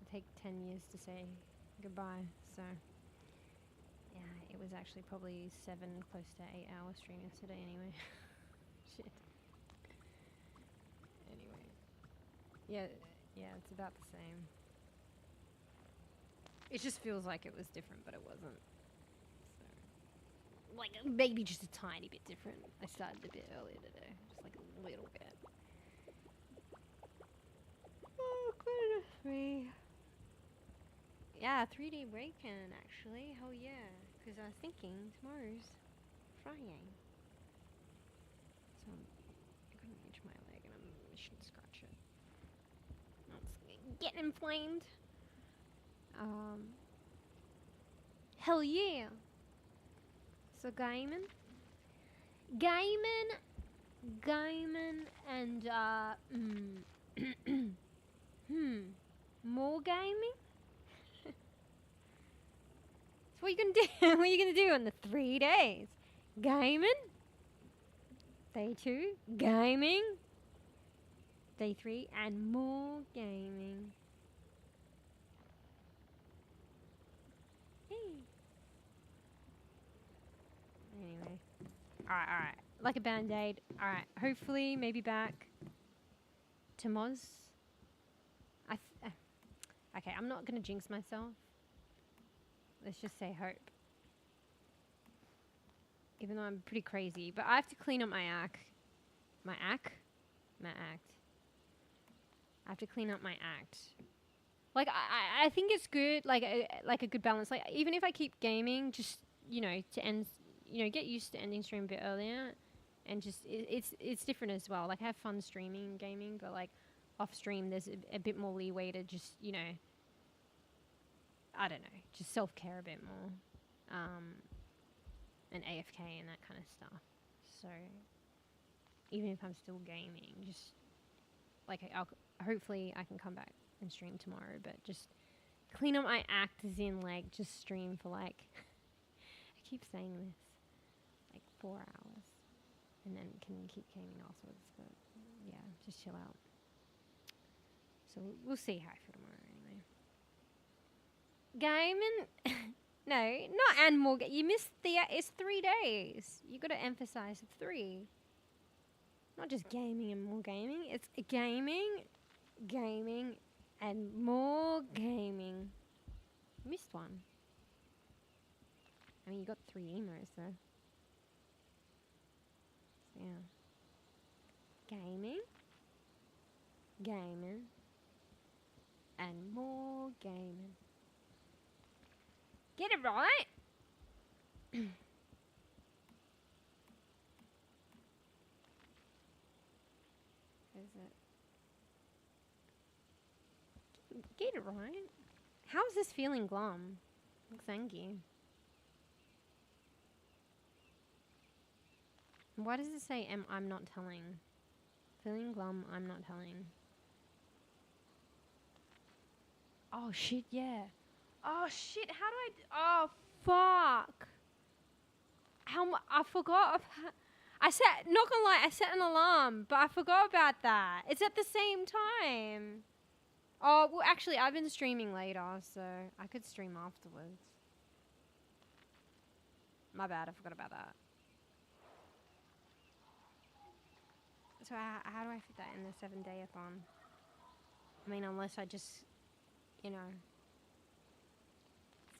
It'll take 10 years to say goodbye, so. Yeah, it was actually probably 7, close to 8-hour stream yesterday anyway. Shit. Anyway. Yeah, it's about the same. It just feels like it was different, but it wasn't. Like, maybe just a tiny bit different. I started a bit earlier today. Just like a little bit. Oh, quarter to 3. Yeah, 3-day weekend, actually. Hell yeah. Because I was thinking tomorrow's Friday. So I couldn't reach my leg and I shouldn't scratch it. It's getting inflamed. Hell yeah. So gaming, and more gaming. So what are you gonna do? What are you gonna do on the 3 days? Gaming. Day 2, gaming. Day 3, and more gaming. Anyway. Alright. Like a band-aid. Alright. Hopefully, maybe back to Moz. Okay, I'm not going to jinx myself. Let's just say hope. Even though I'm pretty crazy. But I have to clean up my act. My act? My act. I have to clean up my act. Like, I think it's good, like a good balance. Like, even if I keep gaming, just, you know, to end... You know, get used to ending stream a bit earlier, and just it's different as well. Like, have fun streaming, gaming, but like off stream, there's a bit more leeway to just, you know, I don't know, just self care a bit more, and AFK and that kind of stuff. So even if I'm still gaming, just like hopefully I can come back and stream tomorrow, but just clean up my act, as in like just stream for like I keep saying this. Like 4 hours, and then can keep gaming afterwards, but yeah, just chill out. So we'll see how I feel tomorrow anyway. Gaming? No, not and more. You missed it's 3 days. You got to emphasize 3. Not just gaming and more gaming. It's gaming, and more gaming. You missed one. I mean, you got 3 emos though. Yeah. Gaming, and more gaming. Get it right? Is it? Get it right? How is this feeling glum? Thank you. Why does it say I'm not telling? Feeling glum, I'm not telling. Oh shit, yeah. Oh shit, how do I... Oh fuck. I forgot. Not gonna lie, I set an alarm, but I forgot about that. It's at the same time. Oh, well actually I've been streaming later, so I could stream afterwards. My bad, I forgot about that. So how do I fit that in the 7-day-a-thon? I mean, unless I just, you know,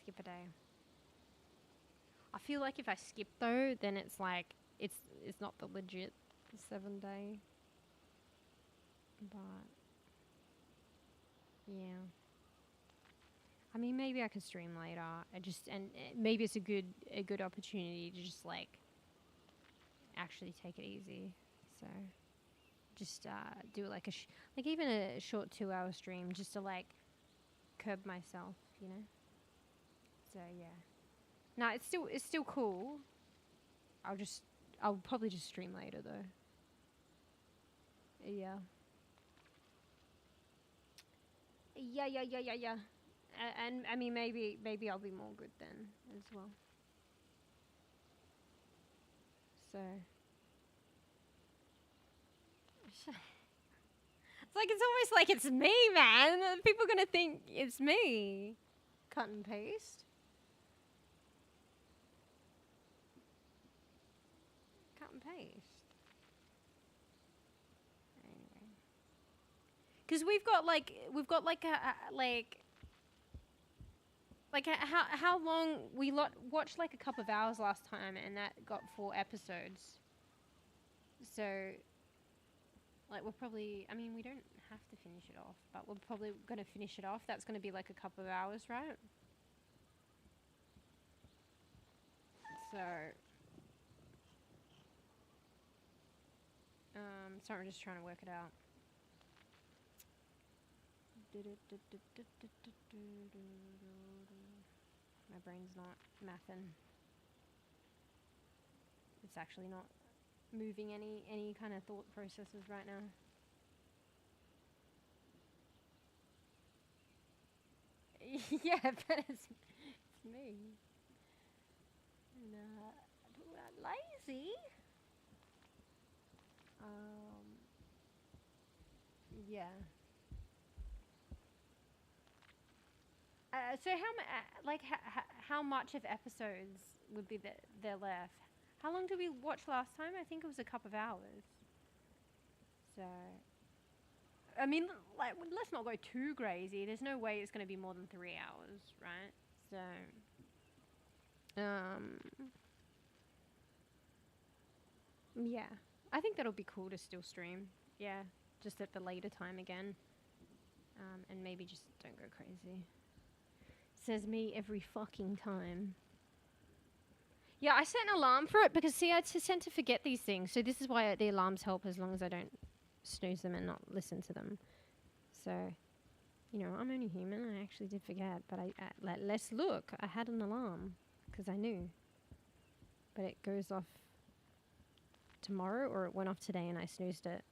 skip skip a day. I feel like if I skip though, then it's like it's not the legit 7 day. But yeah. I mean, maybe I could stream later. Maybe it's a good opportunity to just like actually take it easy. So just do like like even a short 2-hour stream just to like curb myself, you know. So yeah. No, it's still cool. I'll probably just stream later though. Yeah. Yeah. And I mean maybe I'll be more good then as well. So it's like it's almost like it's me, man. People are gonna think it's me. Cut and paste. Cut and paste. Anyway, because we've got like how long we watched like a couple of hours last time, and that got 4 episodes. So like we're probably, I mean, we don't have to finish it off, but we're probably gonna finish it off. That's gonna be like a couple of hours, right? So sorry, I'm just trying to work it out. My brain's not mathing. It's actually not moving any kind of thought processes right now. Yeah, but it's me. Nah, lazy. Yeah. So how much of episodes would be there left? How long did we watch last time? I think it was a couple of hours. So, I mean, like, let's not go too crazy. There's no way it's going to be more than 3 hours, right? So, yeah, I think that'll be cool to still stream. Yeah, just at the later time again. And maybe just don't go crazy. Says me every fucking time. Yeah, I set an alarm for it because, see, I tend to forget these things. So this is why the alarms help, as long as I don't snooze them and not listen to them. So, you know, I'm only human. I actually did forget. But let's look. I had an alarm because I knew. But it goes off tomorrow, or it went off today and I snoozed it.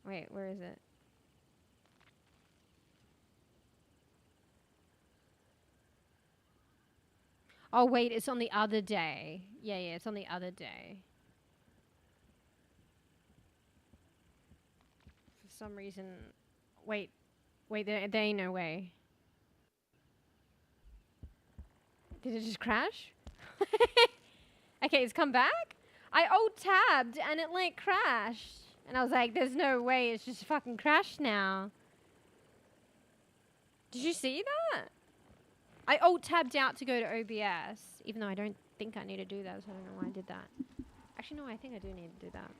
Wait, where is it? Oh, wait, it's on the other day. Yeah, it's on the other day. For some reason... Wait, there ain't no way. Did it just crash? Okay, it's come back? I alt-tabbed and it, like, crashed. And I was like, there's no way, it's just fucking crashed now. Did you see that? I alt-tabbed out to go to OBS, even though I don't think I need to do that, so I don't know why I did that. Actually, no, I think I do need to do that.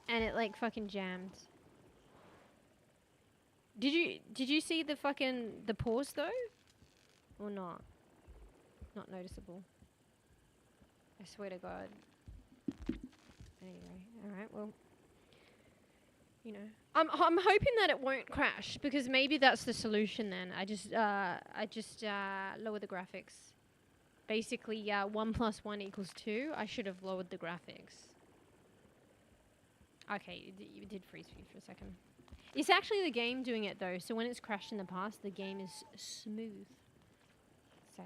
And it, like, fucking jammed. Did you see the pause, though? Or not? Not noticeable. I swear to God. Anyway, alright, well... You know, I'm hoping that it won't crash, because maybe that's the solution then. I just lower the graphics. Basically, 1 + 1 = 2. I should have lowered the graphics. Okay, you did freeze me for a second. It's actually the game doing it though, so when it's crashed in the past, the game is smooth. So,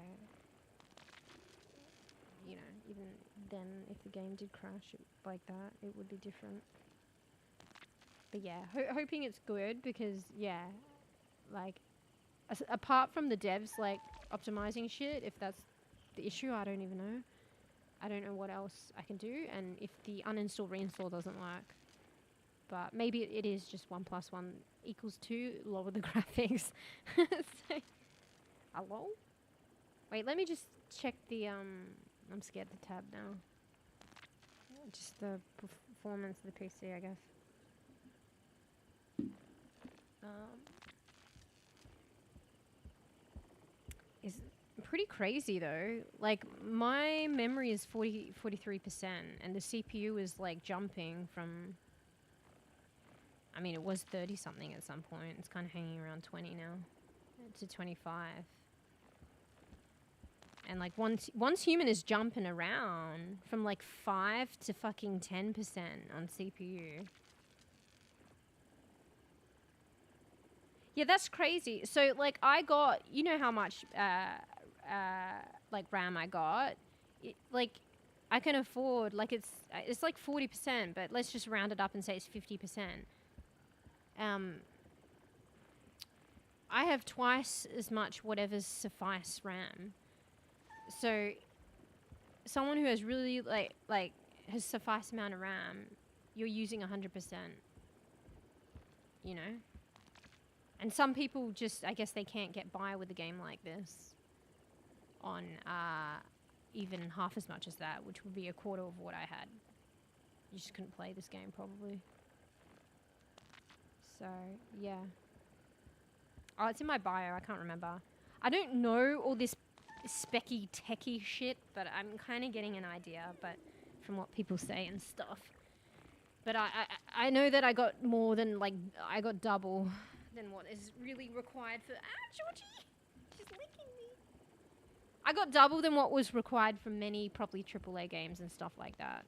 you know, even then, if the game did crash like that, it would be different. But yeah, hoping it's good, because yeah, like apart from the devs like optimizing shit, if that's the issue, I don't even know. I don't know what else I can do, and if the uninstall reinstall doesn't work. But maybe it is just 1 + 1 = 2, lower the graphics. So, Hello? Wait, let me just check the, I'm scared to tab now. Just the performance of the PC, I guess. Is pretty crazy though. Like my memory is 43%, and the CPU is like jumping from. I mean, it was 30 something at some point. It's kind of hanging around 20 now, to 25. And like once human is jumping around from like 5 to fucking 10% on CPU. Yeah, that's crazy. So like I got, you know how much like RAM I got? Like I can afford, like it's like 40%, but let's just round it up and say it's 50%. I have twice as much whatever's suffice RAM. So someone who has really like has suffice amount of RAM, you're using 100%. You know? And some people just, I guess they can't get by with a game like this on even half as much as that, which would be a quarter of what I had. You just couldn't play this game probably. So, yeah. Oh, it's in my bio, I can't remember. I don't know all this specky techie shit, but I'm kind of getting an idea, but from what people say and stuff. But I know that I got more than, like, I got double than what is really required for... Ah, Georgie! She's licking me. I got double than what was required for many probably AAA games and stuff like that.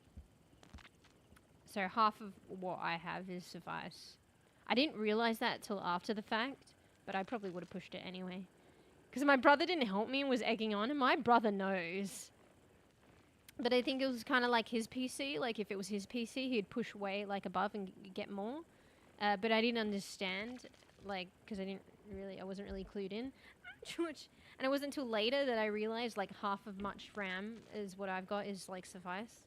So half of what I have is suffice. I didn't realize that till after the fact, but I probably would have pushed it anyway. Because my brother didn't help me and was egging on, and my brother knows. But I think it was kind of like his PC. Like, if it was his PC, he'd push way, like, above and get more. But I didn't understand, like, because I wasn't really clued in. George. And it wasn't until later that I realized, like, half of much RAM is what I've got is, like, suffice.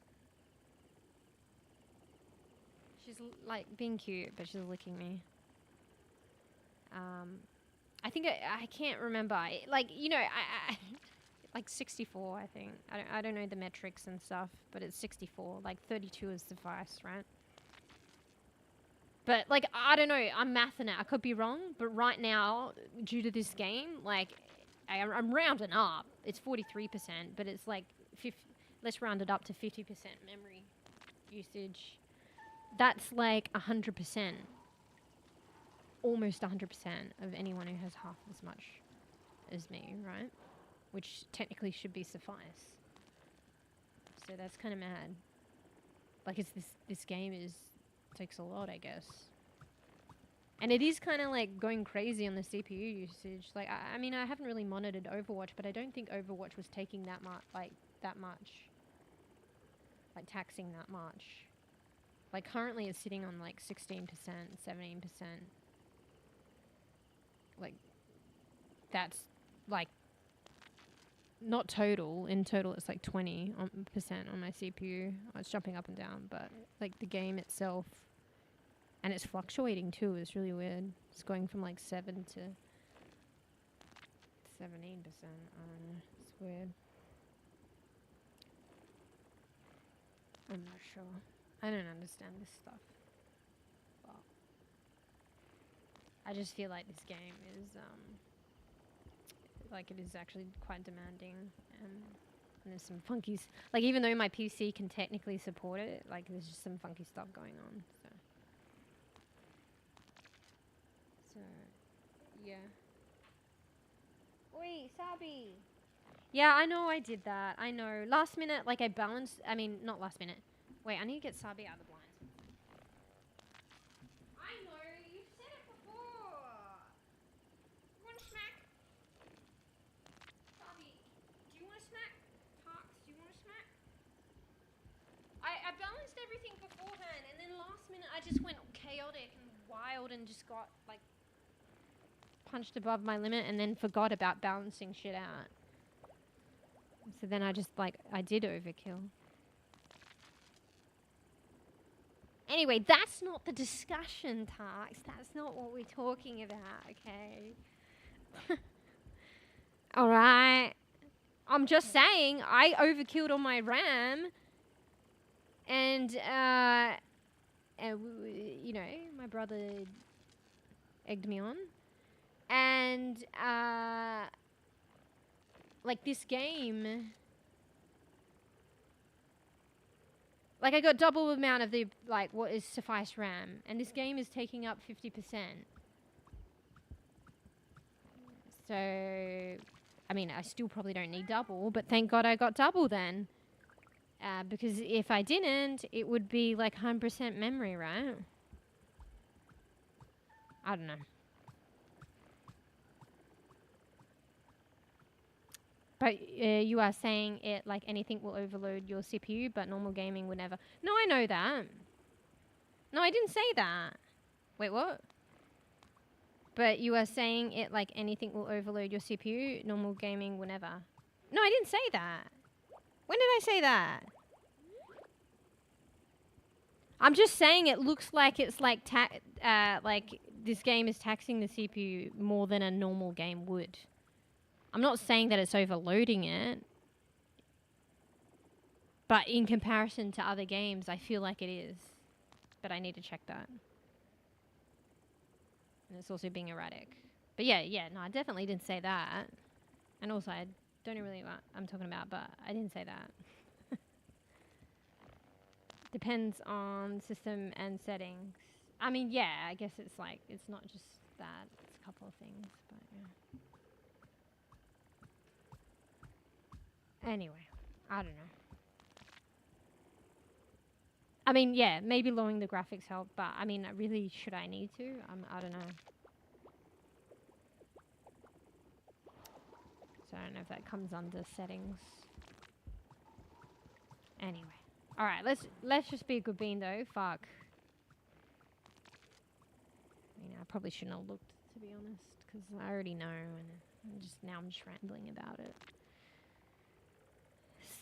She's, like, being cute, but she's licking me. I think I can't remember. Like, you know, I like 64, I think. I don't know the metrics and stuff, but it's 64. Like 32 is suffice, right? But like, I don't know. I'm mathing it. I could be wrong, but right now, due to this game, like, I'm rounding up. It's 43%, but it's like let's round it up to 50% memory usage. That's like 100%. Almost 100% of anyone who has half as much as me, right? Which technically should be suffice. So that's kind of mad. Like, it's this game takes a lot, I guess. And it is kind of like going crazy on the CPU usage. Like, I mean, I haven't really monitored Overwatch, but I don't think Overwatch was taking that much, like taxing that much. Like, currently it's sitting on like 16%, 17%. Like, that's like not total. In total, it's like 20% on my CPU. Oh, it's jumping up and down, but like the game itself, and it's fluctuating too. It's really weird. It's going from like 7 to 17%. I don't know. It's weird. I'm not sure. I don't understand this stuff. I just feel like this game is, like it is actually quite demanding, and there's some funky, like even though my PC can technically support it, like there's just some funky stuff going on, so yeah. Oi, Sabi! Yeah, I know I did that, I know. Last minute, like I balanced, I mean, not last minute. Wait, I need to get Sabi out of the blinds. I balanced everything beforehand, and then last minute I just went chaotic and wild and just got like punched above my limit and then forgot about balancing shit out. So then I just I did overkill. Anyway, that's not the discussion, Tarks. That's not what we're talking about, okay? All right. I'm just saying, I overkilled on my RAM. And, you know, my brother egged me on. And, like, this game... Like, I got double the amount of the, like, what is suffice RAM. And this game is taking up 50%. So, I mean, I still probably don't need double, but thank God I got double then. Because if I didn't, it would be, like, 100% memory, right? I don't know. But you are saying it like anything will overload your CPU, but normal gaming would never. No, I know that. No, I didn't say that. Wait, what? But you are saying it like anything will overload your CPU, normal gaming will never. No, I didn't say that. When did I say that? I'm just saying it looks like it's like like this game is taxing the CPU more than a normal game would. I'm not saying that it's overloading it. But in comparison to other games, I feel like it is. But I need to check that. And it's also being erratic. But yeah, no, I definitely didn't say that. And also, I don't know really what I'm talking about, but I didn't say that. Depends on system and settings. I mean, yeah, I guess it's like, it's not just that. It's a couple of things, but yeah. Anyway, I don't know. I mean, yeah, maybe lowering the graphics help, but I mean, really, should I need to? I don't know. So I don't know if that comes under settings. Anyway. Alright, let's just be a good bean though. Fuck. I mean, I probably shouldn't have looked, to be honest, because I already know, and I'm just rambling about it.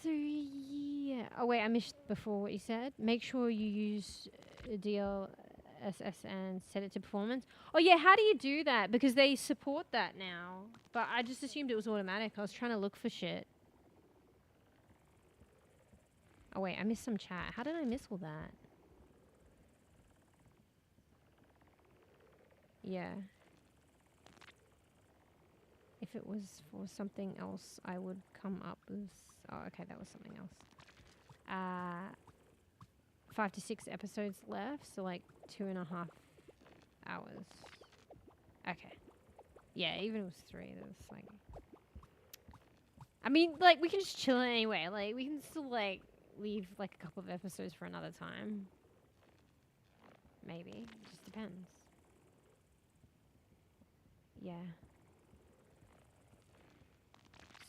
So, yeah. Oh, wait, I missed before what you said. Make sure you use DLSS and set it to performance. Oh, yeah, how do you do that? Because they support that now. But I just assumed it was automatic. I was trying to look for shit. Oh, wait, I missed some chat. How did I miss all that? Yeah. If it was for something else, I would come up with... Oh, okay, that was something else. 5 to 6 episodes left, so like 2.5 hours. Okay. Yeah, even if it was 3, that was like... I mean, like, we can just chill anyway. Like, we can still, like, leave, like, a couple of episodes for another time. Maybe. It just depends. Yeah.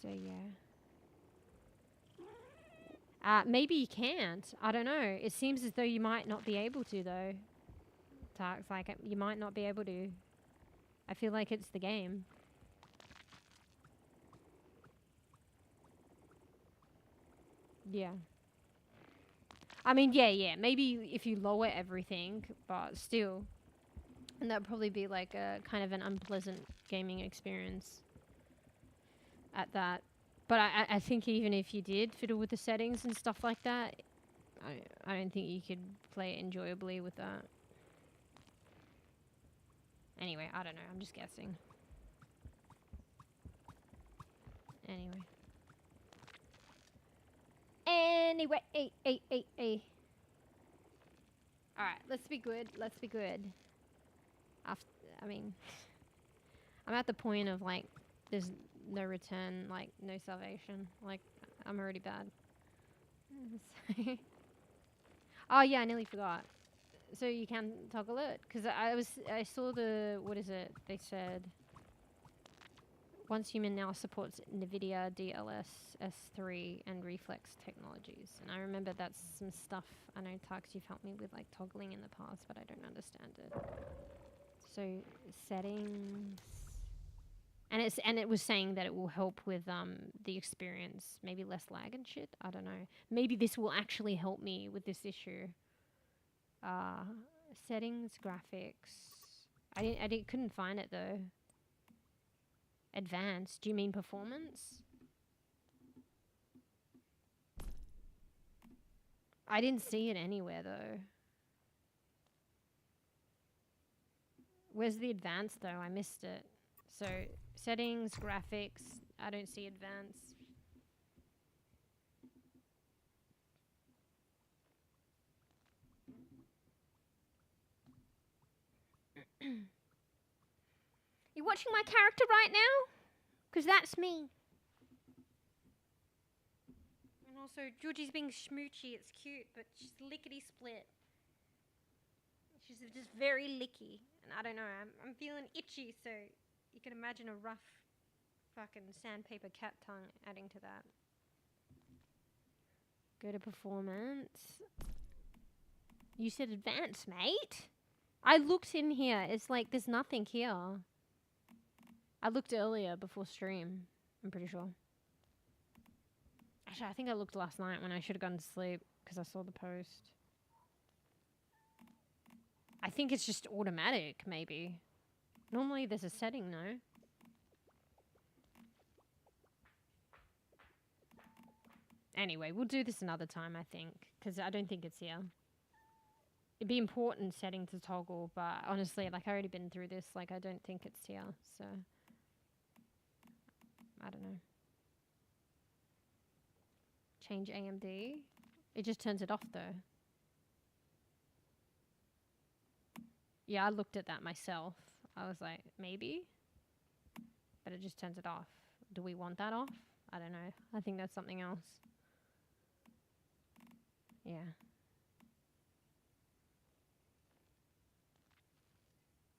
So, yeah. Maybe you can't. I don't know. It seems as though you might not be able to, though. Tarks, like, you might not be able to. I feel like it's the game. Yeah. I mean, yeah. Maybe if you lower everything, but still. And that would probably be like a kind of an unpleasant gaming experience at that. But I think even if you did fiddle with the settings and stuff like that, I don't think you could play it enjoyably with that. Anyway, I don't know. I'm just guessing. Anyway. Alright, let's be good. Let's be good. I mean, I'm at the point of, like, there's no return, like, no salvation. Like, I'm already bad. Oh, yeah, I nearly forgot. So you can toggle it? Because I saw the, what is it? They said, once human now supports NVIDIA DLSS3 and reflex technologies. And I remember that's some stuff, I know, Tarks, you've helped me with, like, toggling in the past, but I don't understand it. So, settings... And it was saying that it will help with the experience, maybe less lag and shit. I don't know. Maybe this will actually help me with this issue. Settings, graphics. I couldn't find it though. Advanced. Do you mean performance? I didn't see it anywhere though. Where's the advanced though? I missed it. So settings, graphics. I don't see advanced. You watching my character right now? Because that's me. And also, Georgie's being schmoochy. It's cute, but she's lickety split. She's just very licky. And I don't know, I'm feeling itchy, so you can imagine a rough fucking sandpaper cat tongue adding to that. Go to performance. You said advanced, mate? I looked in here. It's like there's nothing here. I looked earlier before stream, I'm pretty sure. Actually, I think I looked last night when I should have gone to sleep because I saw the post. I think it's just automatic, maybe. Normally there's a setting, no? Anyway, we'll do this another time, I think, because I don't think it's here. It'd be important setting to toggle, but honestly, like, I've already been through this. Like, I don't think it's here, so... I don't know. Change AMD. It just turns it off, though. Yeah, I looked at that myself. I was like, maybe? But it just turns it off. Do we want that off? I don't know. I think that's something else. Yeah.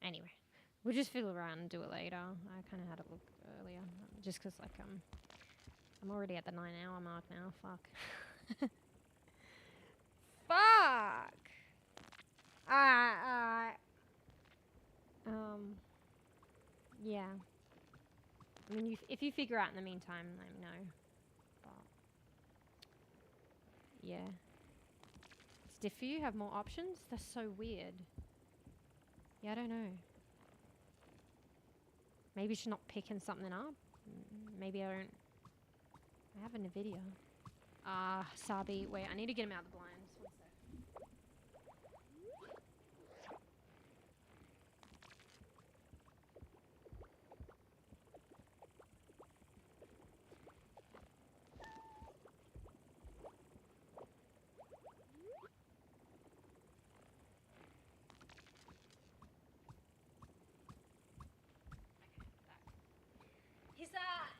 Anyway, we'll just fiddle around and do it later. I kind of had it look earlier, just because, like, I'm already at the 9-hour mark now. Fuck. Fuck! Yeah. I mean, if you figure out in the meantime, let me know. But, yeah. It's diff for you? Have more options? That's so weird. Yeah, I don't know. Maybe she's not picking something up. Maybe I don't. I have a video. Sabi. Wait, I need to get him out of the blinds. One sec.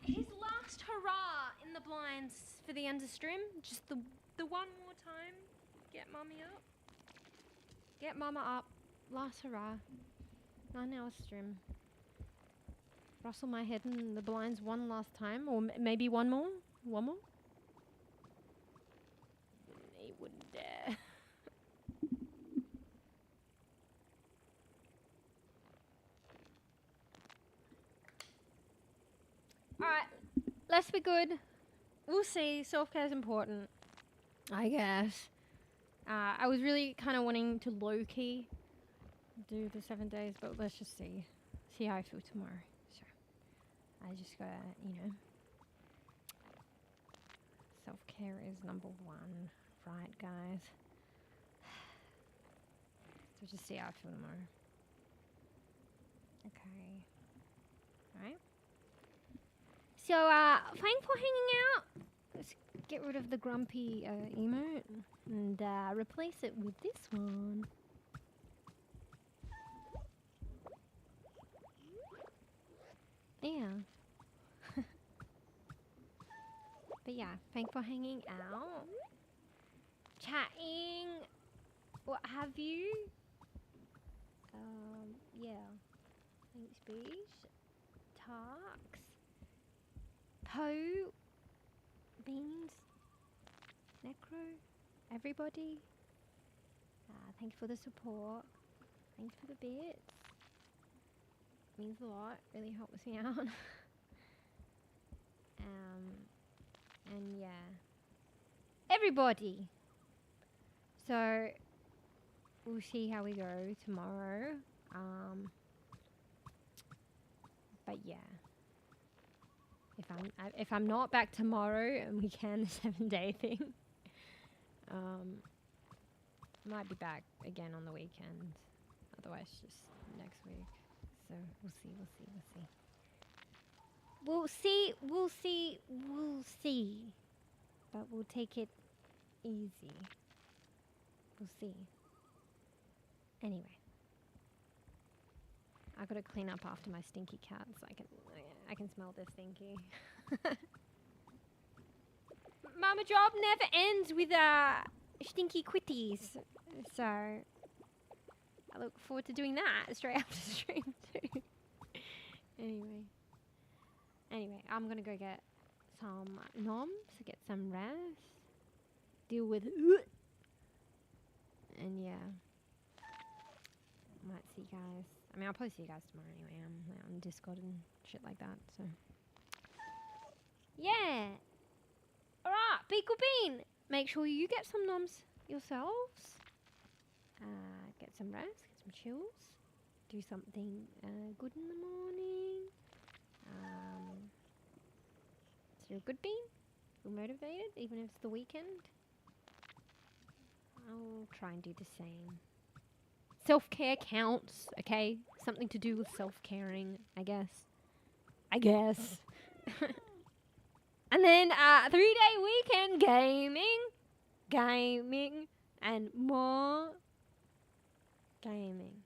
His last hurrah in the blinds for the end of stream. Just the one more time. Get mummy up. Get mama up. Last hurrah. 9-hour stream. Rustle my head in the blinds one last time, or maybe one more. One more. He wouldn't dare. Alright, let's be good. We'll see. Self-care is important, I guess. I was really kind of wanting to low-key do the 7 days, but let's just see how I feel tomorrow. So, I just gotta, self-care is number one, right, guys? So just see how I feel tomorrow. Okay. Alright. So, thanks for hanging out. Let's get rid of the grumpy emote and replace it with this one. Yeah. But yeah, thanks for hanging out. Chatting. What have you? Yeah. Thanks, beach. Talks. Poe. Beans. Necro. Everybody. Thank you for the support. Thanks for the bits. Means a lot. Really helps me out. And yeah. Everybody. So we'll see how we go tomorrow. But yeah. if I'm not back tomorrow and we can the 7-day thing, might be back again on the weekend. Otherwise, just next week. So we'll see. But we'll take it easy. We'll see. Anyway. I gotta clean up after my stinky cat so I can smell the stinky. Mama job never ends with stinky quitties. So I look forward to doing that straight after stream too. Anyway, I'm gonna go get some noms, get some rest, deal with and yeah. Might see you guys. I mean, I'll probably see you guys tomorrow anyway. I'm on Discord and shit like that, so. Yeah! Alright, Beagle Bean! Make sure you get some noms yourselves. Get some rest, get some chills. Do something good in the morning. So you're a good bean? Feel motivated, even if it's the weekend? I'll try and do the same. Self-care counts, okay? Something to do with self-caring, I guess. And then 3-day weekend gaming, and more gaming.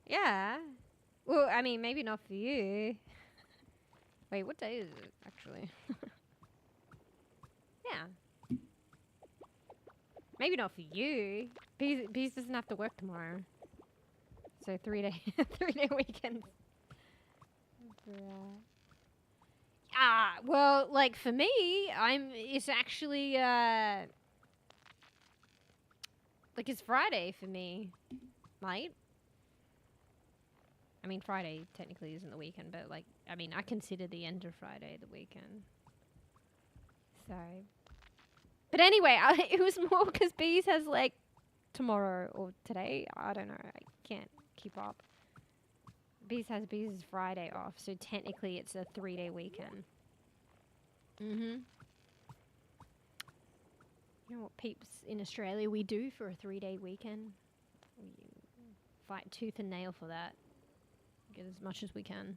Yeah. Well, I mean, maybe not for you. Wait, what day is it, actually? Yeah. Maybe not for you. Bees doesn't have to work tomorrow. So 3-day weekend. Well, like for me, it's actually like it's Friday for me, mate. I mean, Friday technically isn't the weekend, but like, I mean, I consider the end of Friday the weekend. So, but anyway, it was more because Bees has like tomorrow or today. I don't know. I can't keep up. Bees has Bees' Friday off, so technically it's a 3-day weekend. You know what, peeps, in Australia we do for a 3-day weekend? We fight tooth and nail for that. Get as much as we can.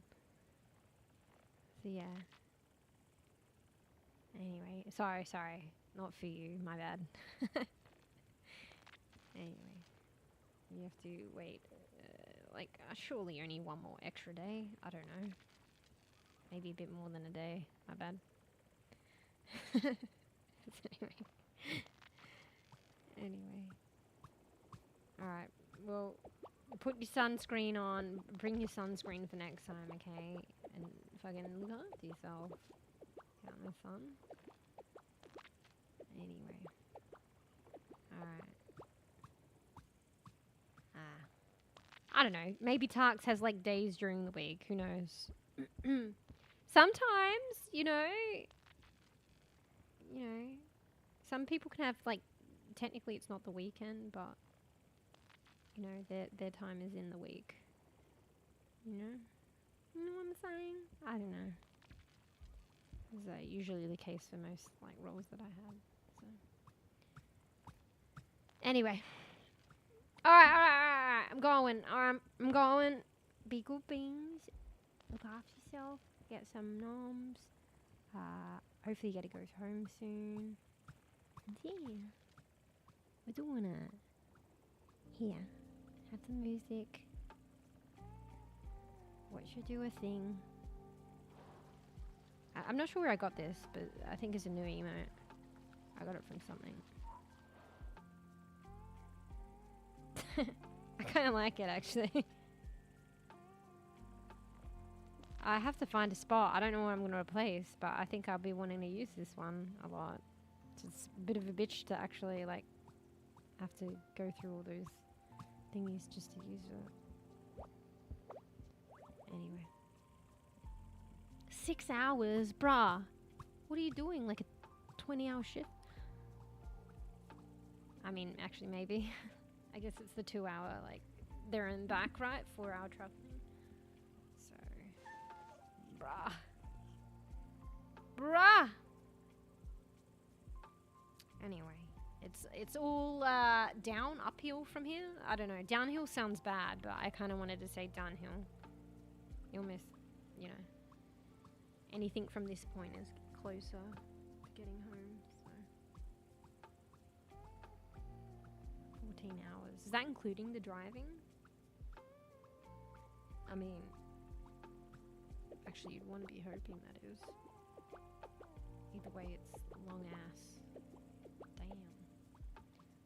So yeah. Anyway, sorry. Not for you, my bad. Anyway. You have to wait, surely only one more extra day. I don't know. Maybe a bit more than a day. My bad. Anyway. Alright, well, put your sunscreen on. Bring your sunscreen for next time, okay? And fucking look after yourself. Out in the sun. Anyway. Alright. I don't know. Maybe Tarks has like days during the week. Who knows? Sometimes, you know, some people can have like, technically it's not the weekend, but you know, their time is in the week. You know what I'm saying? I don't know. Is usually the case for most like roles that I have. So anyway. Alright. I'm going. Be good beans. Look after yourself. Get some noms. Hopefully you get to go home soon. And yeah. We're doing it. Here. Have some music. Watch her do a thing. I'm not sure where I got this, but I think it's a new emote. I got it from something. I kind of like it, actually. I have to find a spot. I don't know what I'm going to replace, but I think I'll be wanting to use this one a lot. It's a bit of a bitch to actually, like, have to go through all those thingies just to use it. Anyway. 6 hours? Bruh. What are you doing? Like a 20-hour shift? I mean, actually, maybe. I guess it's the 2-hour, like, there and back, right? 4-hour traveling. So, bruh. it's all down, uphill from here. I don't know. Downhill sounds bad, but I kind of wanted to say downhill. You'll miss, you know, anything from this point is closer to getting home. So 14 hours. Is that including the driving? I mean, actually, you'd want to be hoping that is. Either way, it's long ass. Damn.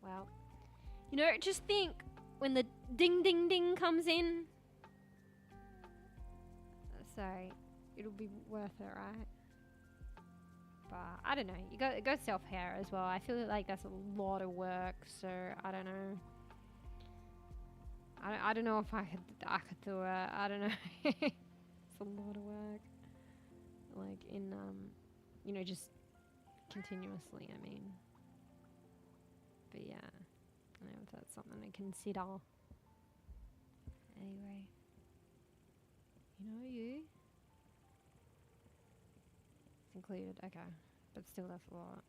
Well, you know, just think when the ding ding ding comes in. Sorry, it'll be worth it, right? But I don't know. You go self care as well. I feel like that's a lot of work, so I don't know. I don't know if I could do it. I don't know. It's a lot of work. Like in you know, just continuously, I mean. But yeah, I don't know if that's something to consider. Anyway. You know you? It's included, okay. But still, that's a lot.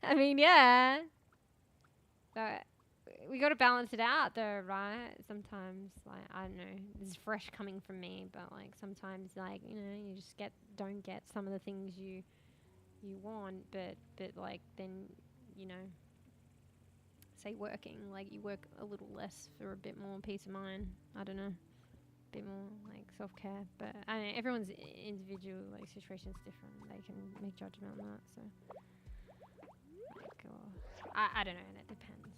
I mean, yeah. But we got to balance it out, though, right? Sometimes, like, I don't know, this is fresh coming from me, but like sometimes, like, you know, you just don't get some of the things you want, but like then, you know, say working, like you work a little less for a bit more peace of mind. I don't know, a bit more like self-care. But I don't know, everyone's individual like situation's different. They can make judgment on that. So like, I don't know. That depends.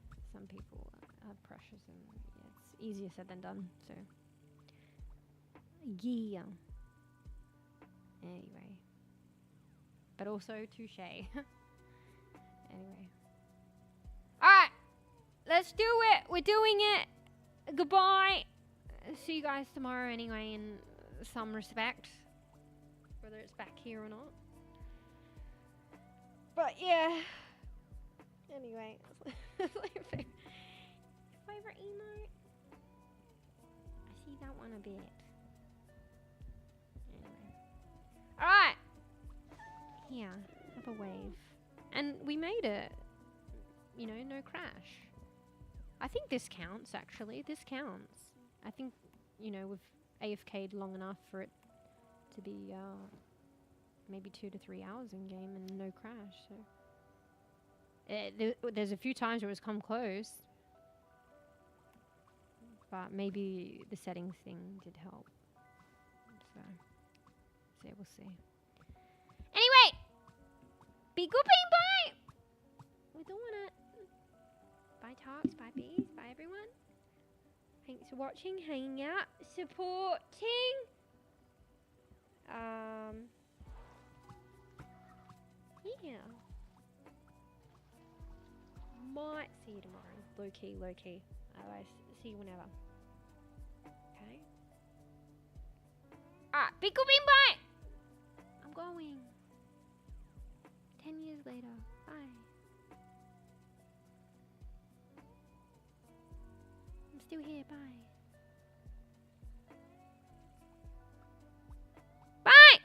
So some people have pressures, and yeah, it's easier said than done. So yeah. Anyway, but also touche. Anyway. Alright, let's do it. We're doing it. Goodbye. See you guys tomorrow anyway, in some respect. Whether it's back here or not. But yeah. Anyway. Favorite emote? I see that one a bit. Anyway. Alright. Here. Have a wave. And we made it. You know, no crash. I think this counts, actually. This counts. I think, you know, we've AFK'd long enough for it to be maybe 2 to 3 hours in game and no crash. So there's a few times where it's come close. But maybe the settings thing did help. So yeah, we'll see. Anyway! Be good, bye! We're doing it. Bye talks, bye bees, bye everyone. Thanks for watching, hanging out, supporting. Yeah. Might see you tomorrow. Low key. Otherwise, see you whenever. Okay. Alright, be good, bye. I'm going. 10 years later. Bye. I'm still here. Bye. Bye! Bye.